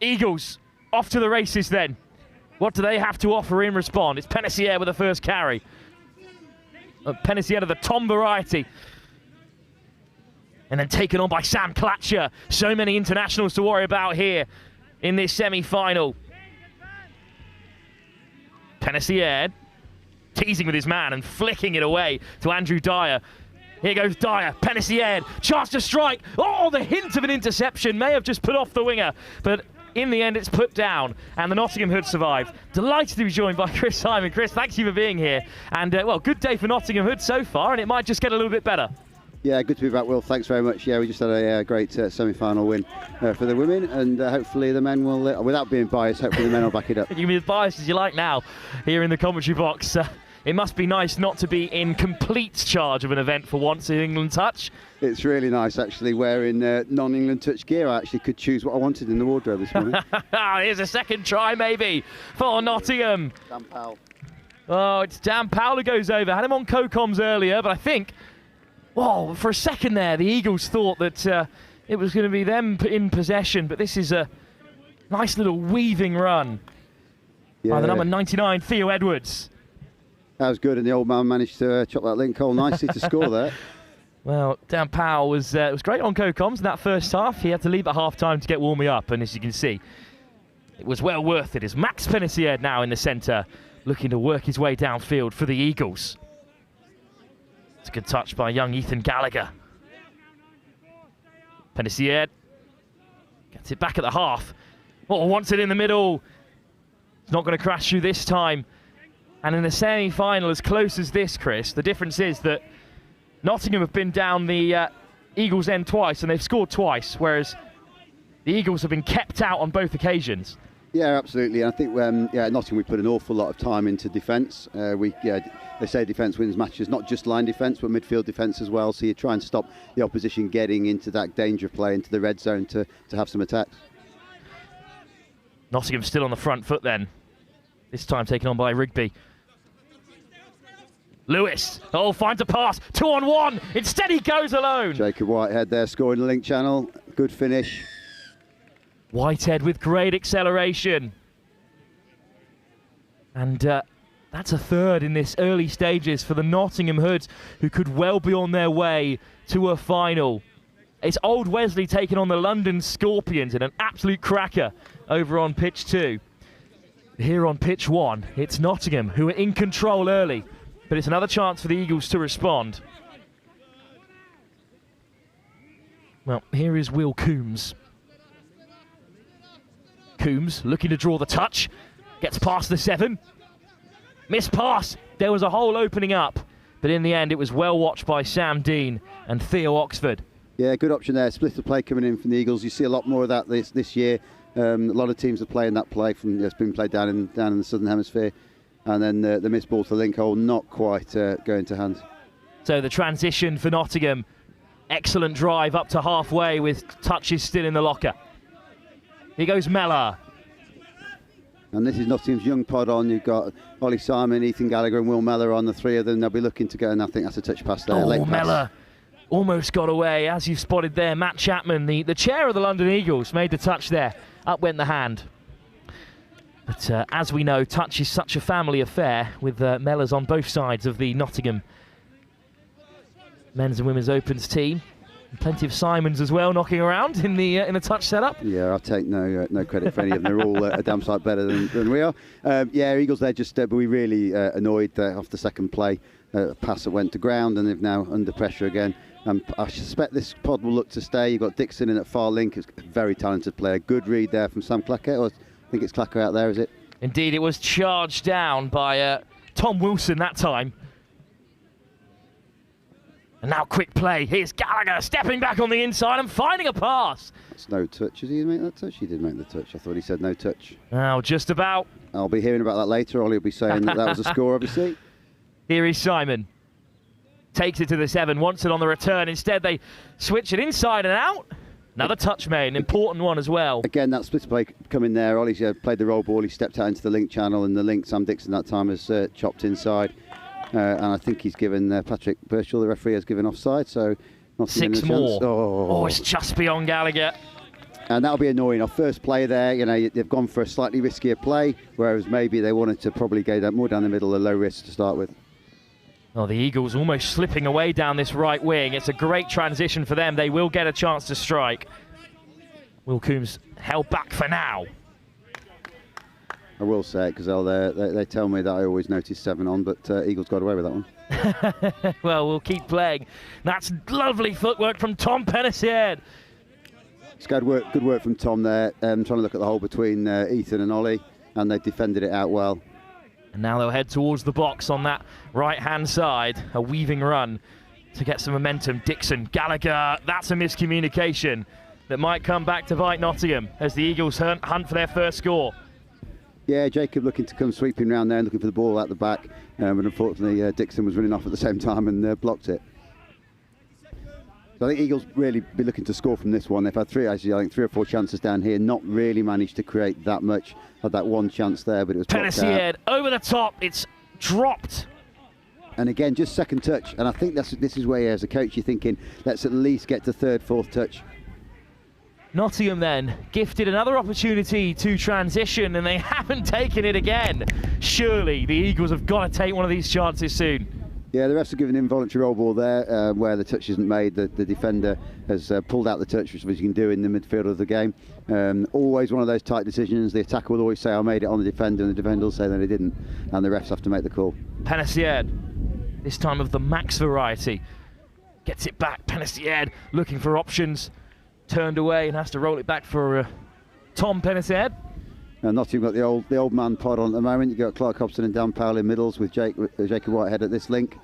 Eagles off to the races then. What do they have to offer in response? It's Penessier with the first carry. Penessier of the Tom variety. And then taken on by Sam Clatcher. So many internationals to worry about here in this semi-final. Penessier teasing with his man and flicking it away to Andrew Dyer. Here goes Dyer, Penessier, chance to strike. Oh, the hint of an interception may have just put off the winger, but in the end it's put down, and the Nottingham Hood survived. Delighted to be joined by Chris Simon. Chris, thank you for being here, and well, good day for Nottingham Hood so far, and it might just get a little bit better. Yeah, good to be back, Will. Thanks very much. Yeah, we just had a great semi-final win for the women, and hopefully the men will, without being biased, hopefully the men will back it up. You can be as biased as you like now here in the commentary box. It must be nice not to be in complete charge of an event for once in England Touch. It's really nice, actually, wearing non-England Touch gear. I actually could choose what I wanted in the wardrobe this morning. Here's a second try, maybe, for Nottingham. Dan Powell. Oh, it's Dan Powell who goes over. Had him on co-coms earlier, but I think, whoa, for a second there, the Eagles thought that it was going to be them in possession, but this is a nice little weaving run by the number 99, Theo Edwards. That was good, and the old man managed to chop that link hole nicely to score there. Well, Dan Powell was great on co-coms in that first half. He had to leave at half-time to get warming up, and as you can see, it was well worth it. As Max Penessier now in the centre, looking to work his way downfield for the Eagles. It's a good touch by young Ethan Gallagher. Penessier gets it back at the half. Oh, wants it in the middle. It's not going to crash through this time. And in the semi-final, as close as this, Chris, the difference is that Nottingham have been down the Eagles' end twice, and they've scored twice, whereas the Eagles have been kept out on both occasions. Yeah, absolutely. I think Nottingham, we put an awful lot of time into defence. They say defence wins matches, not just line defence, but midfield defence as well. So you try and stop the opposition getting into that danger play, into the red zone to have some attacks. Nottingham still on the front foot then. This time taken on by Rigby. Lewis, finds a pass, 2-on-1, instead he goes alone. Jacob Whitehead there scoring the link channel, good finish. Whitehead with great acceleration. And that's a third in this early stages for the Nottingham Hoods, who could well be on their way to a final. It's Old Wesley taking on the London Scorpions in an absolute cracker over on pitch 2. Here on pitch 1, it's Nottingham who are in control early. But it's another chance for the Eagles to respond. Well, here is Will Coombs. Coombs looking to draw the touch. Gets past the 7. Missed pass. There was a hole opening up. But in the end, it was well watched by Sam Dean and Theo Oxford. Yeah, good option there. Split of play coming in from the Eagles. You see a lot more of that this year. A lot of teams are playing that play from it's been played down in the Southern Hemisphere. And then the missed ball to link hole, not quite going to hand. So the transition for Nottingham, excellent drive up to halfway with touches still in the locker. Here goes Mellor. And this is Nottingham's young pod on. You've got Ollie Simon, Ethan Gallagher and Will Mellor on, the three of them. They'll be looking to go, and I think that's a touch pass there. Oh, Mellor almost got away, as you've spotted there. Matt Chapman, the chair of the London Eagles, made the touch there. Up went the hand. But as we know, touch is such a family affair with Mellors on both sides of the Nottingham men's and women's opens team. And plenty of Simons as well knocking around in the touch setup. Yeah, I'll take no credit for any of them. They're all a damn sight better than we are. Yeah, Eagles there just, but we really annoyed off the second play. A pass that went to ground, and they've now under pressure again. I suspect this pod will look to stay. You've got Dixon in at far link. It's a very talented player. Good read there from Sam Clacker. I think it's Clacker out there, is it? Indeed, it was charged down by Tom Wilson that time. And now quick play. Here's Gallagher stepping back on the inside and finding a pass. That's no touch. Is he going to make that touch? He did make the touch. I thought he said no touch. Now, just about. I'll be hearing about that later. Ollie will be saying that was a score, obviously. Here is Simon. Takes it to the 7, wants it on the return. Instead, they switch it inside and out. Another touch made, an important one as well. Again, that split play coming there. Ollie's played the roll ball. He stepped out into the link channel, and the link, Sam Dixon, that time has chopped inside. And I think he's given Patrick Birchall, the referee, has given offside. So not 6 more. Oh, it's just beyond Gallagher. And that'll be annoying. Our first play there, you know, they've gone for a slightly riskier play, whereas maybe they wanted to probably go more down the middle, a low risk to start with. Oh, the Eagles almost slipping away down this right wing. It's a great transition for them. They will get a chance to strike. Will Coombs held back for now. I will say it because they tell me that I always notice 7 on, but Eagles got away with that one. Well, we'll keep playing. That's lovely footwork from Tom Penicier. It's good work from Tom there, trying to look at the hole between Ethan and Ollie, and they defended it out well. And now they'll head towards the box on that right-hand side. A weaving run to get some momentum. Dixon, Gallagher, that's a miscommunication that might come back to bite Nottingham as the Eagles hunt for their first score. Yeah, Jacob looking to come sweeping round there and looking for the ball out the back. But unfortunately, Dixon was running off at the same time and blocked it. So I think Eagles really be looking to score from this one. They've had 3 or 4 chances down here, not really managed to create that much. Had that one chance there, but it was Penicier over the top, it's dropped. And again, just second touch. And I think this is where, as a coach, you're thinking, let's at least get to 3rd, 4th touch. Nottingham then gifted another opportunity to transition, and they haven't taken it again. Surely the Eagles have got to take one of these chances soon. Yeah, the refs are giving an involuntary roll ball there where the touch isn't made. The defender has pulled out the touch, which you can do in the midfield of the game. Always one of those tight decisions. The attacker will always say, I made it on the defender, and the defender will say that he didn't. And the refs have to make the call. Penicier, this time of the max variety. Gets it back. Penicier looking for options. Turned away and has to roll it back for Tom Penicier. And Nottingham got the old man pod on at the moment. You've got Clark Hobson and Dan Powell in middles with Jacob Whitehead at this link.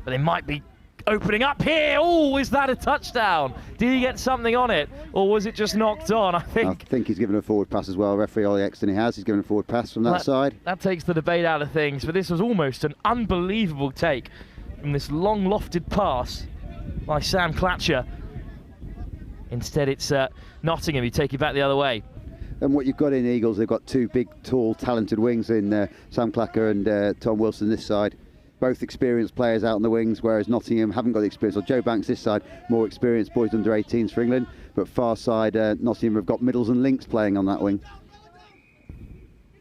But they might be opening up here. Oh, is that a touchdown? Did he get something on it? Or was it just knocked on? I think he's given a forward pass as well. Referee Ollie Exton he's given a forward pass from that side. That takes the debate out of things. But this was almost an unbelievable take from this long lofted pass by Sam Clatcher. Instead, it's Nottingham who take it back the other way. And what you've got in Eagles, they've got 2 big, tall, talented wings in Sam Clacker and Tom Wilson this side. Both experienced players out on the wings, whereas Nottingham haven't got the experience. Or Joe Banks this side, more experienced boys under 18s for England. But far side, Nottingham have got middles and links playing on that wing.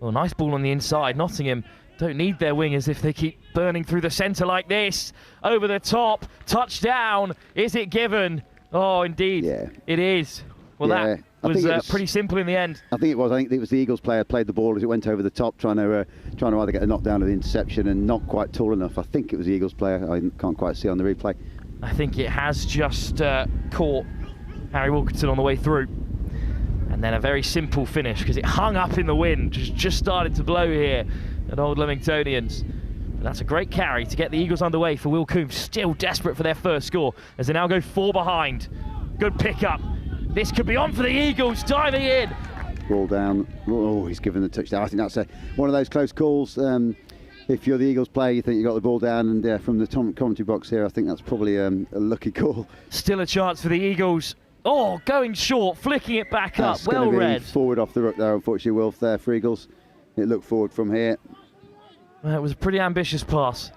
Well, nice ball on the inside. Nottingham don't need their wingers if they keep burning through the centre like this. Over the top, touchdown. Is it given? Oh, indeed. Yeah. It is. Well, that was pretty simple in the end. I think it was. I think it was the Eagles player played the ball as it went over the top, trying to either get a knockdown or the interception, and not quite tall enough. I think it was the Eagles player. I can't quite see on the replay. I think it has just caught Harry Wilkinson on the way through. And then a very simple finish because it hung up in the wind. Just started to blow here at Old Leamingtonians. But that's a great carry to get the Eagles underway for Will Coombs. Still desperate for their first score as they now go 4 behind. Good pickup. This could be on for the Eagles, diving in. Ball down. Oh, he's given the touchdown. I think that's one of those close calls. If you're the Eagles player, you think you got the ball down, and from the commentary box here, I think that's probably a lucky call. Still a chance for the Eagles. Oh, going short, flicking it back up. Well read. Forward off the ruck there, unfortunately, Wilf there for Eagles. It looked forward from here. Well, it was a pretty ambitious pass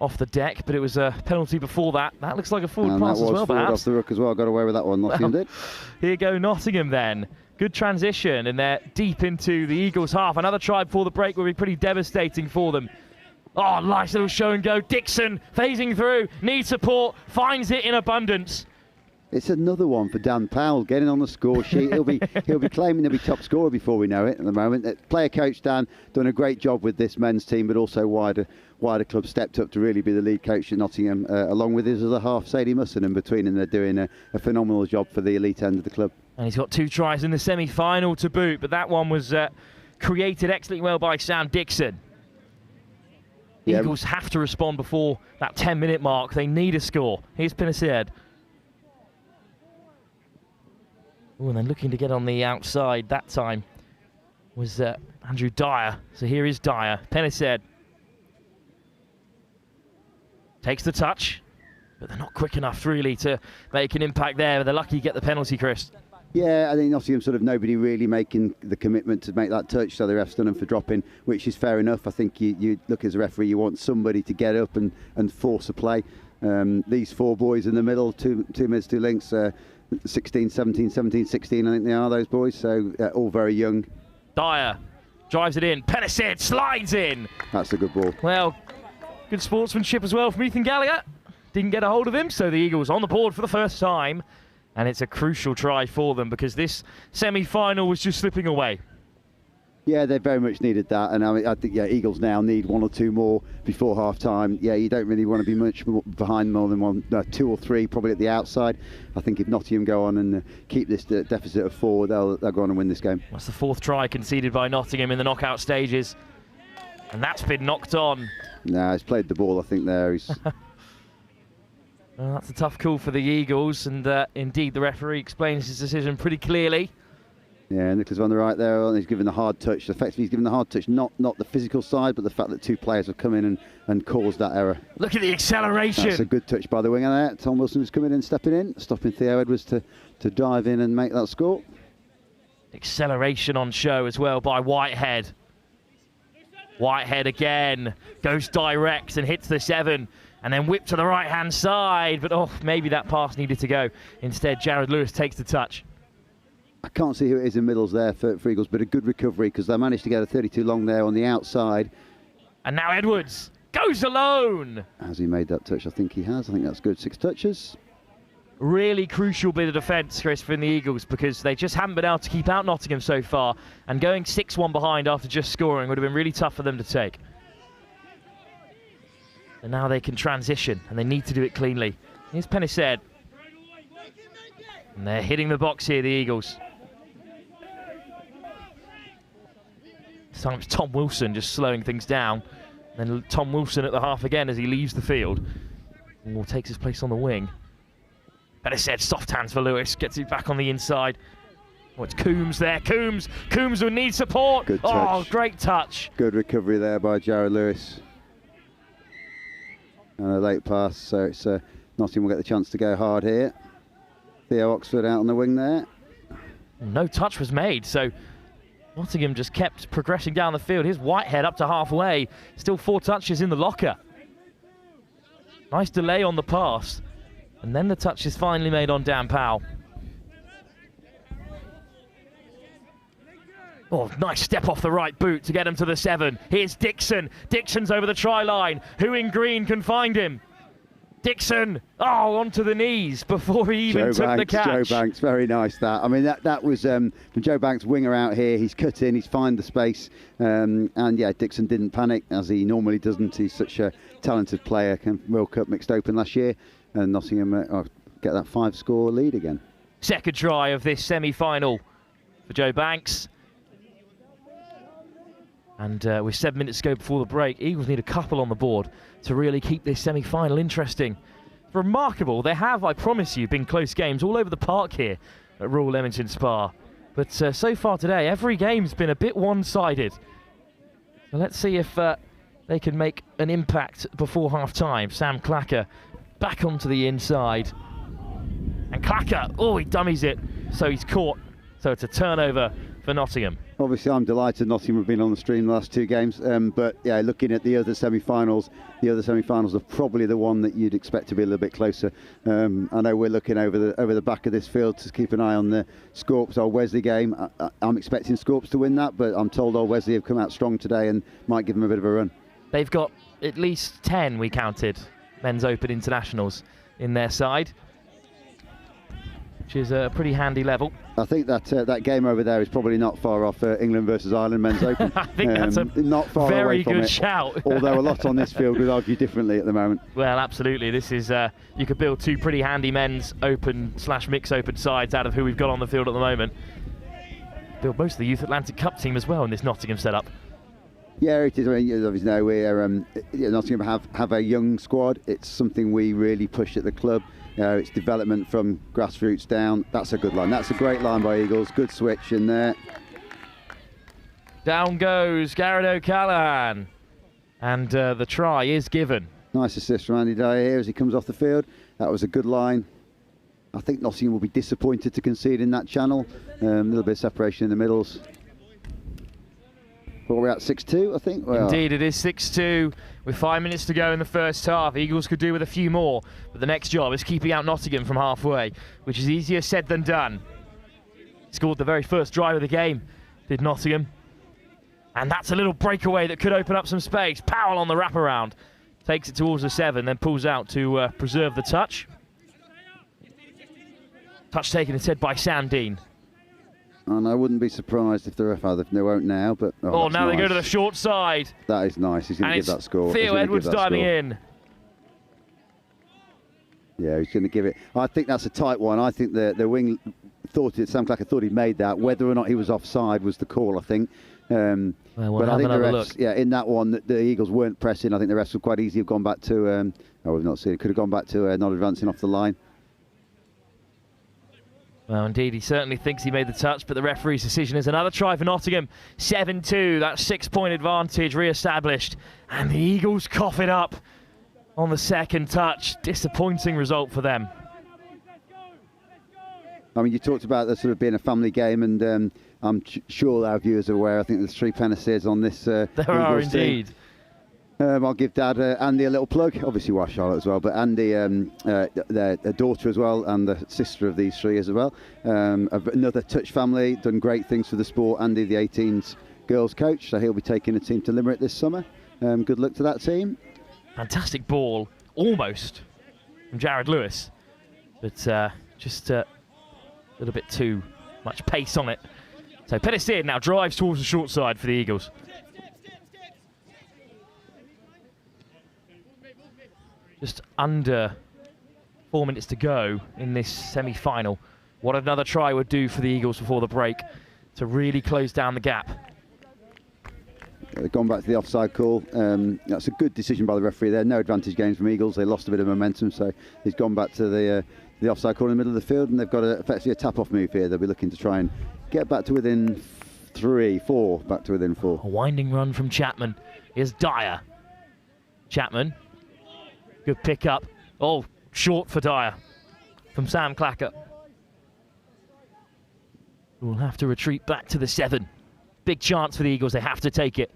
off the deck, but it was a penalty before that. That looks like a forward pass as well, perhaps. Off the ruck as well. Got away with that one. Nottingham did. Here go Nottingham then. Good transition, and they're deep into the Eagles' half. Another try before the break will be pretty devastating for them. Oh, nice little show and go. Dixon phasing through, needs support, finds it in abundance. It's another one for Dan Powell getting on the score sheet. He'll be claiming to be top scorer before we know it. At the moment, player coach Dan done a great job with this men's team, but also wider club stepped up to really be the lead coach at Nottingham, along with his other half, Sadie Musson, and between them they're doing a phenomenal job for the elite end of the club. And he's got 2 tries in the semi-final to boot, but that one was created excellently well by Sam Dixon. Yeah. Eagles have to respond before that 10-minute mark. They need a score. Here's Pinacid. Oh, and then looking to get on the outside that time was Andrew Dyer. So here is Dyer. Pinacid takes the touch, but they're not quick enough really to make an impact there. They're lucky to get the penalty, Chris. Yeah, I think Nottingham sort of nobody really making the commitment to make that touch, so the ref's done them for dropping, which is fair enough. I think you look as a referee, you want somebody to get up and force a play. These four boys in the middle, two mids, two links, 16, 17, 17, 16, I think they are, those boys, so all very young. Dyer drives it in. Pinacid slides in. That's a good ball. Well, good sportsmanship as well from Ethan Gallagher. Didn't get a hold of him, so the Eagles on the board for the first time. And it's a crucial try for them because this semi-final was just slipping away. Yeah, they very much needed that, and I think Eagles now need one or two more before half-time. Yeah, you don't really want to be much behind more than two or three, probably at the outside. I think if Nottingham go on and keep this deficit of 4, they'll go on and win this game. That's the 4th try conceded by Nottingham in the knockout stages, and that's been knocked on. No, he's played the ball, I think, there. Well, that's a tough call for the Eagles, and indeed the referee explains his decision pretty clearly. Yeah, Nicholas on the right there, and he's given the hard touch. Effectively, he's given the hard touch, not the physical side, but the fact that 2 players have come in and caused that error. Look at the acceleration. That's a good touch by the winger there. Tom Wilson is coming in, stepping in, stopping Theo Edwards to dive in and make that score. Acceleration on show as well by Whitehead. Whitehead again goes direct and hits the 7. And then whipped to the right-hand side, but maybe that pass needed to go. Instead, Jared Lewis takes the touch. I can't see who it is in middles there for Eagles, but a good recovery because they managed to get a 32 long there on the outside. And now Edwards goes alone. Has he made that touch? I think he has. I think that's good. 6 touches. Really crucial bit of defence, Chris, from the Eagles because they just haven't been able to keep out Nottingham so far. And going 6-1 behind after just scoring would have been really tough for them to take. And now they can transition, and they need to do it cleanly. Here's Pinacid. And they're hitting the box here, the Eagles. This time it's Tom Wilson just slowing things down. Then Tom Wilson at the half again as he leaves the field. And takes his place on the wing. Pinacid, soft hands for Lewis, gets it back on the inside. Oh, it's Coombs there. Coombs will need support. Good touch. Oh, great touch. Good recovery there by Jared Lewis. And a late pass, so it's Nottingham will get the chance to go hard here. Theo Oxford out on the wing there. No touch was made, so Nottingham just kept progressing down the field. Here's Whitehead up to halfway. Still 4 touches in the locker. Nice delay on the pass. And then the touch is finally made on Dan Powell. Oh, nice step off the right boot to get him to the 7. Here's Dixon. Dixon's over the try line. Who in green can find him? Dixon, onto the knees before he even took the catch. Joe Banks, very nice that. I mean, that was from Joe Banks, winger out here. He's cut in, he's found the space. And yeah, Dixon didn't panic, as he normally doesn't. He's such a talented player. World Cup mixed open last year. And Nottingham get that 5-score lead again. Second try of this semi-final for Joe Banks. And with 7 minutes to go before the break, Eagles need a couple on the board to really keep this semi-final interesting. Remarkable. There have, I promise you, been close games all over the park here at Royal Leamington Spa. But so far today, every game's been a bit one-sided. So let's see if they can make an impact before half-time. Sam Clacker back onto the inside. And Clacker, he dummies it. So he's caught. So it's a turnover for Nottingham. Obviously, I'm delighted Nottingham have been on the stream the last 2 games. But yeah, looking at the other semi-finals are probably the one that you'd expect to be a little bit closer. I know we're looking over the back of this field to keep an eye on the Scorps or Wesley game. I'm expecting Scorps to win that, but I'm told Old Wesley have come out strong today and might give them a bit of a run. They've got at least 10, we counted, men's open internationals in their side, which is a pretty handy level. I think that game over there is probably not far off England versus Ireland men's open. I think that's a not far very away from good it. shout. Although a lot on this field would argue differently at the moment. Well, absolutely. This is you could build 2 pretty handy men's open / mix open sides out of who we've got on the field at the moment. Build most of the Youth Atlantic Cup team as well in this Nottingham setup. Yeah, it is. I mean, you obviously know we're Nottingham have a young squad. It's something we really push at the club. It's development from grassroots down. That's a good line. That's a great line by Eagles. Good switch in there. Down goes Garrett O'Callaghan. And the try is given. Nice assist from Andy Dyer here as he comes off the field. That was a good line. I think Nottingham will be disappointed to concede in that channel. A little bit of separation in the middles. What are we at, 6-2, I think? Indeed, it is 6-2 with 5 minutes to go in the first half. Eagles could do with a few more, but the next job is keeping out Nottingham from halfway, which is easier said than done. Scored the very first drive of the game, did Nottingham. And that's a little breakaway that could open up some space. Powell on the wraparound. Takes it towards the 7, then pulls out to preserve the touch. Touch taken instead by Sam Dean. And I wouldn't be surprised if the ref either. They won't now, but... now nice. they go to the short side. That is nice. He's going to give that score. Theo Edwards diving in. Yeah, he's going to give it. I think that's a tight one. I think the wing thought it. Sam Clacker thought he made that. Whether or not he was offside was the call, I think. We'll but I think the refs, look. yeah, in that one, the Eagles weren't pressing. I think the refs would quite easily have gone back to. We've not seen it. Could have gone back to not advancing off the line. Well, indeed, he certainly thinks he made the touch, but the referee's decision is another try for Nottingham. 7-2, that 6-point advantage re-established. And the Eagles cough it up on the second touch. Disappointing result for them. I mean, you talked about the sort of being a family game, and I'm sure our viewers are aware. I think there's 3 Penicids on this. There are indeed. Team. I'll give Dad Andy a little plug. Obviously, wife Charlotte as well, but Andy, their daughter as well, and the sister of these 3 as well. Another Touch family, done great things for the sport. Andy, the 18s girls coach, so he'll be taking a team to Limerick this summer. Good luck to that team. Fantastic ball, almost, from Jared Lewis, but just a little bit too much pace on it. So Penicid now drives towards the short side for the Eagles. Just under 4 minutes to go in this semi-final. What another try would do for the Eagles before the break to really close down the gap. They've gone back to the offside call. That's a good decision by the referee there. No advantage gains from Eagles. They lost a bit of momentum, so he's gone back to the offside call in the middle of the field, and they've got effectively a tap-off move here. They'll be looking to try and get back to within 4, back to within 4. A winding run from Chapman. Here's Dyer. Chapman. Good pick up. Oh, short for Dyer from Sam Clacker. We'll have to retreat back to the 7. Big chance for the Eagles. They have to take it.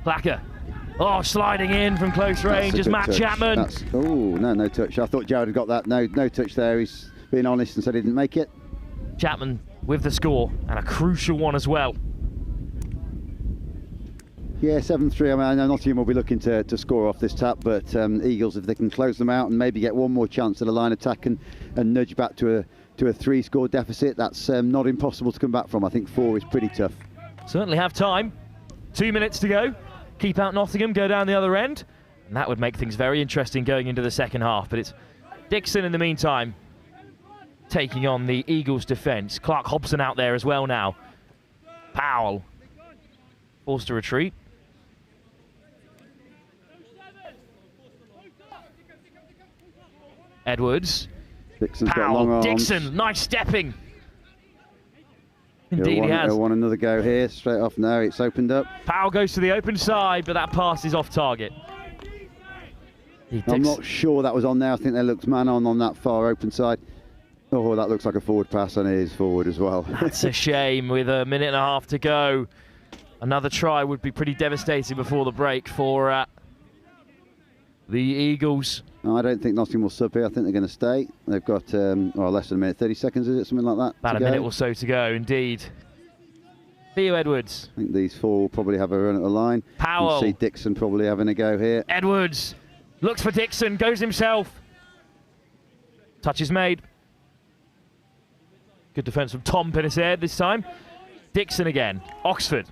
Clacker. Oh, sliding in from close range is Matt Chapman. No touch. I thought Jared had got that. No touch there. He's being honest and said he didn't make it. Chapman with the score, and a crucial one as well. Yeah, 7-3. I mean, I know Nottingham will be looking to score off this tap, but Eagles, if they can close them out and maybe get one more chance at a line attack and nudge back to a 3-score deficit, that's not impossible to come back from. I think 4 is pretty tough. Certainly have time. 2 minutes to go. Keep out Nottingham, go down the other end, and that would make things very interesting going into the second half. But it's Dixon in the meantime taking on the Eagles' defence. Clark Hobson out there as well now. Powell forced to retreat. Edwards. Dixon's Powell. got long arms. Dixon, nice stepping. Indeed, he has. He'll want another go here, straight off now. It's opened up. Powell goes to the open side, but that pass is off target. I'm not sure that was on there. I think there looks man on that far open side. Oh, that looks like a forward pass, and it is forward as well. That's a shame with a minute and a half to go. Another try would be pretty devastating before the break for the Eagles. No, I don't think Nottingham will sub here. I think they're going to stay. They've got less than a minute, 30 seconds, is it? Something like that. About a minute or so to go, indeed. Theo Edwards. I think these 4 will probably have a run at the line. Powell. You see Dixon probably having a go here. Edwards looks for Dixon, goes himself. Touch is made. Good defence from Tom Penicid this time. Dixon again. Oxford.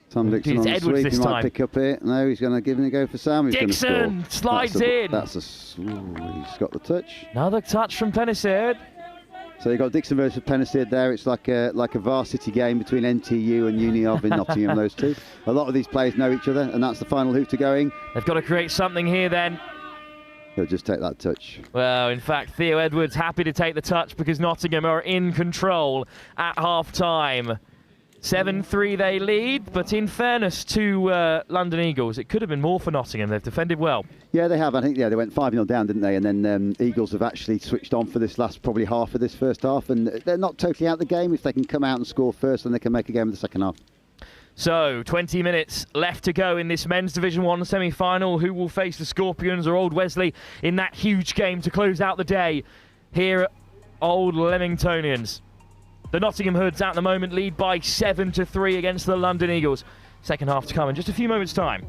Tom Dixon on the Edwards sweep. this He might time. pick up here. No, he's going to give it a go for Sam. He's Dixon slides in. He's got the touch. Another touch from Penicid. So you've got Dixon versus Penistone there. It's like a varsity game between NTU and Uni of in Nottingham, those two. A lot of these players know each other, and that's the final hooter going. They've got to create something here then. He'll just take that touch. Well, in fact, Theo Edwards happy to take the touch because Nottingham are in control at half-time. 7-3 they lead, but in fairness to London Eagles, it could have been more for Nottingham. They've defended well. Yeah, they have. I think they went 5-0 down, didn't they? And then Eagles have actually switched on for this last probably half of this first half, and they're not totally out of the game. If they can come out and score first, then they can make a game of the second half. So, 20 minutes left to go in this men's Division 1 semi-final. Who will face the Scorpions or Old Wesley in that huge game to close out the day here at Old Leamingtonians? The Nottingham Hoods at the moment lead by 7-3 against the London Eagles. Second half to come in just a few moments' time.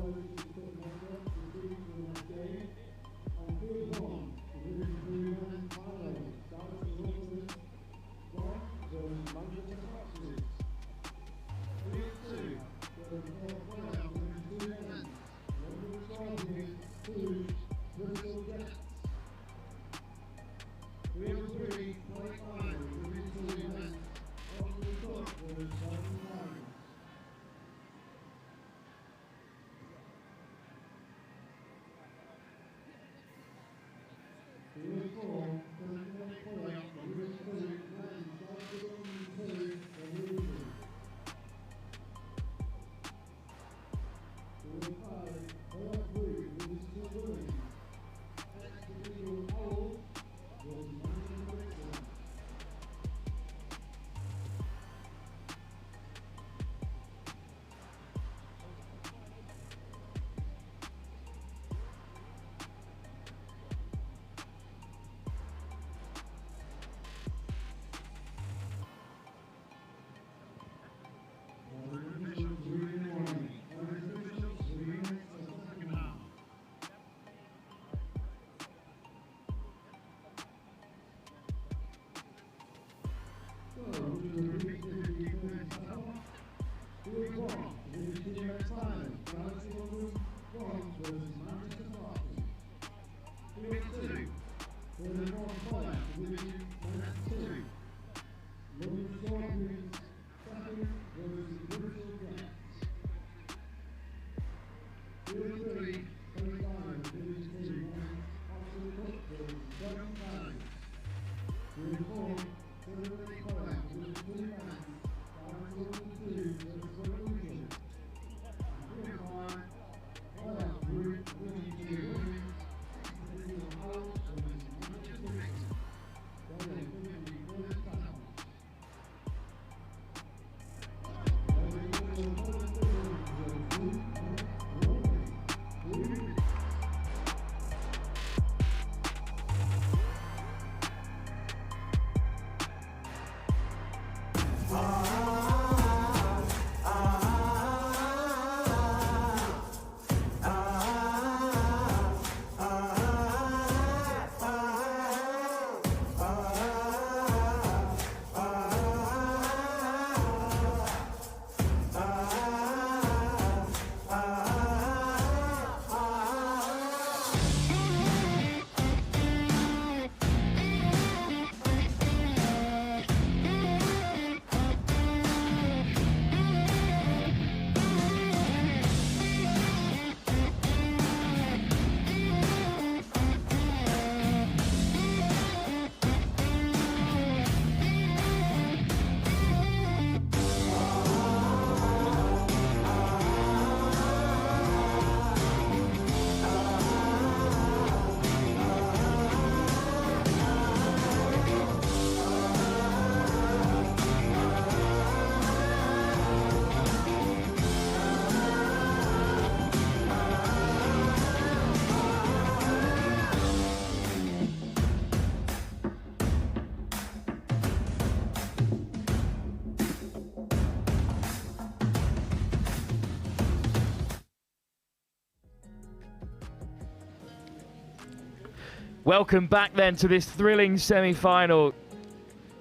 Welcome back then to this thrilling semi-final.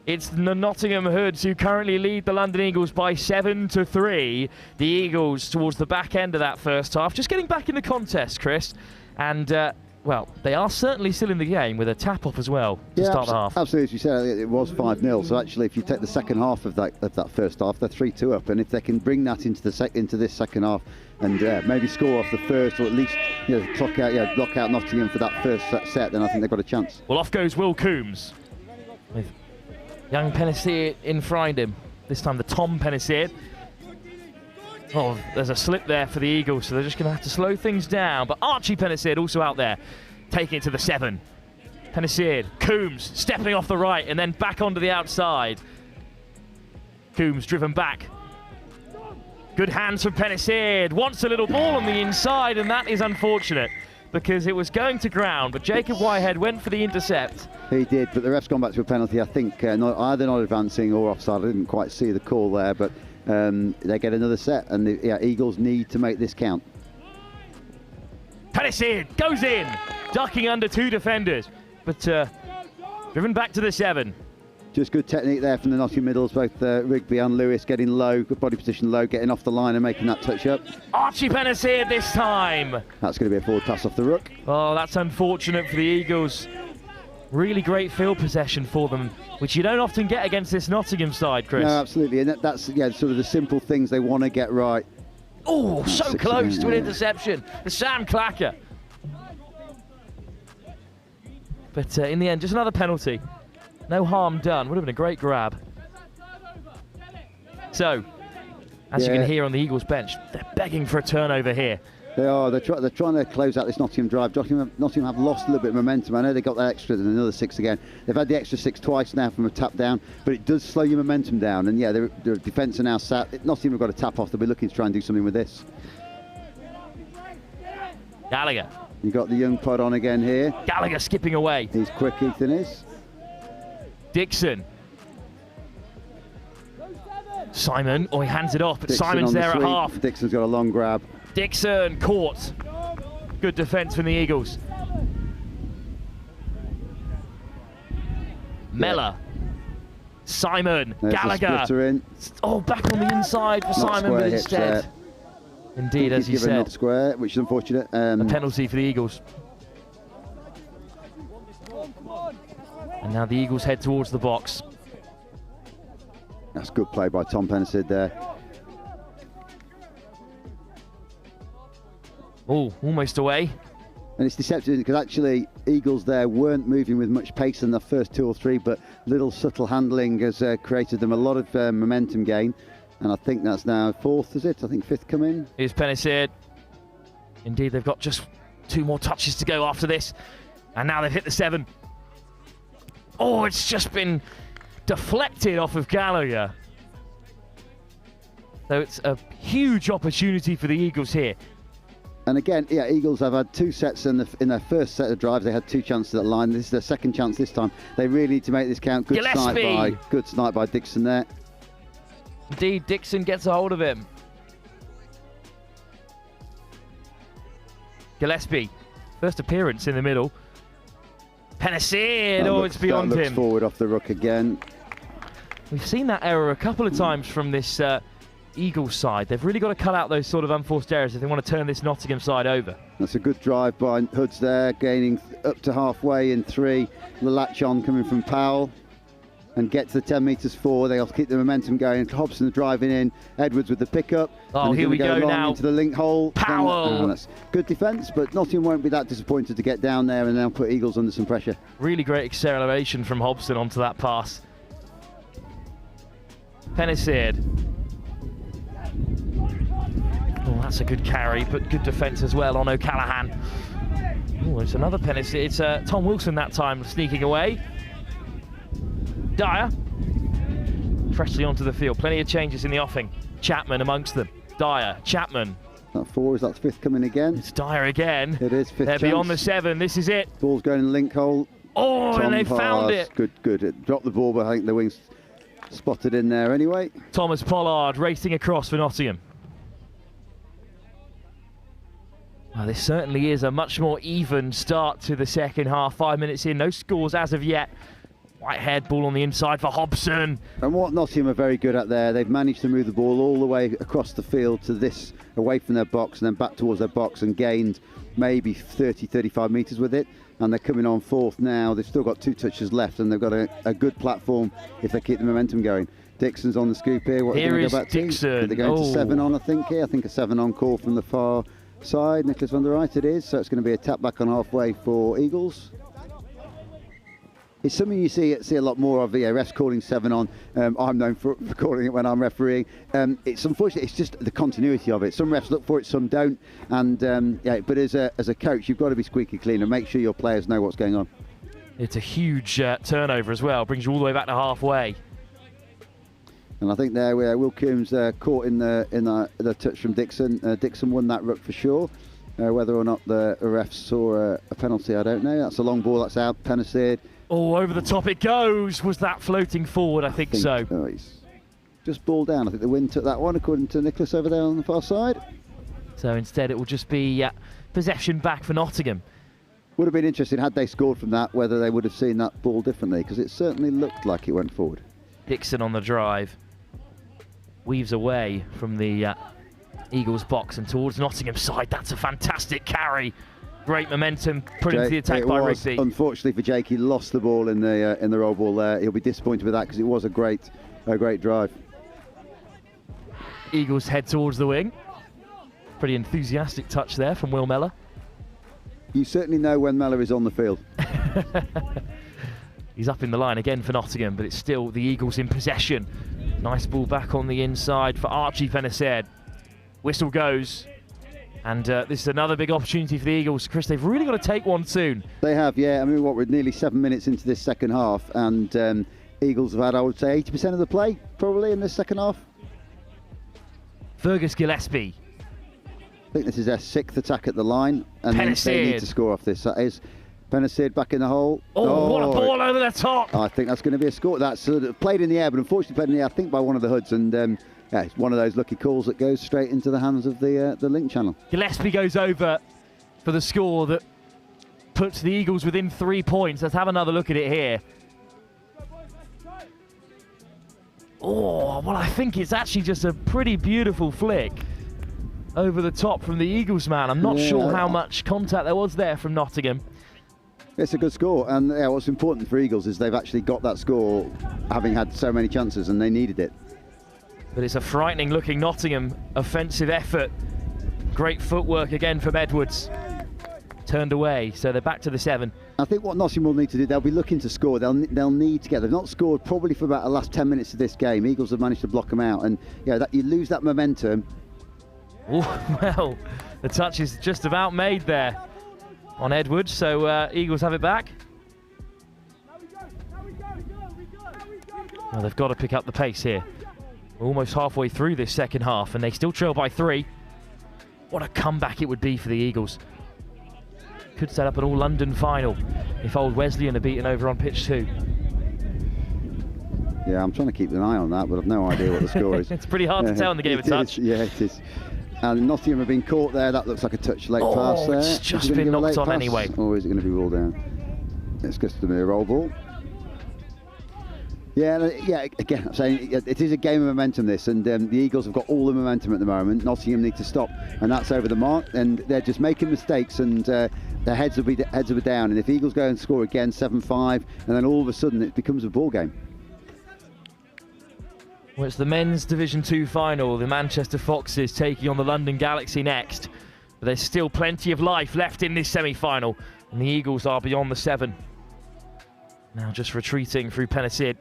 It's the Nottingham Hoods who currently lead the London Eagles by 7-3. The Eagles towards the back end of that first half, just getting back in the contest, Chris. And well, they are certainly still in the game with a tap-off as well to start the half. Absolutely, as you said, it was 5-0. So actually, if you take the second half of that first half, they're 3-2 up, and if they can bring that into this second half and maybe score off the first, or at least block out Nottingham for that first set, then I think they've got a chance. Well, off goes Will Coombs with young Penisier in front him. This time the Tom Penisier. Oh, there's a slip there for the Eagles, so they're just going to have to slow things down. But Archie Penisier also out there, taking it to the 7. Penisier, Coombs stepping off the right and then back onto the outside. Coombs driven back. Good hands from Penisier. Wants a little ball on the inside, and that is unfortunate because it was going to ground, but Jacob Whitehead went for the intercept. He did, but the ref's gone back to a penalty. I think either not advancing or offside. I didn't quite see the call there, but they get another set, and the Eagles need to make this count. Penisier goes in, ducking under 2 defenders, but driven back to the 7. Just good technique there from the Nottingham middles, both Rigby and Lewis getting low, good body position low, getting off the line and making that touch up. Archie Penisier this time. That's going to be a forward pass off the ruck. Oh, that's unfortunate for the Eagles. Really great field possession for them, which you don't often get against this Nottingham side, Chris. No, absolutely, and that's sort of the simple things they want to get right. Oh, so close to an interception. The Sam Clacker. But in the end, just another penalty. No harm done. Would have been a great grab. So, as you can hear on the Eagles bench, they're begging for a turnover here. They are. They're trying to close out this Nottingham drive. Nottingham have lost a little bit of momentum. I know they got that extra and another 6 again. They've had the extra 6 twice now from a tap down, but it does slow your momentum down. And their defence are now sat. Nottingham have got a tap off. They'll be looking to try and do something with this. Gallagher. You got the young pod on again here. Gallagher skipping away. He's quick, Ethan is. Dixon. Simon, he hands it off, but Dixon Simon's there at half. Dixon's got a long grab. Dixon caught. Good defence from the Eagles. Mellor. Simon. There's Gallagher. In. Oh, back on the inside for Simon, but instead. Indeed, as you said. Not square, which is unfortunate. A penalty for the Eagles. And now the Eagles head towards the box. That's good play by Tom Penisier there. Oh, almost away. And it's deceptive because actually Eagles there weren't moving with much pace in the first 2 or 3, but little subtle handling has created them a lot of momentum gain. And I think that's now 4th, is it? I think 5th come in. Here's Penisier. Indeed, they've got just 2 more touches to go after this. And now they've hit the 7. Oh, it's just been deflected off of Gallagher. So it's a huge opportunity for the Eagles here. And again, Eagles have had 2 sets in their first set of drives. They had 2 chances at the line. This is their second chance this time. They really need to make this count. Good snipe by Dixon there. Indeed, Dixon gets a hold of him. Gillespie, first appearance in the middle. Penisier, it's beyond that looks him. Forward off the ruck again. We've seen that error a couple of times from this Eagles side. They've really got to cut out those sort of unforced errors if they want to turn this Nottingham side over. That's a good drive by Hoods there, gaining up to halfway in 3. The latch on coming from Powell. And get to the 10 metres forward. They'll keep the momentum going. Hobson driving in. Edwards with the pickup. Oh, here we go now. Into the link hole. Powell. That's good defence, but Nottingham won't be that disappointed to get down there and now put Eagles under some pressure. Really great acceleration from Hobson onto that pass. Penisier. Oh, that's a good carry, but good defence as well on O'Callaghan. Oh, it's another Penisier. It's Tom Wilson that time sneaking away. Dyer, freshly onto the field. Plenty of changes in the offing. Chapman amongst them. Dyer, Chapman. That 4, is that 5th coming again? It's Dyer again. It is 5th They're chance. beyond the 7. This is it. Ball's going in the link hole. Oh, Tom and they found it. Good. It dropped the ball, but I think the wings spotted in there anyway. Thomas Pollard racing across for Nottingham. Well, this certainly is a much more even start to the second half. 5 minutes in, no scores as of yet. Whitehead, ball on the inside for Hobson. And what Nottingham are very good at there, they've managed to move the ball all the way across the field to this, away from their box and then back towards their box, and gained maybe 30, 35 metres with it, and they're coming on fourth now. They've still got 2 touches left, and they've got a good platform if they keep the momentum going. Dixon's on the scoop here. What are they going to go back to? They're going to 7 on, I think, here. I think a 7 on call from the far side. Nicholas van der Rijt it is, so it's going to be a tap back on halfway for Eagles. It's something you see a lot more of. Refs calling 7 on. I'm known for calling it when I'm refereeing. It's unfortunate. It's just the continuity of it. Some refs look for it, some don't. And but as a coach, you've got to be squeaky clean and make sure your players know what's going on. It's a huge turnover as well. Brings you all the way back to halfway. And I think there Will Coombs caught in the touch from Dixon. Dixon won that ruck for sure. Whether or not the refs saw a penalty, I don't know. That's a long ball. That's out. Pennicid. Oh, over the top it goes. Was that floating forward? I think so. Oh, he's just ball down. I think the wind took that one, according to Nicholas over there on the far side. So instead it will just be possession back for Nottingham. Would have been interesting had they scored from that, whether they would have seen that ball differently, because it certainly looked like it went forward. Dixon on the drive. Weaves away from the Eagles box and towards Nottingham side. That's a fantastic carry. Great momentum put into the attack by Rigby. Unfortunately for Jake, he lost the ball in the roll ball there. He'll be disappointed with that because it was a great drive. Eagles head towards the wing. Pretty enthusiastic touch there from Will Mellor. You certainly know when Mellor is on the field. He's up in the line again for Nottingham, but it's still the Eagles in possession. Nice ball back on the inside for Archie Pennicid. Whistle goes. And this is another big opportunity for the Eagles. Chris, they've really got to take one soon. They have, yeah. I mean, we're nearly 7 minutes into this second half, and Eagles have had, I would say, 80% of the play, probably, in this second half. Fergus Gillespie. I think this is their 6th attack at the line, and they need to score off this. That is Pennicid back in the hole. Oh, what a ball over the top! I think that's going to be a score. That's sort of played in the air, but unfortunately played in the air, I think, by one of the hoods, and yeah, it's one of those lucky calls that goes straight into the hands of the link channel. Gillespie goes over for the score that puts the Eagles within 3 points. Let's have another look at it here. Oh, well, I think it's actually just a pretty beautiful flick over the top from the Eagles man. I'm not sure how much contact there was there from Nottingham. It's a good score, and yeah, what's important for Eagles is they've actually got that score having had so many chances, and they needed it. But it's a frightening looking Nottingham offensive effort. Great footwork again from Edwards. Turned away, so they're back to the 7. I think what Nottingham will need to do, they'll be looking to score. They'll need to get. They've not scored probably for about the last 10 minutes of this game. Eagles have managed to block them out, and yeah, that you lose that momentum. Ooh, well, the touch is just about made there on Edwards, so Eagles have it back. Well, they've got to pick up the pace here. We're almost halfway through this second half, and they still trail by 3. What a comeback it would be for the Eagles. Could set up an all-London final if old Wesley are beaten over on pitch 2. Yeah, I'm trying to keep an eye on that, but I've no idea what the score is. It's pretty hard to tell in the game of touch. Yeah, it is. And Nottingham have been caught there. That looks like a touch late pass there. It's just been knocked on anyway. Or is it going to be ruled down? It's just a mere roll ball. Yeah, again, I'm saying it is a game of momentum, this, and the Eagles have got all the momentum at the moment. Nottingham need to stop, and that's over the mark, and they're just making mistakes, and their heads will be down. And if Eagles go and score again, 7-5, and then all of a sudden it becomes a ball game. Well, it's the men's Division 2 final. The Manchester Foxes taking on the London Galaxy next. But there's still plenty of life left in this semi-final, and the Eagles are beyond the 7. Now just retreating through Pennicid.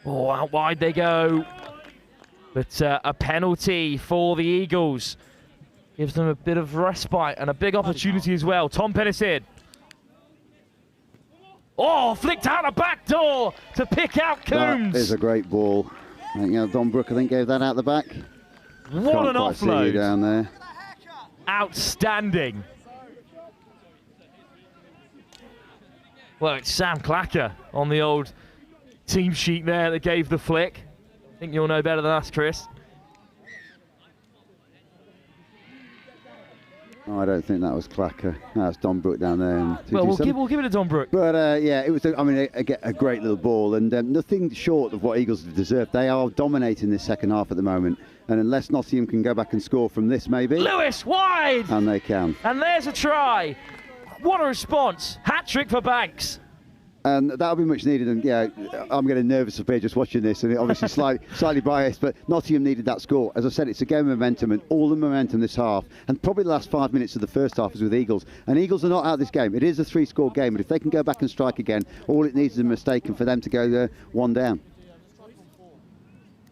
Oh, out wide they go. But a penalty for the Eagles. Gives them a bit of respite and a big opportunity as well. Tom Pennicid. Oh, flicked out a back door to pick out Coombs. That is a great ball. I think Don Brook, gave that out the back. What an offload. See you down there. Outstanding. Well, it's Sam Clacker on the old team sheet there that gave the flick. I think you'll know better than us, Chris. Oh, I don't think that was Clacker. That's Don Brook down there. Well, we'll give it to Don Brook. But yeah, it was. I mean, a great little ball, and nothing short of what Eagles have deserved. They are dominating this second half at the moment, and unless Nottingham can go back and score from this, maybe. Lewis wide. And they can. And there's a try. What a response! Hat trick for Banks. And that'll be much needed. And yeah, I'm getting nervous up here just watching this, and obviously slightly biased. But Nottingham needed that score. As I said, it's a game of momentum, and all the momentum this half, and probably the last 5 minutes of the first half is with Eagles. And Eagles are not out of this game. It is a 3-score game, but if they can go back and strike again, all it needs is a mistake, and for them to go 1 down.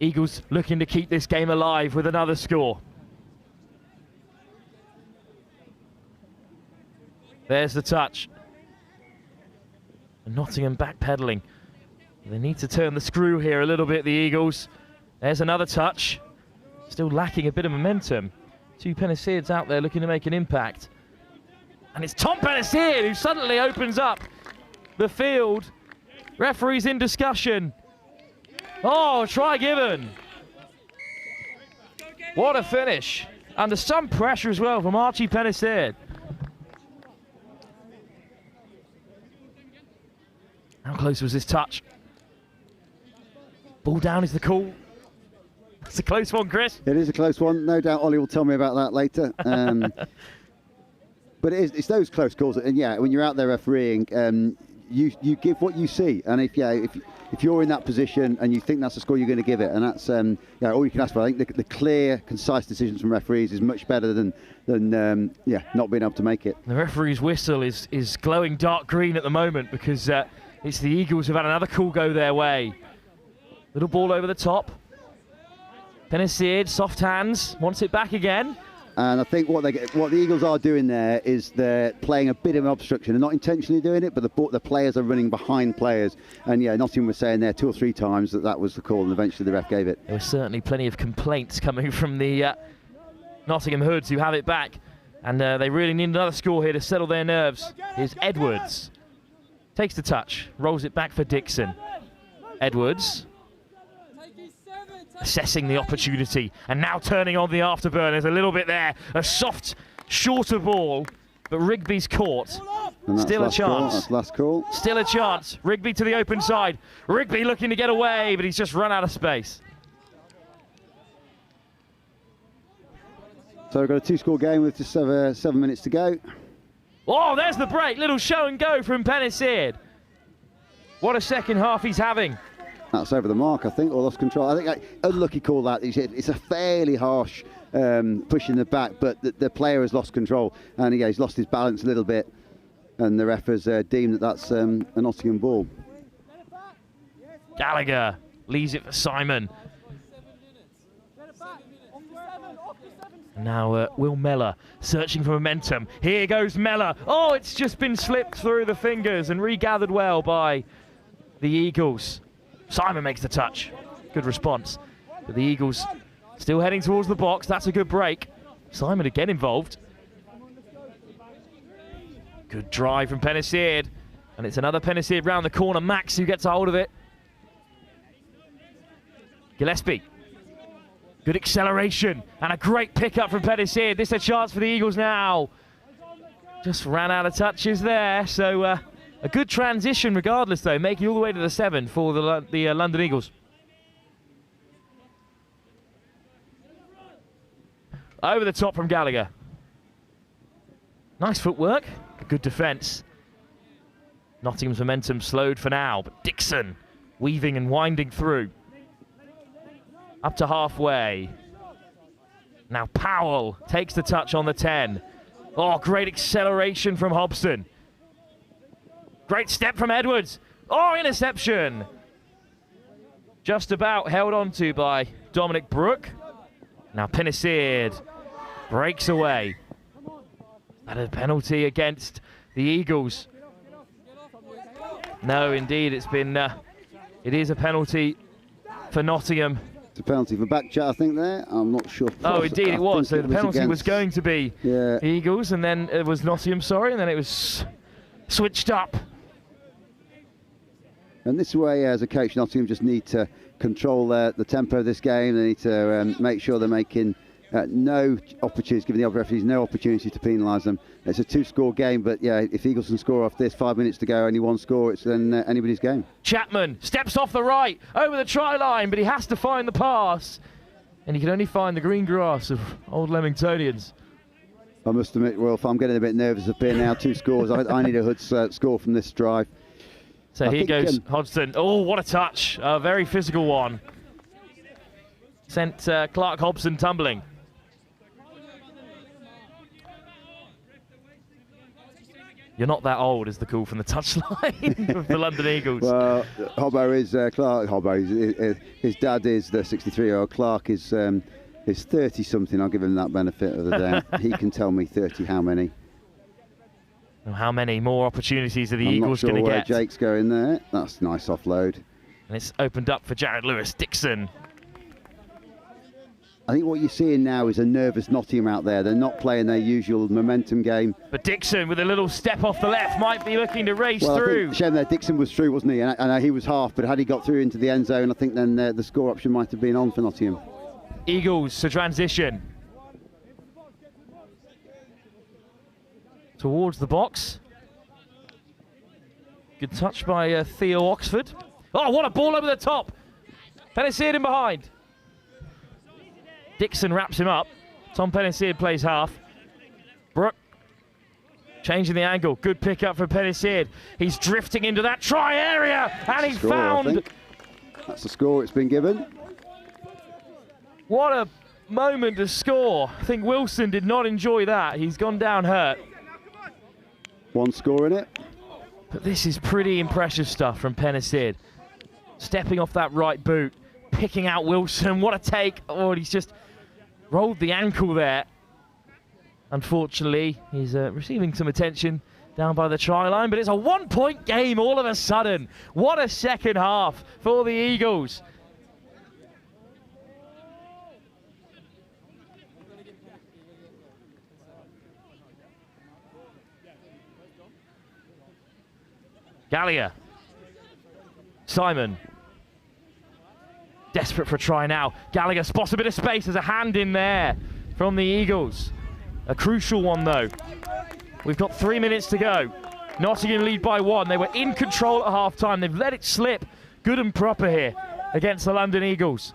Eagles looking to keep this game alive with another score. There's the touch. Nottingham backpedaling. They need to turn the screw here a little bit, the Eagles. There's another touch. Still lacking a bit of momentum. 2 Penisids out there looking to make an impact. And it's Tom Penisid who suddenly opens up the field. Referee's in discussion. Oh, try given. What a finish. Under some pressure as well from Archie Penisid. How close was this touch? Ball down is the call. It's a close one, Chris. It is a close one. No doubt Ollie will tell me about that later. But it's those close calls. And yeah, when you're out there refereeing, you give what you see. And if you're in that position and you think that's the score, you're going to give it. And that's all you can ask for. I think the clear, concise decisions from referees is much better than not being able to make it. The referee's whistle is glowing dark green at the moment because it's the Eagles who've had another call go their way. Little ball over the top. Penisid, soft hands, wants it back again. And I think what the Eagles are doing there is they're playing a bit of an obstruction. They're not intentionally doing it, but the players are running behind players. And yeah, Nottingham was saying there 2 or 3 times that was the call, and eventually the ref gave it. There were certainly plenty of complaints coming from the Nottingham Hoods who have it back. And they really need another score here to settle their nerves. Here's Edwards. Takes the touch, rolls it back for Dixon. Edwards assessing the opportunity and now turning on the afterburners a little bit there. A soft, shorter ball, but Rigby's caught. Still a chance. That's last call. Still a chance. Rigby to the open side. Rigby looking to get away, but he's just run out of space. So we've got a 2-score game with just 7 minutes to go. Oh, there's the break. Little show and go from Penisid. What a second half he's having. That's over the mark, I think, or lost control. I think unlucky call that. It's a fairly harsh push in the back, but the player has lost control. And yeah, he's lost his balance a little bit. And the ref has deemed that that's a Nottingham ball. Gallagher leaves it for Simon. Now Will Mellor searching for momentum. Here goes Mellor. Oh, it's just been slipped through the fingers and regathered well by the Eagles. Simon makes the touch. Good response. But the Eagles still heading towards the box. That's a good break. Simon again involved. Good drive from Penisid. And it's another Penisid round the corner. Max who gets a hold of it. Gillespie. Good acceleration and a great pickup from Penisid. This is a chance for the Eagles now. Just ran out of touches there. So a good transition regardless though, making all the way to the 7 for the London Eagles. Over the top from Gallagher. Nice footwork, good defence. Nottingham's momentum slowed for now, but Dixon weaving and winding through. Up to halfway. Now Powell takes the touch on the 10. Oh, great acceleration from Hobson. Great step from Edwards. Oh, interception. Just about held on to by Dominic Brook. Now Penisid breaks away. That a penalty against the Eagles. No, indeed, it is a penalty for Nottingham. It's a penalty for back chat, I think, there. I'm not sure. Oh, indeed it was. So the penalty was going to be the Eagles, and then it was Nottingham, sorry, and then it was switched up. And this way, as a coach, Nottingham just need to control the tempo of this game. They need to make sure they're making no opportunities, giving the other referees no opportunity to penalise them. It's a 2-score game, but yeah, if Eagles can score off this, 5 minutes to go, only 1 score, it's then anybody's game. Chapman steps off the right, over the try line, but he has to find the pass. And he can only find the green grass of Old Leamingtonians. I must admit, Rolf, I'm getting a bit nervous of being now 2 scores. I need a Hoods score from this drive. So here goes Hodgson. Oh, what a touch. A very physical one. Sent Clark Hobson tumbling. You're not that old, is the call from the touchline of the London Eagles. Well, Hobbo is Clark. Hobbo, his dad is the 63-year-old. Clark is 30-something. I'll give him that benefit of the doubt. He can tell me 30 how many. Well, how many more opportunities are the Eagles going to get? I'm not sure where Jake's going there. That's a nice offload. And it's opened up for Jared Lewis. Dixon. I think what you're seeing now is a nervous Nottingham out there. They're not playing their usual momentum game. But Dixon, with a little step off the left, might be looking to race through. I think shame there, Dixon was through, wasn't he? And he was half, but had he got through into the end zone, I think then the score option might have been on for Nottingham. Eagles to transition. Towards the box. Good touch by Theo Oxford. Oh, what a ball over the top. Penniceard in behind. Dixon wraps him up. Tom Penniceard plays half. Brooke changing the angle. Good pick up for Penniceard. He's drifting into that try area, and he found. That's the score it's been given. What a moment to score. I think Wilson did not enjoy that. He's gone down hurt. 1 score in it. But this is pretty impressive stuff from Penniceard. Stepping off that right boot, picking out Wilson. What a take. Oh, he's just rolled the ankle there. Unfortunately, he's receiving some attention down by the try line, but it's a 1-point game all of a sudden. What a second half for the Eagles. Gallagher. Simon. Desperate for a try now. Gallagher spots a bit of space. There's a hand in there from the Eagles. A crucial one, though. We've got 3 minutes to go. Nottingham lead by 1. They were in control at half-time. They've let it slip good and proper here against the London Eagles,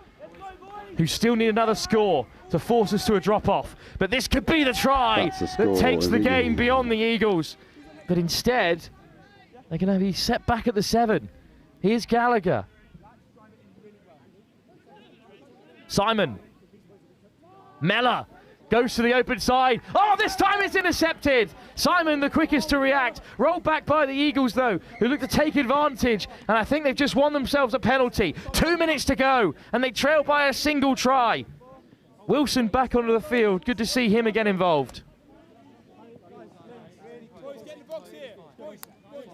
who still need another score to force us to a drop-off. But this could be the try that takes the game beyond the Eagles. But instead, they're going to be set back at the 7. Here's Gallagher. Simon. Mellor goes to the open side. Oh, this time it's intercepted. Simon, the quickest to react. Rolled back by the Eagles, though, who look to take advantage. And I think they've just won themselves a penalty. 2 minutes to go, and they trail by a single try. Wilson back onto the field. Good to see him again involved.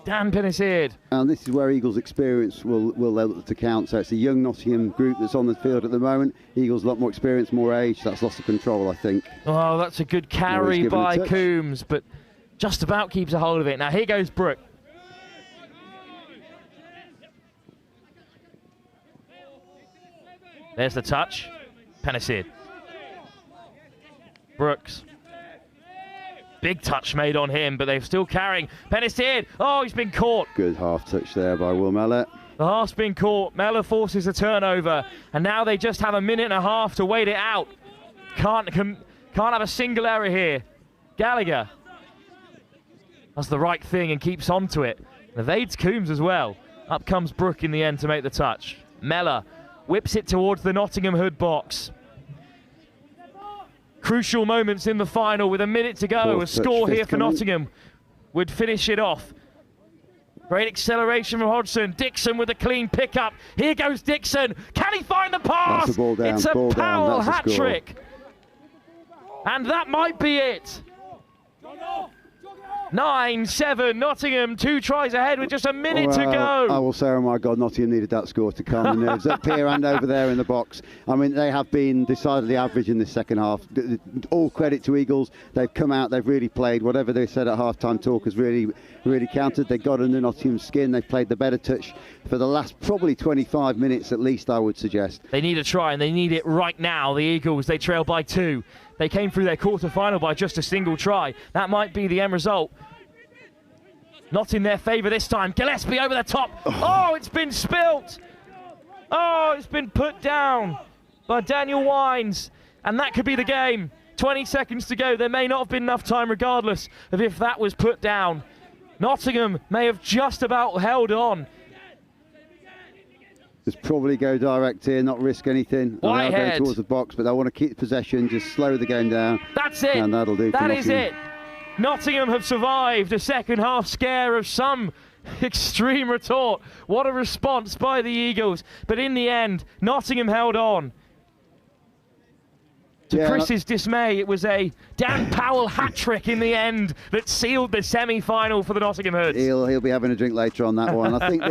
Dan Penniceard. And this is where Eagles' experience will look to count. So it's a young Nottingham group that's on the field at the moment. Eagles a lot more experience, more age. That's lost of control, I think. Oh, that's a good carry by Coombs, but just about keeps a hold of it. Now here goes Brooke. There's the touch. Penniceard. Brooks. Big touch made on him, but they're still carrying. Penniceard, oh, he's been caught. Good half touch there by Will Mellor. The half's been caught. Mellor forces a turnover, and now they just have a minute and a half to wait it out. Can't have a single error here. Gallagher does the right thing and keeps on to it. Evades Coombs as well. Up comes Brooke in the end to make the touch. Mellor whips it towards the Nottingham Hood box. Crucial moments in the final with a minute to go. A score here for Nottingham would finish it off. Great acceleration from Hodgson. Dixon with a clean pickup. Here goes Dixon. Can he find the pass? That's a ball down, it's a Powell hat score. trick. And that might be it. 9-7, Nottingham, 2 tries ahead with just a minute to go. I will say, oh my God, Nottingham needed that score to calm the nerves up here and over there in the box. I mean, they have been decidedly average in this second half. All credit to Eagles. They've come out, they've really played. Whatever they said at half-time talk has really counted. They got under Nottingham's skin. They've played the better touch for the last probably 25 minutes at least, I would suggest. They need a try, and they need it right now. The Eagles, they trail by 2. They came through their quarter-final by just a single try. That might be the end result. Not in their favour this time. Gillespie over the top. Oh, it's been spilt. Oh, it's been put down by Daniel Wines. And that could be the game. 20 seconds to go. There may not have been enough time regardless of if that was put down. Nottingham may have just about held on. Just probably go direct here, not risk anything. They'll go towards the box, but they want to keep possession, just slow the game down. That's it. And that'll do for That is Nottingham. it. Nottingham have survived a second half scare of some extreme retort. What a response by the Eagles. But in the end, Nottingham held on. To Chris's dismay, it was a Dan Powell hat-trick in the end that sealed the semi-final for the Nottingham Hoods. He'll be having a drink later on that one. I think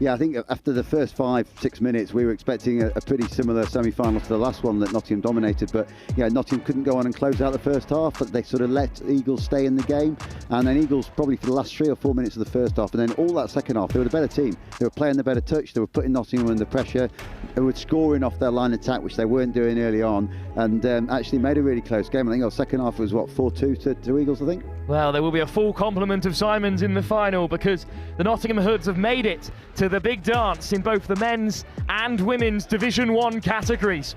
I think after the first 5-6 minutes, we were expecting a pretty similar semi-final to the last one that Nottingham dominated. But yeah, Nottingham couldn't go on and close out the first half, but they sort of let Eagles stay in the game. And then Eagles probably for the last 3 or 4 minutes of the first half, and then all that second half, they were the better team. They were playing the better touch. They were putting Nottingham under pressure. They were scoring off their line attack, which they weren't doing early on, and actually made a really close game. I think our second half was, what, 4-2 to Eagles, I think? Well, there will be a full complement of Simons in the final because the Nottingham Hoods have made it to the big dance in both the men's and women's Division 1 categories.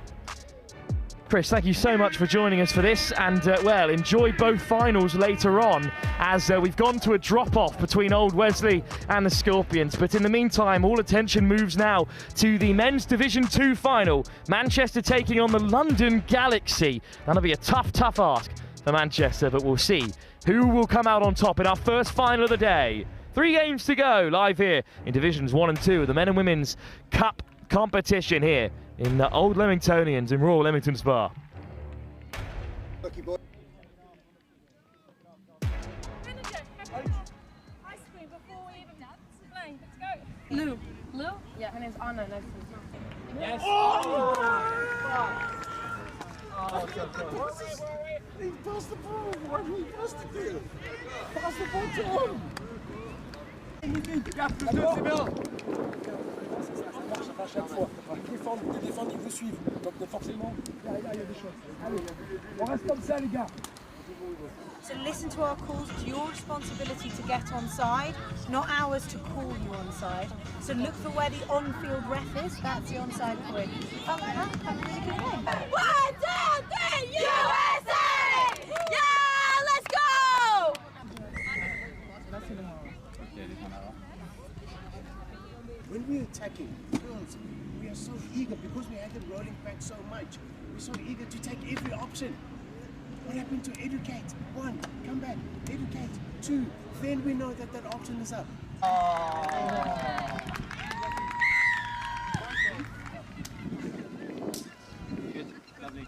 Chris, thank you so much for joining us for this, and well, enjoy both finals later on as we've gone to a drop-off between Old Wesley and the Scorpions. But in the meantime, all attention moves now to the men's Division 2 final. Manchester taking on the London Galaxy. That'll be a tough ask for Manchester, but we'll see who will come out on top in our first final of the day. 3 games to go, live here in Divisions 1 and 2 of the Men and Women's Cup competition here in the Old Leamingtonians in Royal Leamington Spa. Lucky boy. Ice cream before we even play. Let's go. Lou. Lou? Yeah, her name's Anna. Nice to meet you. Yes. He passed the ball. Why did he pass the ball? Pass the ball to him. Les défendre, ils vous suivent. Donc forcément, il y a des choses. Allez, on reste comme ça, les gars. So listen to our calls. It's your responsibility to get on side, not ours to call you on side. So look for where the on-field ref is. That's the onside point. Oh, have a really good game. 1, 2, 3, USA! Yeah, let's go! When we're attacking, girls, we are so eager because we had them rolling back so much. We're so eager to take every option. What happened to educate? 1, come back, educate. 2, then we know that that option is up. Good, lovely.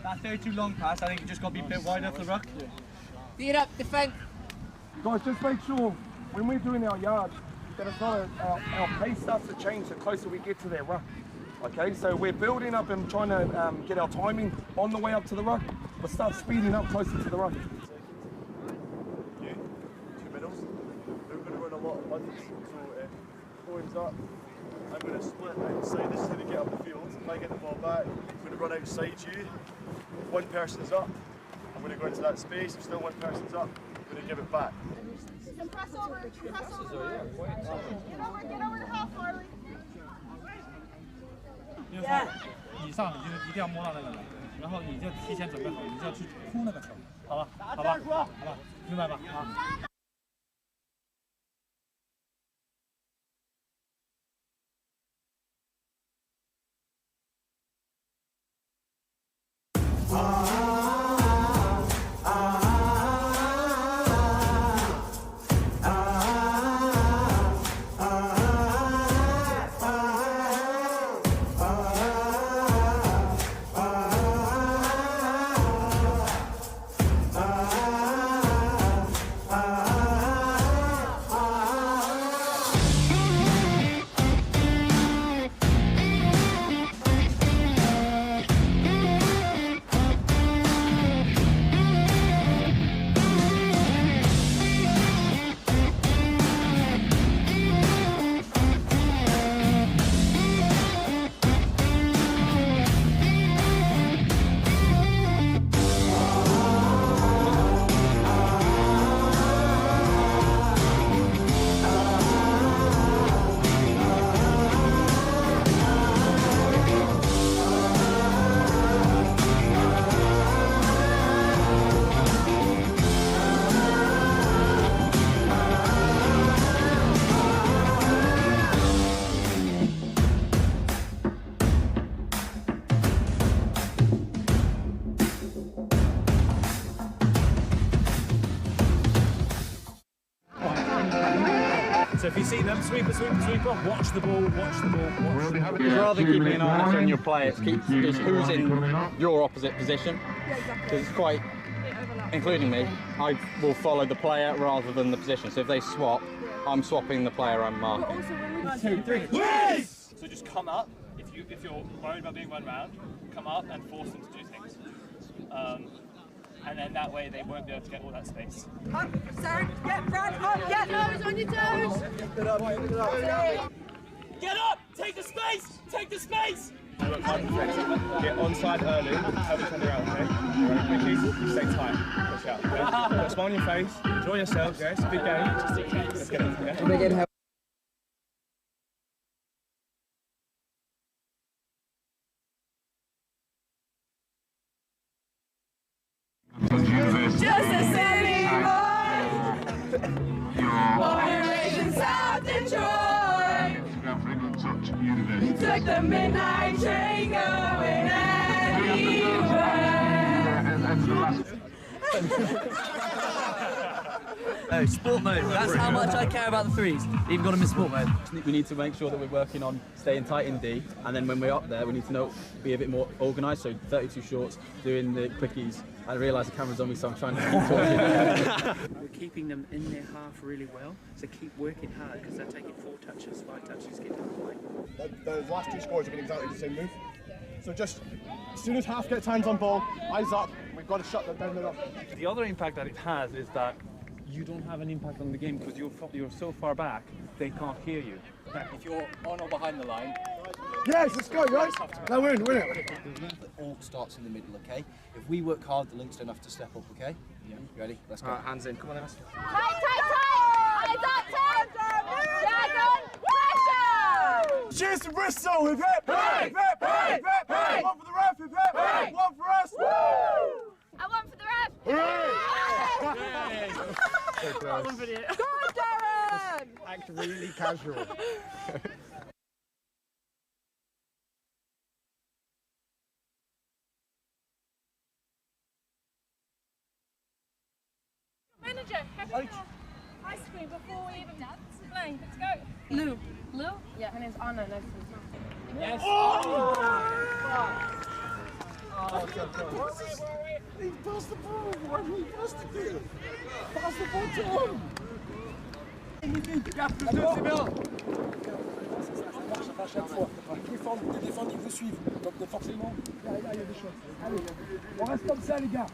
That 32 long pass, I think it just got to be a bit wide off the ruck. Feet up, defend. Guys, just make sure when we're doing our yards that it's not our pace starts to change the closer we get to their ruck. Okay, so we're building up and trying to get our timing on the way up to the ruck, but start speeding up closer to the ruck. You, 2 middles. They're going to run a lot of buttons, so poems up. I'm going to split outside. This is how they get up the field. If I get the ball back, I'm going to run outside you. 1 person's up. I'm going to go into that space. If still 1 person's up, I'm going to give it back. And press over. Press over. Get over to half, Harley. 就是说以上你就一定要摸到那个人，然后你就提前准备好，你就要去扑那个球，好吧？好吧？好吧？明白吧？Ah. So if you see them, sweeper, sweeper, sweeper, watch the ball, watch the ball, watch the ball. It's rather keeping an eye on your play, it's who's in your opposite position. Because it's quite, including me, I will follow the player rather than the position. So if they swap, I'm swapping the player I'm marking. 1, 2, 3. Yes! So just come up. If you're worried about being run around, come up and force them to do things. And then that way they won't be able to get all that space. Up, Sarah, get Brad, up, get toes on your toes. Get up! Take the space! Take the space! Get onside early, help each other out, okay? Right, quickly, stay tight, push out, okay? Put a smile on your face, enjoy yourselves, yeah? It's a big game. Let's get it, yeah? Just a city boy, born and raised in South Detroit. Took the midnight train going No, sport mode. That's how much I care about the threes. Even got them in sport mode. We need to make sure that we're working on staying tight in D, and then when we're up there, we need to be a bit more organised. So 32 shorts, doing the quickies. I realise the camera's on me, so I'm trying to keep talking. We're keeping them in their half really well, so keep working hard because they're taking 4 touches, 5 touches, get down the line. Those last 2 scores have been exactly the same move. So just, as soon as half gets hands on ball, eyes up, we've got to shut them down the middle. The other impact that it has is that you don't have an impact on the game because you're so far back, they can't hear you. If you're on or behind the line. Yes, let's go, guys. Now win it. It all starts in the middle, okay? If we work hard, the links don't have to step up, okay? Yeah. Ready? Let's go. Hands in. Come on, Emma. Tight, tight, tight! Eyes up, Dragon! Pressure! Cheers to Bristol! Hip hip! Hip hip! Hip hip! Hip! One for the ref! Hip hip! One for us! Woo! And one for the ref! Hooray! One for you. Go on, Darren! Act really casual. Manager, have ice cream before we even play. Let's go. Lou. Lou? Yeah, her name's Anna. No, Yes. Oh! He passed the ball. Why did he pass the ball? Pass the ball to him. Les défendent, ils vous suivent. Donc forcément, il y a des choses. Allez, on reste comme ça, les gars.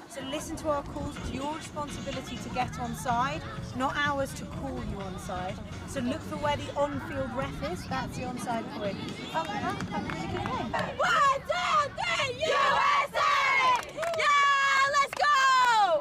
So listen to our calls. It's your responsibility to get on side, not ours to call you on side. So look for where the on-field ref is. That's the onside point. Oh, have a really good game. 1, 2, 3, USA! Yeah, let's go!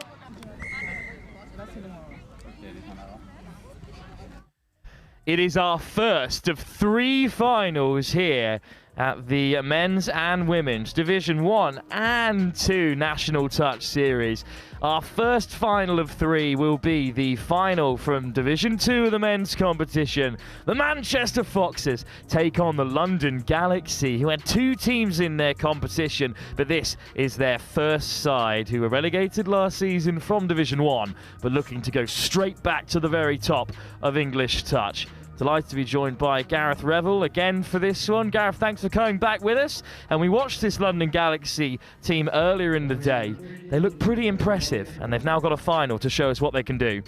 It is our first of 3 finals here at the Men's and Women's Division 1 and 2 National Touch Series. Our first final of 3 will be the final from Division 2 of the men's competition. The Manchester Foxes take on the London Galaxy, who had 2 teams in their competition, but this is their first side, who were relegated last season from Division 1, but looking to go straight back to the very top of English touch. Delighted to be joined by Gareth Revel again for this one. Gareth, thanks for coming back with us. And we watched this London Galaxy team earlier in the day. They look pretty impressive, and they've now got a final to show us what they can do.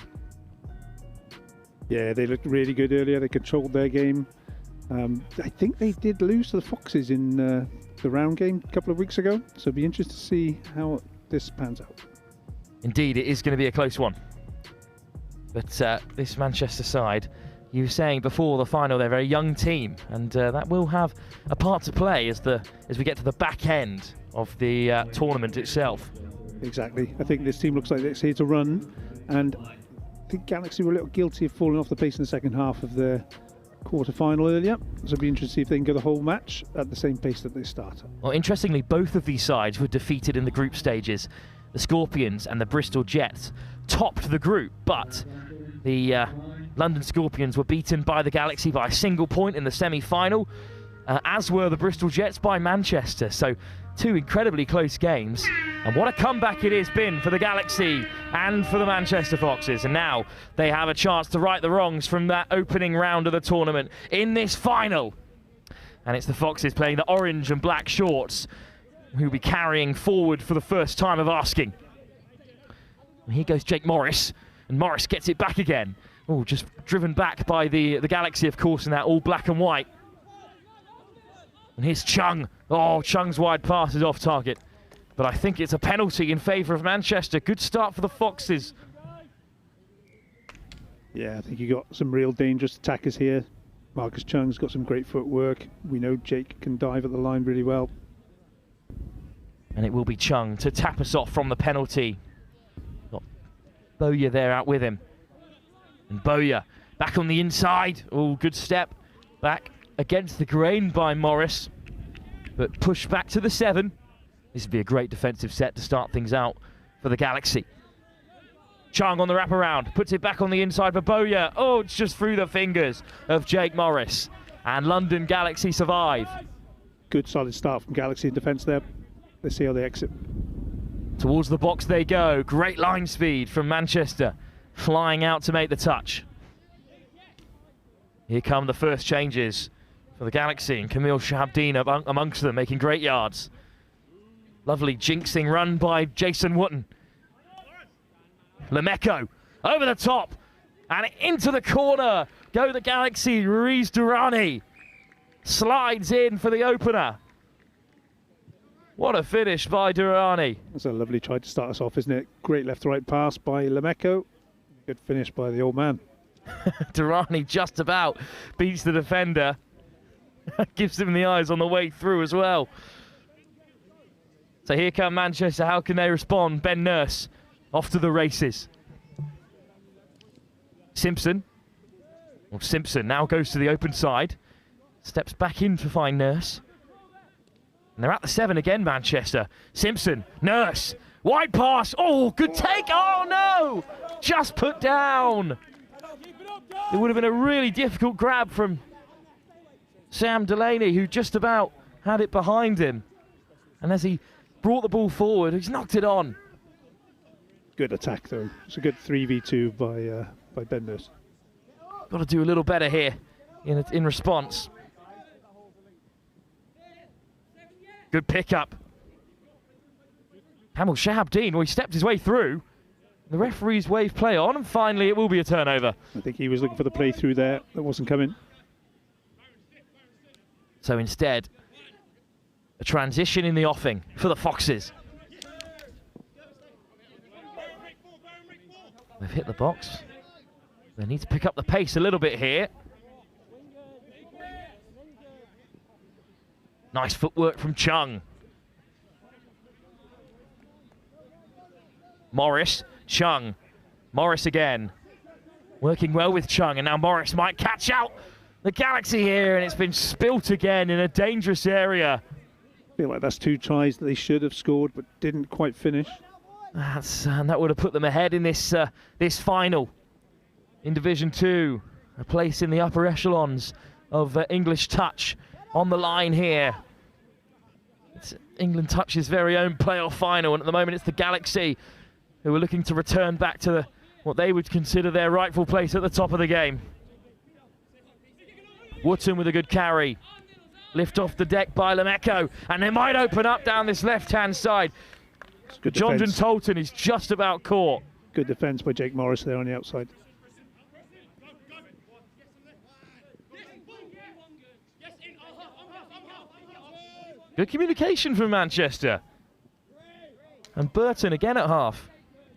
Yeah, they looked really good earlier. They controlled their game. I think they did lose to the Foxes in the round game a couple of weeks ago. So it'll be interesting to see how this pans out. Indeed, it is going to be a close one. But this Manchester side, you were saying before the final, they're a very young team, and that will have a part to play as we get to the back end of the tournament itself. Exactly. I think this team looks like it's here to run, and I think Galaxy were a little guilty of falling off the pace in the second half of the quarter-final earlier, so it'll be interesting to see if they can go the whole match at the same pace that they start. Well, interestingly, both of these sides were defeated in the group stages. The Scorpions and the Bristol Jets topped the group, but the London Scorpions were beaten by the Galaxy by a single point in the semi-final. as were the Bristol Jets by Manchester. So 2 incredibly close games. And what a comeback it has been for the Galaxy and for the Manchester Foxes. And now they have a chance to right the wrongs from that opening round of the tournament in this final. And it's the Foxes playing the orange and black shorts who will be carrying forward for the first time of asking. And here goes Jake Morris. And Morris gets it back again. Oh, just driven back by the Galaxy, of course, in that all black and white. And here's Chung. Oh, Chung's wide pass is off target. But I think it's a penalty in favour of Manchester. Good start for the Foxes. Yeah, I think you got some real dangerous attackers here. Marcus Chung's got some great footwork. We know Jake can dive at the line really well. And it will be Chung to tap us off from the penalty. Got Bowyer there out with him. And Bowyer back on the inside. Oh, good step. Back against the grain by Morris. But pushed back to the 7. This would be a great defensive set to start things out for the Galaxy. Chung on the wraparound, puts it back on the inside for Bowyer. Oh, it's just through the fingers of Jake Morris. And London Galaxy survive. Good solid start from Galaxy in defence there. Let's see how they exit. Towards the box they go. Great line speed from Manchester. Flying out to make the touch. Here come the first changes for the Galaxy. And Camille Shahabdeen amongst them, making great yards. Lovely jinxing run by Jason Wotton. Lemeko over the top and into the corner. Go the Galaxy. Ruiz Durrani slides in for the opener. What a finish by Durrani. That's a lovely try to start us off, isn't it? Great left-to-right pass by Lemeko. Good finish by the old man. Durrani just about beats the defender. Gives him the eyes on the way through as well. So here come Manchester. How can they respond? Ben Nurse off to the races. Simpson. Well, Simpson now goes to the open side. Steps back in to find Nurse. And they're at the 7 again, Manchester. Simpson, Nurse, wide pass. Oh, good take. Oh, no. Just put down. It would have been a really difficult grab from Sam Delaney, who just about had it behind him. And as he brought the ball forward, he's knocked it on. Good attack, though. It's a good 3v2 by Ben Nurse. Got to do a little better here in response. Good pickup. Kamil Shahabdeen, well, he stepped his way through. The referees wave play on, and finally it will be a turnover. I think he was looking for the play through there that wasn't coming. So instead, a transition in the offing for the Foxes. They've hit the box. They need to pick up the pace a little bit here. Nice footwork from Chung. Morris, Chung. Morris again. Working well with Chung, and now Morris might catch out the Galaxy here, and it's been spilt again in a dangerous area. I feel like that's 2 tries that they should have scored, but didn't quite finish. That would have put them ahead in this final in Division 2. A place in the upper echelons of English touch on the line here. It's England Touch's very own playoff final, and at the moment it's the Galaxy who are looking to return back to what they would consider their rightful place at the top of the game. Wootton with a good carry. Lift off the deck by Lemeko, and they might open up down this left-hand side. Jonathan Tolton is just about caught. Good defence by Jake Morris there on the outside. Good communication from Manchester. And Burton again at half.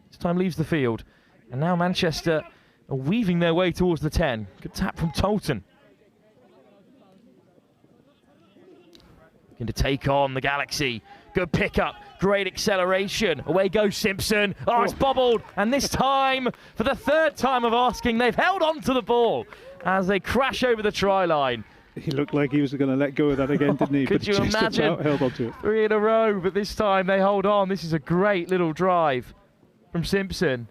This time leaves the field. And now Manchester are weaving their way towards the 10. Good tap from Tolton. Looking to take on the Galaxy. Good pickup. Great acceleration. Away goes Simpson. Oh, it's bobbled. And this time, for the 3rd time of asking, they've held on to the ball as they crash over the try line. He looked like he was going to let go of that again, didn't he? Could but you just imagine? About held on to it. 3 in a row, but this time they hold on. This is a great little drive from Simpson.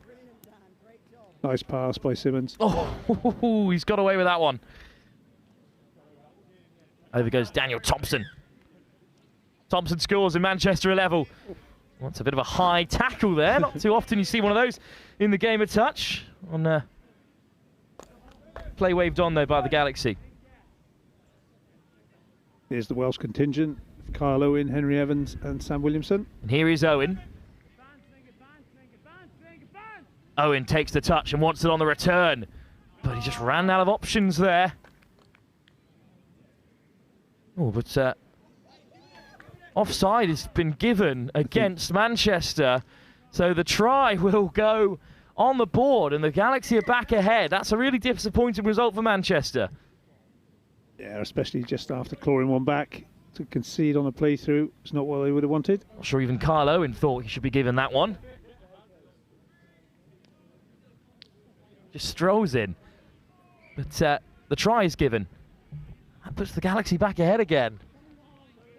Nice pass by Simmons. Oh, he's got away with that one. Over goes Daniel Thompson. Thompson scores in Manchester a level. Wants a bit of a high tackle there. Not too often you see one of those in the game of touch. On play waved on though by the Galaxy. Here's the Welsh contingent. Kyle Owen, Henry Evans and Sam Williamson. And here is Owen. Owen takes the touch and wants it on the return. But he just ran out of options there. Oh, but offside has been given against Manchester. So the try will go on the board and the Galaxy are back ahead. That's a really disappointing result for Manchester. Yeah, especially just after clawing one back. To concede on a playthrough, it's not what they would have wanted. Not sure even Kyle Owen thought he should be given that one. Just strolls in. But the try is given. That puts the Galaxy back ahead again.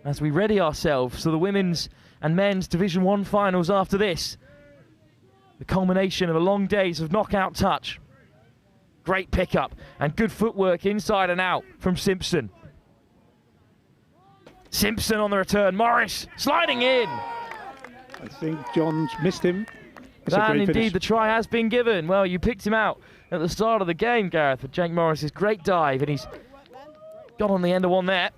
As we ready ourselves for the women's and men's Division 1 finals after this. The culmination of a long days of knockout touch. Great pickup and good footwork inside and out from Simpson. Simpson on the return. Morris sliding in. I think John's missed him. And indeed the try has been given. Well, you picked him out at the start of the game, Gareth, with Jake Morris's great dive, and he's got on the end of one there.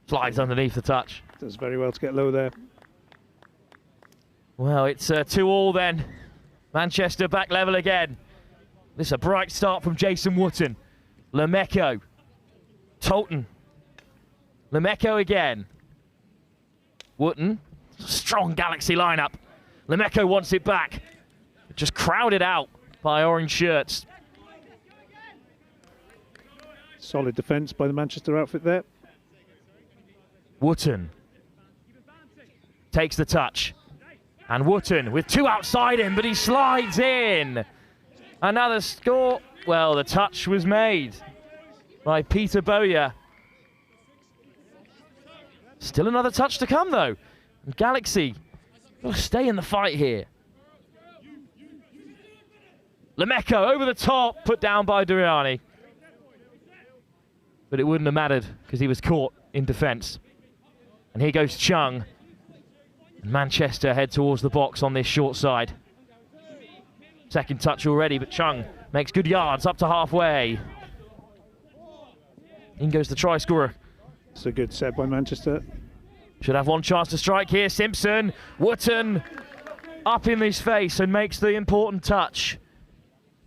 Slides underneath the touch. Does very well to get low there. Well, it's 2-2 then. Manchester back level again. This is a bright start from Jason Wotton. Lemecco. Tolton. Lemecco again. Wotton. Strong Galaxy lineup. Lemecco wants it back. Just crowded out by orange shirts. Solid defence by the Manchester outfit there. Wotton takes the touch. And Wotton with two outside him, but he slides in. Another score. Well, the touch was made by Peter Bowyer. Still another touch to come, though. And Galaxy got to stay in the fight here. Lemecco over the top, put down by Duriani. But it wouldn't have mattered because he was caught in defence. And here goes Chung. And Manchester head towards the box on this short side. Second touch already, but Chung makes good yards up to halfway. In goes the try scorer. It's a good set by Manchester. Should have one chance to strike here. Simpson, Wotton up in his face and makes the important touch.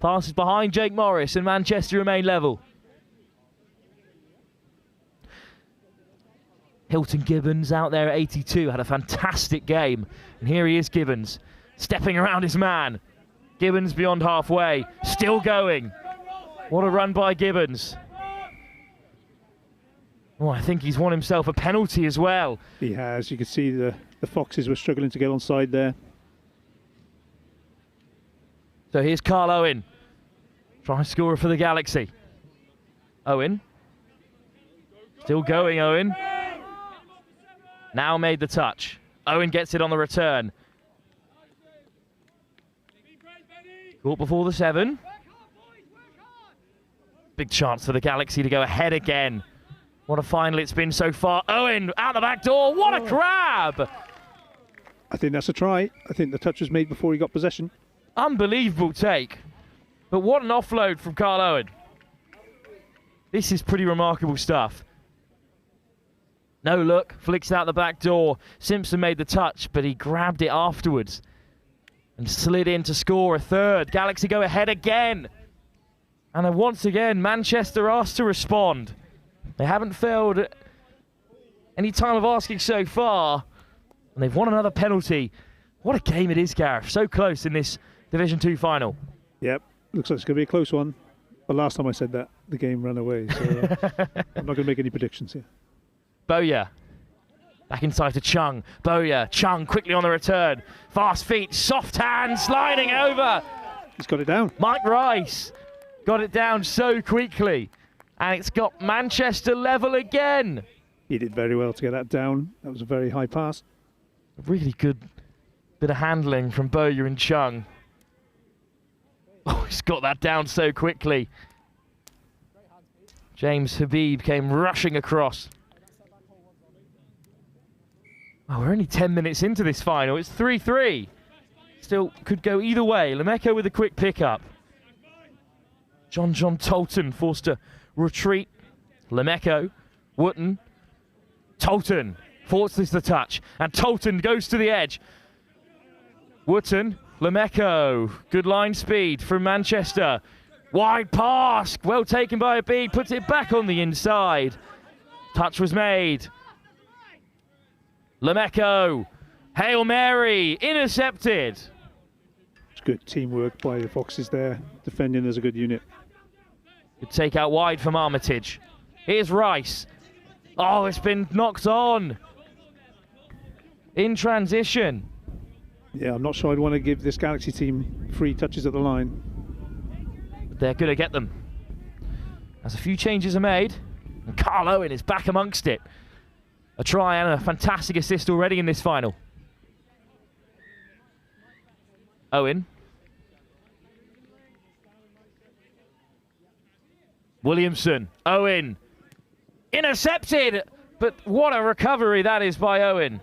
Passes behind Jake Morris and Manchester remain level. Hilton Gibbons out there at 82, had a fantastic game. And here he is, Gibbons, stepping around his man. Gibbons beyond halfway, still going. What a run by Gibbons. Oh, I think he's won himself a penalty as well. He has. You can see the Foxes were struggling to get onside there. So here's Carl Owen. Try scorer for the Galaxy. Owen. Still going, Owen. Now made the touch. Owen gets it on the return. Caught before the 7. Big chance for the Galaxy to go ahead again. What a final it's been so far. Owen out the back door. What a grab! I think that's a try. I think the touch was made before he got possession. Unbelievable take. But what an offload from Carl Owen. This is pretty remarkable stuff. No look, flicks out the back door. Simpson made the touch, but he grabbed it afterwards and slid in to score a third. Galaxy go ahead again. And then once again, Manchester asked to respond. They haven't failed at any time of asking so far. And they've won another penalty. What a game it is, Gareth. So close in this Division 2 final. Yep, looks like it's going to be a close one. But last time I said that, the game ran away. So I'm not going to make any predictions here. Bowyer. Back inside to Chung. Bowyer. Chung quickly on the return. Fast feet. Soft hand. Sliding over. He's got it down. Mike Rice got it down so quickly. And it's got Manchester level again. He did very well to get that down. That was a very high pass. A really good bit of handling from Bowyer and Chung. Oh, he's got that down so quickly. James Habib came rushing across. Oh, we're only 10 minutes into this final. It's 3-3. Still could go either way. Lemeko with a quick pickup. John Tolton forced to retreat. Lemeko, Wootton, Tolton forces the touch, and Tolton goes to the edge. Wootton, Lemeko, good line speed from Manchester. Wide pass, well taken by Habib, puts it back on the inside. Touch was made. Lemeko, Hail Mary, intercepted. It's good teamwork by the Foxes there, defending as a good unit. Good take out wide from Armitage. Here's Rice. Oh, it's been knocked on. In transition. Yeah, I'm not sure I'd want to give this Galaxy team 3 touches at the line. They're going to get them. As a few changes are made, and Carl Owen is back amongst it. A try and a fantastic assist already in this final. Owen. Williamson. Owen. Intercepted! But what a recovery that is by Owen.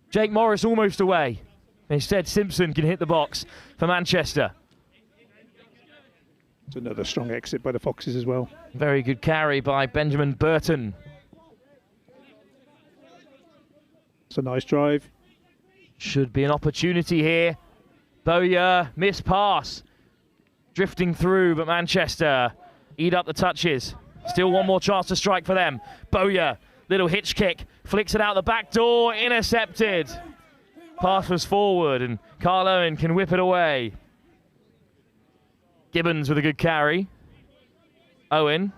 Jake Morris almost away. Instead, Simpson can hit the box for Manchester. It's another strong exit by the Foxes as well. Very good carry by Benjamin Burton. It's a nice drive. Should be an opportunity here. Bowyer, missed pass. Drifting through, but Manchester eat up the touches. Still one more chance to strike for them. Bowyer, little hitch kick, flicks it out the back door, intercepted. Pass was forward, and Carl Owen can whip it away. Gibbons with a good carry. Owen.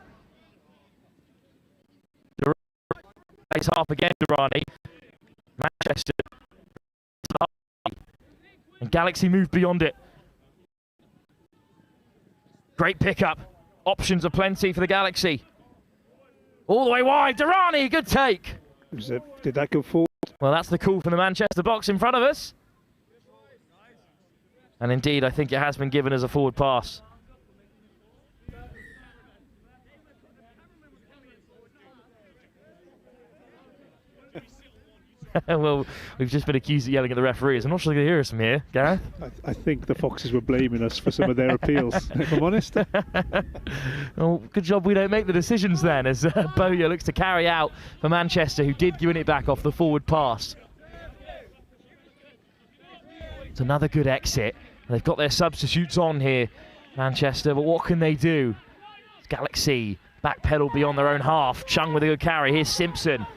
Plays half again, Durrani. Manchester. And Galaxy move beyond it. Great pickup. Options are plenty for the Galaxy. All the way wide, Durrani, good take. Did that go forward? Well, that's the call from the Manchester box in front of us. And indeed, I think it has been given as a forward pass. Well, we've just been accused of yelling at the referees. I'm not sure they can hear us from here, Gareth. I think the Foxes were blaming us for some of their appeals, if I'm honest. Well, good job we don't make the decisions then, as Bowyer looks to carry out for Manchester, who did win it back off the forward pass. It's another good exit. They've got their substitutes on here, Manchester, but what can they do? It's Galaxy backpedal beyond their own half. Chung with a good carry. Here's Simpson.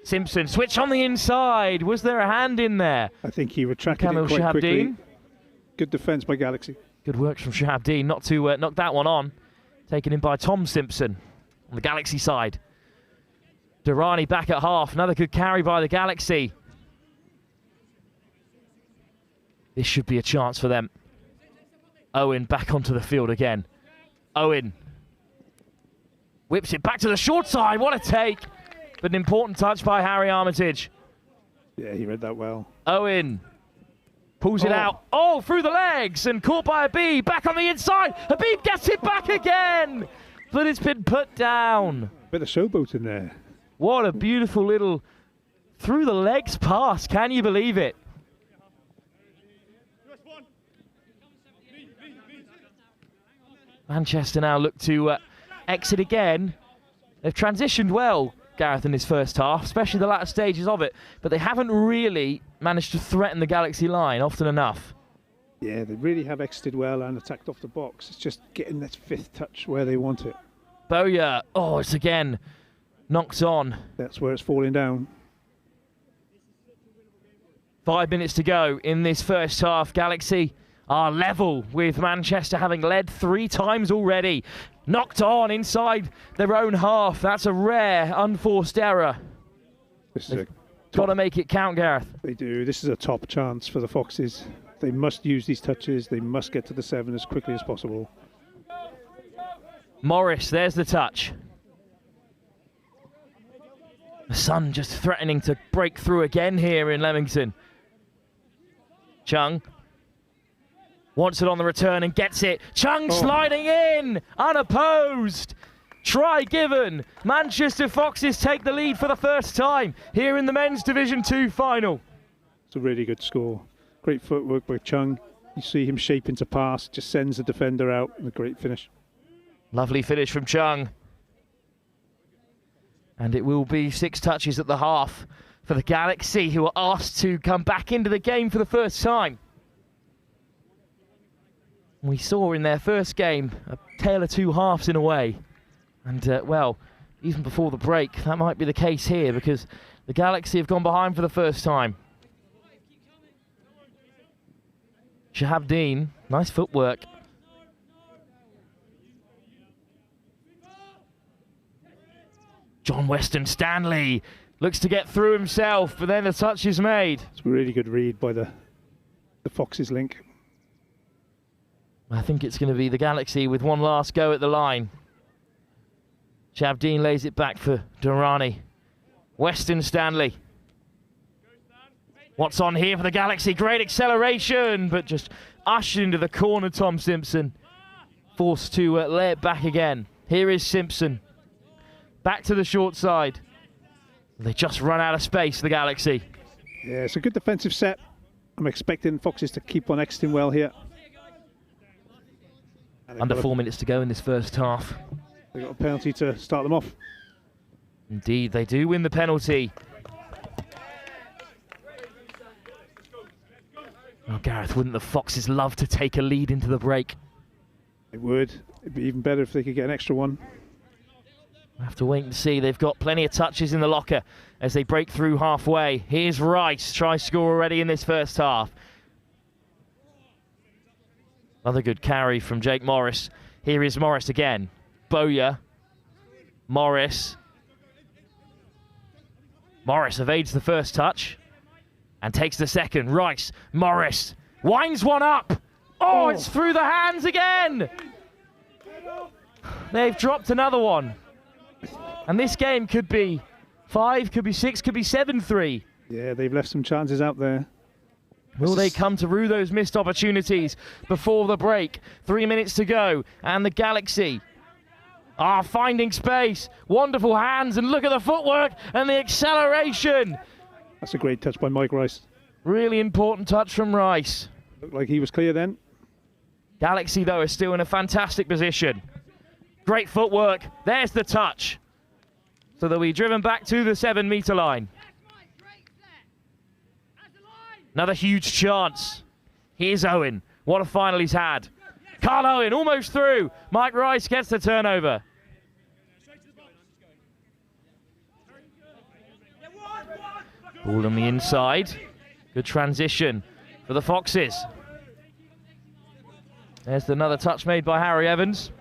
Simpson, switch on the inside. Was there a hand in there? I think he retracted it quite quickly. Good defence by Galaxy. Good work from Shahabdeen not to knock that one on. Taken in by Tom Simpson on the Galaxy side. Durrani back at half. Another good carry by the Galaxy. This should be a chance for them. Owen back onto the field again. Owen whips it back to the short side. What a take. But an important touch by Harry Armitage. Yeah, he read that well. Owen pulls it out. Oh, through the legs and caught by Habib. Back on the inside. Habib gets it back again. But it's been put down. Bit of showboat in there. What a beautiful little through the legs pass. Can you believe it? Manchester now look to exit again. They've transitioned well, Gareth, in this first half, especially the latter stages of it, but they haven't really managed to threaten the Galaxy line often enough. Yeah, they really have exited well and attacked off the box. It's just getting that 5th touch where they want it. Bowyer, oh, it's again knocked on. That's where it's falling down. 5 minutes to go in this first half. Galaxy are level with Manchester, having led 3 times already. Knocked on inside their own half. That's a rare, unforced error. Got to make it count, Gareth. They do. This is a top chance for the Foxes. They must use these touches. They must get to the 7 as quickly as possible. Morris, there's the touch. The sun just threatening to break through again here in Leamington. Chung wants it on the return and gets it. Chung sliding in, unopposed. Try given. Manchester Foxes take the lead for the first time here in the Men's Division 2 final. It's a really good score. Great footwork by Chung. You see him shaping to pass, just sends the defender out, and a great finish. Lovely finish from Chung. And it will be 6 touches at the half for the Galaxy, who are asked to come back into the game for the first time. We saw in their first game a tale of 2 halves in a way. And, well, even before the break, that might be the case here because the Galaxy have gone behind for the first time. Shahab Dean, nice footwork. John Weston Stanley looks to get through himself, but then the touch is made. It's a really good read by the Foxes link. I think it's going to be the Galaxy with one last go at the line. Shabdeen lays it back for Durrani. Weston Stanley. What's on here for the Galaxy? Great acceleration, but just ushered into the corner, Tom Simpson. Forced to lay it back again. Here is Simpson. Back to the short side. They just run out of space, the Galaxy. Yeah, it's a good defensive set. I'm expecting Foxes to keep on exiting well here. Under 4 minutes to go in this first half. They've got a penalty to start them off. Indeed, they do win the penalty. Oh, Gareth, wouldn't the Foxes love to take a lead into the break? It would. It'd be even better if they could get an extra one. We'll have to wait and see. They've got plenty of touches in the locker as they break through halfway. Here's Rice. Try score already in this first half. Another good carry from Jake Morris. Here is Morris again. Bowyer. Morris. Morris evades the first touch and takes the second. Rice. Morris. Winds one up. Oh, it's through the hands again. They've dropped another one. And this game could be 5, could be 6, could be 7-3. Yeah, they've left some chances out there. Will they come to rue those missed opportunities before the break? 3 minutes to go, and the Galaxy are finding space. Wonderful hands, and look at the footwork and the acceleration. That's a great touch by Mike Rice. Really important touch from Rice. Looked like he was clear then. Galaxy, though, is still in a fantastic position. Great footwork. There's the touch. So they'll be driven back to the 7-metre line. Another huge chance. Here's Owen. What a final he's had. Carl Owen almost through. Mike Rice gets the turnover. Ball on the inside. Good transition for the Foxes. There's another touch made by Harry Evans.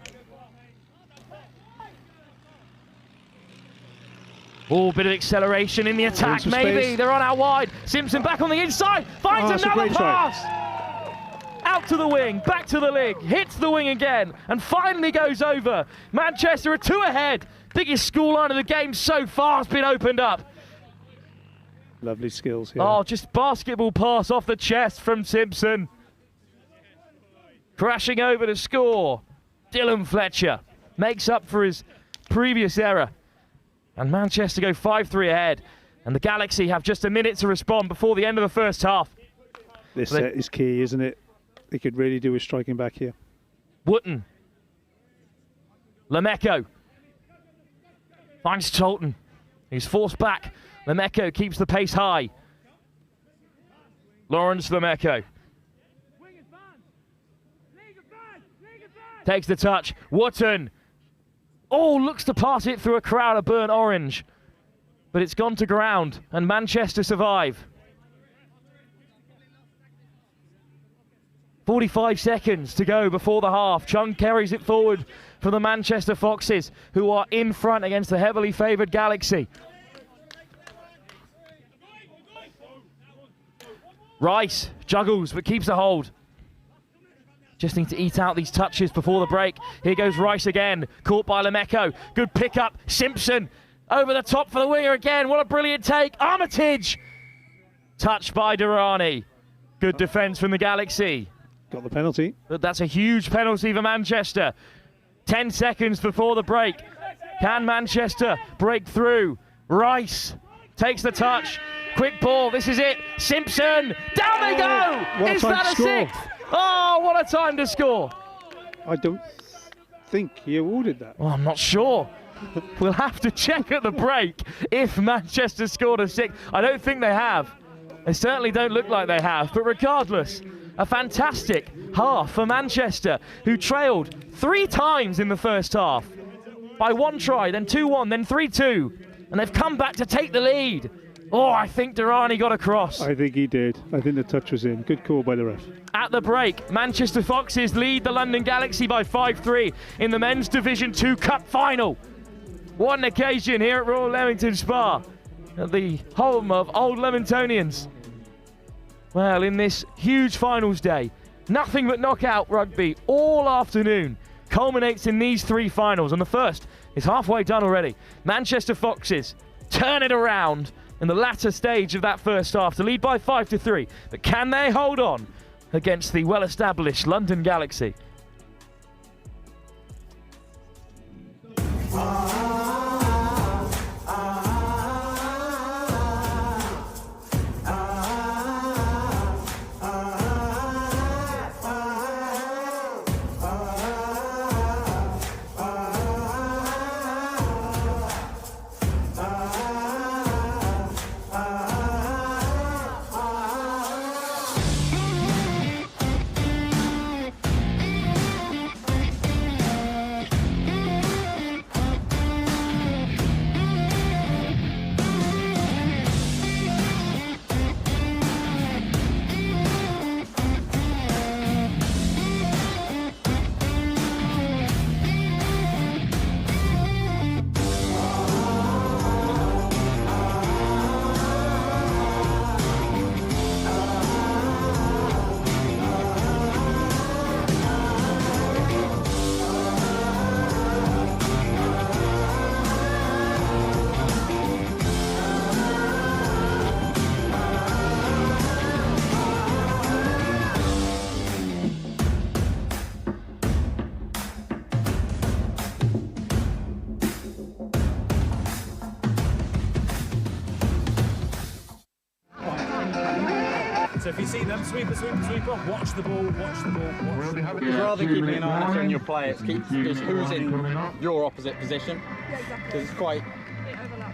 Oh, bit of acceleration in the attack, maybe. Space. They're on out wide. Simpson back on the inside. Finds another pass. Out to the wing, back to the leg. Hits the wing again and finally goes over. Manchester are 2 ahead. Biggest scoreline of the game so far has been opened up. Lovely skills here. Oh, just basketball pass off the chest from Simpson. Crashing over to score. Dylan Fletcher makes up for his previous error. And Manchester go 5-3 ahead. And the Galaxy have just a minute to respond before the end of the first half. This set is key, isn't it? They could really do with striking back here. Wooten. Lemecco. Finds Tolton. He's forced back. Lemecco keeps the pace high. Lawrence Lemecco. Takes the touch. Wooten. Oh, looks to pass it through a crowd of burnt orange. But it's gone to ground, and Manchester survive. 45 seconds to go before the half. Chung carries it forward for the Manchester Foxes, who are in front against the heavily favoured Galaxy. Rice juggles, but keeps a hold. Just need to eat out these touches before the break. Here goes Rice again, caught by Lemecco. Good pick-up. Simpson over the top for the winger again. What a brilliant take. Armitage! Touched by Durrani. Good defence from the Galaxy. Got the penalty. But that's a huge penalty for Manchester. 10 seconds before the break. Can Manchester break through? Rice takes the touch. Quick ball, this is it. Simpson, down they go! Is that a sixth? Oh, what a time to score. I don't think he awarded that. Well, I'm not sure. We'll have to check at the break if Manchester scored a sixth. I don't think they have. They certainly don't look like they have. But regardless, a fantastic half for Manchester, who trailed 3 times in the first half. By 1 try, then 2-1, then 3-2. And they've come back to take the lead. Oh, I think Durrani got across. I think he did. I think the touch was in. Good call by the ref. At the break, Manchester Foxes lead the London Galaxy by 5-3 in the Men's Division 2 Cup Final. What an occasion here at Royal Leamington Spa, at the home of Old Leamingtonians. Well, in this huge finals day, nothing but knockout rugby all afternoon culminates in these 3 finals, and the first is halfway done already. Manchester Foxes turn it around in the latter stage of that first half to lead by 5-3. But can they hold on against the well-established London Galaxy? So if you see them, sweeper, watch the ball, watch the ball. Rather than keeping an eye on your players, it's who's in your opposite position. Because it's quite,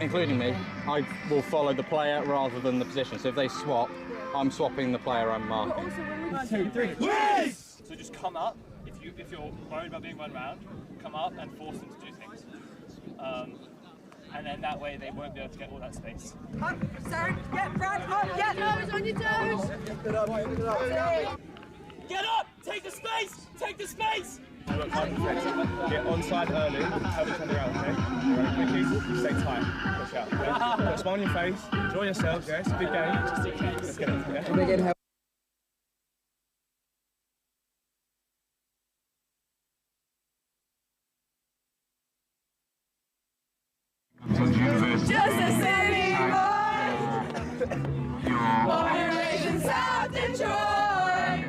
including me, I will follow the player rather than the position. So if they swap, I'm swapping the player I'm marking. 2, 3. Yes! So just come up. If you're worried about being run round, come up and force them to do things. And then that way they won't be able to get all that space. Up, Sarah, get Brad, up, get nose on your toes. Get up! Take the space! Take the space! Work hard defense. Get onside early, help each other out, okay? Right, quickies, stay tight, push out, okay? Put a smile on your face, enjoy yourselves, yeah? It's a big game. Let's get it, yeah? Just a city boy, born and raised in South Detroit.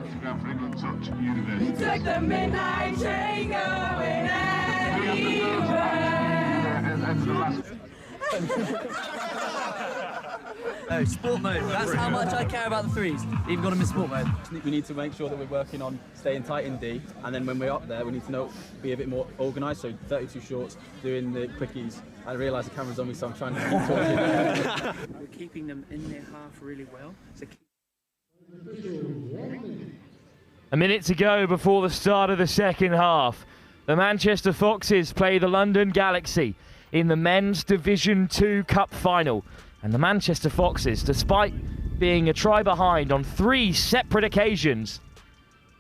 Took the midnight train going Oh, sport mode. That's how much I care about the threes. Even got them in sport mode. We need to make sure that we're working on staying tight in D, and then when we're up there, we need to be a bit more organised. So 32 shorts, doing the quickies. I realise the camera's on me, so I'm trying to keep talking. We're keeping them in their half really well. So A minute to go before the start of the second half. The Manchester Foxes play the London Galaxy in the Men's Division 2 Cup Final. And the Manchester Foxes, despite being a try behind on 3 separate occasions,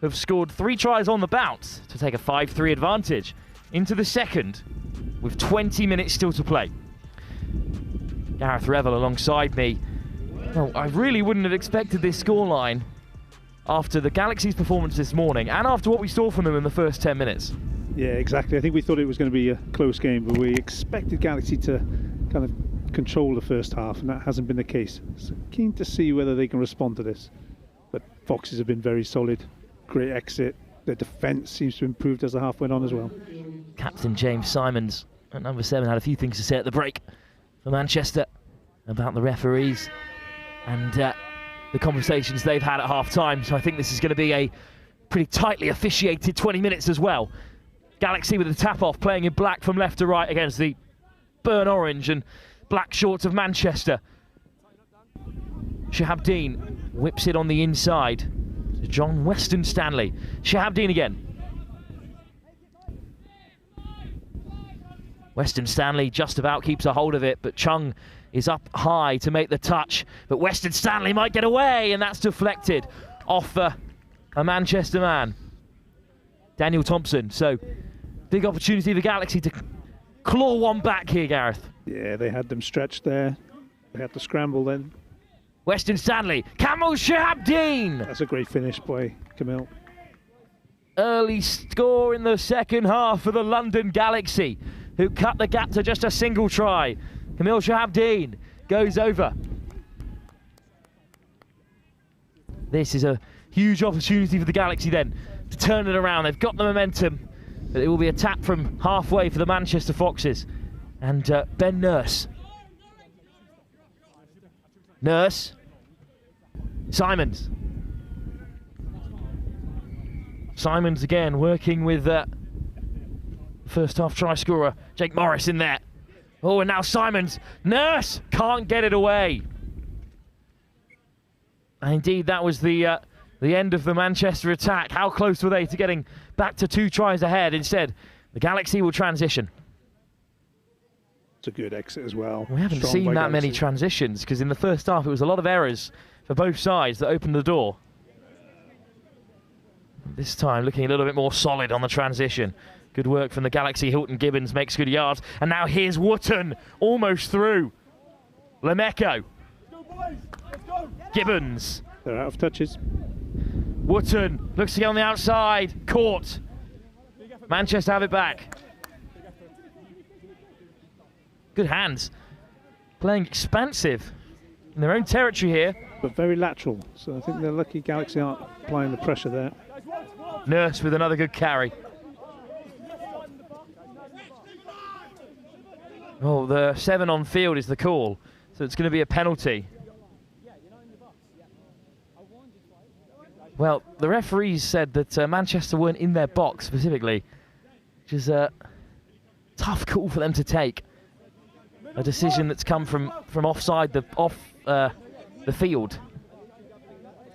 have scored 3 tries on the bounce to take a 5-3 advantage into the second with 20 minutes still to play. Gareth Revel alongside me. Well, I really wouldn't have expected this scoreline after the Galaxy's performance this morning and after what we saw from them in the first 10 minutes. Yeah, exactly. I think we thought it was going to be a close game, but we expected Galaxy to kind of control the first half, and that hasn't been the case. So keen to see whether they can respond to this. But Foxes have been very solid. Great exit. Their defence seems to have improved as the half went on as well. Captain James Simons at number 7 had a few things to say at the break for Manchester about the referees and the conversations they've had at half-time. So I think this is going to be a pretty tightly officiated 20 minutes as well. Galaxy with the tap-off, playing in black from left to right against the burnt orange and black shorts of Manchester. Shahabdeen whips it on the inside to John Weston Stanley. Shahabdeen again. Weston Stanley just about keeps a hold of it, but Chung is up high to make the touch. But Weston Stanley might get away, and that's deflected off a Manchester man. Daniel Thompson. So, big opportunity for Galaxy to claw one back here, Gareth. Yeah, they had them stretched there. They had to scramble then. Weston Stanley. Kamil Shahabdeen. That's a great finish by Kamil. Early score in the second half for the London Galaxy, who cut the gap to just a single try. Kamil Shahabdeen goes over. This is a huge opportunity for the Galaxy then to turn it around. They've got the momentum, but it will be a tap from halfway for the Manchester Foxes. And Ben Nurse. Nurse. Simons. Simons again working with first half try scorer Jake Morris in there. Oh, and now Simons. Nurse can't get it away. And indeed, that was the end of the Manchester attack. How close were they to getting back to 2 tries ahead? Instead, the Galaxy will transition. It's a good exit as well. We haven't seen that many transitions, because in the first half it was a lot of errors for both sides that opened the door. This time looking a little bit more solid on the transition. Good work from the Galaxy. Hilton Gibbons makes good yards. And now here's Wootton, almost through. Lemeko. Gibbons. They're out of touches. Wootton looks to get on the outside. Caught. Manchester have it back. Good hands. Playing expansive in their own territory here. But very lateral. So I think they're lucky Galaxy aren't applying the pressure there. Nurse with another good carry. Oh, the 7 on field is the call. So it's going to be a penalty. Well, the referees said that Manchester weren't in their box specifically, which is a tough call for them to take. A decision that's come from offside the field.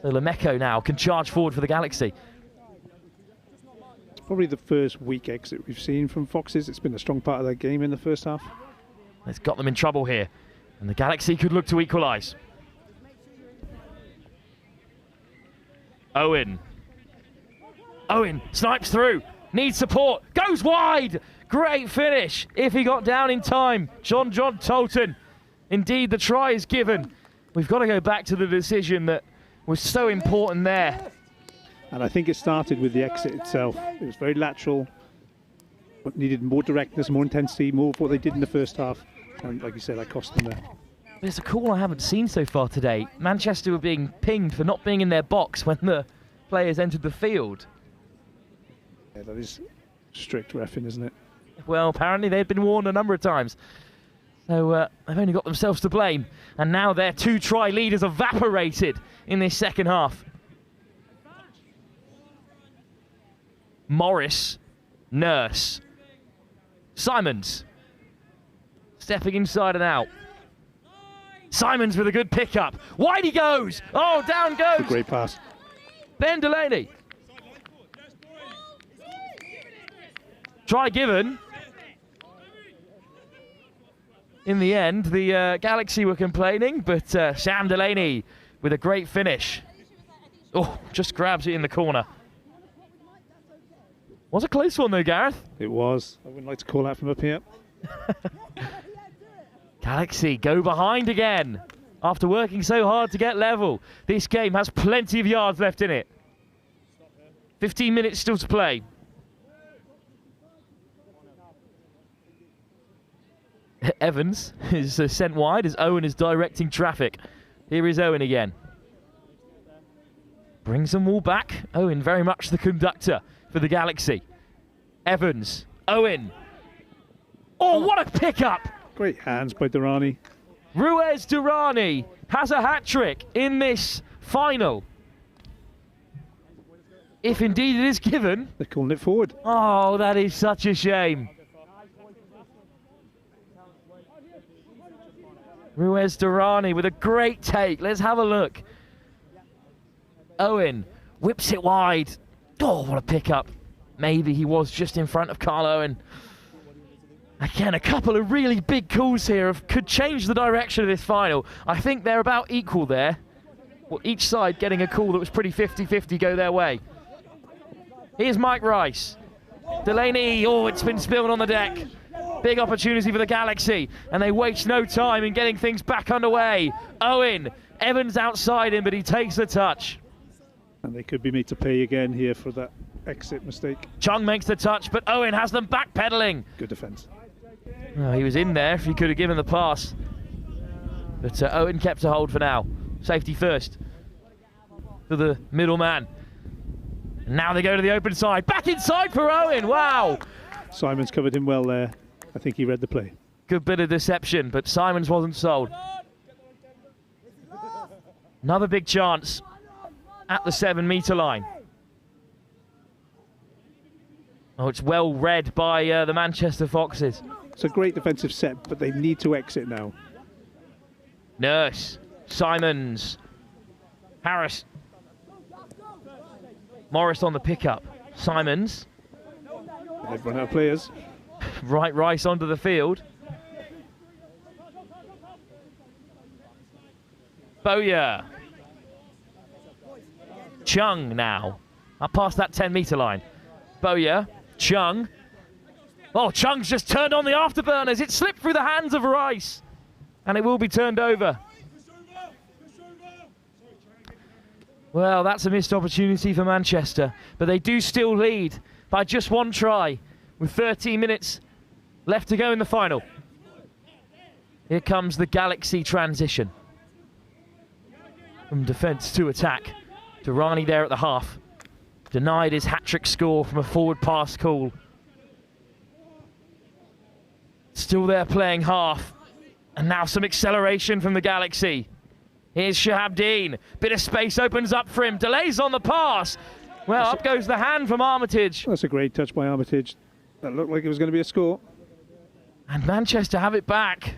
So Lemeko now can charge forward for the Galaxy. It's probably the first weak exit we've seen from Foxes. It's been a strong part of their game in the first half. It's got them in trouble here, and the Galaxy could look to equalise. Owen snipes through, needs support, goes wide. Great finish if he got down in time. John Tolton. Indeed, the try is given. We've got to go back to the decision that was so important there. And I think it started with the exit itself. It was very lateral, but needed more directness, more intensity, more of what they did in the first half. And like you said, that cost them there. There's a call I haven't seen so far today. Manchester were being pinged for not being in their box when the players entered the field. Yeah, that is strict reffing, isn't it? Well, apparently they've been warned a number of times. So they've only got themselves to blame. And now their 2-try lead has evaporated in this second half. Morris, Nurse, Simons. Stepping inside and out. Simons with a good pickup. Wide he goes. Oh, down goes. A great pass. Ben Delaney. Try given. In the end, the Galaxy were complaining, but Sam Delaney with a great finish. Oh, just grabs it in the corner. Was a close one though, Gareth. It was. I wouldn't like to call out from up here. Galaxy go behind again after working so hard to get level. This game has plenty of yards left in it. 15 minutes still to play. Evans is sent wide as Owen is directing traffic. Here is Owen again. Brings them all back. Owen very much the conductor for the Galaxy. Evans. Owen. Oh, what a pickup! Great hands by Durrani. Ruiz Durrani has a hat-trick in this final. If indeed it is given. They're calling it forward. Oh, that is such a shame. Ruiz Durrani with a great take. Let's have a look. Owen whips it wide. Oh, what a pickup. Maybe he was just in front of Carl Owen. Again, a couple of really big calls here could change the direction of this final. I think they're about equal there. Well, each side getting a call that was pretty 50-50 go their way. Here's Mike Rice. Delaney, oh, it's been spilled on the deck. Big opportunity for the Galaxy, and they waste no time in getting things back underway. Owen, Evans outside him, but he takes the touch. And they could be made to pay again here for that exit mistake. Chung makes the touch, but Owen has them backpedaling. Good defence. Oh, he was in there if he could have given the pass. But Owen kept a hold for now. Safety first for the middle man. And now they go to the open side. Back inside for Owen. Wow. Simons covered him well there. I think he read the play. Good bit of deception, but Simons wasn't sold. Another big chance at the 7-metre line. Oh, it's well read by the Manchester Foxes. It's a great defensive set, but they need to exit now. Nurse, Simons, Harris. Morris on the pickup. Simons. They've run out of players. Right Rice onto the field. Bowyer. Chung now. Up past that 10-metre line. Bowyer. Chung. Oh, Chung's just turned on the afterburners. It slipped through the hands of Rice. And it will be turned over. Well, that's a missed opportunity for Manchester. But they do still lead by just one try with 13 minutes left to go in the final. Here comes the Galaxy transition. From defence to attack. Durrani there at the half. Denied his hat-trick score from a forward pass call. Still there playing half. And now some acceleration from the Galaxy. Here's Shahabdeen. Bit of space opens up for him. Delays on the pass. Well, up goes the hand from Armitage. That's a great touch by Armitage. That looked like it was going to be a score. And Manchester have it back.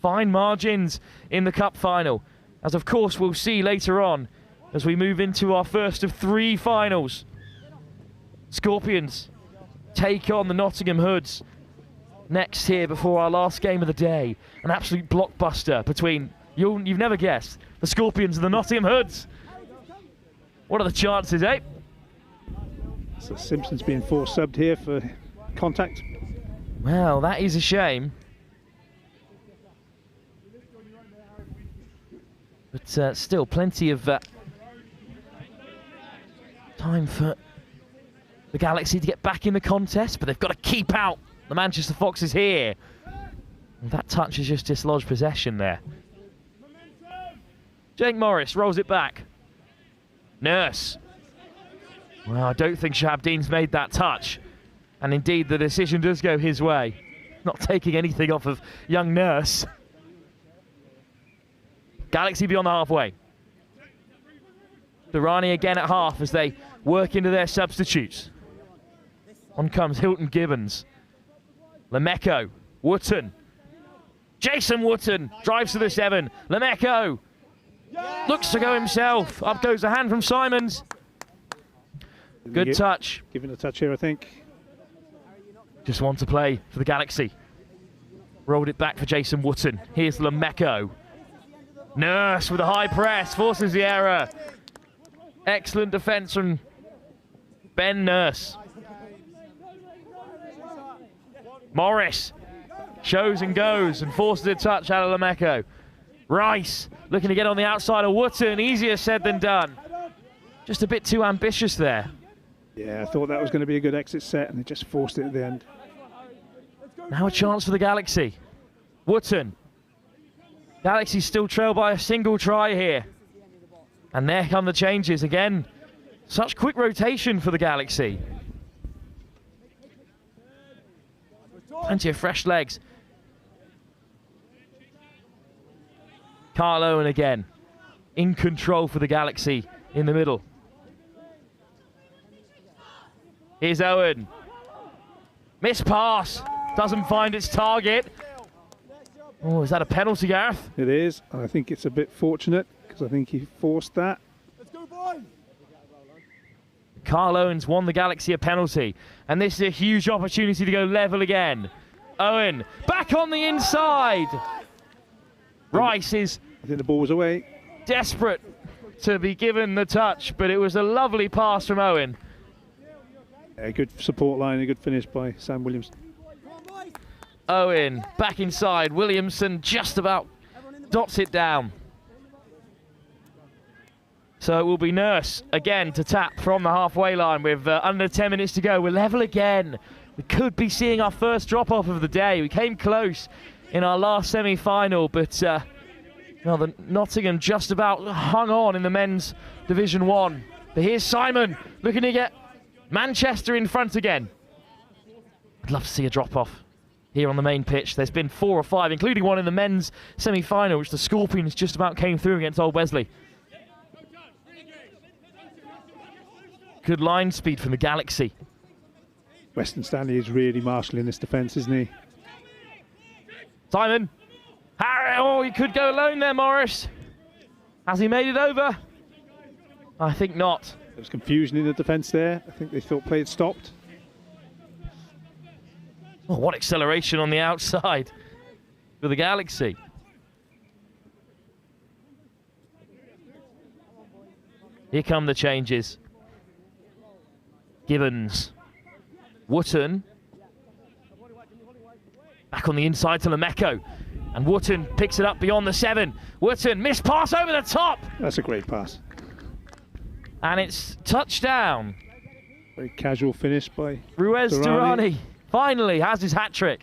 Fine margins in the cup final. As of course we'll see later on as we move into our first of 3 finals. Scorpions take on the Nottingham Hoods. Next here before our last game of the day. An absolute blockbuster between, you've never guessed, the Scorpions and the Nottingham Hoods. What are the chances, eh? So Simpson's being forced subbed here for contact. Well, that is a shame. But still plenty of time for the Galaxy to get back in the contest, but they've got to keep out the Manchester Foxes here. And that touch has just dislodged possession there. Jake Morris rolls it back. Nurse. Well, I don't think Shahabdeen's made that touch. And indeed, the decision does go his way. Not taking anything off of young Nurse. Galaxy beyond the halfway. Durrani again at half as they work into their substitutes. On comes Hilton Gibbons. Lemeko. Wootton. Jason Wootton drives to the 7. Lemeko looks to go himself. Up goes the hand from Simons. Good touch. Giving a touch here, I think. Just want to play for the Galaxy. Rolled it back for Jason Wootton. Here's Lemeko. Nurse with a high press, forces the error. Excellent defence from Ben Nurse. Morris shows and goes and forces a touch out of Lemeko. Rice looking to get on the outside of Wootton. Easier said than done. Just a bit too ambitious there. Yeah, I thought that was going to be a good exit set and they just forced it at the end. Now a chance for the Galaxy. Wootton. Galaxy still trail by a single try here. And there come the changes again. Such quick rotation for the Galaxy. Plenty of fresh legs. Carl Owen again, in control for the Galaxy in the middle. Here's Owen. Missed pass. Doesn't find its target. Oh, is that a penalty, Gareth? It is. I think it's a bit fortunate because I think he forced that. Carl Owens won the Galaxy a penalty. And this is a huge opportunity to go level again. Owen, back on the inside. Rice is... I think the ball was away. Desperate to be given the touch, but it was a lovely pass from Owen. A good support line, a good finish by Sam Williams. Owen back inside. Williamson just about dots it down. So it will be Nurse again to tap from the halfway line with under 10 minutes to go. We're level again. We could be seeing our first drop-off of the day. We came close in our last semi-final, but well, the Nottingham just about hung on in the men's Division 1. But here's Simon looking to get Manchester in front again. I'd love to see a drop-off here on the main pitch. There's been 4 or 5, including one in the men's semi-final, which the Scorpions just about came through against Old Wesley. Good line speed from the Galaxy. Western Stanley is really marshalling this defence, isn't he? Simon. Harry, oh, he could go alone there, Morris. Has he made it over? I think not. There was confusion in the defence there. I think they thought play had stopped. Oh, what acceleration on the outside for the Galaxy. Here come the changes. Gibbons. Wootton. Back on the inside to Lemeko. And Wootton picks it up beyond the 7. Wootton, missed pass over the top. That's a great pass. And it's touchdown. Very casual finish by Ruiz Durrani. Finally has his hat-trick.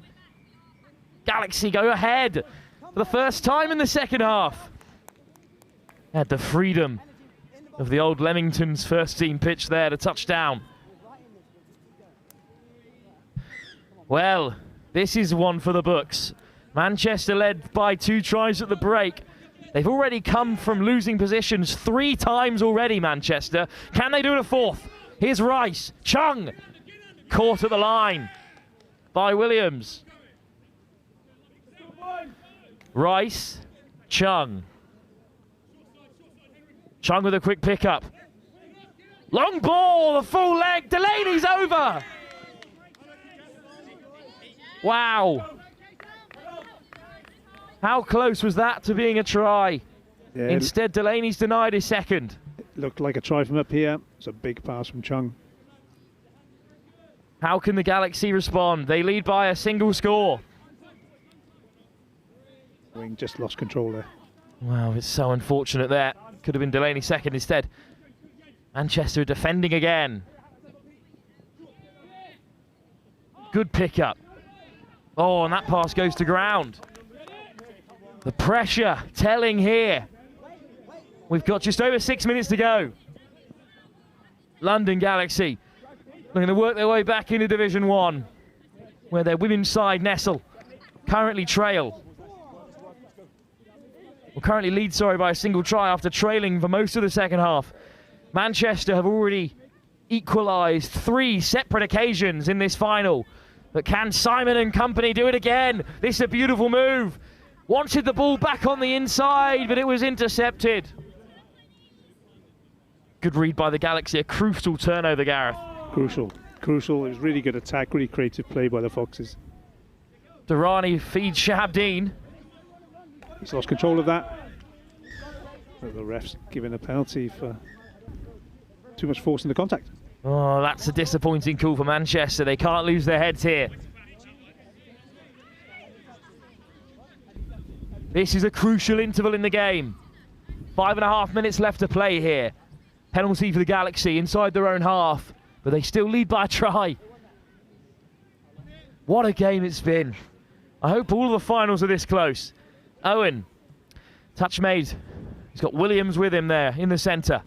Galaxy go ahead for the first time in the second half. Had the freedom of the old Leamington's first team pitch there to touchdown. Well, this is one for the books. Manchester led by 2 tries at the break. They've already come from losing positions 3 times already, Manchester. Can they do it a 4th? Here's Rice. Chung. Caught at the line by Williams. Rice. Chung. Chung with a quick pickup. Long ball, the full leg. Delaney's over. Wow. How close was that to being a try? Yeah, Instead, Delaney's denied his second. It looked like a try from up here. It's a big pass from Chung. How can the Galaxy respond? They lead by a single score. Wing just lost control there. Wow, it's so unfortunate there. Could have been Delaney second instead. Manchester defending again. Good pickup. Oh, and that pass goes to ground. The pressure telling here. We've got just over 6 minutes to go. London Galaxy looking to work their way back into Division 1, where their women's side nestle. Currently trail. Well, currently lead, by a single try after trailing for most of the second half. Manchester have already equalised 3 separate occasions in this final. But can Simon and company do it again? This is a beautiful move. Wanted the ball back on the inside, but it was intercepted. Good read by the Galaxy, a crucial turnover, Gareth. Crucial. It was really good attack, really creative play by the Foxes. Durrani feeds Shahabdeen. He's lost control of that. But the ref's giving a penalty for too much force in the contact. Oh, that's a disappointing call for Manchester. They can't lose their heads here. This is a crucial interval in the game. 5.5 minutes left to play here. Penalty for the Galaxy inside their own half, but they still lead by a try. What a game it's been. I hope all of the finals are this close. Owen, touch made. He's got Williams with him there in the centre.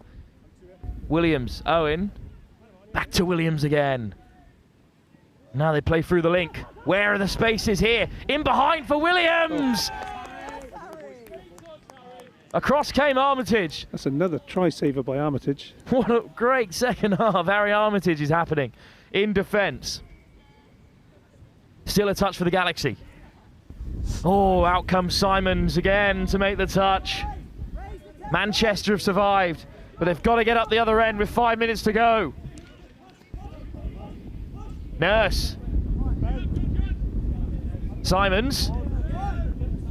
Williams, Owen, back to Williams again. Now they play through the link. Where are the spaces here? In behind for Williams! Across came Armitage. That's another try saver by Armitage. What a great second half. Harry Armitage is happening in defence. Still a touch for the Galaxy. Oh, out comes Simons again to make the touch. Manchester have survived, but they've got to get up the other end with 5 minutes to go. Nurse. Simons.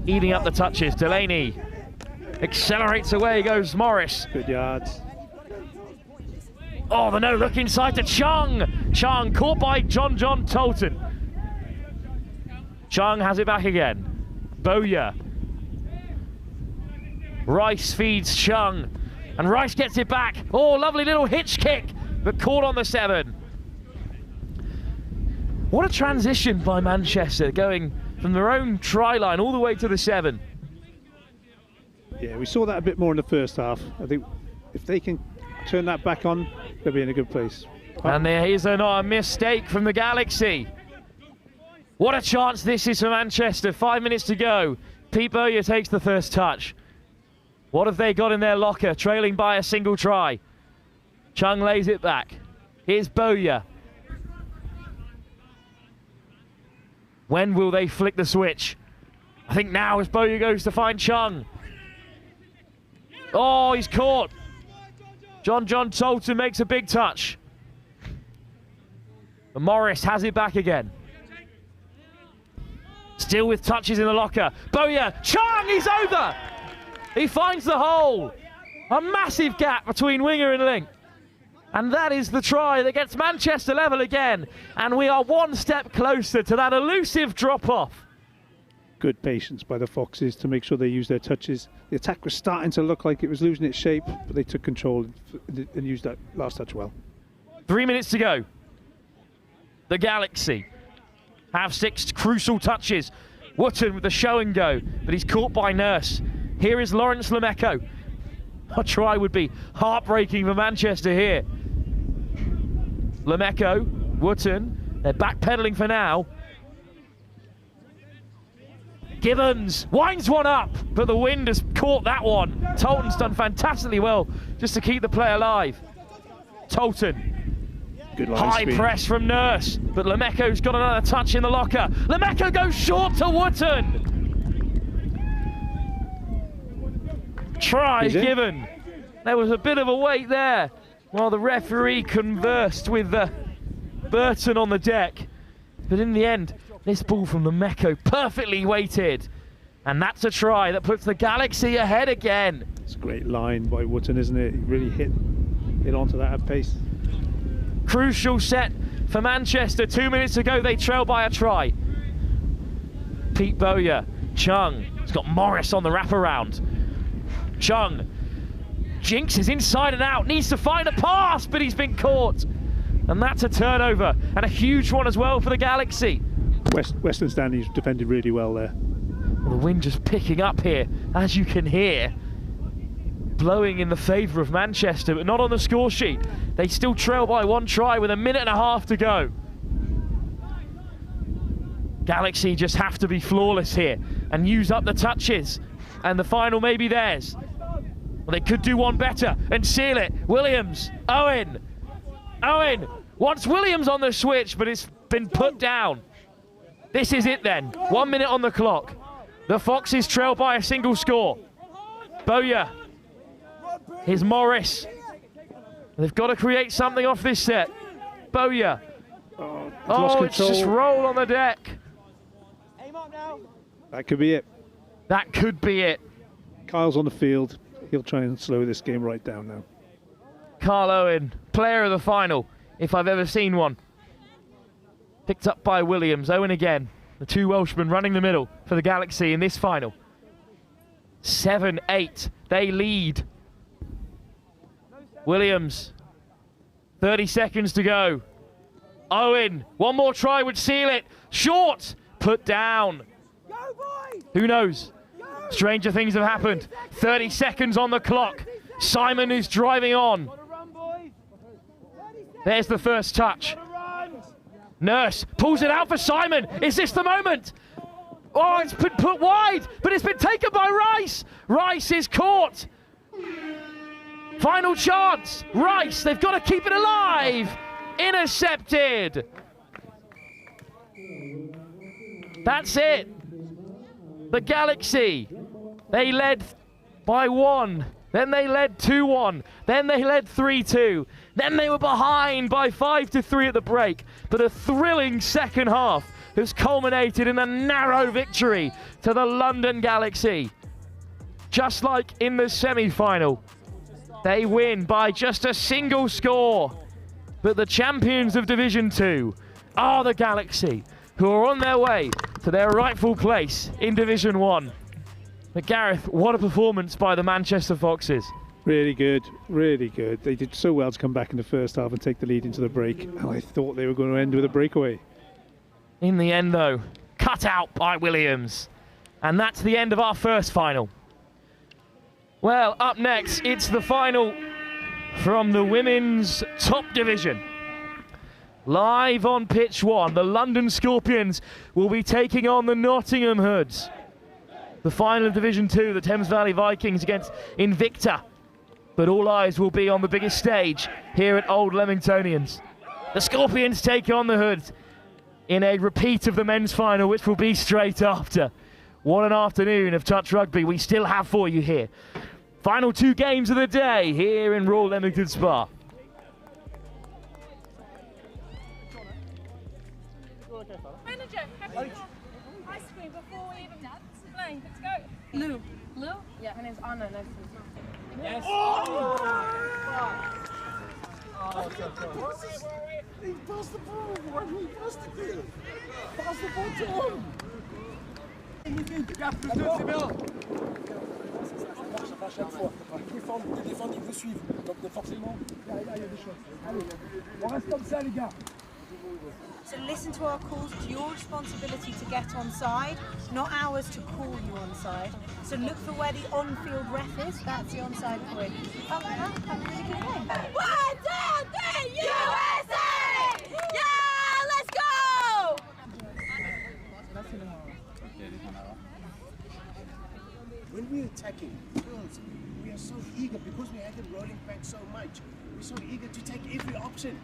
Eating up the touches. Delaney. Accelerates away goes Morris. Good yards. Oh, the no look inside to Chung. Chung caught by John Tolton. Chung has it back again. Bowyer. Rice feeds Chung. And Rice gets it back. Oh, lovely little hitch kick, but caught on the 7. What a transition by Manchester, going from their own try line all the way to the 7. Yeah, we saw that a bit more in the first half. I think if they can turn that back on, they'll be in a good place. And there is not a mistake from the Galaxy. What a chance this is for Manchester. 5 minutes to go. Pete Bowyer takes the first touch. What have they got in their locker, trailing by a single try? Chung lays it back. Here's Bowyer. When will they flick the switch? I think now as Bowyer goes to find Chung. Oh, he's caught. John Tolton makes a big touch. And Morris has it back again. Still with touches in the locker. Bowyer, Chung, he's over! He finds the hole. A massive gap between winger and link. And that is the try that gets Manchester level again. And we are one step closer to that elusive drop-off. Good patience by the Foxes to make sure they use their touches. The attack was starting to look like it was losing its shape, but they took control and used that last touch well. 3 minutes to go. The Galaxy have 6 crucial touches. Wootton with the show and go, but he's caught by Nurse. Here is Lawrence Lemecco. A try would be heartbreaking for Manchester here. Lemecco, Wootton, they're backpedaling for now. Gibbons winds one up, but the wind has caught that one. Tolton's done fantastically well just to keep the play alive. Tolton. Good line high speed. Press from Nurse, but Lemecco's got another touch in the locker. Lemecco goes short to Wootton. Try given. There was a bit of a wait there while the referee conversed with Burton on the deck. But in the end, this ball from Lemecco perfectly weighted. And that's a try that puts the Galaxy ahead again. It's a great line by Wootton, isn't it? He really hit onto that at pace. Crucial set for Manchester. 2 minutes ago, they trail by a try. Pete Bowyer, Chung. He's got Morris on the wraparound. Chung. Jinx is inside and out. Needs to find a pass, but he's been caught. And that's a turnover. And a huge one as well for the Galaxy. Western Stanley's defended really well there. Well, the wind just picking up here, as you can hear. Blowing in the favour of Manchester, but not on the score sheet. They still trail by 1 try with 1.5 minutes to go. Galaxy just have to be flawless here and use up the touches. And the final may be theirs. Well, they could do one better and seal it. Williams, Owen wants Williams on the switch, but it's been put down. This is it then. 1 minute on the clock. The Foxes trail by a single score. Bowyer. Here's Morris. They've got to create something off this set. Bowyer. Oh, it's just roll on the deck. That could be it. That could be it. Kyle's on the field. He'll try and slow this game right down now. Carl Owen, player of the final, if I've ever seen one. Picked up by Williams. Owen again. The 2 Welshmen running the middle for the Galaxy in this final. 7-8. They lead. Williams. 30 seconds to go. Owen. One more try would seal it. Short. Put down. Who knows? Stranger things have happened. 30 seconds on the clock. Simon is driving on. There's the first touch. Nurse pulls it out for Simon. Is this the moment? Oh, it's been put wide, but it's been taken by Rice. Rice is caught. Final chance. Rice, they've got to keep it alive. Intercepted. That's it. The Galaxy, they led by 1. Then they led 2-1. Then they led 3-2. Then they were behind by 5-3 at the break. But a thrilling second half has culminated in a narrow victory to the London Galaxy. Just like in the semi-final, they win by just a single score. But the champions of Division 2 are the Galaxy, who are on their way to their rightful place in Division 1. But Gareth, what a performance by the Manchester Foxes. Really good, really good. They did so well to come back in the first half and take the lead into the break. And I thought they were going to end with a breakaway. In the end, though, cut out by Williams. And that's the end of our first final. Well, up next, it's the final from the women's top division. Live on pitch 1, the London Scorpions will be taking on the Nottingham Hoods. The final of Division 2, the Thames Valley Vikings against Invicta. But all eyes will be on the biggest stage here at Old Leamingtonians. The Scorpions take on the Hoods in a repeat of the men's final, which will be straight after. What an afternoon of touch rugby we still have for you here. Final 2 games of the day here in Royal Leamington Spa. Manager, have you ice cream before we even play? Let's go. Lou. Lou? Yeah, her name's Anna. Nice to meet you. Yes. Oh! He passed the ball. Why didn't he pass the ball? Pass the ball to him. Les défendent, ils vous suivent. Donc forcément, là, il y a des choses. Allez, on reste comme ça, les gars. So listen to our calls. It's your responsibility to get on side, not ours to call you on side. So look for where the on-field ref is. That's the onside point. Have a really good game. 1, 2, 3, USA! Yeah, let's go! When we're attacking, girls, we are so eager because we had them rolling back so much. We're so eager to take every option.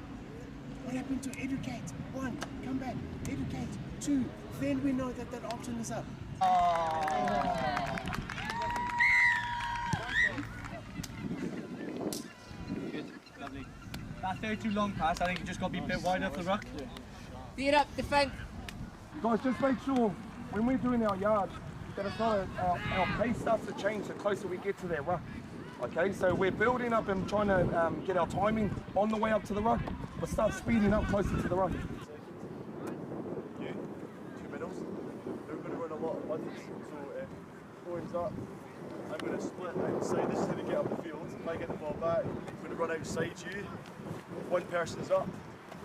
What happened to educate? 1, come back, educate. 2, then we know that that option is up. Good, lovely. That 32 long pass, I think it just got to be a bit wider off the ruck. Beat up, defend. Guys, just make sure when we're doing our yards that it's not our pace starts to change the closer we get to their ruck. Okay, so we're building up and trying to get our timing on the way up to the ruck, but start speeding up closer to the ruck. You, 2 middles. They're going to run a lot of buttons. So points up. I'm going to split outside. This is how we get up the field. If I get the ball back, I'm going to run outside you. If one person's up,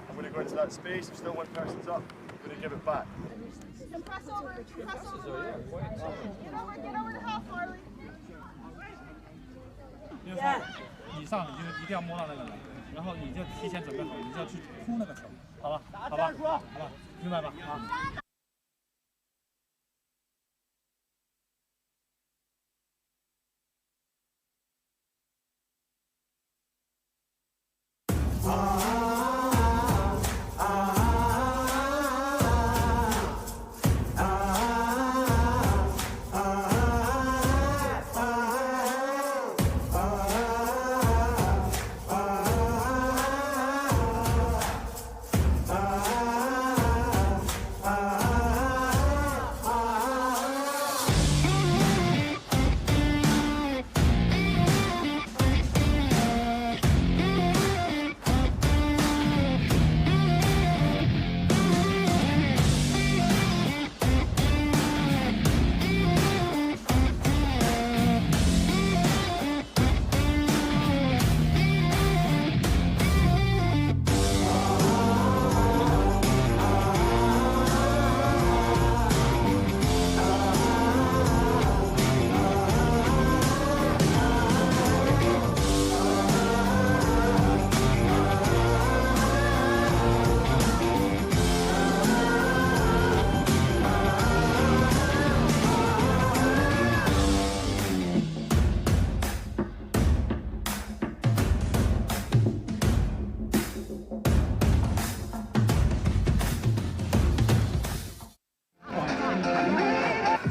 I'm going to go into that space. If still one person's up, I'm going to give it back. Press over. Press over. Get over the half, Harley. 就是说你上你就一定要摸到那个人，然后你就提前准备好，你就要去扑那个球，好吧？好吧？好吧？明白吧？啊。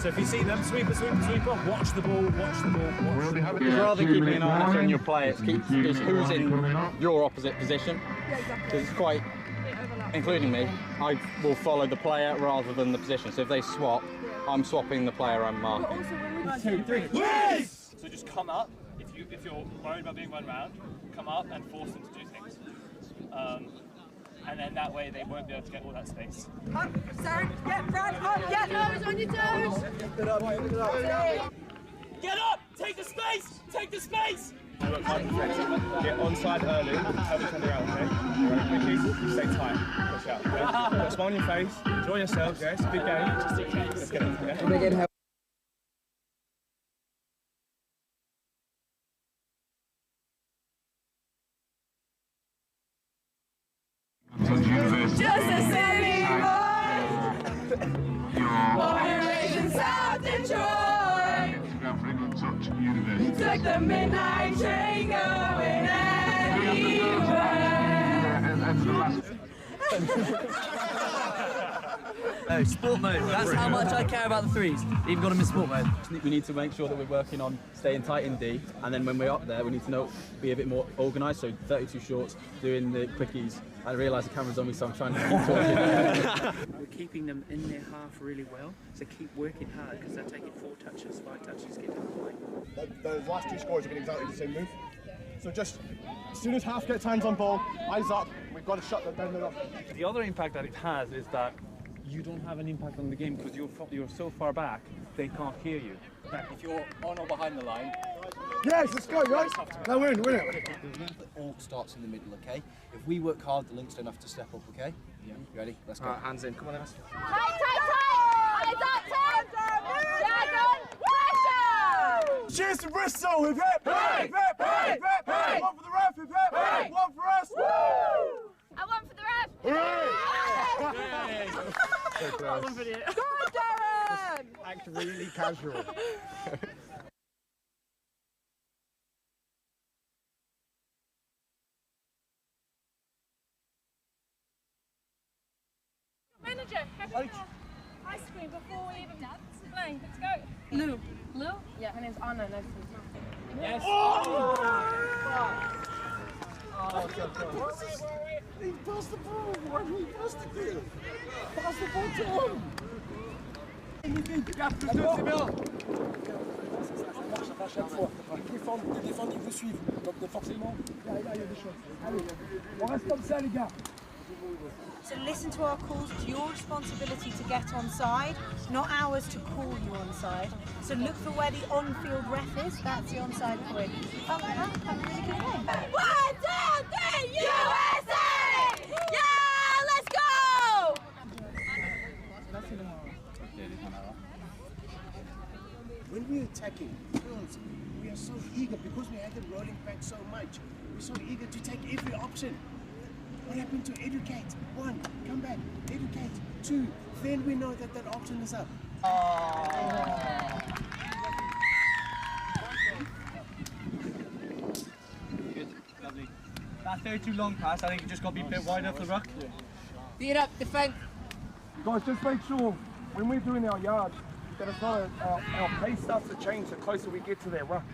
So if you see them, sweeper, sweeper, sweeper, watch the ball, watch the ball, watch the ball. Rather than keeping an eye on your play, it's who's in your opposite position. Because it's quite, including me, I will follow the player rather than the position. So if they swap, I'm swapping the player I'm marking. 2, 3. Yes! So just come up, if you're worried about being run round, come up and force them to do things. And then that way they won't be able to get all that space. Up, Sarah, get Brad, up, get toes on your toes. Get up, get up. Get up! Take the space! Take the space! Work hard defensive. Get onside early, have each other out, okay? Running quickies, stay tight, push out, okay? Put a smile on your face, enjoy yourselves, yeah? It's a big game. Let's get it, okay? Just a city boy, born and raised in South Detroit. Took the midnight train going anywhere. No, sport mode. That's how much I care about the threes. Even got them in sport mode. We need to make sure that we're working on staying tight in D, and then when we're up there, we need to be a bit more organised. So 32 shorts, doing the quickies. I realise the camera's on me, so I'm trying to keep talking. We're keeping them in their half really well, so keep working hard because they're taking 4 touches, 5 touches, get to the point. Those last 2 scores are getting exactly the same move. So just, as soon as half gets hands on ball, eyes up, we've got to shut them down the rough. The other impact that it has is that you don't have an impact on the game because you're so far back, they can't hear you. If you're on or behind the line. Yes, let's go, guys. Now win it. It all starts in the middle, okay? If we work hard, the links don't have to step up, okay? Yeah. You ready? Let's go. Hands in, come on, Emma. Tight, tight, tight! Eyes up, Tim! Dragon, pressure! Cheers to Bristol, hip hip! Hey! Hip hip! Hey! Hip hip! Hey! One for the ref, hip hip! Hey! One for us! Woo! And one for the ref! Hooray! So close. One for you. Go on, Darren! Act really casual. Manager, ice cream before we even play. Let's go. Lou. Lou? Yeah, her name's Anna. No, she's not. Yes. Oh, he passed the ball. Why did he pass the ball? Pass the ball to him. Les défendent, ils vous suivent. Donc forcément, là, il y a des choses. Allez, on reste comme ça, les gars. So listen to our calls. It's your responsibility to get on side, not ours to call you on side. So look for where the on-field ref is. That's the onside point. Oh, that's a really good game. 1, 2, 3, USA! Yeah, let's go! When we're attacking, girls, we are so eager because we had them rolling back so much. We're so eager to take every option. What happened to educate? 1, come back, educate. 2, then we know that that option is up. Good, lovely. That 32 long pass, I think you just got to be a bit wide off the ruck. Feet up, defend. Guys, just make sure when we're doing our yards that it's not our pace starts to change the closer we get to their ruck.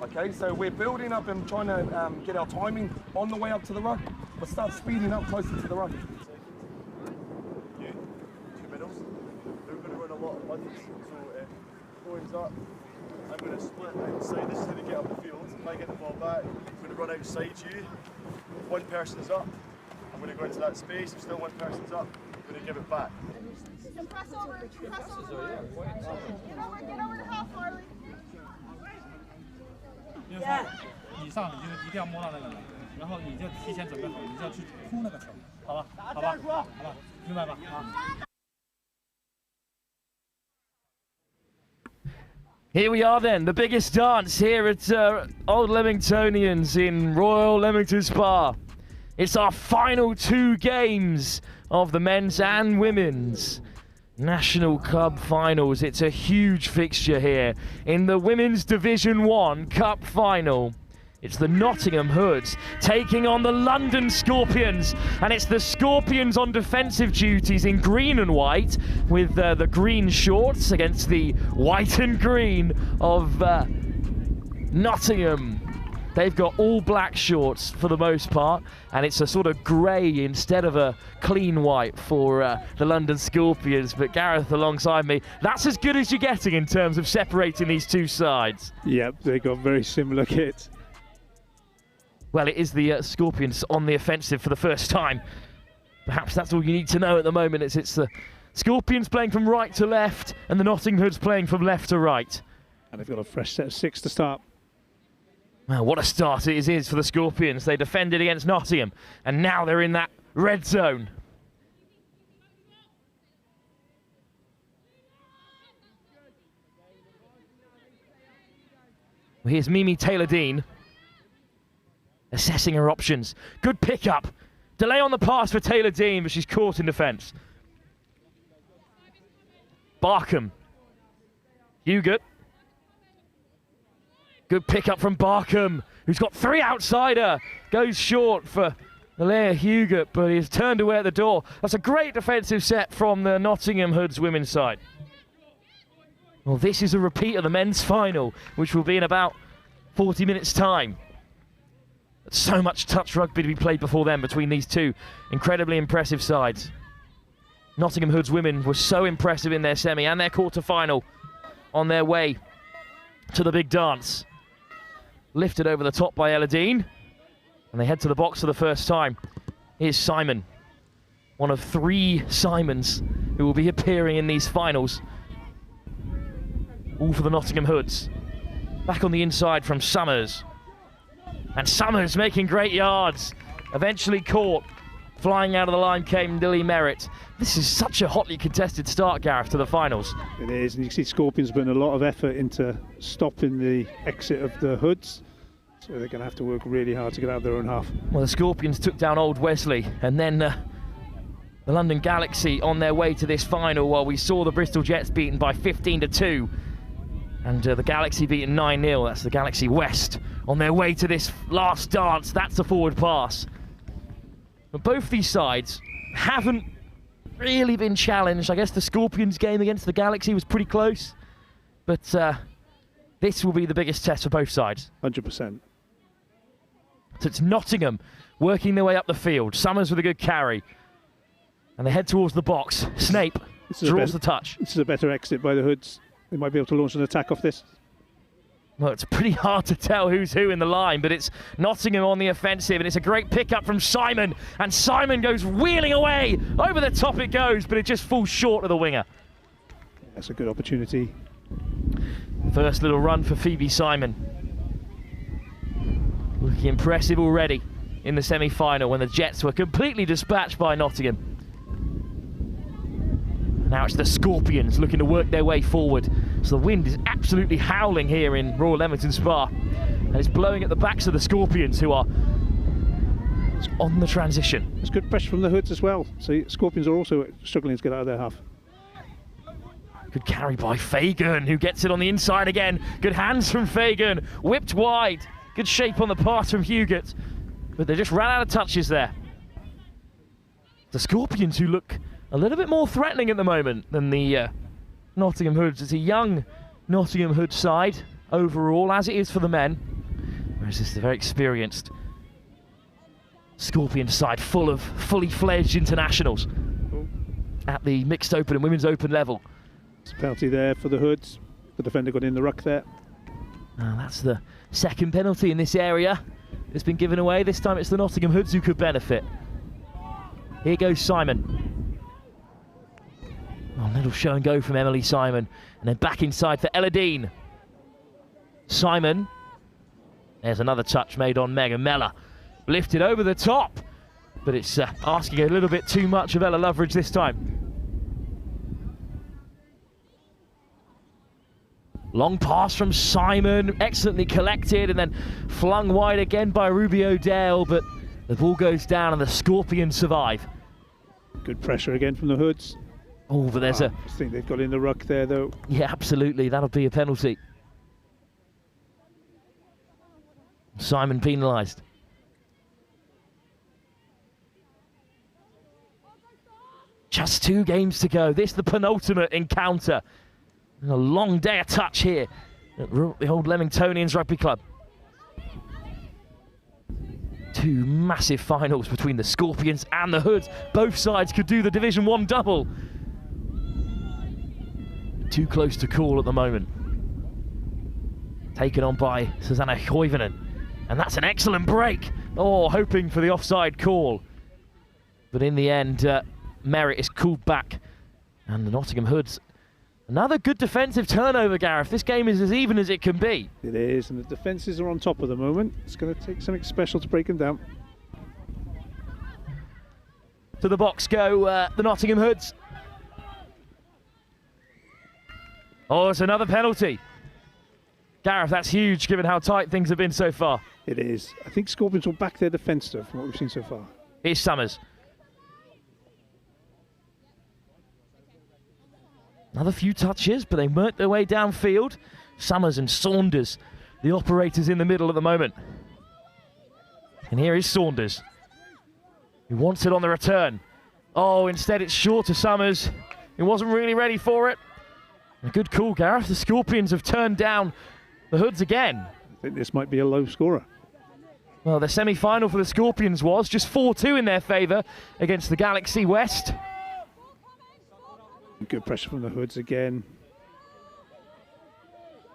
Okay, so we're building up and trying to get our timing on the way up to the ruck, but start speeding up closer to the ruck. You, 2 middles. They're going to run a lot of ones, so points up. I'm going to split outside. This is how they get up the field. If I get the ball back, I'm going to run outside you. One person's up. I'm going to go into that space. If still one person's up, I'm going to give it back. Press over, press over. Get over the half, Harley. 以上你就一定要摸到那个人，然后你就提前准备好，你就要去扑那个球，好吧？好吧？好吧？明白吧？啊。Here we are then, the biggest dance here at Old Leamingtonians in Royal Leamington Spa. It's our final 2 games of the men's and women's National Club Finals. It's a huge fixture here in the Women's Division 1 Cup Final. It's the Nottingham Hoods taking on the London Scorpions, and it's the Scorpions on defensive duties in green and white, with the green shorts against the white and green of Nottingham. They've got all black shorts for the most part, and it's a sort of grey instead of a clean white for the London Scorpions. But Gareth alongside me, that's as good as you're getting in terms of separating these two sides. Yep, they got very similar kits. Well, it is the Scorpions on the offensive for the first time. Perhaps that's all you need to know at the moment. It's the Scorpions playing from right to left, and the Nottingham Hoods playing from left to right. And they've got a fresh set of 6 to start. Well, what a start it is for the Scorpions. They defended against Nottingham, and now they're in that red zone. Well, here's Mimi Taylor-Dean assessing her options. Good pickup. Delay on the pass for Taylor-Dean, but she's caught in defence. Barkham. Hugot. Good pickup from Barkham, who's got 3 outside her. Goes short for Alea Hugot, but he's turned away at the door. That's a great defensive set from the Nottingham Hoods women's side. Well, this is a repeat of the men's final, which will be in about 40 minutes' time. So much touch rugby to be played before then between these two incredibly impressive sides. Nottingham Hoods women were so impressive in their semi and their quarter-final on their way to the big dance. Lifted over the top by Ella Dean, and they head to the box for the first time. Here's Simon, one of 3 Simons who will be appearing in these finals. All for the Nottingham Hoods. Back on the inside from Summers. And Summers making great yards. Eventually caught. Flying out of the line came Lily Merritt. This is such a hotly contested start, Gareth, to the finals. It is, and you can see Scorpions putting a lot of effort into stopping the exit of the Hoods. So they're going to have to work really hard to get out of their own half. Well, the Scorpions took down old Wesley, and then the London Galaxy on their way to this final, while we saw the Bristol Jets beaten by 15-2. And the Galaxy beaten 9-0. That's the Galaxy West on their way to this last dance. That's the forward pass. But both these sides haven't really been challenged. I guess the Scorpions game against the Galaxy was pretty close. But this will be the biggest test for both sides. 100%. So it's Nottingham working their way up the field. Summers with a good carry. And they head towards the box. Snape draws the touch. This is a better exit by the Hoods. They might be able to launch an attack off this. Well, it's pretty hard to tell who's who in the line, but it's Nottingham on the offensive, and it's a great pickup from Simon, and Simon goes wheeling away. Over the top it goes, but it just falls short of the winger. That's a good opportunity. First little run for Phoebe Simon. Looking impressive already in the semi-final when the Jets were completely dispatched by Nottingham. Now it's the Scorpions looking to work their way forward. So the wind is absolutely howling here in Royal Leamington Spa. And it's blowing at the backs of the Scorpions, who are on the transition. There's good pressure from the Hoods as well. So Scorpions are also struggling to get out of their half. Good carry by Fagan, who gets it on the inside again. Good hands from Fagan. Whipped wide. Good shape on the pass from Hugot. But they just ran out of touches there. The Scorpions, who look a little bit more threatening at the moment than the Nottingham Hoods. It's a young Nottingham Hood side overall, as it is for the men. Whereas this is a very experienced Scorpion side full of fully fledged internationals at the mixed open and women's open level. It's a penalty there for the Hoods. The defender got in the ruck there. That's the second penalty in this area. It's been given away. This time it's the Nottingham Hoods who could benefit. Here goes Simon. A little show and go from Emily Simon. And then back inside for Ella Dean. Simon. There's another touch made on Megan Mellor. Lifted over the top. But it's asking a little bit too much of Ella Loveridge this time. Long pass from Simon. Excellently collected and then flung wide again by Ruby O'Dell. But the ball goes down and the Scorpions survive. Good pressure again from the Hoods. Oh, but there's I think they've got in the ruck there, though. Yeah, absolutely. That'll be a penalty. Simon penalised. Just 2 games to go. This the penultimate encounter. And a long day of touch here at the old Leamingtonians Rugby Club. 2 massive finals between the Scorpions and the Hoods. Both sides could do the Division 1 double. Too close to call at the moment. Taken on by Susanna Hoivonen. And that's an excellent break. Oh, hoping for the offside call. But in the end, Merritt is called back. And the Nottingham Hoods, another good defensive turnover, Gareth. This game is as even as it can be. It is, and the defences are on top at the moment. It's going to take something special to break them down. To the box go the Nottingham Hoods. Oh, it's another penalty. Gareth, that's huge given how tight things have been so far. It is. I think Scorpions will back their defence though, from what we've seen so far. Here's Summers. Another few touches, but they work their way downfield. Summers and Saunders, the operators in the middle at the moment. And here is Saunders, who wants it on the return. Oh, instead it's short to Summers. He wasn't really ready for it. A good call, Gareth. The Scorpions have turned down the Hoods again. I think this might be a low scorer. Well, the semi-final for the Scorpions was just 4-2 in their favour against the Galaxy West. Good pressure from the Hoods again.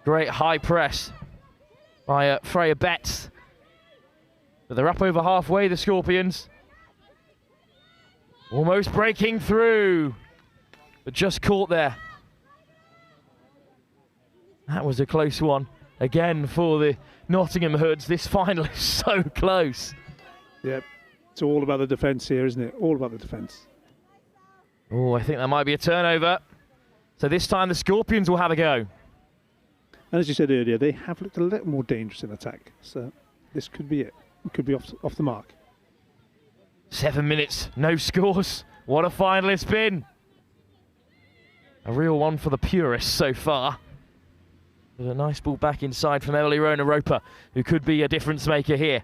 Great high press by Freya Betts. But they're up over halfway, the Scorpions. Almost breaking through, but just caught there. That was a close one. Again for the Nottingham Hoods. This final is so close. Yep, it's all about the defence here, isn't it? All about the defence. Oh, I think that might be a turnover. So this time the Scorpions will have a go. And as you said earlier, they have looked a little more dangerous in attack. So this could be it. It could be off the mark. 7 minutes, no scores. What a final it's been. A real one for the purists so far. With a nice ball back inside from Emily Rona-Roper, who could be a difference maker here.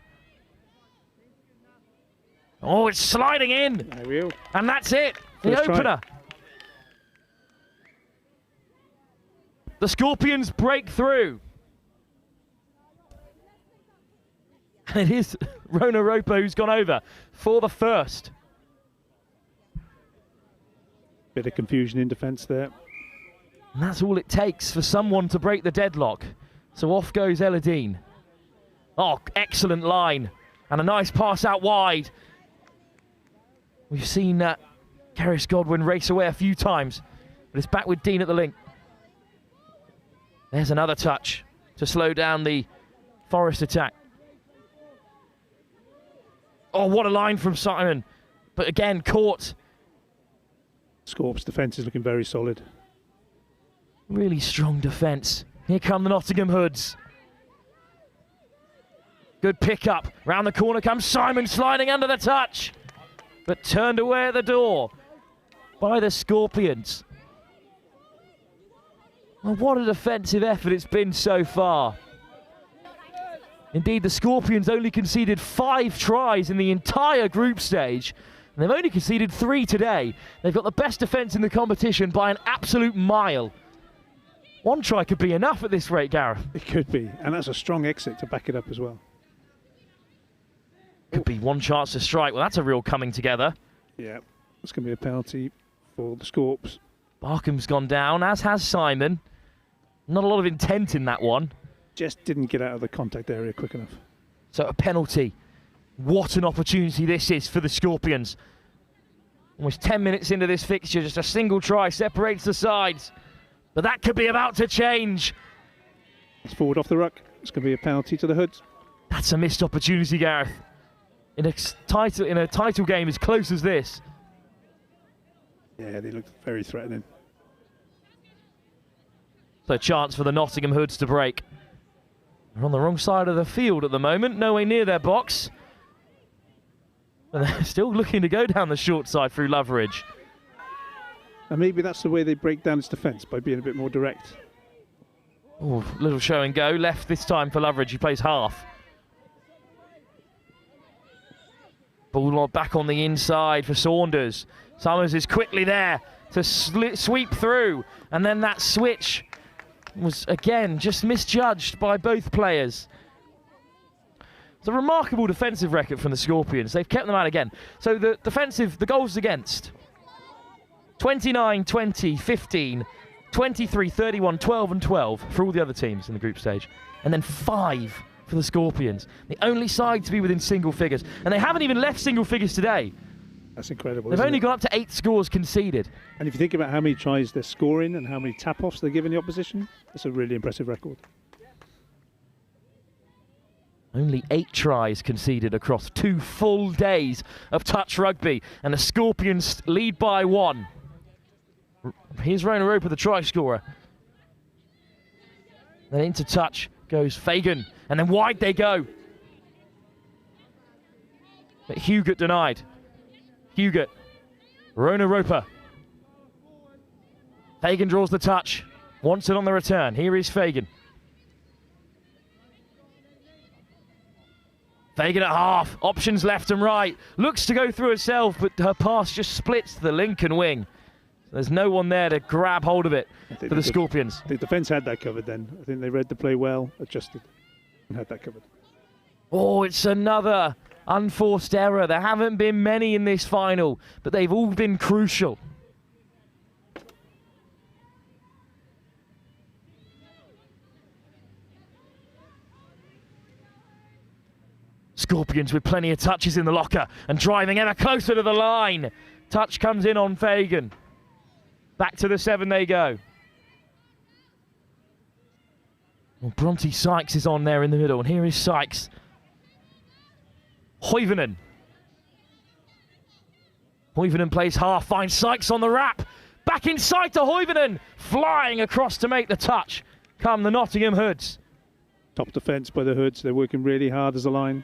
Oh, it's sliding in. There we go. And that's it. The First opener. try. The Scorpions break through. And it is Rona-Roper who's gone over for the first. Bit of confusion in defence there. And that's all it takes for someone to break the deadlock. So off goes Elodine. Oh, excellent line. And a nice pass out wide. We've seen Keris Godwin race away a few times. But it's back with Dean at the link. There's another touch to slow down the Forest attack. Oh, what a line from Simon. But again, caught. Scorp's defence is looking very solid. Really strong defence. Here come the Nottingham Hoods. Good pick-up. Round the corner comes Simon, sliding under the touch. But turned away at the door by the Scorpions. Well, what a defensive effort it's been so far. Indeed, the Scorpions only conceded 5 tries in the entire group stage. And they've only conceded 3 today. They've got the best defence in the competition by an absolute mile. 1 try could be enough at this rate, Gareth. It could be, and that's a strong exit to back it up as well. Could be 1 chance to strike. Well, that's a real coming together. Yeah, it's going to be a penalty for the Scorps. Barkham's gone down, as has Simon. Not a lot of intent in that one. Just didn't get out of the contact area quick enough. So a penalty. What an opportunity this is for the Scorpions. Almost 10 minutes into this fixture, just a single try separates the sides. But that could be about to change. It's forward off the ruck. It's going to be a penalty to the Hoods. That's a missed opportunity, Gareth. In a title game as close as this. Yeah, they look very threatening. So chance for the Nottingham Hoods to break. They're on the wrong side of the field at the moment, nowhere near their box. And they're still looking to go down the short side through Loveridge. And maybe that's the way they break down its defence, by being a bit more direct. Oh, little show and go. Left this time for Loveridge. He plays half. Ball back on the inside for Saunders. Summers is quickly there to sweep through, and then that switch was again just misjudged by both players. It's a remarkable defensive record from the Scorpions. They've kept them out again. So the goals against: 29, 20, 15, 23, 31, 12 and 12 for all the other teams in the group stage. And then 5 for the Scorpions. The only side to be within single figures. And they haven't even left single figures today. That's incredible. They've only gone up to 8 scores conceded. And if you think about how many tries they're scoring and how many tap-offs they're giving the opposition, it's a really impressive record. Only 8 tries conceded across 2 full days of touch rugby. And the Scorpions lead by 1. Here's Rona Roper, the try scorer. Then into touch goes Fagan. And then wide they go. But Hugot denied. Hugot. Rona Roper. Fagan draws the touch. Wants it on the return. Here is Fagan. Fagan at half. Options left and right. Looks to go through herself, but her pass just splits the Lincoln wing. There's no one there to grab hold of it for the Scorpions. The defence had that covered then. I think they read the play well, adjusted, and had that covered. Oh, it's another unforced error. There haven't been many in this final, but they've all been crucial. Scorpions with plenty of touches in the locker and driving ever closer to the line. Touch comes in on Fagan. Back to the 7 they go. Well, Bronte Sykes is on there in the middle, and here is Sykes. Hoivonen. Hoivonen plays half, finds Sykes on the wrap. Back inside to Hoivonen. Flying across to make the touch. Come the Nottingham Hoods. Top defence by the Hoods. They're working really hard as a line.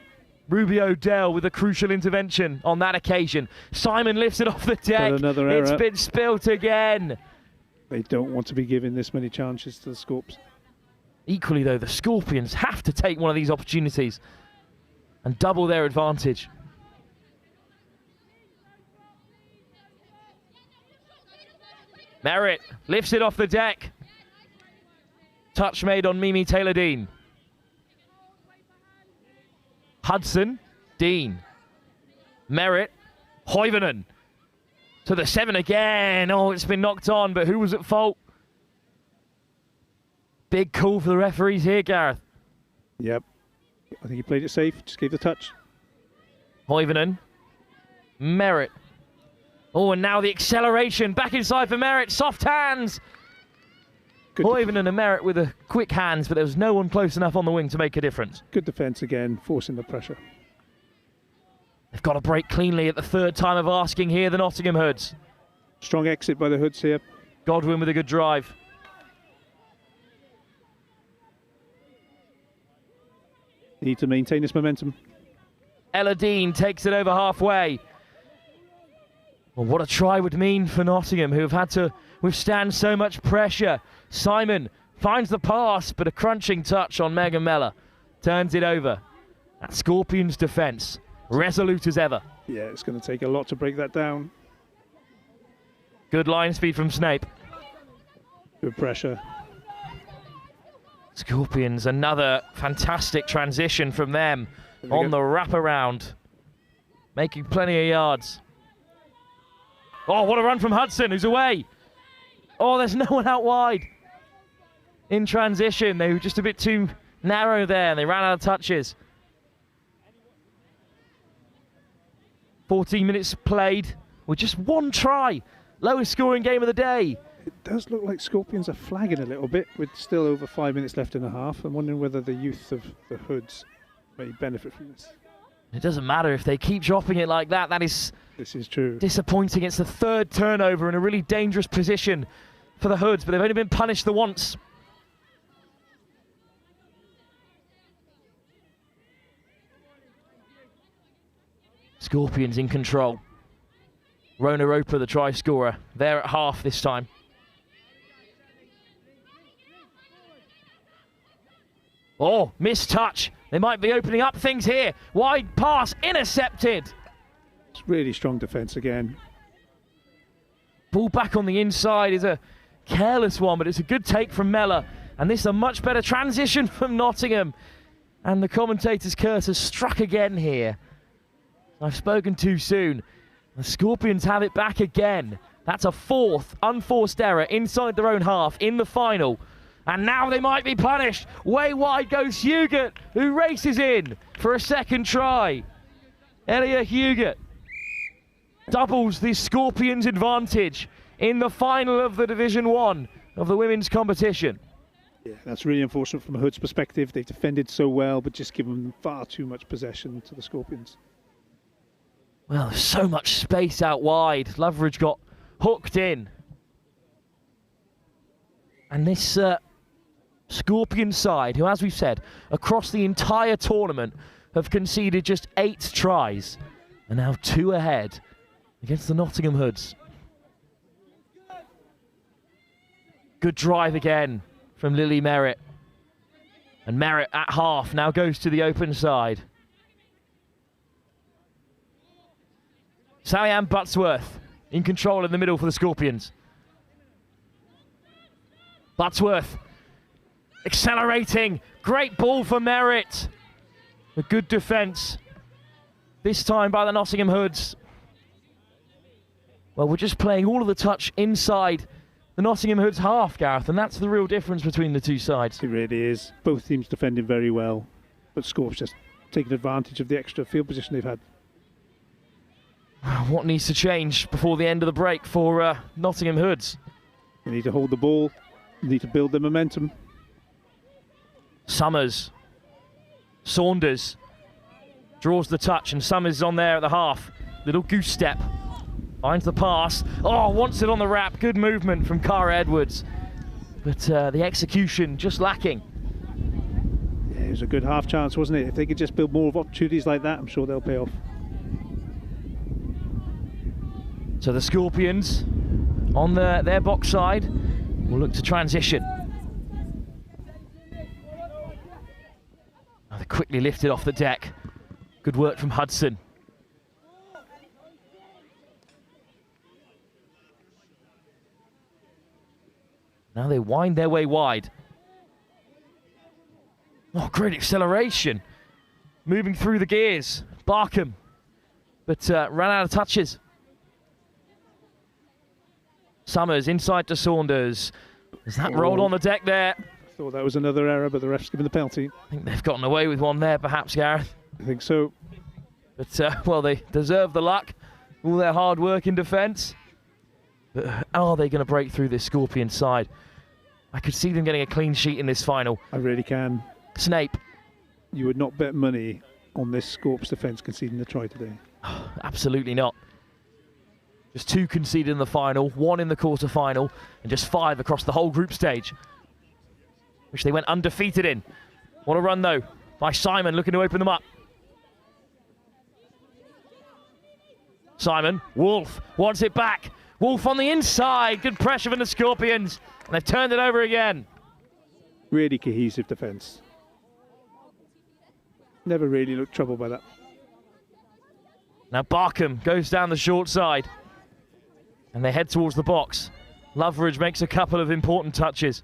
Ruby O'Dell with a crucial intervention on that occasion. Simon lifts it off the deck. Another error. It's been spilt again. They don't want to be giving this many chances to the Scorps. Equally though, the Scorpions have to take one of these opportunities and double their advantage. Merritt lifts it off the deck. Touch made on Mimi Taylor-Dean. Hudson, Dean, Merritt, Hoivonen to the 7 again. Oh, it's been knocked on, but who was at fault? Big call for the referees here, Gareth. Yep. I think he played it safe, just gave the touch. Hoivonen, Merritt. Oh, and now the acceleration. Back inside for Merritt. Soft hands. Hoivonen and Merritt with the quick hands, but there was no one close enough on the wing to make a difference. Good defence again, forcing the pressure. They've got to break cleanly at the 3rd time of asking here, the Nottingham Hoods. Strong exit by the Hoods here. Godwin with a good drive. Need to maintain this momentum. Ella Dean takes it over halfway. Well, what a try would mean for Nottingham, who have had to withstand so much pressure. Simon finds the pass, but a crunching touch on Megan Meller. Turns it over. That Scorpions defence, resolute as ever. Yeah, it's going to take a lot to break that down. Good line speed from Snape. Good pressure. Scorpions, another fantastic transition from them on the wraparound. Making plenty of yards. Oh, what a run from Hudson, who's away. Oh, there's no one out wide. In transition, they were just a bit too narrow there, and they ran out of touches. 14 minutes played with just 1 try. Lowest scoring game of the day. It does look like Scorpions are flagging a little bit with still over 5 minutes left in the half. I'm wondering whether the youth of the Hoods may benefit from this. It doesn't matter if they keep dropping it like that. This is true. Disappointing. It's the 3rd turnover in a really dangerous position for the Hoods, but they've only been punished the once. Scorpions in control. Rona Roper, the try scorer, there at half this time. Oh, missed touch. They might be opening up things here. Wide pass, intercepted. It's really strong defence again. Ball back on the inside is a careless one, but it's a good take from Mellor. And this is a much better transition from Nottingham. And the commentator's curse has struck again here. I've spoken too soon. The Scorpions have it back again. That's a fourth unforced error inside their own half in the final. And now they might be punished. Way wide goes Hugert, who races in for a second try. Elia Hugert doubles the Scorpions' advantage in the final of the Division 1 of the women's competition. Yeah, that's really unfortunate from a Hoods perspective. They've defended so well, but just given far too much possession to the Scorpions. Well, there's so much space out wide. Loveridge got hooked in. And this Scorpion side, who, as we've said, across the entire tournament have conceded just 8 tries, are now 2 ahead against the Nottingham Hoods. Good drive again from Lily Merritt. And Merritt at half now goes to the open side. Sally-Ann Buttsworth in control in the middle for the Scorpions. Buttsworth accelerating. Great ball for Merritt. A good defence. This time by the Nottingham Hoods. Well, we're just playing all of the touch inside the Nottingham Hoods half, Gareth, and that's the real difference between the two sides. It really is. Both teams defending very well, but Scorps just taking advantage of the extra field position they've had. What needs to change before the end of the break for Nottingham Hoods? They need to hold the ball. They need to build their momentum. Summers. Saunders draws the touch, and Summers is on there at the half. Little goose step. Finds the pass. Oh, wants it on the wrap. Good movement from Cara Edwards. But the execution just lacking. Yeah, it was a good half chance, wasn't it? If they could just build more of opportunities like that, I'm sure they'll pay off. So the Scorpions on their box side will look to transition. Oh, they quickly lifted off the deck. Good work from Hudson. Now they wind their way wide. Oh, great acceleration. Moving through the gears. Barkham. But ran out of touches. Summers inside to Saunders. Is that rolled on the deck there? I thought that was another error, but the ref's given the penalty. I think they've gotten away with one there, perhaps, Gareth. I think so. But, well, they deserve the luck. All their hard work in defence. But are they going to break through this Scorpion side? I could see them getting a clean sheet in this final. I really can. Snape. You would not bet money on this Scorps defence conceding the try today. Absolutely not. Just 2 conceded in the final, 1 in the quarter-final, and just 5 across the whole group stage, which they went undefeated in. What a run, though, by Simon, looking to open them up. Simon, Wolf wants it back. Wolf on the inside. Good pressure from the Scorpions. And they've turned it over again. Really cohesive defence. Never really looked troubled by that. Now Barkham goes down the short side. And they head towards the box. Loveridge makes a couple of important touches.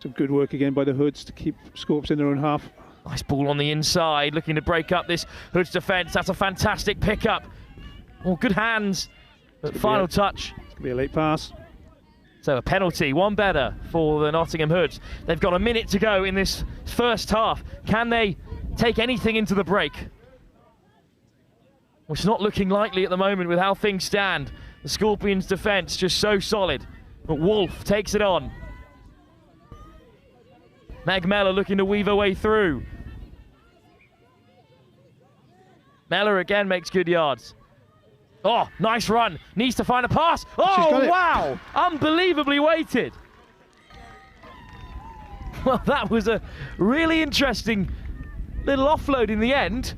Some good work again by the Hoods to keep Scorps in their own half. Nice ball on the inside, looking to break up this Hoods defence. That's a fantastic pickup. Oh, good hands. But final touch. It's going to be a late pass. So a penalty, 1 better for the Nottingham Hoods. They've got a minute to go in this first half. Can they take anything into the break? Well, it's not looking likely at the moment with how things stand. The Scorpions' defence just so solid. But Wolf takes it on. Meg Mellor looking to weave her way through. Mellor again makes good yards. Oh, nice run. Needs to find a pass. Oh, wow. Unbelievably weighted. Well, that was a really interesting little offload in the end.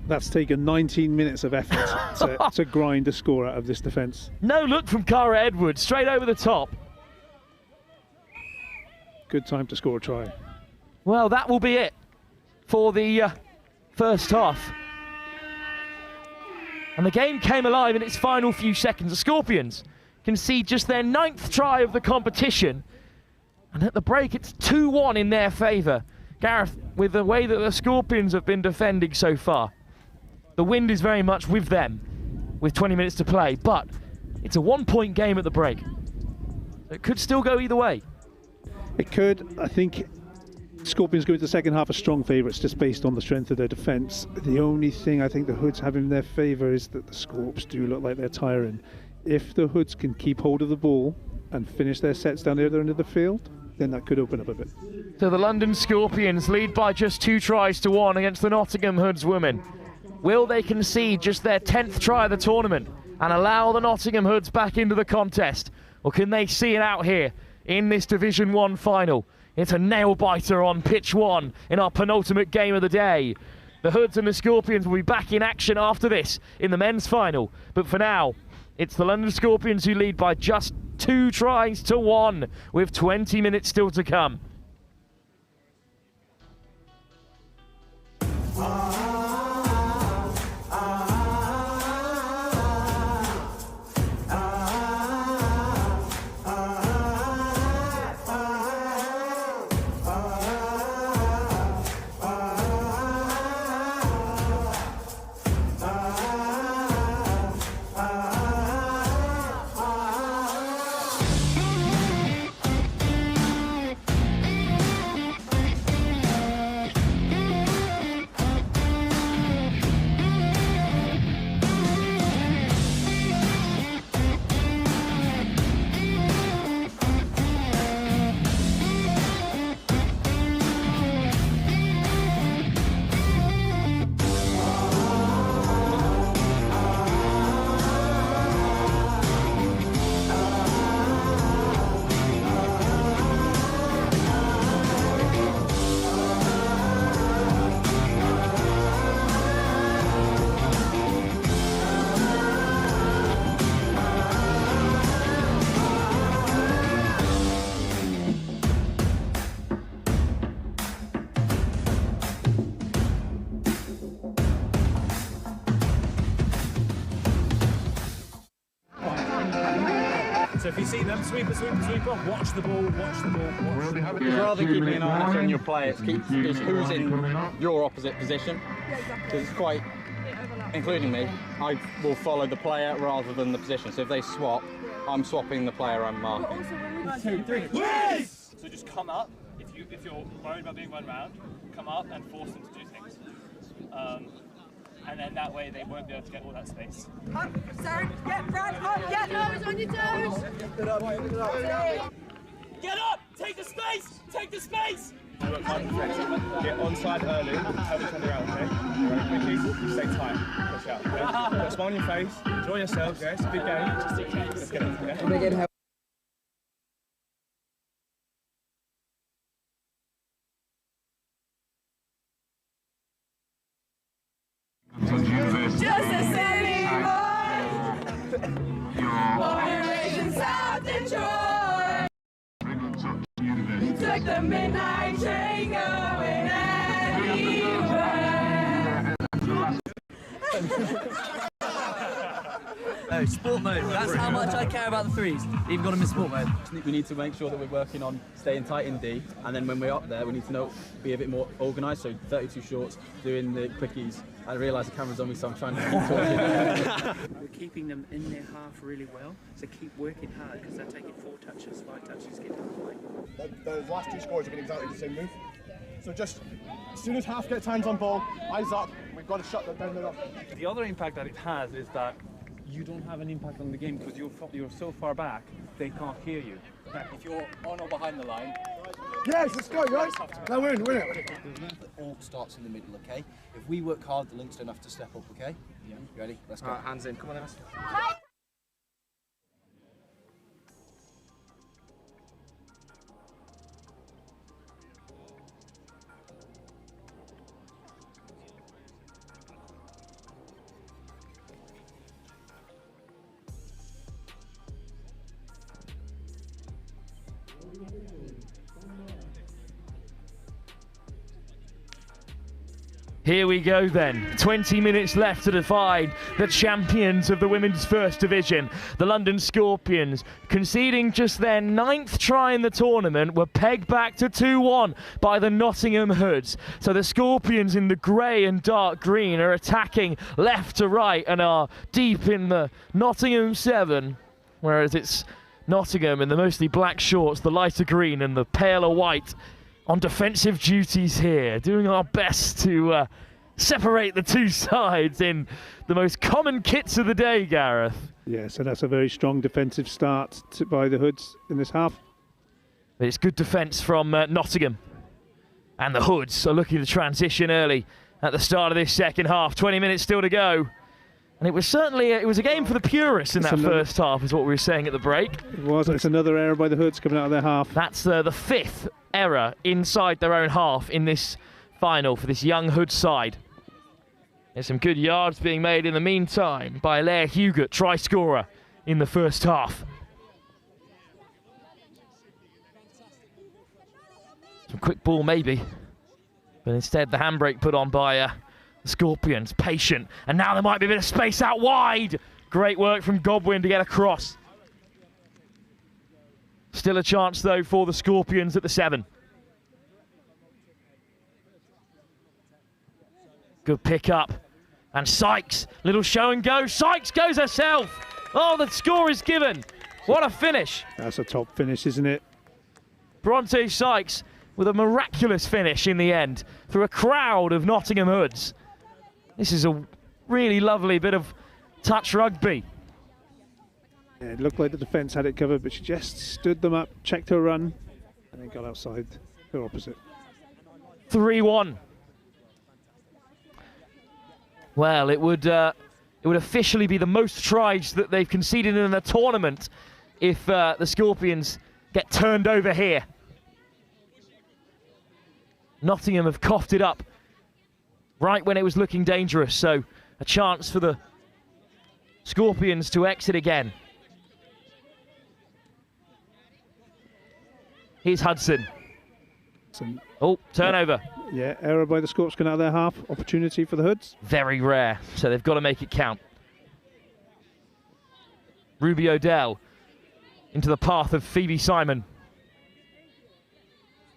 That's taken 19 minutes of effort to grind a score out of this defence. No look from Cara Edwards, straight over the top. Good time to score a try. Well, that will be it for the first half. And the game came alive in its final few seconds. The Scorpions concede just their 9th try of the competition. And at the break, it's 2-1 in their favour. Gareth, with the way that the Scorpions have been defending so far, the wind is very much with them, with 20 minutes to play. But it's a 1-point game at the break. It could still go either way. It could. I think Scorpions go into the second half a strong favourites just based on the strength of their defence. The only thing I think the Hoods have in their favour is that the Scorps do look like they're tiring. If the Hoods can keep hold of the ball and finish their sets down the other end of the field, then that could open up a bit. So the London Scorpions lead by just 2 tries to 1 against the Nottingham Hoods women. Will they concede just their 10th try of the tournament and allow the Nottingham Hoods back into the contest? Or can they see it out here in this Division 1 final? It's a nail-biter on pitch 1 in our penultimate game of the day. The Hoods and the Scorpions will be back in action after this in the men's final. But for now, it's the London Scorpions who lead by just 2 tries to 1 with 20 minutes still to come. So if you see them, sweeper, sweeper, sweeper, watch the ball, watch the ball, watch the ball. Rather than keeping an eye on your play, it's who's in your opposite position. Because it's quite, including me, I will follow the player rather than the position. So if they swap, I'm swapping the player I'm marking. 1, 2, 3. Yes! So just come up. If you're worried about being run around, come up and force them to do things. And then that way they won't be able to get all that space. Up, sir, get front, up, get toes on your toes. Get up! Take the space! Take the space! Get onside early, help each other out, okay? Right, quickly, stay tight, push out, okay? Put a smile on your face, enjoy yourselves, okay? It's a big game. Let's get it, okay? Just a city boy, born and raised in South Detroit. Took the midnight train going anywhere. No, sport mode. That's how much I care about the threes. Even got them in sport mode. We need to make sure that we're working on staying tight in D, and then when we're up there, we need to be a bit more organised. So 32 shorts, doing the quickies. I realise the camera's on me, so I'm trying to keep talking. We're keeping them in their half really well, so keep working hard because they're taking 4 touches, 5 touches, get out of the way. Those last 2 scores have been exactly the same move. So just, as soon as half gets hands on ball, eyes up, we've got to shut them down the middle. The other impact that it has is that you don't have an impact on the game because you're so far back, they can't hear you. If you're on or behind the line... Yes, let's go, guys! Now we're in, we're in. It all starts in the middle, okay? If we work hard, the links don't have to step up, okay? Yeah. You ready? Let's go. Hands in, come on, Enes. Here we go then. 20 minutes left to define the champions of the Women's First Division. The London Scorpions, conceding just their 9th try in the tournament, were pegged back to 2-1 by the Nottingham Hoods. So the Scorpions in the grey and dark green are attacking left to right and are deep in the Nottingham 7, whereas it's Nottingham in the mostly black shorts, the lighter green and the paler white, on defensive duties here, doing our best to separate the two sides in the most common kits of the day, Gareth. Yeah, so that's a very strong defensive start by the Hoods in this half. But it's good defence from Nottingham. And the Hoods are looking to transition early at the start of this second half. 20 minutes still to go. And it was certainly a game for the purists in that first half, is what we were saying at the break. It was. It's another error by the Hoods coming out of their half. That's the 5th error inside their own half in this final for this young Hood side. There's some good yards being made in the meantime by Leah Hugot, try scorer in the first half. Some quick ball maybe, but instead the handbrake put on by the Scorpions, patient, and now there might be a bit of space out wide. Great work from Godwin to get across. Still a chance though for the Scorpions at the 7. Good pick up. And Sykes, little show and go. Sykes goes herself. Oh, the score is given. What a finish. That's a top finish, isn't it? Bronte Sykes with a miraculous finish in the end through a crowd of Nottingham Hoods. This is a really lovely bit of touch rugby. Yeah, it looked like the defence had it covered, but she just stood them up, checked her run, and then got outside her opposite. 3-1. Well, it would officially be the most tries that they've conceded in a tournament if the Scorpions get turned over here. Nottingham have coughed it up right when it was looking dangerous, so a chance for the Scorpions to exit again. Here's Hudson. Oh, turnover. Yeah, error by the Scorps going out of their half. Opportunity for the Hoods. Very rare, so they've got to make it count. Ruby O'Dell into the path of Phoebe Simon.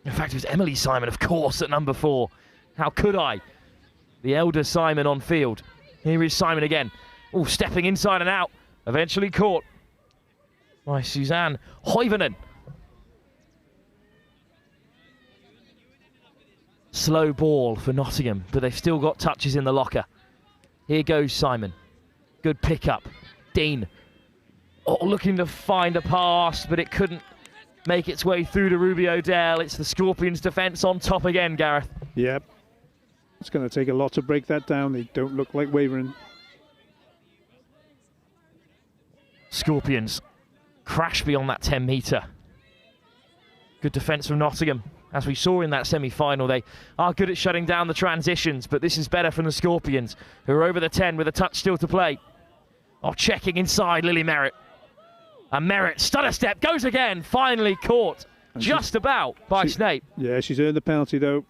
In fact, it was Emily Simon, of course, at number 4. How could I? The elder Simon on field. Here is Simon again. Oh, stepping inside and out. Eventually caught by Suzanne Hoivonen. Slow ball for Nottingham, but they've still got touches in the locker. Here goes Simon. Good pickup. Dean. Oh, looking to find a pass, but it couldn't make its way through to Ruby O'Dell. It's the Scorpions' defence on top again, Gareth. Yep. It's going to take a lot to break that down. They don't look like wavering. Scorpions crash beyond that 10 metre. Good defence from Nottingham. As we saw in that semi-final, they are good at shutting down the transitions, but this is better from the Scorpions, who are over the 10 with a touch still to play. Oh, checking inside, Lily Merritt. And Merritt, stutter step, goes again, finally caught, and just about, by Snape. Yeah, she's earned the penalty, though.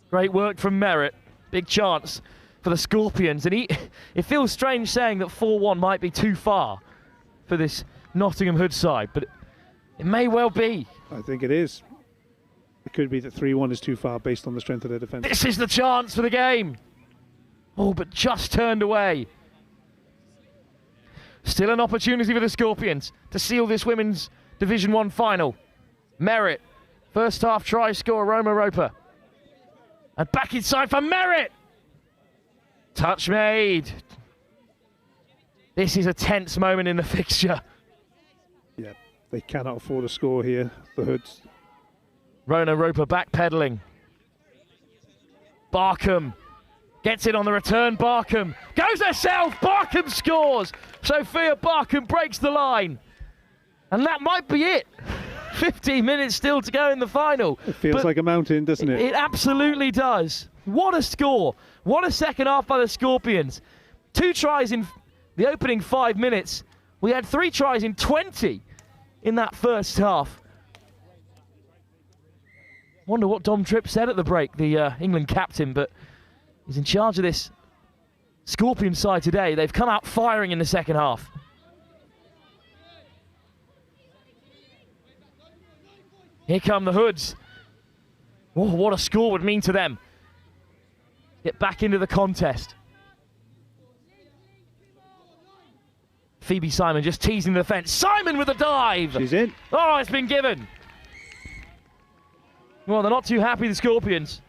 Great work from Merritt. Big chance for the Scorpions. And it feels strange saying that 4-1 might be too far for this Nottingham Hood side, but it may well be. I think it is. It could be that 3-1 is too far based on the strength of their defence. This is the chance for the game. Oh, but just turned away. Still an opportunity for the Scorpions to seal this Women's Division 1 final. Merritt, first half try scorer Roma Roper. And back inside for Merritt. Touch made. This is a tense moment in the fixture. Yeah, they cannot afford a score here, the Hoods. Rona Roper backpedaling. Barkham gets it on the return. Barkham goes herself. Barkham scores. Sophia Barkham breaks the line. And that might be it. 15 minutes still to go in the final. It feels like a mountain, doesn't it? It absolutely does. What a score. What a second half by the Scorpions. 2 tries in the opening 5 minutes. We had 3 tries in 20 in that first half. Wonder what Dom Tripp said at the break, the England captain, but he's in charge of this Scorpion side today. They've come out firing in the second half. Here come the Hoods. Oh, what a score would mean to them. Get back into the contest. Phoebe Simon just teasing the defence. Simon with a dive. She's in. Oh, it's been given. Well, they're not too happy, the Scorpions.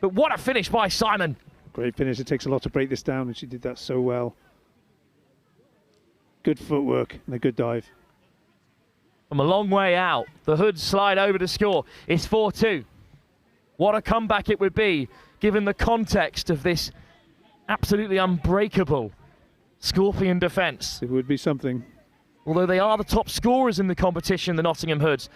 But what a finish by Simon. Great finish. It takes a lot to break this down, and she did that so well. Good footwork and a good dive. From a long way out, the Hoods slide over to score. It's 4-2. What a comeback it would be, given the context of this absolutely unbreakable Scorpion defence. It would be something. Although they are the top scorers in the competition, the Nottingham Hoods.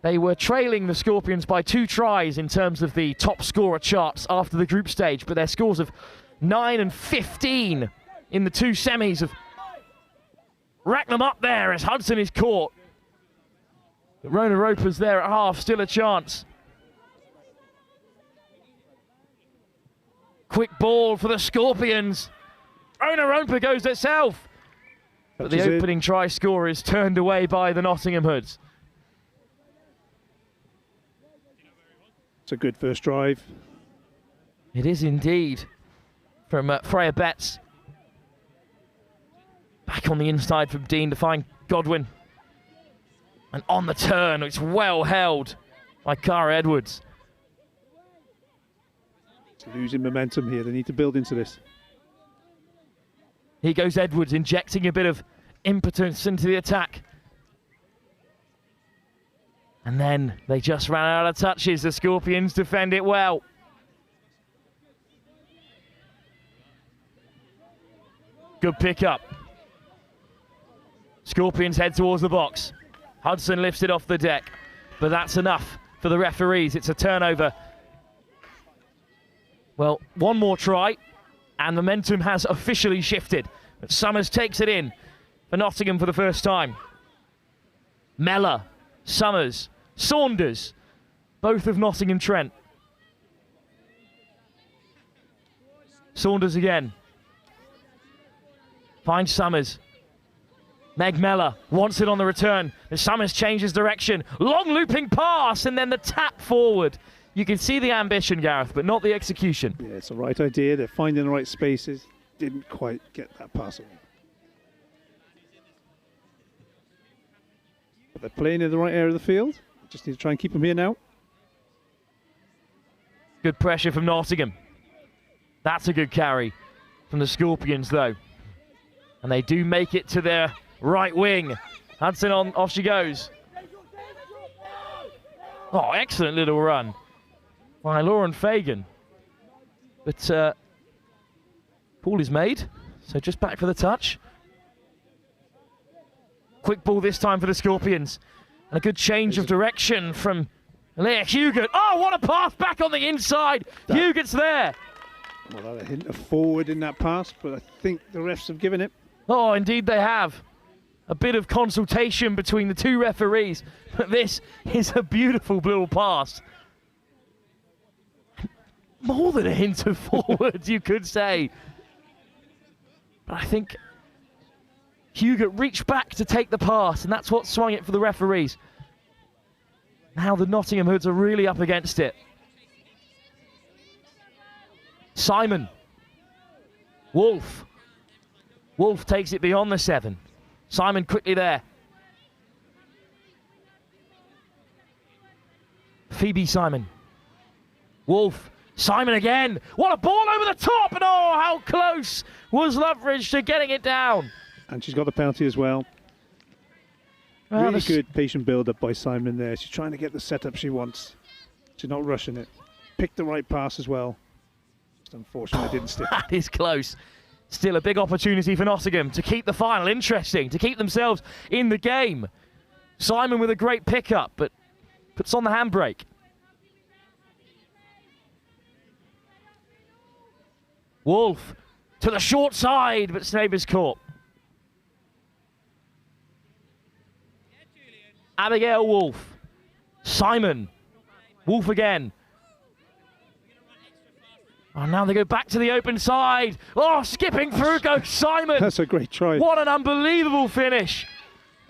They were trailing the Scorpions by 2 tries in terms of the top scorer charts after the group stage, but their scores of 9 and 15 in the 2 semis have racked them up there as Hudson is caught. But Rona Roper's there at half, still a chance. Quick ball for the Scorpions. Rona Roper goes herself. But the opening try score is turned away by the Nottingham Hoods. It's a good first drive. It is indeed. From Freya Betts. Back on the inside from Dean to find Godwin. And on the turn, it's well held by Cara Edwards. It's losing momentum here. They need to build into this. Here goes Edwards, injecting a bit of impotence into the attack. And then they just ran out of touches. The Scorpions defend it well. Good pick-up. Scorpions head towards the box. Hudson lifts it off the deck. But that's enough for the referees. It's a turnover. Well, one more try. And momentum has officially shifted. But Summers takes it in for Nottingham for the first time. Mellor, Summers, Saunders, both of Nottingham Trent. Saunders again. Finds Summers. Meg Mellor wants it on the return. As Summers changes direction. Long looping pass and then the tap forward. You can see the ambition, Gareth, but not the execution. Yeah, it's the right idea. They're finding the right spaces. Didn't quite get that pass away. But they're playing in the right area of the field. Just need to try and keep them here now. Good pressure from Nottingham. That's a good carry from the Scorpions, though. And they do make it to their right wing. Hudson on, off she goes. Oh, excellent little run by Lauren Fagan. But ball is made, so just back for the touch. Quick ball this time for the Scorpions. And a good change of direction from Leah Hugott. Oh, what a pass back on the inside. Hugott's there. Well, that a hint of forward in that pass, but I think the refs have given it. Oh, indeed they have. A bit of consultation between the 2 referees. But this is a beautiful little pass. More than a hint of forward, you could say. But I think Hugott reached back to take the pass, and that's what swung it for the referees. Now the Nottingham Hoods are really up against it. Simon. Wolf. Wolf takes it beyond the 7. Simon quickly there. Phoebe Simon. Wolf. Simon again. What a ball over the top. And oh, how close was Loveridge to getting it down. And she's got the penalty as well. Really good patient build-up by Simon there. She's trying to get the setup she wants. She's not rushing it. Picked the right pass as well. Just unfortunately, it didn't stick. That is close. Still a big opportunity for Nottingham to keep the final interesting, to keep themselves in the game. Simon with a great pickup, but puts on the handbrake. Wolf to the short side, but Snaber's caught. Abigail Wolf. Simon. Wolf again. Oh, now they go back to the open side. Oh, skipping through goes Simon. That's a great try. What an unbelievable finish.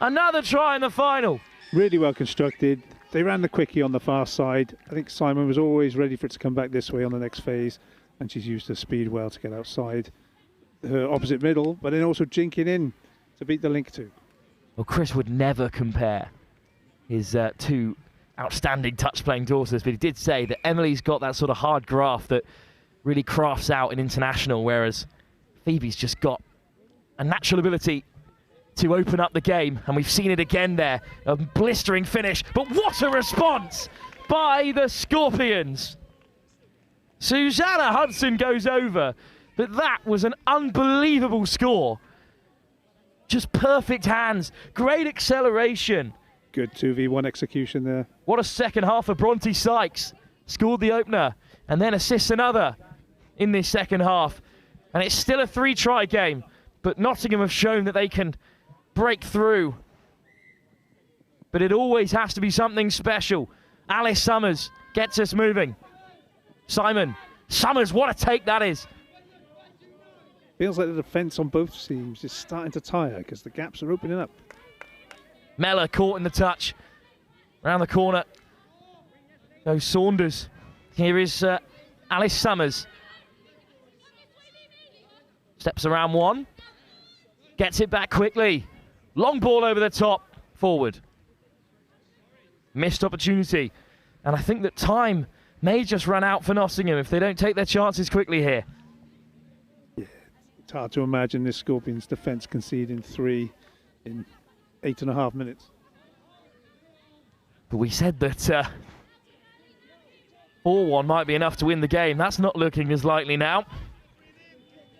Another try in the final. Really well constructed. They ran the quickie on the far side. I think Simon was always ready for it to come back this way on the next phase, and she's used her speed well to get outside her opposite middle, but then also jinking in to beat the link two. Well, Chris would never compare his two outstanding touch-playing daughters, but he did say that Emily's got that sort of hard graft that really crafts out in international, whereas Phoebe's just got a natural ability to open up the game, and we've seen it again there. A blistering finish, but what a response by the Scorpions. Susanna Hudson goes over, but that was an unbelievable score. Just perfect hands, great acceleration. Good 2v1 execution there. What a second half for Bronte Sykes. Scored the opener and then assists another in this second half. And it's still a 3-try game, but Nottingham have shown that they can break through. But it always has to be something special. Alice Summers gets us moving. Simon Summers, what a take that is. Feels like the defence on both teams is starting to tire because the gaps are opening up. Mellor caught in the touch. Around the corner goes Saunders. Here is Alice Summers. Steps around one. Gets it back quickly. Long ball over the top. Forward. Missed opportunity. And I think that time may just run out for Nottingham if they don't take their chances quickly here. Yeah, it's hard to imagine this Scorpions defence conceding 3 in 8.5 minutes. But we said that 4-1 might be enough to win the game. That's not looking as likely now.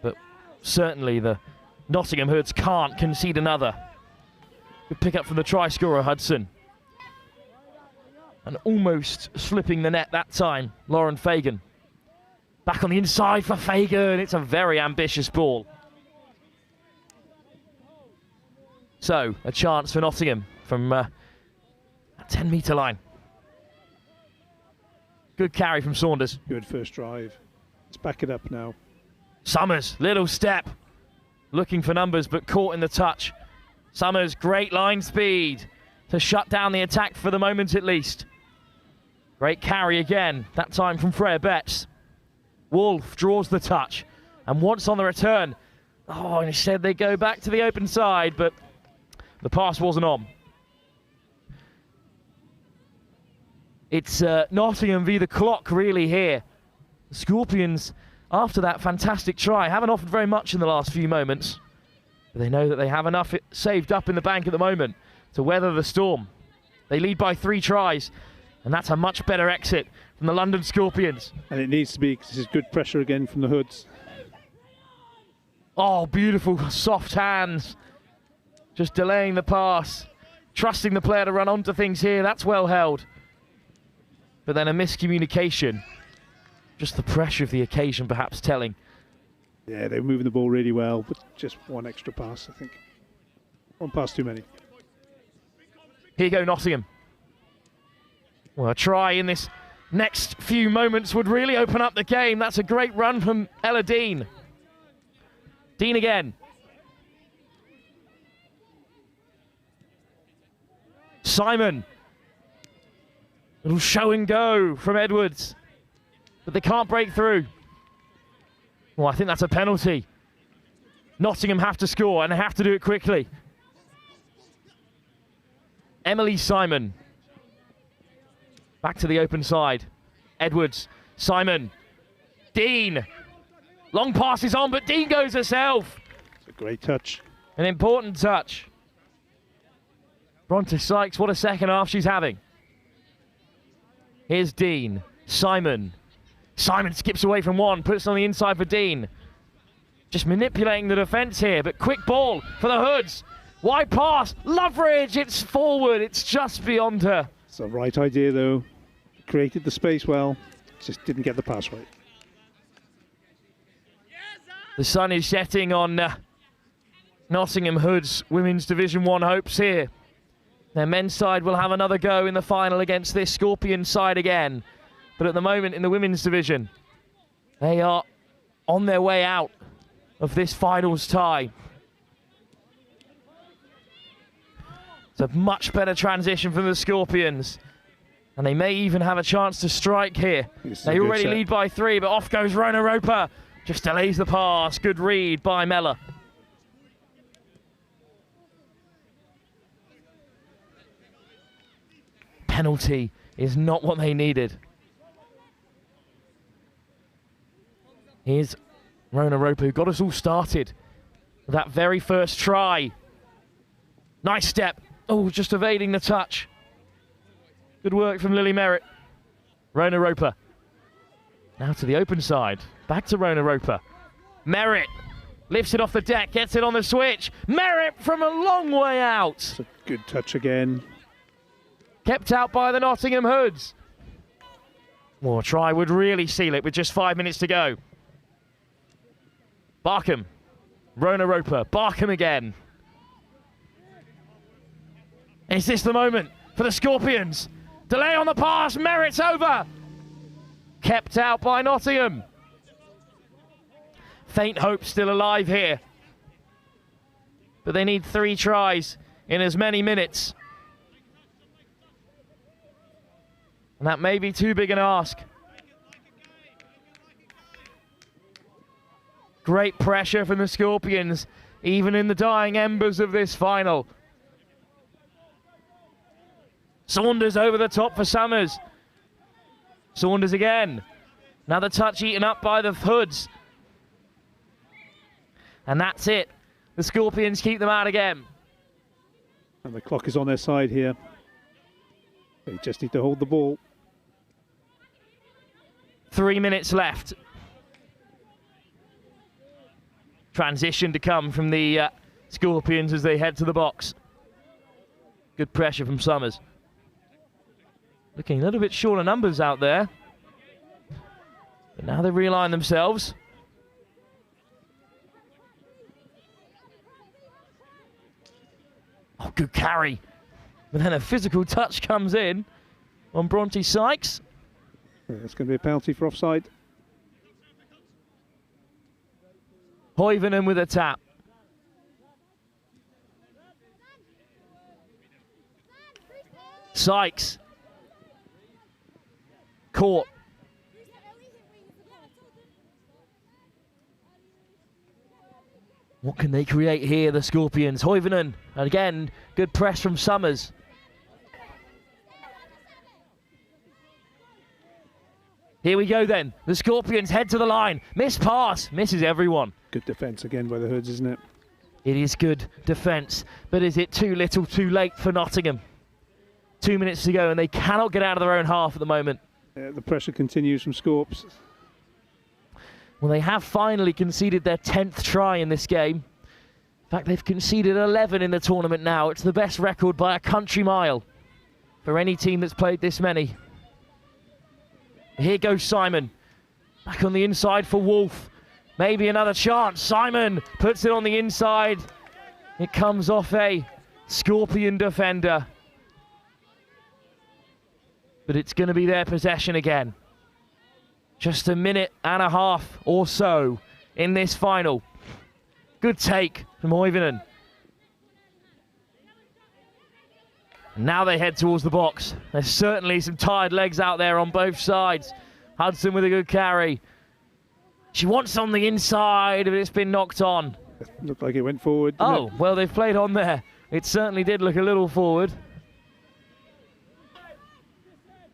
But certainly the Nottingham Hoods can't concede another. Good pick up from the try scorer, Hudson. And almost slipping the net that time, Lauren Fagan. Back on the inside for Fagan. It's a very ambitious ball. So, a chance for Nottingham from that 10-metre line. Good carry from Saunders. Good first drive. Let's back it up now. Summers, little step. Looking for numbers, but caught in the touch. Summers, great line speed to shut down the attack for the moment at least. Great carry again, that time from Freya Betts. Wolf draws the touch, and once on the return, oh, instead they go back to the open side, but the pass wasn't on. It's Nottingham v the clock really here. The Scorpions, after that fantastic try, haven't offered very much in the last few moments, but they know that they have enough saved up in the bank at the moment to weather the storm. They lead by 3 tries, and that's a much better exit from the London Scorpions. And it needs to be, because this is good pressure again from the Hoods. Oh, beautiful soft hands. Just delaying the pass. Trusting the player to run onto things here. That's well held. But then a miscommunication. Just the pressure of the occasion perhaps telling. Yeah, they're moving the ball really well, but just one extra pass, I think. One pass too many. Here you go, Nottingham. Well, a try in this next few moments would really open up the game. That's a great run from Ella Dean. Dean again. Simon. Little show and go from Edwards. But they can't break through. Well, I think that's a penalty. Nottingham have to score, and they have to do it quickly. Emily Simon. Back to the open side. Edwards. Simon. Dean. Long pass is on, but Dean goes herself. It's a great touch. An important touch. Bronte Sykes, what a second half she's having. Here's Dean. Simon. Simon skips away from one, puts it on the inside for Dean. Just manipulating the defence here, but quick ball for the Hoods. Wide pass, Loveridge, it's forward, it's just beyond her. It's the right idea though. Created the space well, just didn't get the pass right. The sun is setting on Nottingham Hoods Women's Division 1 hopes here. Their men's side will have another go in the final against this Scorpion side again. But at the moment in the women's division, they are on their way out of this finals tie. It's a much better transition from the Scorpions. And they may even have a chance to strike here. They already lead by 3, but off goes Rona Roper. Just delays the pass. Good read by Mella. Penalty is not what they needed. Here's Rona Roper, who got us all started with that very first try. Nice step. Oh, just evading the touch. Good work from Lily Merritt. Rona Roper. Now to the open side. Back to Rona Roper. Merritt lifts it off the deck, gets it on the switch. Merritt from a long way out. It's a good touch again. Kept out by the Nottingham Hoods. More try would really seal it with just 5 minutes to go. Barkham. Rona Roper. Barkham again. Is this the moment for the Scorpions? Delay on the pass. Merritt's over. Kept out by Nottingham. Faint hope still alive here. But they need 3 tries in as many minutes. And that may be too big an ask. Great pressure from the Scorpions, even in the dying embers of this final. Saunders over the top for Summers. Saunders again. Another touch eaten up by the Hoods. And that's it. The Scorpions keep them out again. And the clock is on their side here. They just need to hold the ball. 3 minutes left. Transition to come from the Scorpions as they head to the box. Good pressure from Summers. Looking a little bit short of numbers out there. But now they realign themselves. Oh, good carry. But then a physical touch comes in on Bronte Sykes. It's going to be a penalty for offside. Hoivanen with a tap. Sykes. Caught. What can they create here, the Scorpions? Hoivanen, again, good press from Summers. Here we go then. The Scorpions head to the line. Missed pass. Misses everyone. Good defence again by the Hoods, isn't it? It is good defence, but is it too little too late for Nottingham? 2 minutes to go and they cannot get out of their own half at the moment. The pressure continues from Scorps. Well, they have finally conceded their 10th try in this game. In fact, they've conceded 11 in the tournament now. It's the best record by a country mile for any team that's played this many. Here goes Simon. Back on the inside for Wolf. Maybe another chance. Simon puts it on the inside. It comes off a Scorpion defender. But it's going to be their possession again. Just a minute and a half or so in this final. Good take from Hoivanen. Now they head towards the box. There's certainly some tired legs out there on both sides. Hudson with a good carry. She wants on the inside, but it's been knocked on. Looked like it went forward. Oh, well, they've played on there. It certainly did look a little forward.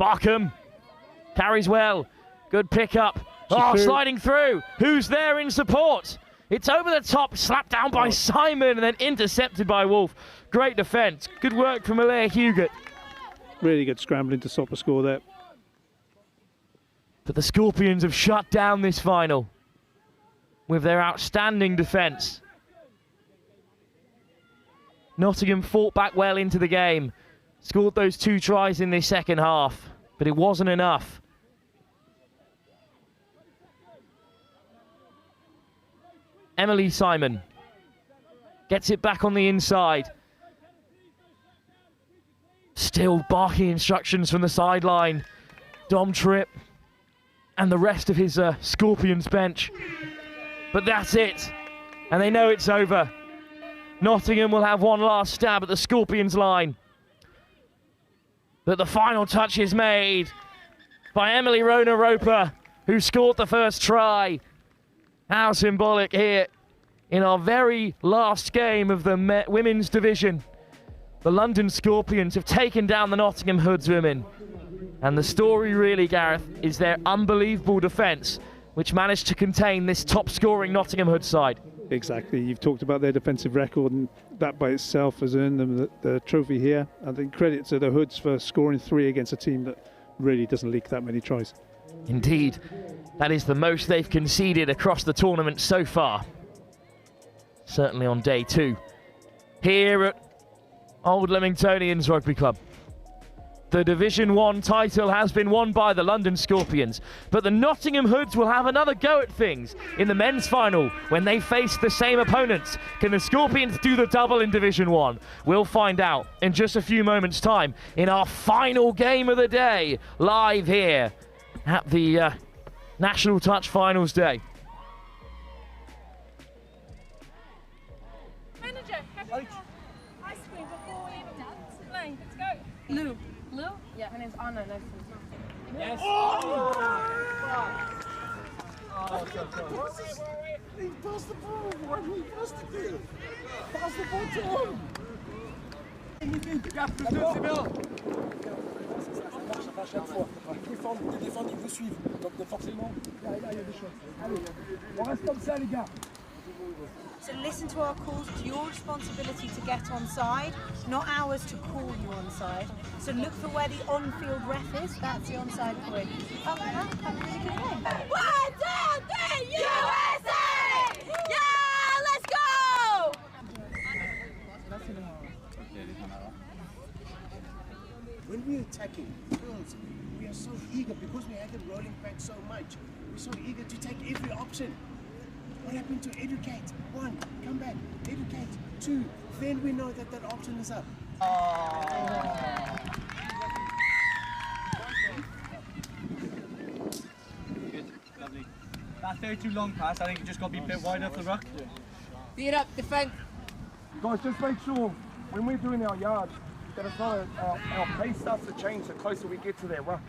Barkham carries well. Good pick up. Oh, sliding through. Who's there in support? It's over the top, slapped down by Simon and then intercepted by Wolf. Great defence. Good work from Alea Hugot. Really good scrambling to stop the score there. But the Scorpions have shut down this final with their outstanding defence. Nottingham fought back well into the game. Scored those 2 tries in this second half, but it wasn't enough. Emily Simon gets it back on the inside. Still barking instructions from the sideline. Dom Tripp and the rest of his Scorpions bench. But that's it. And they know it's over. Nottingham will have one last stab at the Scorpions line. But the final touch is made by Emily Rona-Roper, who scored the first try. How symbolic here in our very last game of the women's division. The London Scorpions have taken down the Nottingham Hoods women. And the story really, Gareth, is their unbelievable defence, which managed to contain this top-scoring Nottingham Hoods side. Exactly. You've talked about their defensive record, and that by itself has earned them the trophy here. I think credit to the Hoods for scoring 3 against a team that really doesn't leak that many tries. Indeed. That is the most they've conceded across the tournament so far. Certainly on day 2. Here at Old Leamingtonians Rugby Club. The Division 1 title has been won by the London Scorpions, but the Nottingham Hoods will have another go at things in the men's final when they face the same opponents. Can the Scorpions do the double in Division 1? We'll find out in just a few moments' time in our final game of the day, live here at the National Touch Finals Day. Manager, happy ice cream before we even play. Let's go. Lou. Lou? Yeah, her name's Anna. No, she's not. Yes. Oh! He passed the ball. Why did he pass the ball? Pass the ball to him. Les défendent, ils vous suivent. Donc forcément, là, il y a des choses. Allez, on reste comme ça, les gars. So listen to our calls. It's your responsibility to get on side, not ours to call you on side. So look for where the on-field ref is. That's the onside point. Have a really good game. 1, 2, 3, USA! Yeah, let's go! When we're attacking girls, we are so eager because we had them rolling back so much. We're so eager to take every option. What happened to educate? 1, come back, educate. 2, then we know that that option is up. Good, lovely. That 32 long pass, I think it just got to be a bit wider off the ruck. Beat up, defend. Guys, just make sure when we're doing our yards that it's not our pace starts to change the closer we get to their ruck.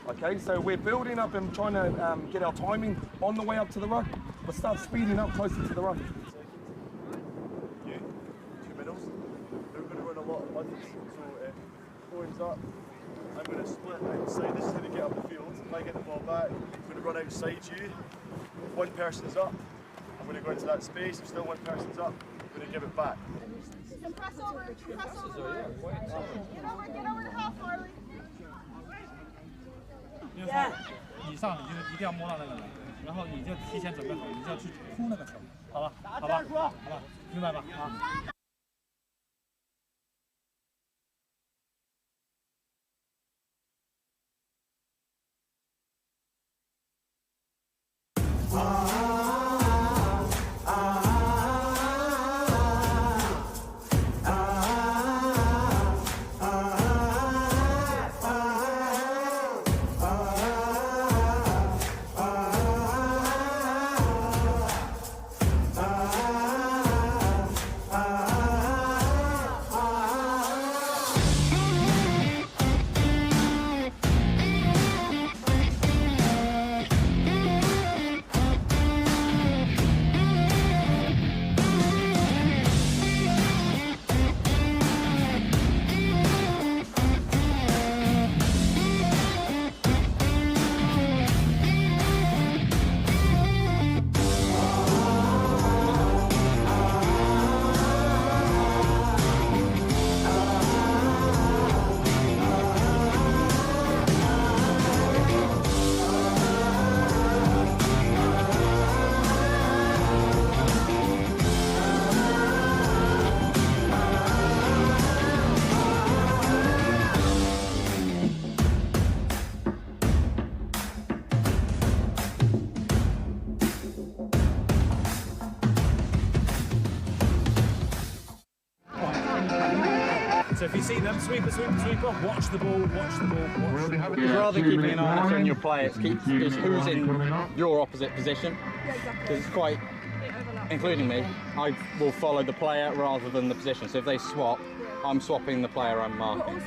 Okay, so we're building up and trying to get our timing on the way up to the ruck, but start speeding up closer to the ruck. You, 2 middles. They're going to run a lot of buttons, so points up. I'm going to split outside. This is how they get up the field. If I get the ball back, I'm going to run outside you. If one person's up, I'm going to go into that space. If still one person's up, I'm going to give it back. And press over. Press over. Get over to half, Harley. 以上你就一定要摸到那个人，然后你就提前准备好，你就要去扑那个球，好吧？好吧？好吧？明白吧？Ah. So if you see them, sweeper, sweeper, sweeper, watch the ball, watch the ball. Rather than keeping an eye on your play, it's who's in your opposite position. Because it's quite, including me, I will follow the player rather than the position. So if they swap, I'm swapping the player I'm marking.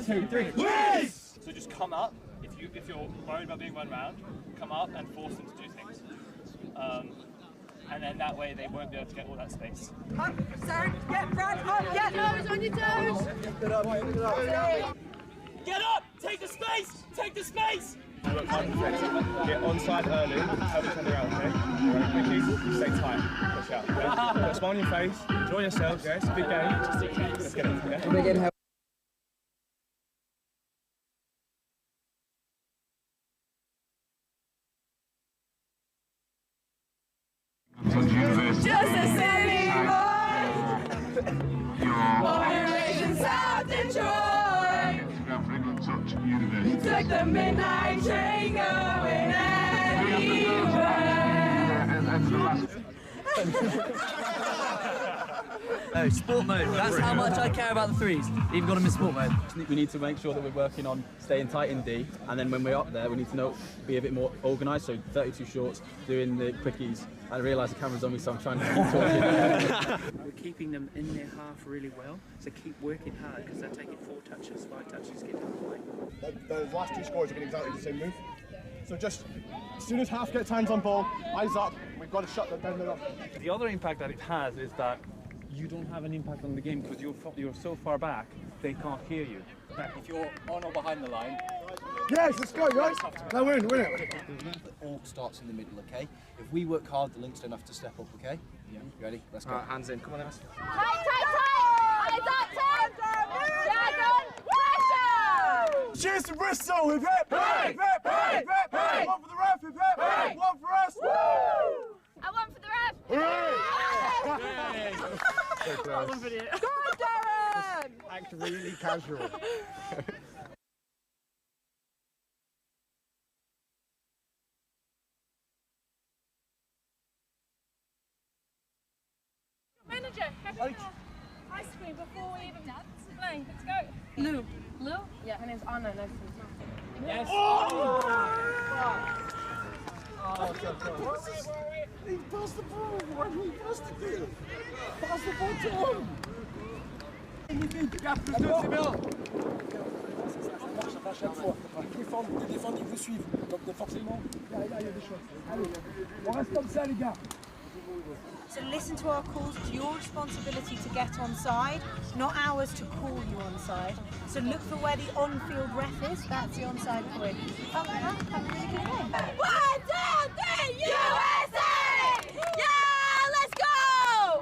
2, 3. Yes! So just come up. If you're worried about being run round, come up and force them to do things. And then that way they won't be able to get all that space. Up, Sarah, get Brad, up, get toes on your toes. Get up! Take the space! Take the space! Work hard and defensive. Get onside early, have it turn around, okay? Right, quickies, stay tight, push out, okay? Put a smile on your face, enjoy yourselves, yeah? It's a big game. Let's get it, okay? Just a city boy, born and raised in South Detroit. He took the midnight train going anywhere. No, sport mode. That's how much I care about the threes. Even got them in sport mode. We need to make sure that we're working on staying tight in D, and then when we're up there, we need to be a bit more organised. So 32 shorts, doing the quickies. I realise the camera's on me, so I'm trying to keep talking. We're keeping them in their half really well, so keep working hard because they're taking 4 touches, 5 touches, get halfway. Those last 2 scores have been exactly the same move. So just, as soon as half gets hands on ball, eyes up, we've got to shut them down the run. The other impact that it has is that you don't have an impact on the game because you're so far back, they can't hear you. If you're on or behind the line. Yes, let's go, guys. No, win it. It all starts in the middle, okay? If we work hard, the links don't have to step up, okay? Yeah. Ready? Let's go. Hands in. Come on, Emerson. Tight! Eyes up, pressure! Cheers to Bristol! Hip hip! Hip hip! Hip hip! One for the ref! Hip hip! One for us! Woo! I want for the ref! So close. Go on, Darren! Act really casual. Manager, ice cream before we even play. Let's go. Lou. Lou? Yeah, her name's Anna. No, she's not. Yes. Oh, so close. He passed the ball. Why didn't he pass the ball? Pass the ball to him. Défendre, ils vous suivent. Donc forcément, là, il y a des choses. Allez, on reste comme ça, les gars. So listen to our calls. It's your responsibility to get on side, not ours to call you on side. So look for where the on-field ref is. That's the onside point. Have a really good game. 1, 2, 3, USA! Yeah, let's go!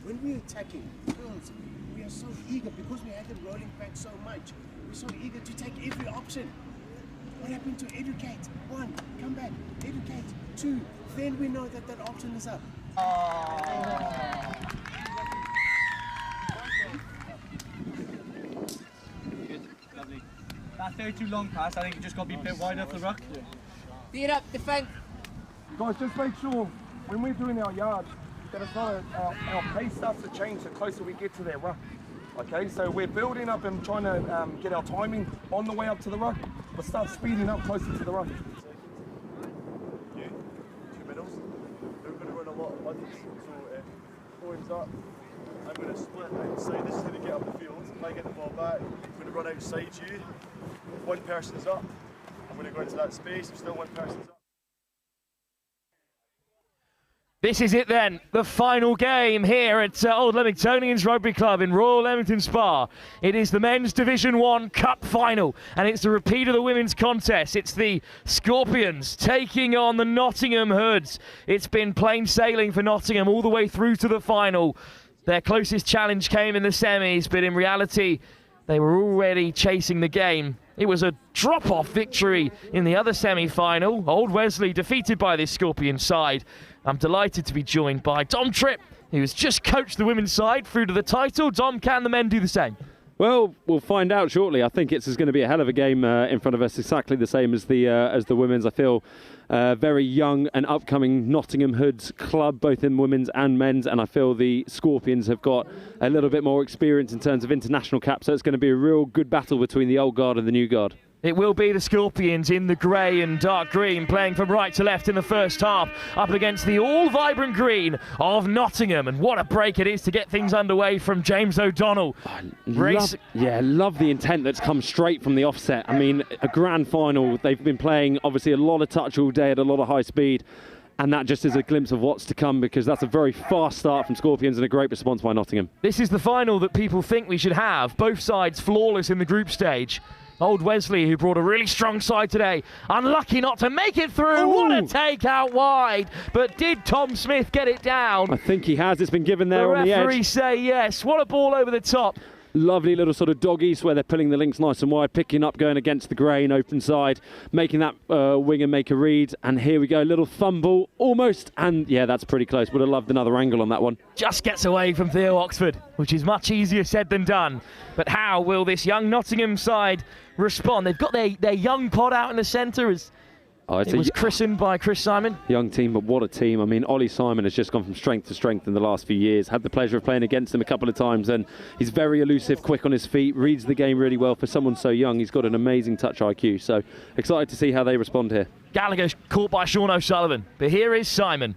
When we're attacking, girls, we are so eager because we had them rolling back so much. We're so eager to take every option. What happened to educate? 1, come back, educate. 2, then we know that that option is up. Good, lovely. That 32 long pass, I think it just got to be a bit wide off the ruck. Beat up, defend. Guys, just make sure when we're doing our yards that it's not our pace starts to change the closer we get to their ruck. Okay, so we're building up and trying to get our timing on the way up to the ruck, but start speeding up closer to the ruck. You, 2 middles. They're going to run a lot of ones. So, points up. I'm going to split outside. This is going to get up the field. If I get the ball back, I'm going to run outside you. If one person's up, I'm going to go into that space. If still one person's up. This is it then, the final game here at Old Leamingtonians Rugby Club in Royal Leamington Spa. It is the Men's Division 1 Cup Final, and it's the repeat of the women's contest. It's the Scorpions taking on the Nottingham Hoods. It's been plain sailing for Nottingham all the way through to the final. Their closest challenge came in the semis, but in reality, they were already chasing the game. It was a drop-off victory in the other semi-final. Old Wesley defeated by this Scorpion side. I'm delighted to be joined by Dom Tripp, who has just coached the women's side through to the title. Dom, can the men do the same? Well, we'll find out shortly. I think it's going to be a hell of a game in front of us, exactly the same as the women's. I feel very young and upcoming Nottingham Hoods club, both in women's and men's, and I feel the Scorpions have got a little bit more experience in terms of international caps, so it's going to be a real good battle between the old guard and the new guard. It will be the Scorpions in the grey and dark green, playing from right to left in the first half, up against the all-vibrant green of Nottingham. And what a break it is to get things underway from James O'Donnell. Love the intent that's come straight from the offset. I mean, a grand final, they've been playing obviously a lot of touch all day at a lot of high speed. And that just is a glimpse of what's to come, because that's a very fast start from Scorpions and a great response by Nottingham. This is the final that people think we should have. Both sides flawless in the group stage. Old Wesley, who brought a really strong side today, unlucky not to make it through. Ooh. What a take out wide. But did Tom Smith get it down? I think he has. It's been given there on the edge. The referee say yes. What a ball over the top. Lovely little sort of doggies where they're pulling the links nice and wide, picking up, going against the grain, open side, making that winger make a read. And here we go, little fumble, almost. And yeah, that's pretty close. Would have loved another angle on that one. Just gets away from Theo Oxford, which is much easier said than done. But how will this young Nottingham side respond? They've got their young pod out in the centre. It was christened by Chris Simon. Young team, but what a team. I mean, Ollie Simon has just gone from strength to strength in the last few years. Had the pleasure of playing against him a couple of times, and he's very elusive, quick on his feet, reads the game really well for someone so young. He's got an amazing touch IQ, so excited to see how they respond here. Gallagher's caught by Sean O'Sullivan, but here is Simon.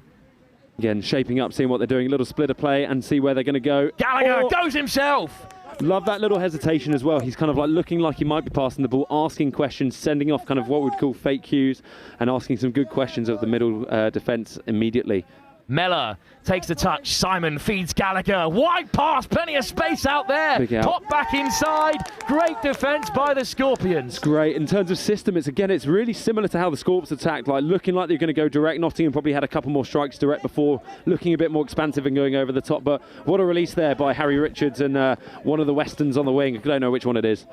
Again, shaping up, seeing what they're doing, a little splitter play and see where they're going to go. Gallagher goes himself! Love that little hesitation as well. He's kind of like looking like he might be passing the ball, asking questions, sending off kind of what we'd call fake cues, and asking some good questions of the middle defence immediately. Mellor takes the touch. Simon feeds Gallagher. Wide pass, plenty of space out there. Pop back inside. Great defence by the Scorpions. Great. In terms of system, it's really similar to how the Scorps attacked, like looking like they're going to go direct. Nottingham probably had a couple more strikes direct before, looking a bit more expansive and going over the top. But what a release there by Harry Richards and one of the Westerns on the wing. I don't know which one it is.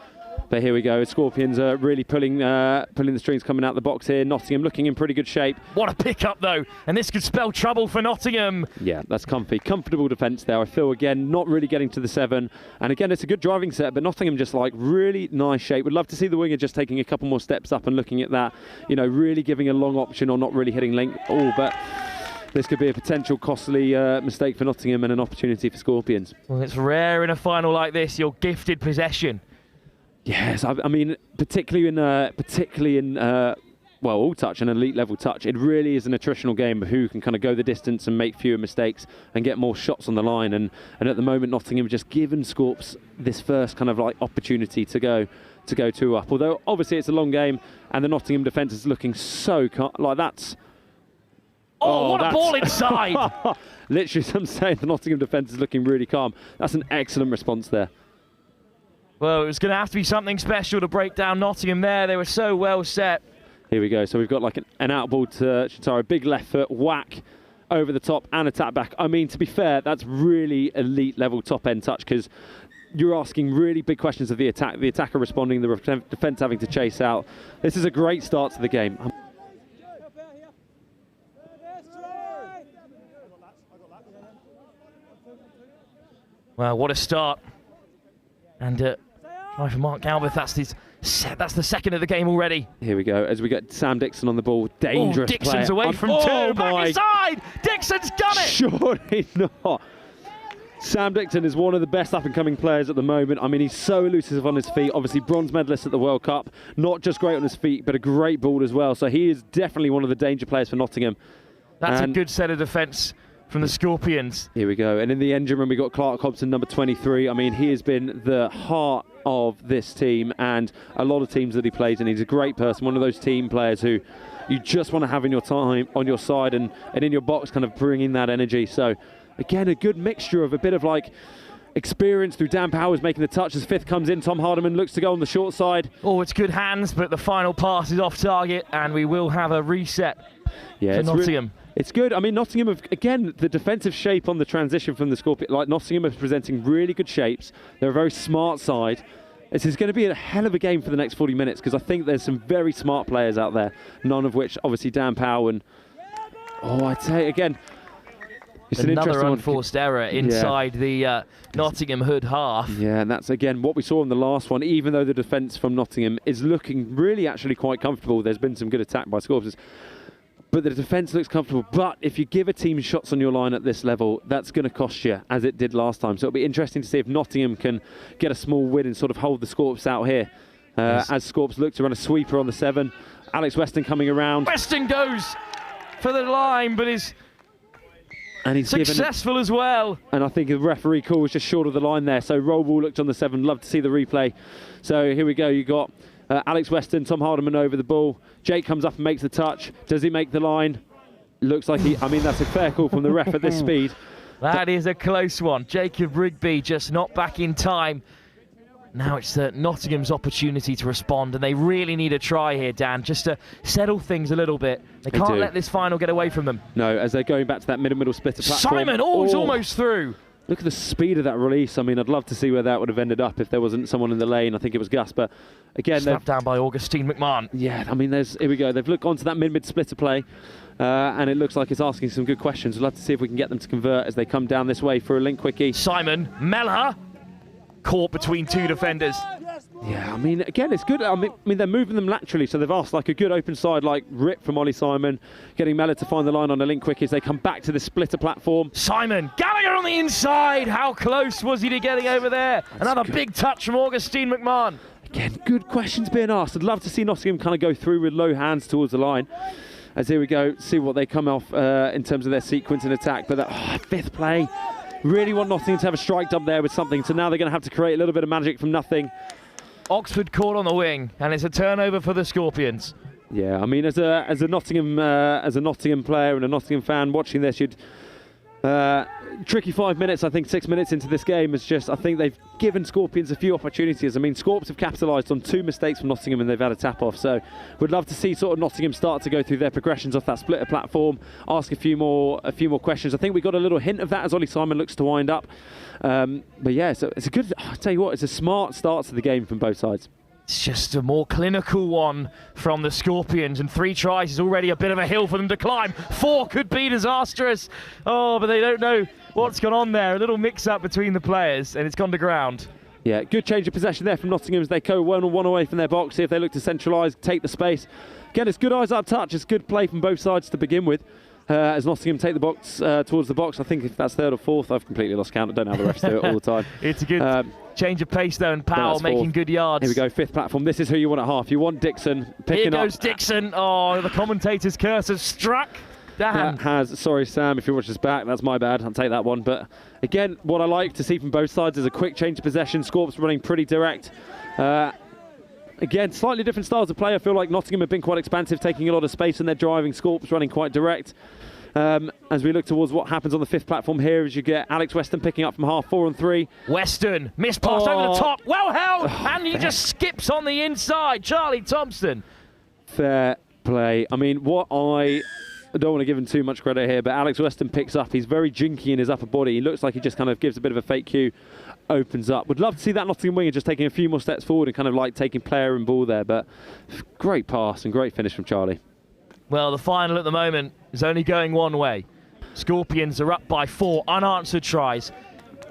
But here we go. Scorpions are really pulling the strings coming out the box here. Nottingham looking in pretty good shape. What a pick-up, though. And this could spell trouble for Nottingham. Yeah, that's comfy. Comfortable defence there. I feel, again, not really getting to the 7. And again, it's a good driving set, but Nottingham just like really nice shape. Would love to see the winger just taking a couple more steps up and looking at that. You know, really giving a long option or not really hitting link. But this could be a potential costly mistake for Nottingham and an opportunity for Scorpions. Well, it's rare in a final like this, you're gifted possession. Yes, I mean, particularly in all touch and elite level touch, it really is an attritional game of who can kind of go the distance and make fewer mistakes and get more shots on the line. And at the moment, Nottingham just given Scorps this first kind of like opportunity to go 2 up. Although obviously it's a long game, and the Nottingham defence is looking so like that's. What a ball inside! Literally, I'm saying the Nottingham defence is looking really calm. That's an excellent response there. Well, it was going to have to be something special to break down Nottingham there. They were so well set. Here we go. So we've got like an out ball to Shitaro. Big left foot, whack over the top and a tap back. I mean, to be fair, that's really elite level top end touch, because you're asking really big questions of the attack. The attacker responding, the defence having to chase out. This is a great start to the game. Well, what a start. And try for Mark Galbraith, that's the second of the game already. Here we go, as we get Sam Dixon on the ball. Dangerous Dixon's player. Away from two, back inside! Dixon's done it! Surely not. Sam Dixon is one of the best up-and-coming players at the moment. I mean, he's so elusive on his feet. Obviously, bronze medalist at the World Cup. Not just great on his feet, but a great ball as well. So he is definitely one of the danger players for Nottingham. That's a good set of defence from the Scorpions. Here we go. And in the engine room, we got Clark Hobson, number 23. I mean, he has been the heart of this team and a lot of teams that he plays in. He's a great person, one of those team players who you just want to have in your time, on your side and in your box, kind of bringing that energy. So, again, a good mixture of a bit of like experience through Dan Powers making the touch. As fifth comes in, Tom Hardiman looks to go on the short side. Oh, it's good hands, but the final pass is off target and we will have a reset for Nottingham. It's good. I mean, Nottingham have, again, the defensive shape on the transition from the Scorpion, like Nottingham is presenting really good shapes. They're a very smart side. This is going to be a hell of a game for the next 40 minutes because I think there's some very smart players out there, none of which, obviously, Dan Powell and, I'd say, again, Another unforced error inside the Nottingham hood half. Yeah, and that's again what we saw in the last one. Even though the defence from Nottingham is looking really actually quite comfortable, there's been some good attack by Scorpers. But the defence looks comfortable. But if you give a team shots on your line at this level, that's going to cost you, as it did last time. So it'll be interesting to see if Nottingham can get a small win and sort of hold the Scorps out here. As Scorps look to run a sweeper on the 7. Alex Weston coming around. Weston goes for the line, but he's successful as well. And I think the referee call was just short of the line there. So roll ball looked on the 7. Love to see the replay. So here we go. You got Alex Weston, Tom Hardiman over the ball. Jake comes up and makes the touch. Does he make the line? Looks like he... I mean, that's a fair call from the ref at this speed. That is a close one. Jacob Rigby just not back in time. Now it's Nottingham's opportunity to respond, and they really need a try here, Dan, just to settle things a little bit. They can't let this final get away from them. No, as they're going back to that middle splitter platform. Simon, he's almost through. Look at the speed of that release. I mean, I'd love to see where that would have ended up if there wasn't someone in the lane. I think it was Gus, but again... Slapped down by Augustine McMahon. Yeah, I mean, here we go. They've looked onto that mid splitter play, and it looks like it's asking some good questions. We'd love to see if we can get them to convert as they come down this way for a link quickie. Simon, Mellor, caught between two defenders. Yeah, I mean, again, it's good. I mean, they're moving them laterally, so they've asked like a good open side, like rip from Ollie Simon, getting Mellor to find the line on a link quickie as they come back to the splitter platform. Simon, Gallagher on the inside. How close was he to getting over there? Another big touch from Augustine McMahon. Again, good questions being asked. I'd love to see Nottingham kind of go through with low hands towards the line. As here we go, see what they come off in terms of their sequence and attack. But that fifth play, really want Nottingham to have a strike up there with something. So now they're going to have to create a little bit of magic from nothing. Oxford caught on the wing, and it's a turnover for the Scorpions. Yeah, I mean, as a Nottingham player and a Nottingham fan watching this, you'd tricky 5 minutes. I think 6 minutes into this game is just. I think they've given Scorpions a few opportunities. I mean, Scorps have capitalised on 2 mistakes from Nottingham, and they've had a tap off. So, we'd love to see sort of Nottingham start to go through their progressions off that splitter platform, ask a few more questions. I think we got a little hint of that as Ollie Simon looks to wind up. But yeah, so it's a good. I'll tell you what, it's a smart start to the game from both sides. It's just a more clinical one from the Scorpions, and 3 tries is already a bit of a hill for them to climb. 4 could be disastrous. Oh, but they don't know what's gone on there. A little mix-up between the players, and it's gone to ground. Yeah, good change of possession there from Nottingham as they go 1-1 away from their box. See if they look to centralise, take the space. Again, it's good eyes-up touch. It's good play from both sides to begin with. As Nottingham take the box towards the box. I think if that's 3rd or 4th, I've completely lost count. I don't know how the refs do it all the time. It's a good change of pace though, and Powell making good yards. Here we go, 5th platform. This is who you want at half. You want Dixon picking up. Here goes Dixon. Oh, the commentator's curse has struck. Dan. That has, sorry Sam, if you watch this back, that's my bad. I'll take that one. But again, what I like to see from both sides is a quick change of possession. Scorps running pretty direct. Again, slightly different styles of play. I feel like Nottingham have been quite expansive, taking a lot of space in their driving. Scorps running quite direct. As we look towards what happens on the 5th platform here, as you get Alex Weston picking up from half, 4 on 3. Weston, missed pass over the top, well held, and he just skips on the inside. Charlie Thompson. Fair play. I mean, I don't want to give him too much credit here, but Alex Weston picks up. He's very jinky in his upper body. He looks like he just kind of gives a bit of a fake cue, opens up. Would love to see that Nottingham winger just taking a few more steps forward and kind of like taking player and ball there, but great pass and great finish from Charlie. Well, the final at the moment is only going one way. Scorpions are up by 4 unanswered tries.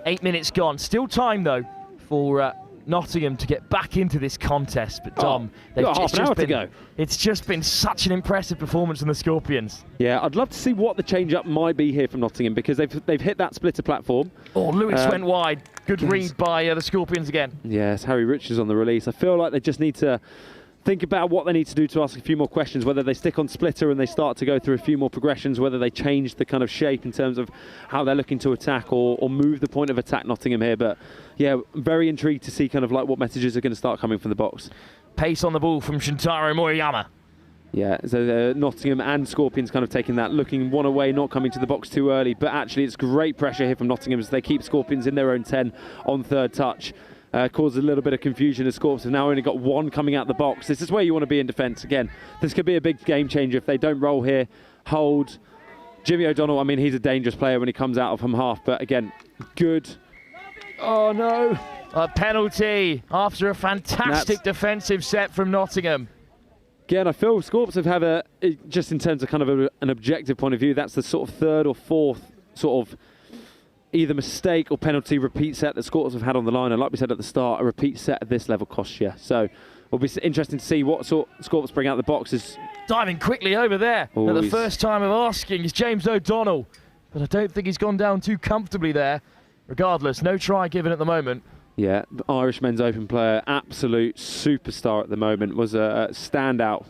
8 minutes gone. Still time, though, for Nottingham to get back into this contest. But, Dom, they've got half an hour to go. It's just been such an impressive performance from the Scorpions. Yeah, I'd love to see what the change-up might be here from Nottingham, because they've hit that splitter platform. Oh, Lewis went wide. Good read by the Scorpions again. Yes, Harry Richards on the release. I feel like they just need to think about what they need to do to ask a few more questions, whether they stick on splitter and they start to go through a few more progressions, whether they change the kind of shape in terms of how they're looking to attack or move the point of attack Nottingham here. But yeah, very intrigued to see kind of like what messages are going to start coming from the box. Pace on the ball from Shintaro Moriyama. Yeah, so Nottingham and Scorpions kind of taking that, looking one away, not coming to the box too early. But actually it's great pressure here from Nottingham as they keep Scorpions in their own 10 on 3rd touch. Caused a little bit of confusion as Scorps have now only got 1 coming out the box. This is where you want to be in defence. Again, this could be a big game changer if they don't roll here. Hold. Jimmy O'Donnell, I mean, he's a dangerous player when he comes out from half, but again, good. Oh no. A penalty after a fantastic defensive set from Nottingham. Again, I feel Scorps have just in terms of kind of an objective point of view, that's the sort of 3rd or 4th sort of either mistake or penalty repeat set that Scorps have had on the line. And like we said at the start, a repeat set at this level costs you. So it'll be interesting to see what sort Scorps bring out the boxes. Diving quickly over there at the first time of asking is James O'Donnell. But I don't think he's gone down too comfortably there. Regardless, no try given at the moment. Yeah, the Irish Men's Open player, absolute superstar at the moment, was a standout.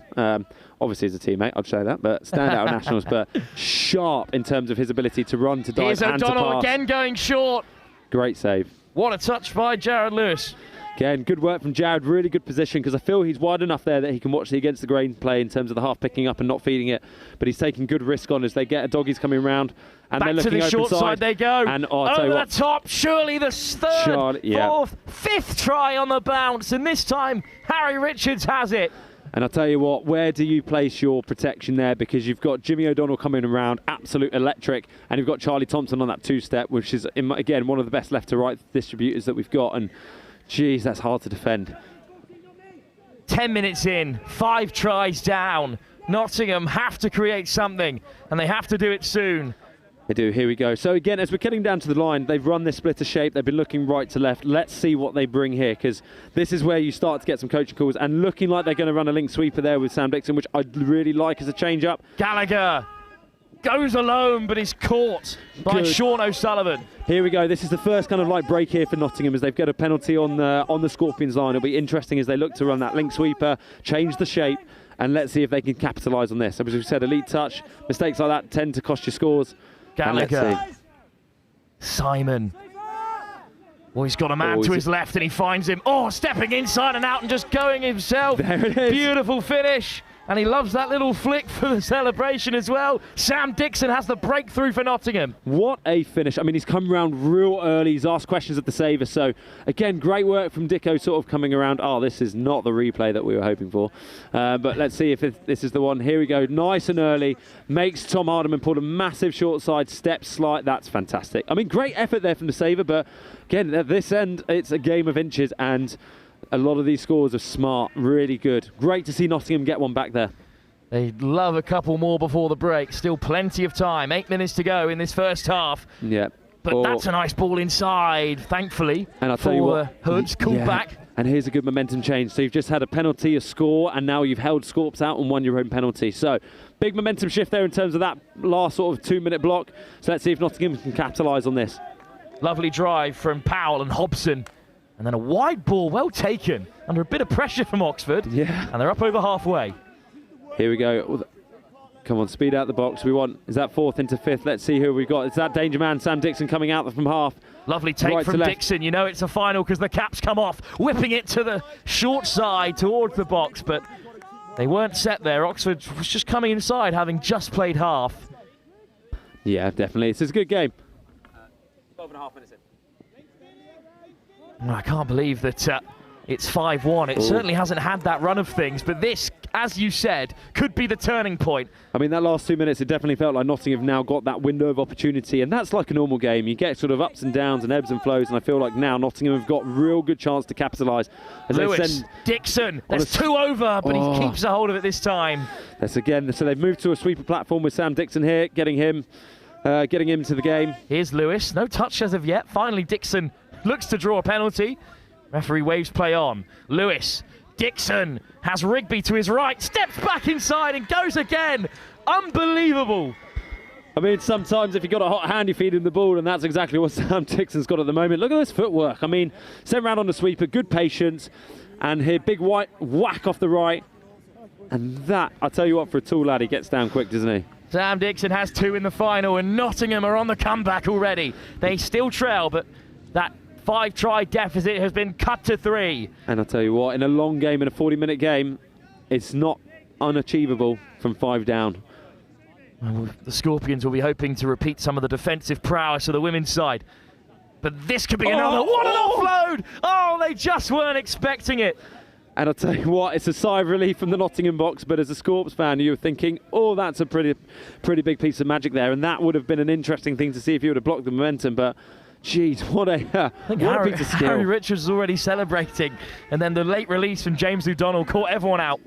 Obviously, as a teammate, I'd say that, but standout at nationals, but sharp in terms of his ability to run, to dive, Here's and to O'Donnell pass. again going short. Great save. What a touch by Jared Lewis. Again, good work from Jared, really good position, because I feel he's wide enough there that he can watch the against the grain play in terms of the half picking up and not feeding it, but he's taking good risk on as they get a doggies coming round. And back they're looking to the short side they go. And over the top, surely the third, yeah. fourth, fifth try on the bounce, and this time Harry Richards has it. And I'll tell you what, where do you place your protection there? Because you've got Jimmy O'Donnell coming around, absolute electric, and you've got Charlie Thompson on that two-step, which is, again, one of the best left-to-right distributors that we've got. And, geez, that's hard to defend. 10 minutes in, 5 tries down. Nottingham have to create something, and they have to do it soon. They do, here we go. So again, as we're getting down to the line, they've run this splitter shape, they've been looking right to left. Let's see what they bring here, because this is where you start to get some coaching calls, and looking like they're going to run a link sweeper there with Sam Dixon, which I really like as a change-up. Gallagher goes alone, but is caught by Sean O'Sullivan. Here we go. This is the first kind of like break here for Nottingham as they've got a penalty on the Scorpions line. It'll be interesting as they look to run that link sweeper, change the shape, and let's see if they can capitalise on this. As we said, elite touch, mistakes like that tend to cost you scores. Gallagher, Simon. Well, he's got a man to his left and he finds him. Oh, stepping inside and out and just going himself. There it is. Beautiful finish. And he loves that little flick for the celebration as well. Sam Dixon has the breakthrough for Nottingham. What a finish. I mean, he's come around real early. He's asked questions at the saver. So, again, great work from Dicko sort of coming around. Oh, this is not the replay that we were hoping for. But let's see if this is the one. Here we go. Nice and early. Makes Tom Hardiman pull a massive short side step slide. That's fantastic. I mean, great effort there from the saver. But, again, at this end, it's a game of inches. And a lot of these scores are smart, really good. Great to see Nottingham get one back there. They'd love a couple more before the break. Still plenty of time. 8 minutes to go in this first half. Yeah. But that's a nice ball inside, thankfully, and I'll tell you what, Hoods called back. And here's a good momentum change. So you've just had a penalty, a score, and now you've held Scorps out and won your own penalty. So big momentum shift there in terms of that last sort of 2-minute block. So let's see if Nottingham can capitalise on this. Lovely drive from Powell and Hobson. And then a wide ball, well taken, under a bit of pressure from Oxford. Yeah. And they're up over halfway. Here we go. Come on, speed out the box. Is that fourth into fifth? Let's see who we've got. It's that danger man, Sam Dixon, coming out from half. Lovely take right from Dixon. You know it's a final because the caps come off, whipping it to the short side towards the box. But they weren't set there. Oxford was just coming inside, having just played half. Yeah, definitely. It's a good game. 12.5 minutes in. I can't believe that it's 5-1. It certainly hasn't had that run of things, but this, as you said, could be the turning point. I mean, that last 2 minutes, it definitely felt like Nottingham have now got that window of opportunity, and that's like a normal game. You get sort of ups and downs and ebbs and flows, and I feel like now Nottingham have got real good chance to capitalise. Lewis, Dixon, there's 2 over, but he keeps a hold of it this time. That's again, so they've moved to a sweeper platform with Sam Dixon here, getting him into the game. Here's Lewis, no touch as of yet. Finally, Dixon looks to draw a penalty. Referee waves play on. Lewis, Dixon has Rigby to his right, steps back inside and goes again. Unbelievable. I mean, sometimes if you've got a hot hand, you feed him the ball, and that's exactly what Sam Dixon's got at the moment. Look at this footwork. I mean, sent round on the sweeper, good patience, and here, big white whack off the right. And that, I tell you what, for a tall lad, he gets down quick, doesn't he? Sam Dixon has 2 in the final, and Nottingham are on the comeback already. They still trail, but that 5-try deficit has been cut to 3. And I'll tell you what, in a long game, in a 40-minute game, it's not unachievable from 5 down. Well, the Scorpions will be hoping to repeat some of the defensive prowess of the women's side. But this could be another. What an offload! Oh, they just weren't expecting it. And I'll tell you what, it's a sigh of relief from the Nottingham box, but as a Scorps fan, you were thinking, oh, that's a pretty big piece of magic there, and that would have been an interesting thing to see if you would have blocked the momentum, but jeez, what a piece of skill. Harry Richards is already celebrating, and then the late release from James O'Donnell caught everyone out,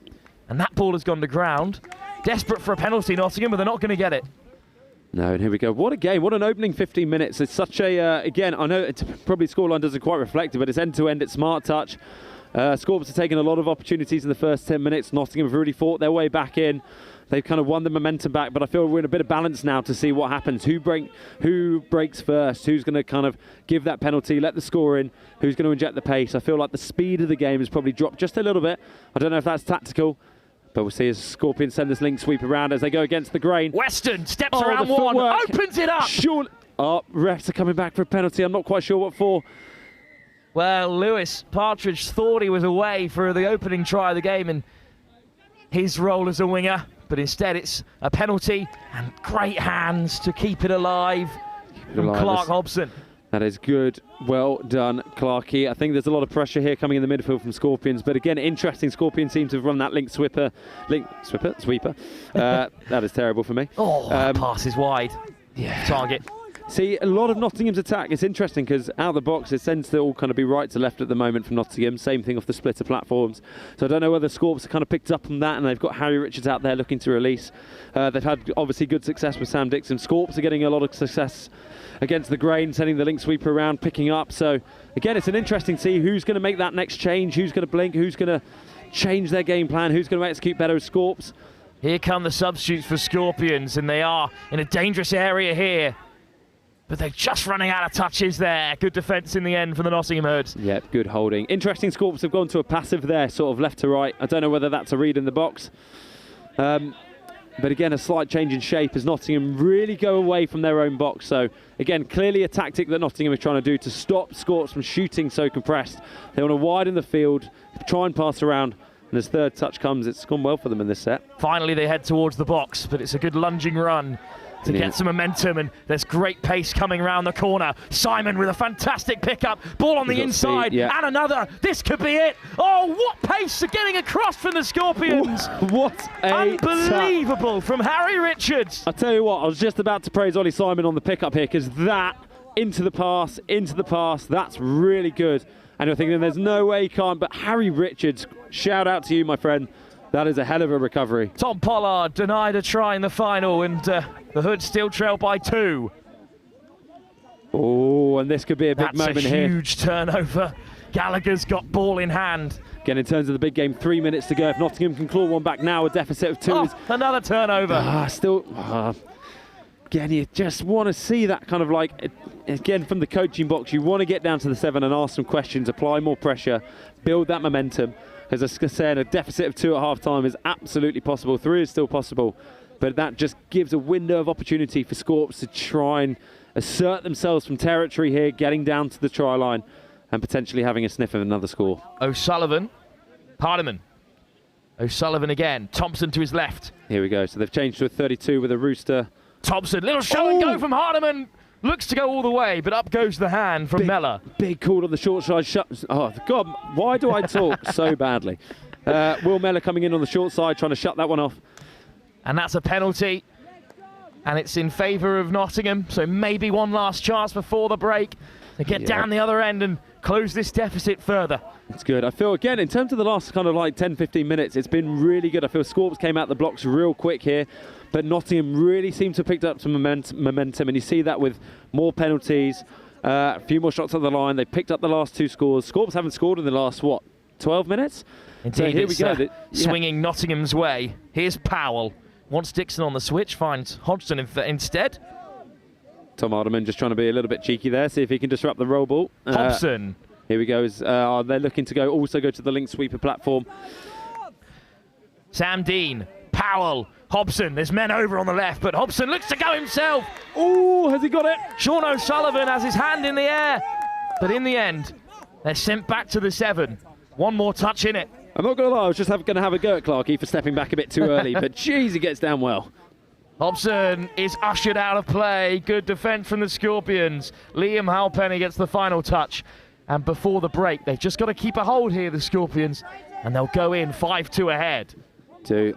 and that ball has gone to ground. Desperate for a penalty, Nottingham, but they're not going to get it. No, and here we go. What a game. What an opening 15 minutes. It's such a, again, I know it's probably scoreline doesn't quite reflect it, but it's end-to-end, it's smart touch. Scorps have taken a lot of opportunities in the first 10 minutes. Nottingham have really fought their way back in. They've kind of won the momentum back, but I feel we're in a bit of balance now to see what happens. Who breaks first? Who's going to kind of give that penalty, let the score in? Who's going to inject the pace? I feel like the speed of the game has probably dropped just a little bit. I don't know if that's tactical. But we'll see as Scorpions send this link sweep around as they go against the grain. Weston steps around one, opens it up. Sure. Oh, refs are coming back for a penalty. I'm not quite sure what for. Well, Lewis Partridge thought he was away for the opening try of the game in his role as a winger, but instead it's a penalty and great hands to keep it alive from Clark Hobson. That is good. Well done, Clarkey. I think there's a lot of pressure here coming in the midfield from Scorpions. But again, interesting. Scorpions seem to have run that sweeper. That is terrible for me. Oh, pass is wide. Yeah. Target. See, a lot of Nottingham's attack. It's interesting because out of the box, it tends to all kind of be right to left at the moment from Nottingham. Same thing off the splitter platforms. So I don't know whether Scorps have kind of picked up on that, and they've got Harry Richards out there looking to release. They've had obviously good success with Sam Dixon. Scorps are getting a lot of success against the grain, sending the link sweeper around, picking up. So again, it's an interesting to see who's going to make that next change, who's going to blink, who's going to change their game plan, who's going to execute better as Scorps. Here come the substitutes for Scorpions, and they are in a dangerous area here. But they're just running out of touches there. Good defence in the end for the Nottingham Hoods. Yep, good holding. Interesting, Scorps have gone to a passive there, sort of left to right. I don't know whether that's a read in the box. But again, a slight change in shape as Nottingham really go away from their own box. So again, clearly a tactic that Nottingham is trying to do to stop Scorps from shooting so compressed. They want to widen the field, try and pass around. And as third touch comes, it's gone well for them in this set. Finally, they head towards the box, but it's a good lunging run to get some momentum, and there's great pace coming round the corner. Simon with a fantastic pickup, ball on the inside, and another. This could be it. Oh, what pace are getting across from the Scorpions. What a unbelievable from Harry Richards. I'll tell you what, I was just about to praise Ollie Simon on the pickup here, because that, into the pass, that's really good. And you're thinking there's no way he can't, but Harry Richards, shout out to you, my friend. That is a hell of a recovery. Tom Pollard denied a try in the final, and the Hoods still trail by 2. Oh, and this could be a big moment here. That's a huge turnover. Gallagher's got ball in hand. Again, in terms of the big game, 3 minutes to go. If Nottingham can claw one back now, a deficit of 2 is... another turnover. Again, you just want to see that kind of like... Again, from the coaching box, you want to get down to the 7 and ask some questions, apply more pressure, build that momentum. As I said, a deficit of 2 at half-time is absolutely possible. 3 is still possible. But that just gives a window of opportunity for Scorps to try and assert themselves from territory here, getting down to the try line and potentially having a sniff of another score. O'Sullivan, Hardiman. O'Sullivan again, Thompson to his left. Here we go, so they've changed to a 32 with a Rooster. Thompson, little show and go from Hardiman. Looks to go all the way, but up goes the hand from Mellor. Big call on the short side. Oh, God, why do I talk so badly? Will Mellor coming in on the short side, trying to shut that one off. And that's a penalty. And it's in favour of Nottingham, so maybe one last chance before the break to get down the other end and close this deficit further. It's good. I feel, again, in terms of the last kind of like 10-15 minutes, it's been really good. I feel Scorps came out the blocks real quick here, but Nottingham really seemed to have picked up some momentum, and you see that with more penalties, a few more shots at the line. They picked up the last 2 scores. Scorps haven't scored in the last, 12 minutes? Indeed, so here we go. Swinging Nottingham's way. Here's Powell. Wants Dixon on the switch, finds Hodgson instead. Tom Hardiman just trying to be a little bit cheeky there, see if he can disrupt the roll ball. Hobson. Here we go. They're looking to also go to the link sweeper platform. Sam Dean, Powell, Hobson. There's men over on the left, but Hobson looks to go himself. Oh, has he got it? Sean O'Sullivan has his hand in the air. But in the end, they're sent back to the 7. One more touch in it. I'm not going to lie, I was just going to have a go at Clarkey for stepping back a bit too early, but jeez, he gets down well. Hobson is ushered out of play. Good defence from the Scorpions. Liam Halpenny gets the final touch. And before the break, they've just got to keep a hold here, the Scorpions, and they'll go in 5-2 ahead.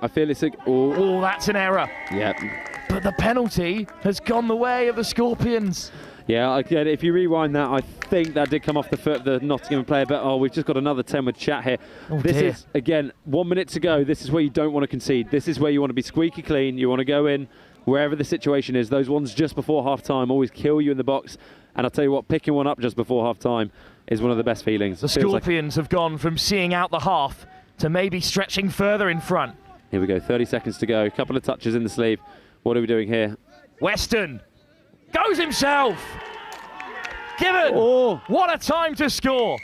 I feel it's oh, that's an error. Yep. But the penalty has gone the way of the Scorpions. Yeah, again, if you rewind that, I think that did come off the foot of the Nottingham player, but we've just got another 10 with chat here. This is, again, 1 minute to go. This is where you don't want to concede. This is where you want to be squeaky clean. You want to go in wherever the situation is, those ones just before half-time always kill you in the box. And I'll tell you what, picking one up just before half-time is one of the best feelings. The Scorpions have gone from seeing out the half to maybe stretching further in front. Here we go, 30 seconds to go. A couple of touches in the sleeve. What are we doing here? Weston goes himself. Given. Oh. What a time to score.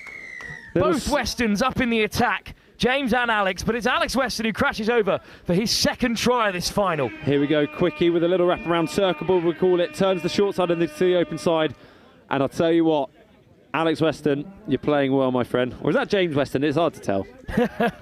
Both Westons up in the attack. James and Alex, but it's Alex Weston who crashes over for his second try of this final. Here we go, quickie with a little wraparound circle ball, we call it. Turns the short side into the open side. And I'll tell you what, Alex Weston, you're playing well, my friend. Or is that James Weston? It's hard to tell.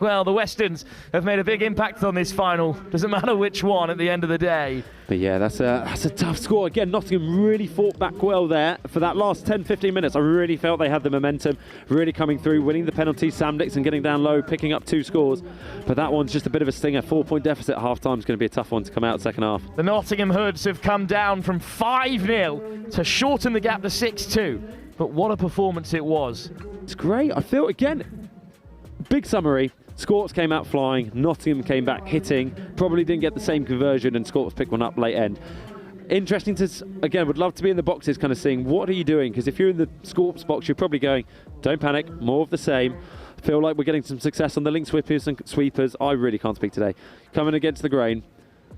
Well, the Westons have made a big impact on this final. Doesn't matter which one at the end of the day. But yeah, that's a tough score. Again, Nottingham really fought back well there. For that last 10-15 minutes, I really felt they had the momentum, really coming through, winning the penalty. Sam Dixon getting down low, picking up 2 scores. But that one's just a bit of a stinger. 4-point deficit at half-time is going to be a tough one to come out second half. The Nottingham Hoods have come down from 5-0 to shorten the gap to 6-2. But what a performance it was. It's great. I feel, again, big summary. Scorps came out flying. Nottingham came back hitting. Probably didn't get the same conversion, and Scorps picked one up late end. Interesting to, again, would love to be in the boxes kind of seeing, what are you doing? Because if you're in the Scorps box, you're probably going, don't panic, more of the same. Feel like we're getting some success on the link sweepers and sweepers. I really can't speak today. Coming against the grain.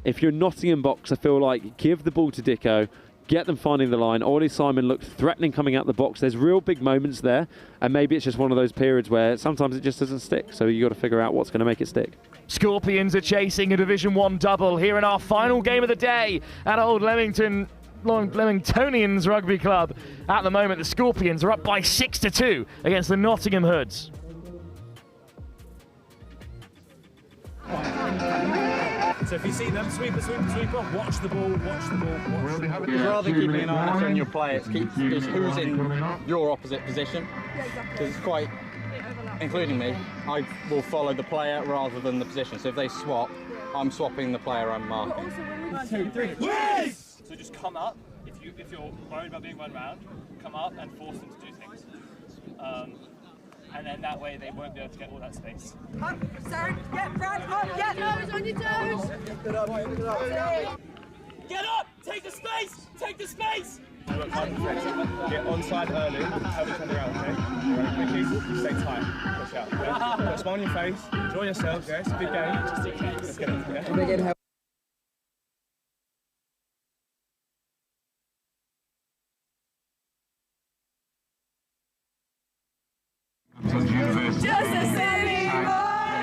If you're Nottingham box, I feel like give the ball to Dicko. Get them finding the line. Ollie Simon looked threatening coming out the box. There's real big moments there, and maybe it's just one of those periods where sometimes it just doesn't stick, so you've got to figure out what's going to make it stick. Scorpions are chasing a Division 1 double here in our final game of the day at Old Leamingtonians Rugby Club. At the moment, the Scorpions are up by 6-2 against the Nottingham Hoods. So if you see them, sweeper, watch the ball, watch the ball. Rather than keeping an eye on your play, it's who's in your opposite position. Because it's quite, including me, I will follow the player rather than the position. So if they swap, I'm swapping the player I'm marking. 1, 2, 3. Yes! So just come up. If you're worried about being run around, come up and force them to do things. And then that way they won't be able to get all that space. Up, Sarah, get Brad, up, get toes on your toes. Get up! Take the space! Take the space! Get onside early, help each other out, okay? Right, quickly, stay tight, push out, yeah? Put a smile on your face, enjoy yourselves, yeah? It's a big game. Let's get it, yeah? Just a silly boy,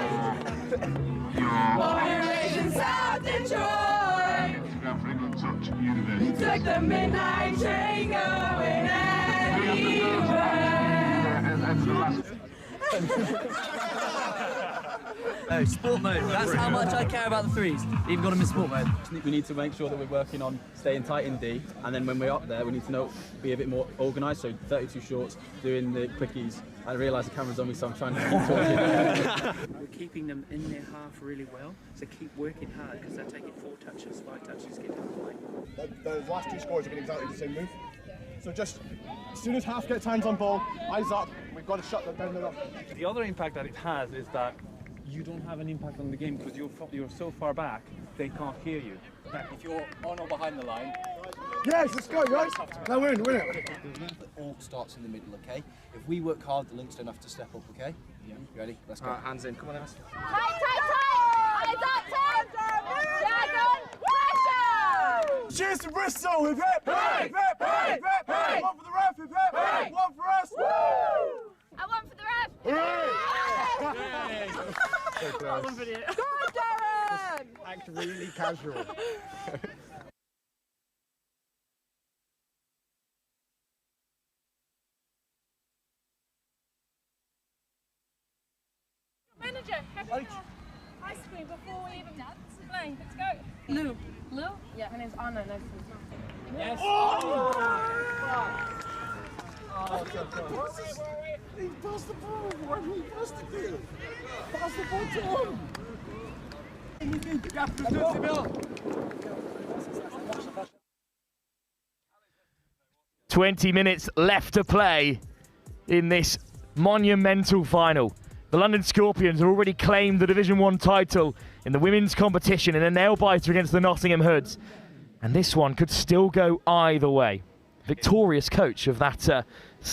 born and raised in South Detroit. He took the midnight train going anywhere. Oh, sport mode. That's how much I care about the threes. Even got them in sport mode. We need to make sure that we're working on staying tight in D, and then when we're up there, we need to be a bit more organised. So 32 shorts, doing the quickies. I realise the camera's on me, so I'm trying to keep talking. We're keeping them in their half really well, so keep working hard because they're taking 4 touches, 5 touches, get to the line. Those last 2 scores have been exactly the same move. So just, as soon as half gets hands on ball, eyes up, we've got to shut them down. The other impact that it has is that you don't have an impact on the game because you're so far back, they can't hear you. If you're on or behind the line. Yes, let's go, right? Now win it. It all starts in the middle, okay? If we work hard, the links don't have to step up, okay? Yeah. You ready? Let's go. Hands in, come on, Ems. Tight! Eyes up, Tom! Dragon, pressure! Cheers to Bristol! Hip hip! Hip hip! Hip hip! One for the ref! Hip hip! One for us! Woo! And one for the ref! Hooray! One for you. Good, Darren! Act really casual. Manager, have ice cream before we even play. Let's go. Lou. Lou? Yeah, her name's Anna. No, she's not. Yes. Oh! He passed the ball. Why didn't he pass the ball? Pass the ball to him. 20 minutes left to play in this monumental final. The London Scorpions have already claimed the Division 1 title in the women's competition in a nail-biter against the Nottingham Hoods. And this one could still go either way. Victorious coach of that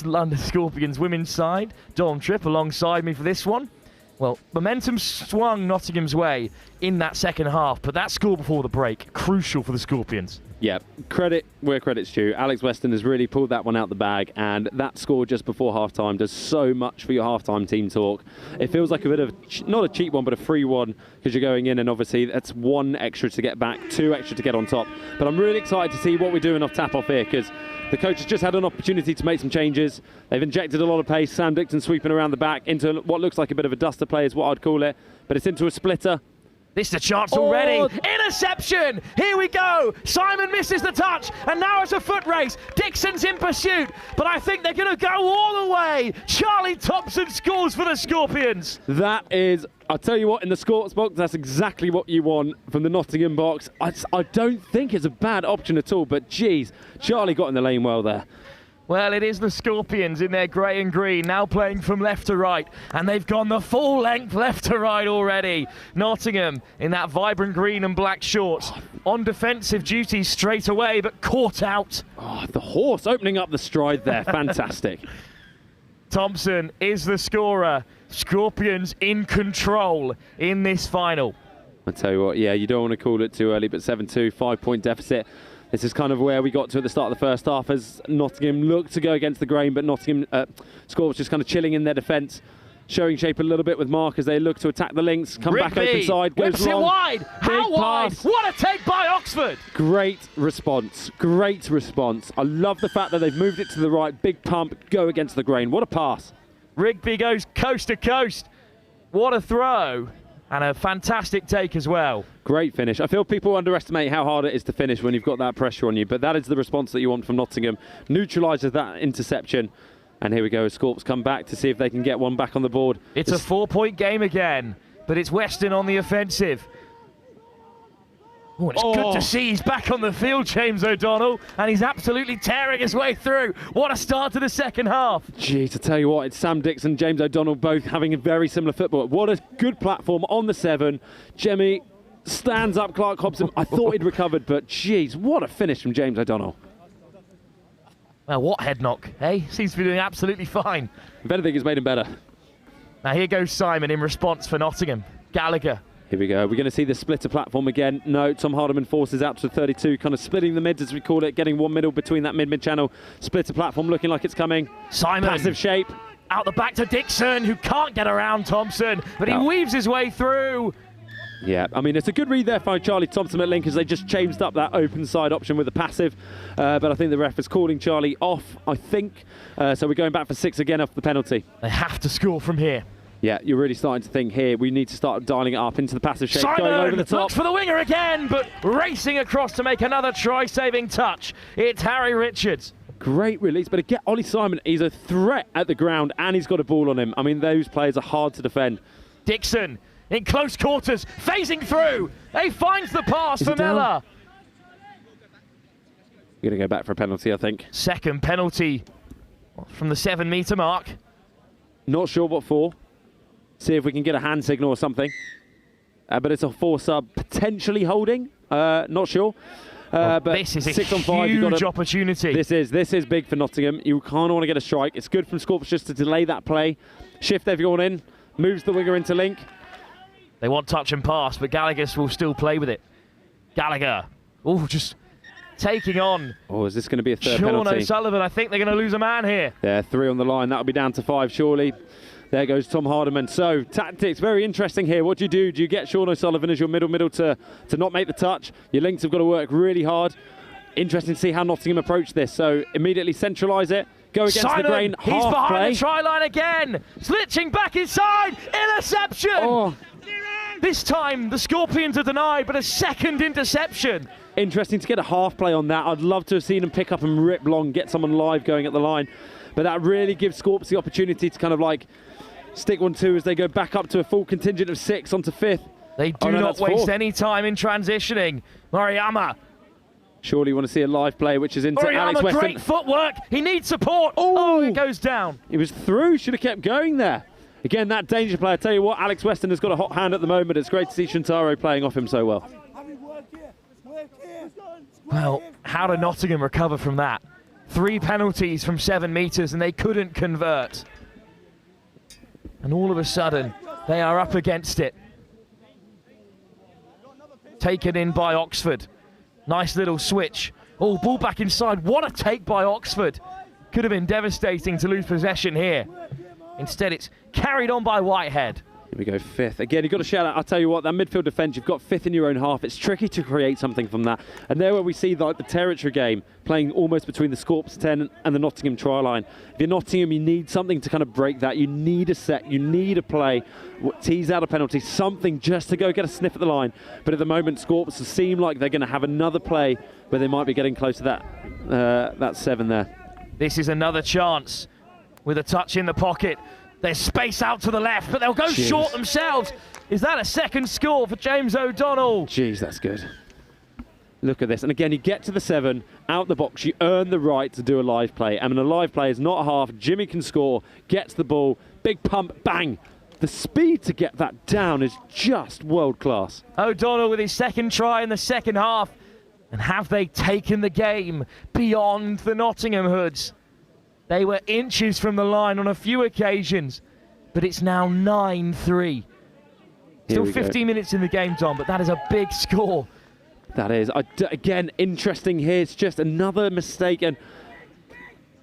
London Scorpions women's side, Dawn Tripp, alongside me for this one. Well, momentum swung Nottingham's way in that second half, but that score before the break, crucial for the Scorpions. Yeah, credit where credit's due. Alex Weston has really pulled that one out the bag, and that score just before half-time does so much for your half-time team talk. It feels like a bit of, not a cheap one, but a free one, because you're going in, and obviously that's 1 extra to get back, 2 extra to get on top. But I'm really excited to see what we're doing off tap-off here, because the coach has just had an opportunity to make some changes. They've injected a lot of pace. Sam Dixon sweeping around the back into what looks like a bit of a duster play is what I'd call it, but it's into a splitter. This is a chance already. Interception! Here we go. Simon misses the touch, and now it's a foot race. Dixon's in pursuit, but I think they're going to go all the way. Charlie Thompson scores for the Scorpions. That is, I'll tell you what, in the Scorps box, that's exactly what you want from the Nottingham box. I don't think it's a bad option at all, but geez, Charlie got in the lane well there. Well, it is the Scorpions in their grey and green, now playing from left to right, and they've gone the full length left to right already. Nottingham in that vibrant green and black shorts, on defensive duty straight away, but caught out. Oh, the horse opening up the stride there, fantastic. Thompson is the scorer. Scorpions in control in this final. I tell you what, yeah, you don't want to call it too early, but 7-2, 5-point deficit. This is kind of where we got to at the start of the first half as Nottingham looked to go against the grain, but Nottingham Scorps just kind of chilling in their defence, showing shape a little bit with Mark as they look to attack the links, come back open side, goes whips long. It wide. How wide? Pass. What a take by Oxford. Great response, great response. I love the fact that they've moved it to the right, big pump, go against the grain. What a pass. Rigby goes coast to coast. What a throw. And a fantastic take as well. Great finish. I feel people underestimate how hard it is to finish when you've got that pressure on you, but that is the response that you want from Nottingham. Neutralises that interception. And here we go, Scorps come back to see if they can get one back on the board. It's a 4-point game again, but it's Weston on the offensive. Oh, it's good to see he's back on the field, James O'Donnell, and he's absolutely tearing his way through. What a start to the second half. Gee, to tell you what, it's Sam Dixon, James O'Donnell both having a very similar football. What a good platform on the 7. Jemmy stands up Clark Hobson. I thought he'd recovered, but geez, what a finish from James O'Donnell. Well, what head knock, eh? Seems to be doing absolutely fine. If anything, it's made him better. Now here goes Simon in response for Nottingham. Gallagher. Here we go. We're going to see the splitter platform again. No, Tom Hardiman forces out to 32, kind of splitting the mids as we call it, getting one middle between that mid channel. Splitter platform looking like it's coming. Simon. Passive shape. Out the back to Dixon, who can't get around Thompson, but he weaves his way through. Yeah, I mean, it's a good read there by Charlie Thompson at link as they just changed up that open side option with the passive. But I think the ref is calling Charlie off, I think. So we're going back for 6 again off the penalty. They have to score from here. Yeah, you're really starting to think here, we need to start dialing it up into the passive shape, Simon going over the top. Looks for the winger again, but racing across to make another try-saving touch. It's Harry Richards. Great release, but again, Ollie Simon, he's a threat at the ground, and he's got a ball on him. I mean, those players are hard to defend. Dixon in close quarters, phasing through. He finds the pass for Miller. We're going to go back for a penalty, I think. Second penalty from the 7-metre mark. Not sure what for. See if we can get a hand signal or something. But it's a 4-sub, potentially holding. Not sure. But this is a 6 on 5, huge opportunity. This is big for Nottingham. You can't want to get a strike. It's good from Scorps just to delay that play. Shift everyone in. Moves the winger into link. They want touch and pass, but Gallagher will still play with it. Gallagher. Oh, just taking on. Oh, is this going to be a third Sean penalty? O'Sullivan. I think they're going to lose a man here. Yeah, 3 on the line. That'll be down to 5, surely. There goes Tom Hardiman. So, tactics, very interesting here. What do you do? Do you get Sean O'Sullivan as your middle to not make the touch? Your links have got to work really hard. Interesting to see how Nottingham approach this. So, immediately centralise it. Go against Simon, the grain. he's half behind play. the try line again. Slitching back inside. Interception. Oh. This time, the Scorpions are denied, but a second interception. Interesting to get a half play on that. I'd love to have seen him pick up and rip long, get someone live going at the line. But that really gives Scorps the opportunity to kind of like stick 1-2 as they go back up to a full contingent of 6 onto 5th. They do not waste any time in transitioning. Moriyama. Surely you want to see a live play, which is into Alex Weston. Great footwork. He needs support. Oh, it goes down. He was through. Should have kept going there. Again, that danger play. I tell you what, Alex Weston has got a hot hand at the moment. It's great to see Shintaro playing off him so well. Well, how did Nottingham recover from that? 3 penalties from 7 metres and they couldn't convert. And all of a sudden, they are up against it. Taken in by Oxford. Nice little switch. Oh, ball back inside. What a take by Oxford. Could have been devastating to lose possession here. Instead, it's carried on by Whitehead. Here we go, Fifth. Again, you've got to shout out. I'll tell you what, that midfield defence, you've got Fifth in your own half. It's tricky to create something from that. And there where we see like the territory game playing almost between the Scorps 10 and the Nottingham try line. If you're Nottingham, you need something to kind of break that. You need a set. You need a play. Tease out a penalty. Something just to go get a sniff at the line. But at the moment, Scorps seem like they're going to have another play where they might be getting close to that 7 there. This is another chance with a touch in the pocket. There's space out to the left, but they'll go short themselves. Is that a second score for James O'Donnell? Jeez, that's good. Look at this. And again, you get to the 7, out the box, you earn the right to do a live play. And a live play is not half. Jimmy can score, gets the ball, big pump, bang. The speed to get that down is just world class. O'Donnell with his second try in the second half. And have they taken the game beyond the Nottingham Hoods? They were inches from the line on a few occasions, but it's now 9-3. Still 15 minutes in the game, Tom, but that is a big score. That is. Again, interesting here. It's just another mistake, and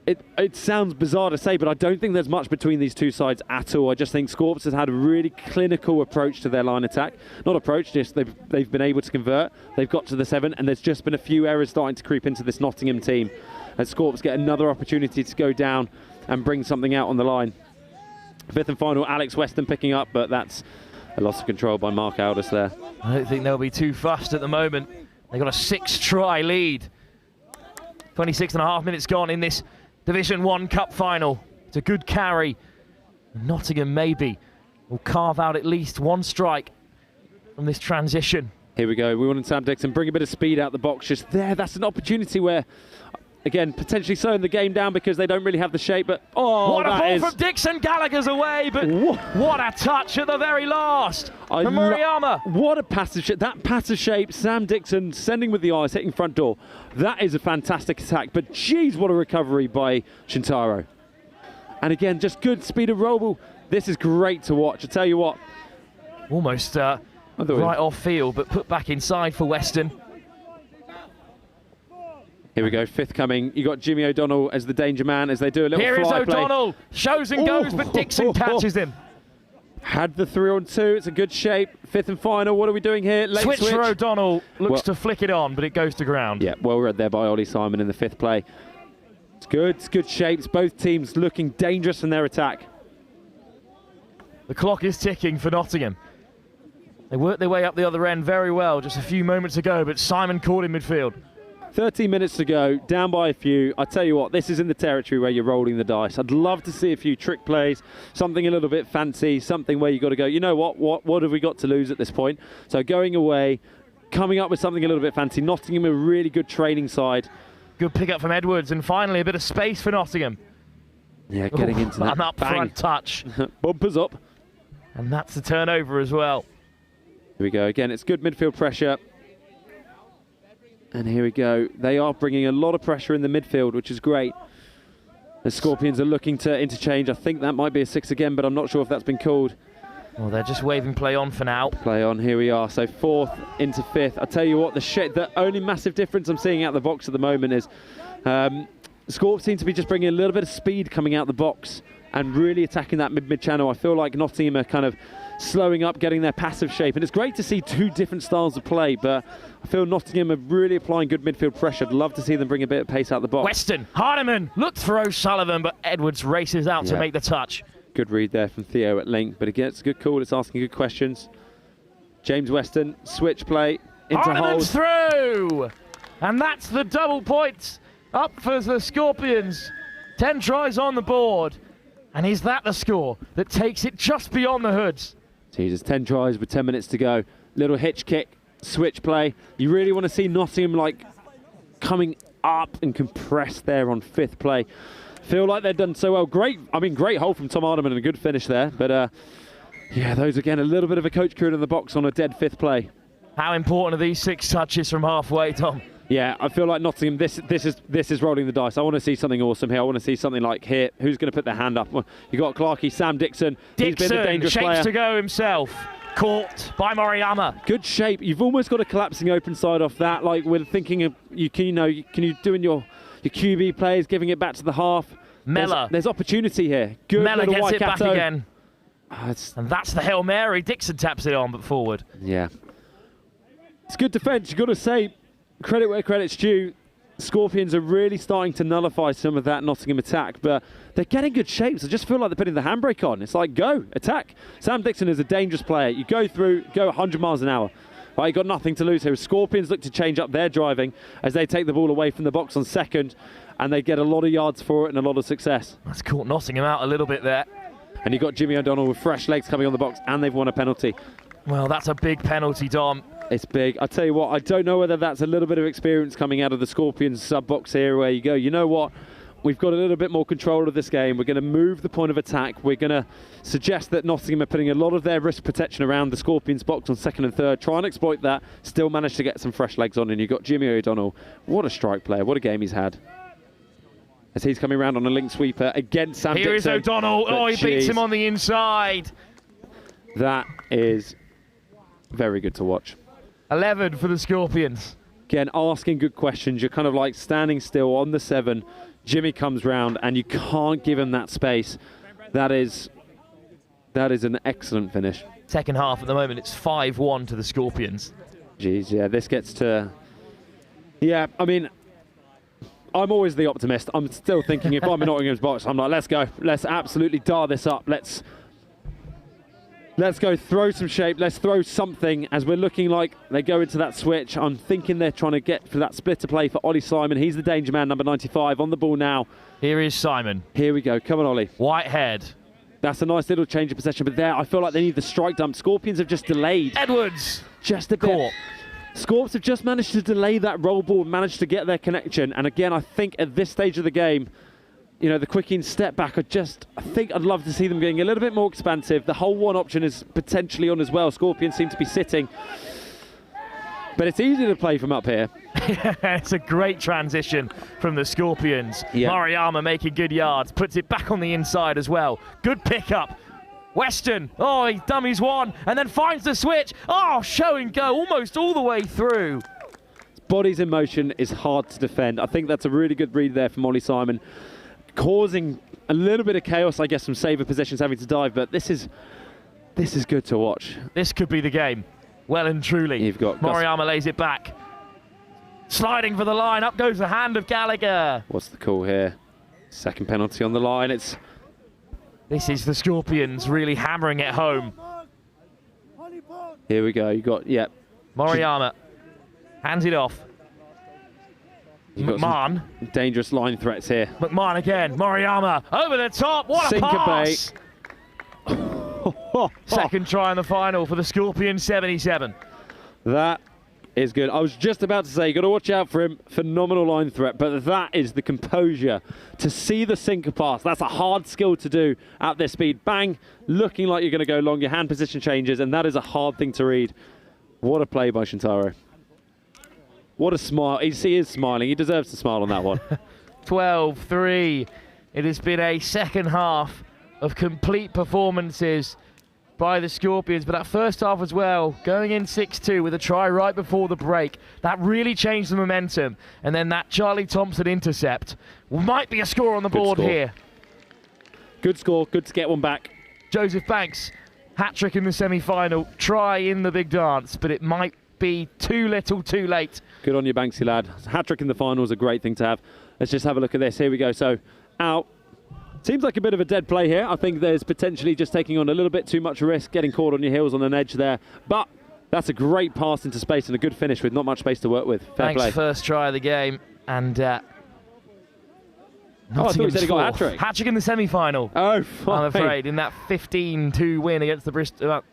it sounds bizarre to say, but I don't think there's much between these two sides at all. I just think Scorps has had a really clinical approach to their line attack. Not approach, just they've been able to convert. They've got to the 7, and there's just been a few errors starting to creep into this Nottingham team. As Scorps get another opportunity to go down and bring something out on the line. 5th and final, Alex Weston picking up, but that's a loss of control by Mark Aldous there. I don't think they'll be too fussed at the moment. They've got a 6-try lead. 26.5 minutes gone in this Division 1 Cup final. It's a good carry. Nottingham maybe will carve out at least one strike from this transition. Here we go. We wanted Sam Dixon bring a bit of speed out the box just there. That's an opportunity where, again, potentially slowing the game down because they don't really have the shape, but what a ball from Dixon. Gallagher's away, but what a touch at the very last from Murayama. What a passive shape. That passive shape, Sam Dixon sending with the eyes, hitting front door. That is a fantastic attack, but geez, what a recovery by Shintaro. And again, just good speed of roll ball. This is great to watch. I tell you what. Almost right off field, but put back inside for Weston. Here we go, 5th coming. You got Jimmy O'Donnell as the danger man as they do a little Here is fly O'Donnell, play. Shows and goes, but Dixon catches him. Had the 3-on-2, it's a good shape. 5th and final, what are we doing here? Late switch for O'Donnell, looks to flick it on, but it goes to ground. Yeah, well read there by Ollie Simon in the 5th play. It's good shapes, both teams looking dangerous in their attack. The clock is ticking for Nottingham. They worked their way up the other end very well just a few moments ago, but Simon caught in midfield. 13 minutes to go, down by a few. I tell you what, this is in the territory where you're rolling the dice. I'd love to see a few trick plays, something a little bit fancy, something where you've got to go, you know what have we got to lose at this point? So going away, coming up with something a little bit fancy. Nottingham, a really good training side. Good pick up from Edwards, and finally a bit of space for Nottingham. Yeah, getting into that. An up front touch. Bumpers up. And that's the turnover as well. Here we go again, it's good midfield pressure. And here we go. They are bringing a lot of pressure in the midfield, which is great. The Scorpions are looking to interchange. I think that might be a 6 again, but I'm not sure if that's been called. Well, they're just waving play on for now. Play on, here we are. So 4th into 5th. I tell you what, the only massive difference I'm seeing out the box at the moment is Scorp seem to be just bringing a little bit of speed coming out the box and really attacking that mid channel. I feel like Nottingham are kind of slowing up, getting their passive shape. And it's great to see two different styles of play, but I feel Nottingham are really applying good midfield pressure. I'd love to see them bring a bit of pace out the box. Weston, Hardiman looked for O'Sullivan, but Edwards races out to make the touch. Good read there from Theo at link, but again, it's a good call. It's asking good questions. James Weston, switch play into Hardiman's hold. Through! And that's the double points up for the Scorpions. 10 tries on the board. And is that the score that takes it just beyond the Hoods? Jesus, 10 tries with 10 minutes to go. Little hitch kick, switch play. You really want to see Nottingham like coming up and compressed there on 5th play. Feel like they've done so well. Great hold from Tom Hardiman and a good finish there. But yeah, those again, a little bit of a coach crew in the box on a dead 5th play. How important are these 6 touches from halfway, Tom? Yeah, I feel like Nottingham, this is rolling the dice. I want to see something awesome here. I want to see something like here. Who's going to put their hand up? Well, you got Clarkey, Sam Dixon. He's been a dangerous shapes player. to go himself. Caught by Moriyama. Good shape. You've almost got a collapsing open side off that. Like we're thinking of can you do in your QB plays, giving it back to the half. Mella. There's opportunity here. Good Mella little gets it Waikato. back again. And that's the Hail Mary. Dixon taps it on, but forward. Yeah. It's good defence. You've got to say, credit where credit's due. Scorpions are really starting to nullify some of that Nottingham attack, but they're getting good shapes. I just feel like they're putting the handbrake on. It's like, go, attack. Sam Dixon is a dangerous player. You go through, go 100 miles an hour. Right, you've got nothing to lose here. Scorpions look to change up their driving as they take the ball away from the box on second, and they get a lot of yards for it and a lot of success. That's caught Nottingham out a little bit there. And you've got Jimmy O'Donnell with fresh legs coming on the box, and they've won a penalty. Well, that's a big penalty, Dom. It's big. I tell you what, I don't know whether that's a little bit of experience coming out of the Scorpions sub-box here where you go, you know what, we've got a little bit more control of this game. We're going to move the point of attack. We're going to suggest that Nottingham are putting a lot of their risk protection around the Scorpions box on second and third. Try and exploit that. Still manage to get some fresh legs on. And you've got Jimmy O'Donnell. What a strike player. What a game he's had. As he's coming around on a link sweeper against Sam Dixon. Here is O'Donnell. Oh, he beats him on the inside. That is very good to watch. 11 for the Scorpions. Again, asking good questions. You're kind of like standing still on the 7. Jimmy comes round and you can't give him that space. That is an excellent finish. Second half at the moment, it's 5-1 to the Scorpions. Jeez, yeah, this gets to... Yeah, I mean, I'm always the optimist. I'm still thinking if I'm in Nottingham's box, I'm like, let's go. Let's absolutely dar this up. Let's go throw some shape. Let's throw something as we're looking like they go into that switch. I'm thinking they're trying to get for that splitter play for Ollie Simon. He's the danger man, number 95, on the ball now. Here is Simon. Here we go. Come on, Ollie. Whitehead. That's a nice little change of possession, but there I feel like they need the strike dump. Scorpions have just delayed. Edwards. Just a bit. Caught. Scorps have just managed to delay that roll ball, managed to get their connection. And again, I think at this stage of the game, you know, the Quickies step back. I think I'd love to see them getting a little bit more expansive. The whole one option is potentially on as well. Scorpions seem to be sitting. But it's easy to play from up here. It's a great transition from the Scorpions. Yeah. Moriyama making good yards, puts it back on the inside as well. Good pickup. Weston, oh, he dummies one and then finds the switch. Oh, show and go almost all the way through. Bodies in motion is hard to defend. I think that's a really good read there from Ollie Simon, causing a little bit of chaos, I guess, from saver positions having to dive, but this is good to watch. This could be the game. Well and truly. You've got Moriyama lays it back. Sliding for the line, up goes the hand of Gallagher. What's the call here? Second penalty on the line. This is the Scorpions really hammering it home. Here we go. You got, yeah. Moriyama hands it off. McMahon. Dangerous line threats here. McMahon again. Moriyama over the top. What a pass! Second try in the final for the Scorpions, 77. That is good. I was just about to say, you've got to watch out for him. Phenomenal line threat, but that is the composure. To see the sinker pass, that's a hard skill to do at this speed. Bang, looking like you're going to go long. Your hand position changes, and that is a hard thing to read. What a play by Shintaro. What a smile. He is smiling. He deserves to smile on that one. 12-3. It has been a second half of complete performances by the Scorpions, but that first half as well, going in 6-2 with a try right before the break, that really changed the momentum. And then that Charlie Thompson intercept might be a score on the board here. Good score, good to get one back. Joseph Banks, hat-trick in the semi-final, try in the big dance, but it might be too little too late. Good on you, Banksy lad. Hat-trick in the final is a great thing to have. Let's just have a look at this. Here we go. So, out. Seems like a bit of a dead play here. I think there's potentially just taking on a little bit too much risk, getting caught on your heels on an edge there. But that's a great pass into space and a good finish with not much space to work with. Fair play. First try of the game. And I thought he said he got a hat-trick. Hat-trick in the semi-final. Oh, fine. I'm afraid, in that 15-2 win against the Bristol...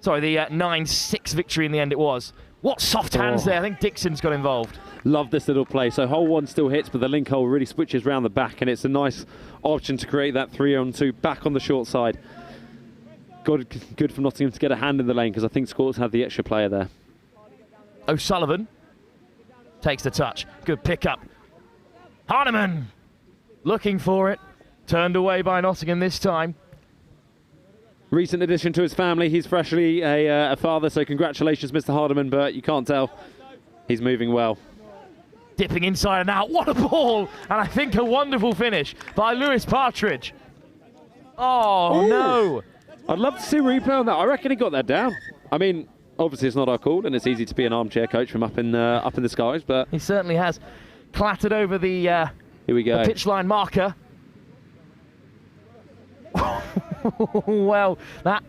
sorry, the 9-6 victory in the end it was. What soft hands there. I think Dixon's got involved. Love this little play. So hole one still hits, but the link hole really switches round the back, and it's a nice option to create that 3-on-2 back on the short side. Good from Nottingham to get a hand in the lane, because I think Scorps had the extra player there. O'Sullivan. takes the touch. Good pickup. Hardiman looking for it. Turned away by Nottingham this time. Recent addition to his family. He's freshly a father, so congratulations, Mr. Hardiman, but you can't tell. He's moving well. Dipping inside and out. What a ball! And I think a wonderful finish by Lewis Partridge. Oh, Ooh. no. I'd love to see a replay on that. I reckon he got that down. I mean, obviously it's not our call, and it's easy to be an armchair coach from up in the skies, but he certainly has clattered over the here we go. The pitch line marker. Well, that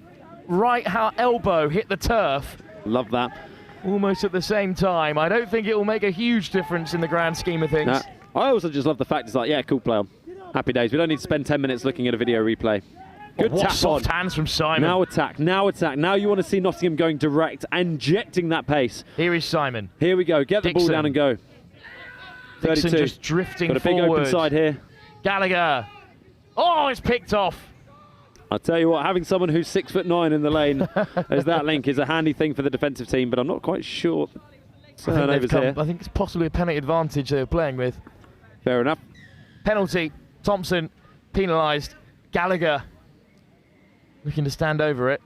right elbow hit the turf. Love that. Almost at the same time. I don't think it will make a huge difference in the grand scheme of things. Nah. I also just love the fact it's like, yeah, cool play on. Happy days. We don't need to spend 10 minutes looking at a video replay. Good what tap soft on. hands from Simon. Now attack, now attack. Now you want to see Nottingham going direct, injecting that pace. Here is Simon. Here we go. Get the ball down and go. Dixon 32. just drifting Got a big forward. open side here. Gallagher. Oh, it's picked off. I'll tell you what, having someone who's 6'9" in the lane as that link is a handy thing for the defensive team, but I'm not quite sure. I think it's possibly a penalty advantage they were playing with. Fair enough. Penalty. Thompson penalised. Gallagher looking to stand over it.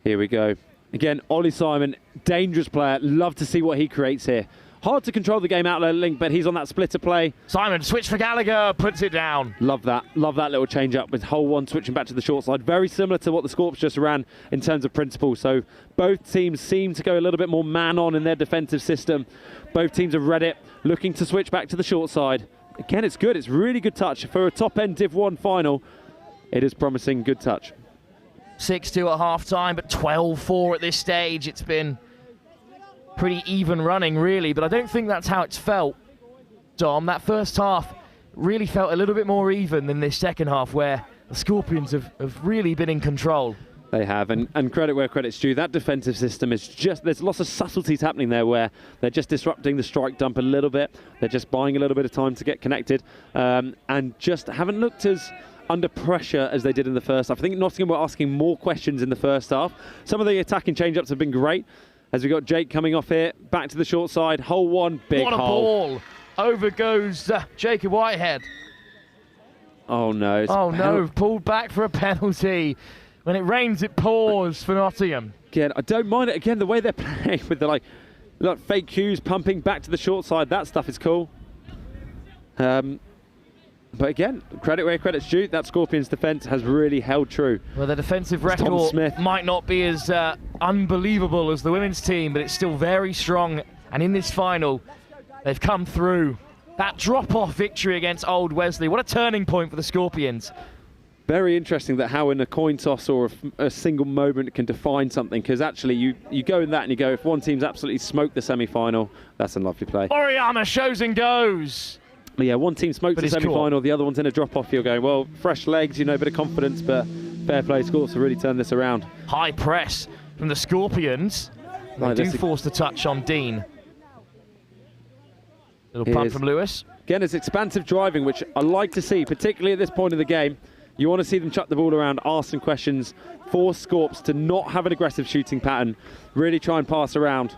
Here we go. Again, Ollie Simon, dangerous player. Love to see what he creates here. Hard to control the game outlet link, but he's on that splitter play. Simon, switch for Gallagher, puts it down. Love that. Love that little change up with hole one switching back to the short side. Very similar to what the Scorps just ran in terms of principle. So both teams seem to go a little bit more man on in their defensive system. Both teams have read it, looking to switch back to the short side. Again, it's good. It's really good touch. For a top-end Div 1 final, it is promising good touch. 6-2 at half-time, but 12-4 at this stage. It's been pretty even running, really, but I don't think that's how it's felt, Dom. That first half really felt a little bit more even than this second half, where the Scorpions have really been in control. They have, and credit where credit's due. That defensive system is just, there's lots of subtleties happening there where they're just disrupting the strike dump a little bit. They're just buying a little bit of time to get connected, and just haven't looked as under pressure as they did in the first half. I think Nottingham were asking more questions in the first half. Some of the attacking change-ups have been great. As we got Jake coming off here, back to the short side, hole one, big hole. What a ball! Over goes Jacob Whitehead. Oh no! Oh no! Pulled back for a penalty. When it rains, it pours for Nottingham. Again, I don't mind it. Again, the way they're playing with the like fake cues, pumping back to the short side. That stuff is cool. But again, credit where credit's due. That Scorpions defence has really held true. Well, the defensive record might not be as unbelievable as the women's team, but it's still very strong. And in this final, they've come through. That drop-off victory against Old Wesley. What a turning point for the Scorpions. Very interesting that how in a coin toss or a single moment can define something, because actually you go in that and you go, if one team's absolutely smoked the semi-final, that's a lovely play. Oriyama shows and goes. Yeah, one team smokes the semi-final, the other one's in a drop-off. You're going, well, fresh legs, you know, a bit of confidence, but fair play. Scorps to really turn this around. High press from the Scorpions. They do force the touch on Dean. Little punt from Lewis. Again, it's expansive driving, which I like to see, particularly at this point in the game. You want to see them chuck the ball around, ask some questions, force Scorps to not have an aggressive shooting pattern, really try and pass around,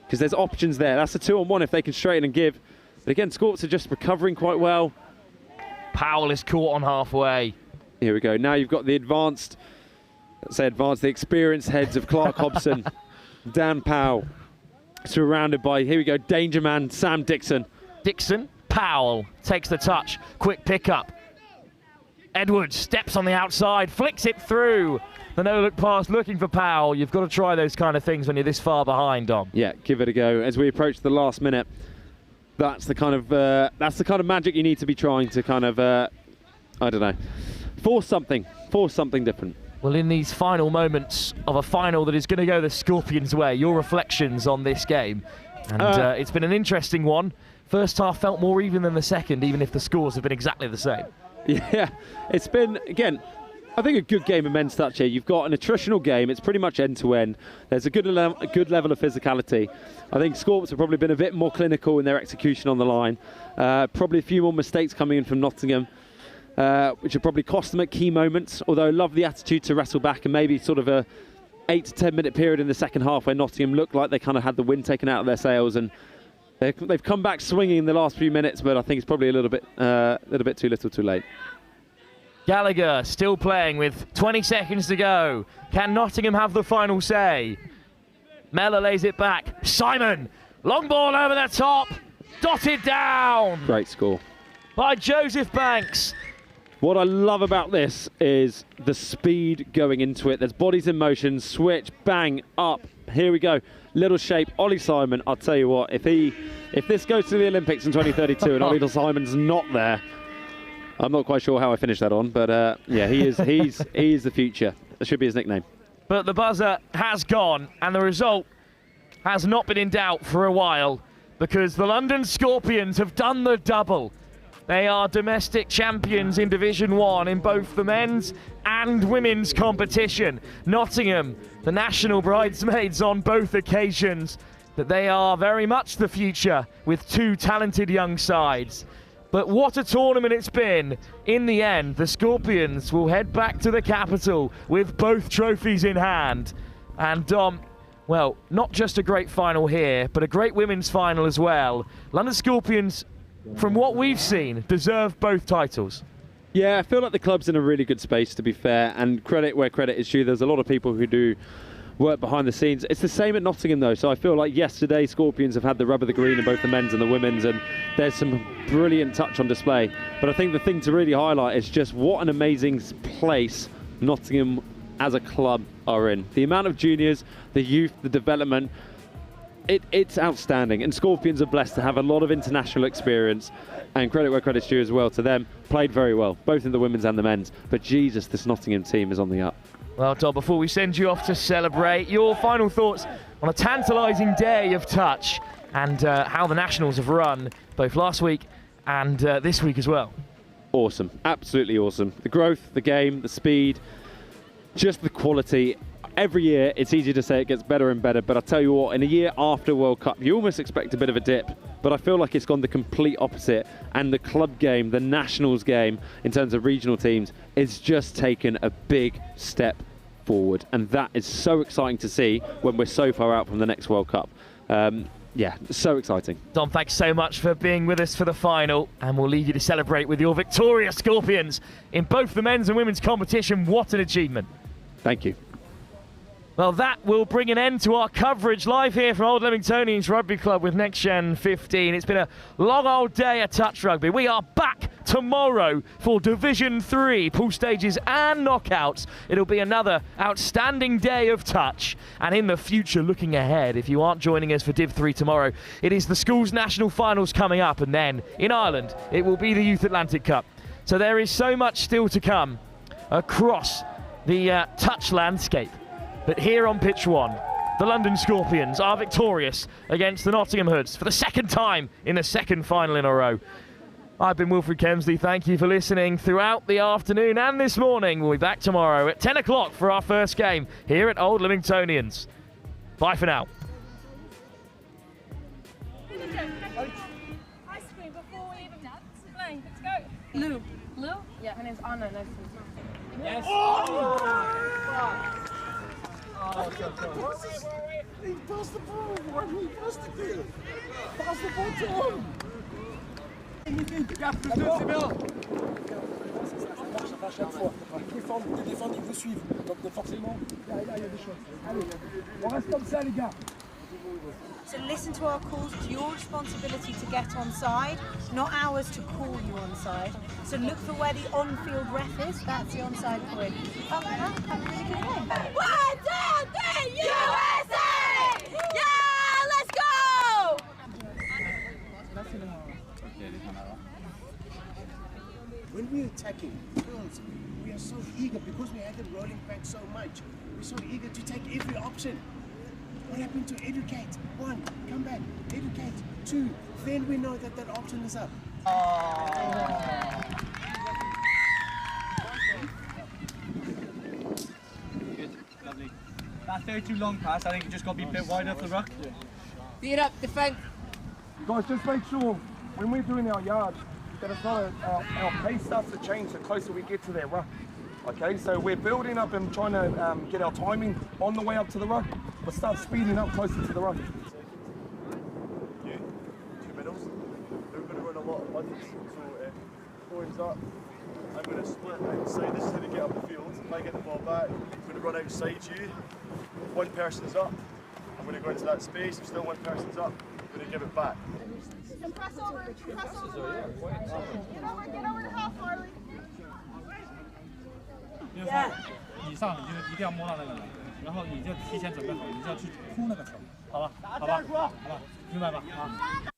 because there's options there. That's a 2-on-1 if they can straighten and give. But again, Scorps are just recovering quite well. Powell is caught on halfway. Here we go. Now you've got the the experienced heads of Clark Hobson, Dan Powell, surrounded by, here we go, danger man, Sam Dixon. Dixon, Powell takes the touch. Quick pickup. Edwards steps on the outside, flicks it through. The no-look pass looking for Powell. You've got to try those kind of things when you're this far behind, Dom. Yeah, give it a go. As we approach the last minute, that's the kind of magic you need to be trying to kind of, I don't know, force something different. Well, in these final moments of a final that is going to go the Scorpions' way, your reflections on this game. And it's been an interesting one. First half felt more even than the second, even if the scores have been exactly the same. Yeah, it's been, again, I think a good game of men's touch here. You've got an attritional game. It's pretty much end-to-end. There's a good level of physicality. I think Scorps have probably been a bit more clinical in their execution on the line. Probably a few more mistakes coming in from Nottingham, which have probably cost them at key moments, although I love the attitude to wrestle back, and maybe sort of a 8 to 10 minute period in the second half where Nottingham looked like they kind of had the wind taken out of their sails and They've come back swinging in the last few minutes, but I think it's probably a little bit too little too late. Gallagher still playing with 20 seconds to go. Can Nottingham have the final say? Mellor lays it back. Simon, long ball over the top. Dotted down. Great score. By Joseph Banks. What I love about this is the speed going into it. There's bodies in motion, switch, bang, up. Here we go. Little shape. Ollie Simon, I'll tell you what, if this goes to the Olympics in 2032 and Ollie Simon's not there, I'm not quite sure how I finished that on, but yeah, he is the future. That should be his nickname. But the buzzer has gone, and the result has not been in doubt for a while, because the London Scorpions have done the double. They are domestic champions in Division 1 in both the men's and women's competition. Nottingham, the national bridesmaids on both occasions, that they are very much the future with two talented young sides. But what a tournament it's been. In the end, the Scorpions will head back to the capital with both trophies in hand. And Dom, well, not just a great final here, but a great women's final as well. London Scorpions, from what we've seen, deserve both titles. Yeah, I feel like the club's in a really good space, to be fair, and credit where credit is due. There's a lot of people who do work behind the scenes. It's the same at Nottingham, though, so I feel like yesterday Scorpions have had the rub of the green in both the men's and the women's, and there's some brilliant touch on display. But I think the thing to really highlight is just what an amazing place Nottingham as a club are in. The amount of juniors, the youth, the development, it's outstanding, and Scorpions are blessed to have a lot of international experience, and credit where credit's due as well to them. Played very well, both in the women's and the men's, but Jesus, this Nottingham team is on the up. Well, Dom, before we send you off to celebrate, your final thoughts on a tantalising day of touch and how the Nationals have run both last week and this week as well. Awesome, absolutely awesome. The growth, the game, the speed, just the quality. Every year, it's easy to say it gets better and better, but I tell you what, in a year after World Cup, you almost expect a bit of a dip, but I feel like it's gone the complete opposite, and the club game, the Nationals game, in terms of regional teams, is just taken a big step forward, and that is so exciting to see when we're so far out from the next World Cup. Yeah, so exciting. Dom, thanks so much for being with us for the final, and we'll leave you to celebrate with your victorious Scorpions in both the men's and women's competition. What an achievement. Thank you. Well, that will bring an end to our coverage live here from Old Leamingtonians Rugby Club with Next Gen 15. It's been a long old day of touch rugby. We are back tomorrow for Division 3 pool stages and knockouts. It'll be another outstanding day of touch. And in the future, looking ahead, if you aren't joining us for Div 3 tomorrow, it is the schools' national finals coming up, and then in Ireland it will be the Youth Atlantic Cup. So there is so much still to come across the touch landscape. But here on pitch 1, the London Scorpions are victorious against the Nottingham Hoods for the second time in the second final in a row. I've been Wilfred Kemsley. Thank you for listening throughout the afternoon and this morning. We'll be back tomorrow at 10 o'clock for our first game here at Old Leamingtonians. Bye for now. Ice cream before we even play. Let's go. Lou. Lou? Yeah, her name's Anna. Nice to meet you. Yes. Oh! He passed the ball. Why didn't he pass the ball? Pass the ball to him. Les défendre, ils vous suivent. Donc forcément, là, il y a des choses. Allez, on reste comme ça, les gars. So listen to our calls. It's your responsibility to get on side, not ours to call you on side. So look for where the on-field ref is. That's the onside point. Oh, have a really good game. 1, 2, 3, USA! Yeah, let's go! When we're attacking girls, we are so eager because we had them rolling back so much. We're so eager to take every option. What happened to educate? 1, come back, educate. 2, then we know that that option is up. Good, lovely. That 32 long pass, I think it just got to be a bit wide off the ruck. Feet up, defend. Guys, just make sure when we're doing our yards that it's not our pace starts to change the closer we get to their ruck. Okay, so we're building up and trying to get our timing on the way up to the ruck, but start speeding up closer to the ruck. others. So poems up. I'm going to split outside. This is how we get up the field. If I get the ball back, I'm going to run outside you. One person's up. I'm going to go into that space. If still one person's up, I'm going to give it back. Press over. Press over. Get over the half, Marley. 以上你就一定要摸到那个人，然后你就提前准备好，你就要去扑那个球，好吧？好吧？好吧？明白吧？啊。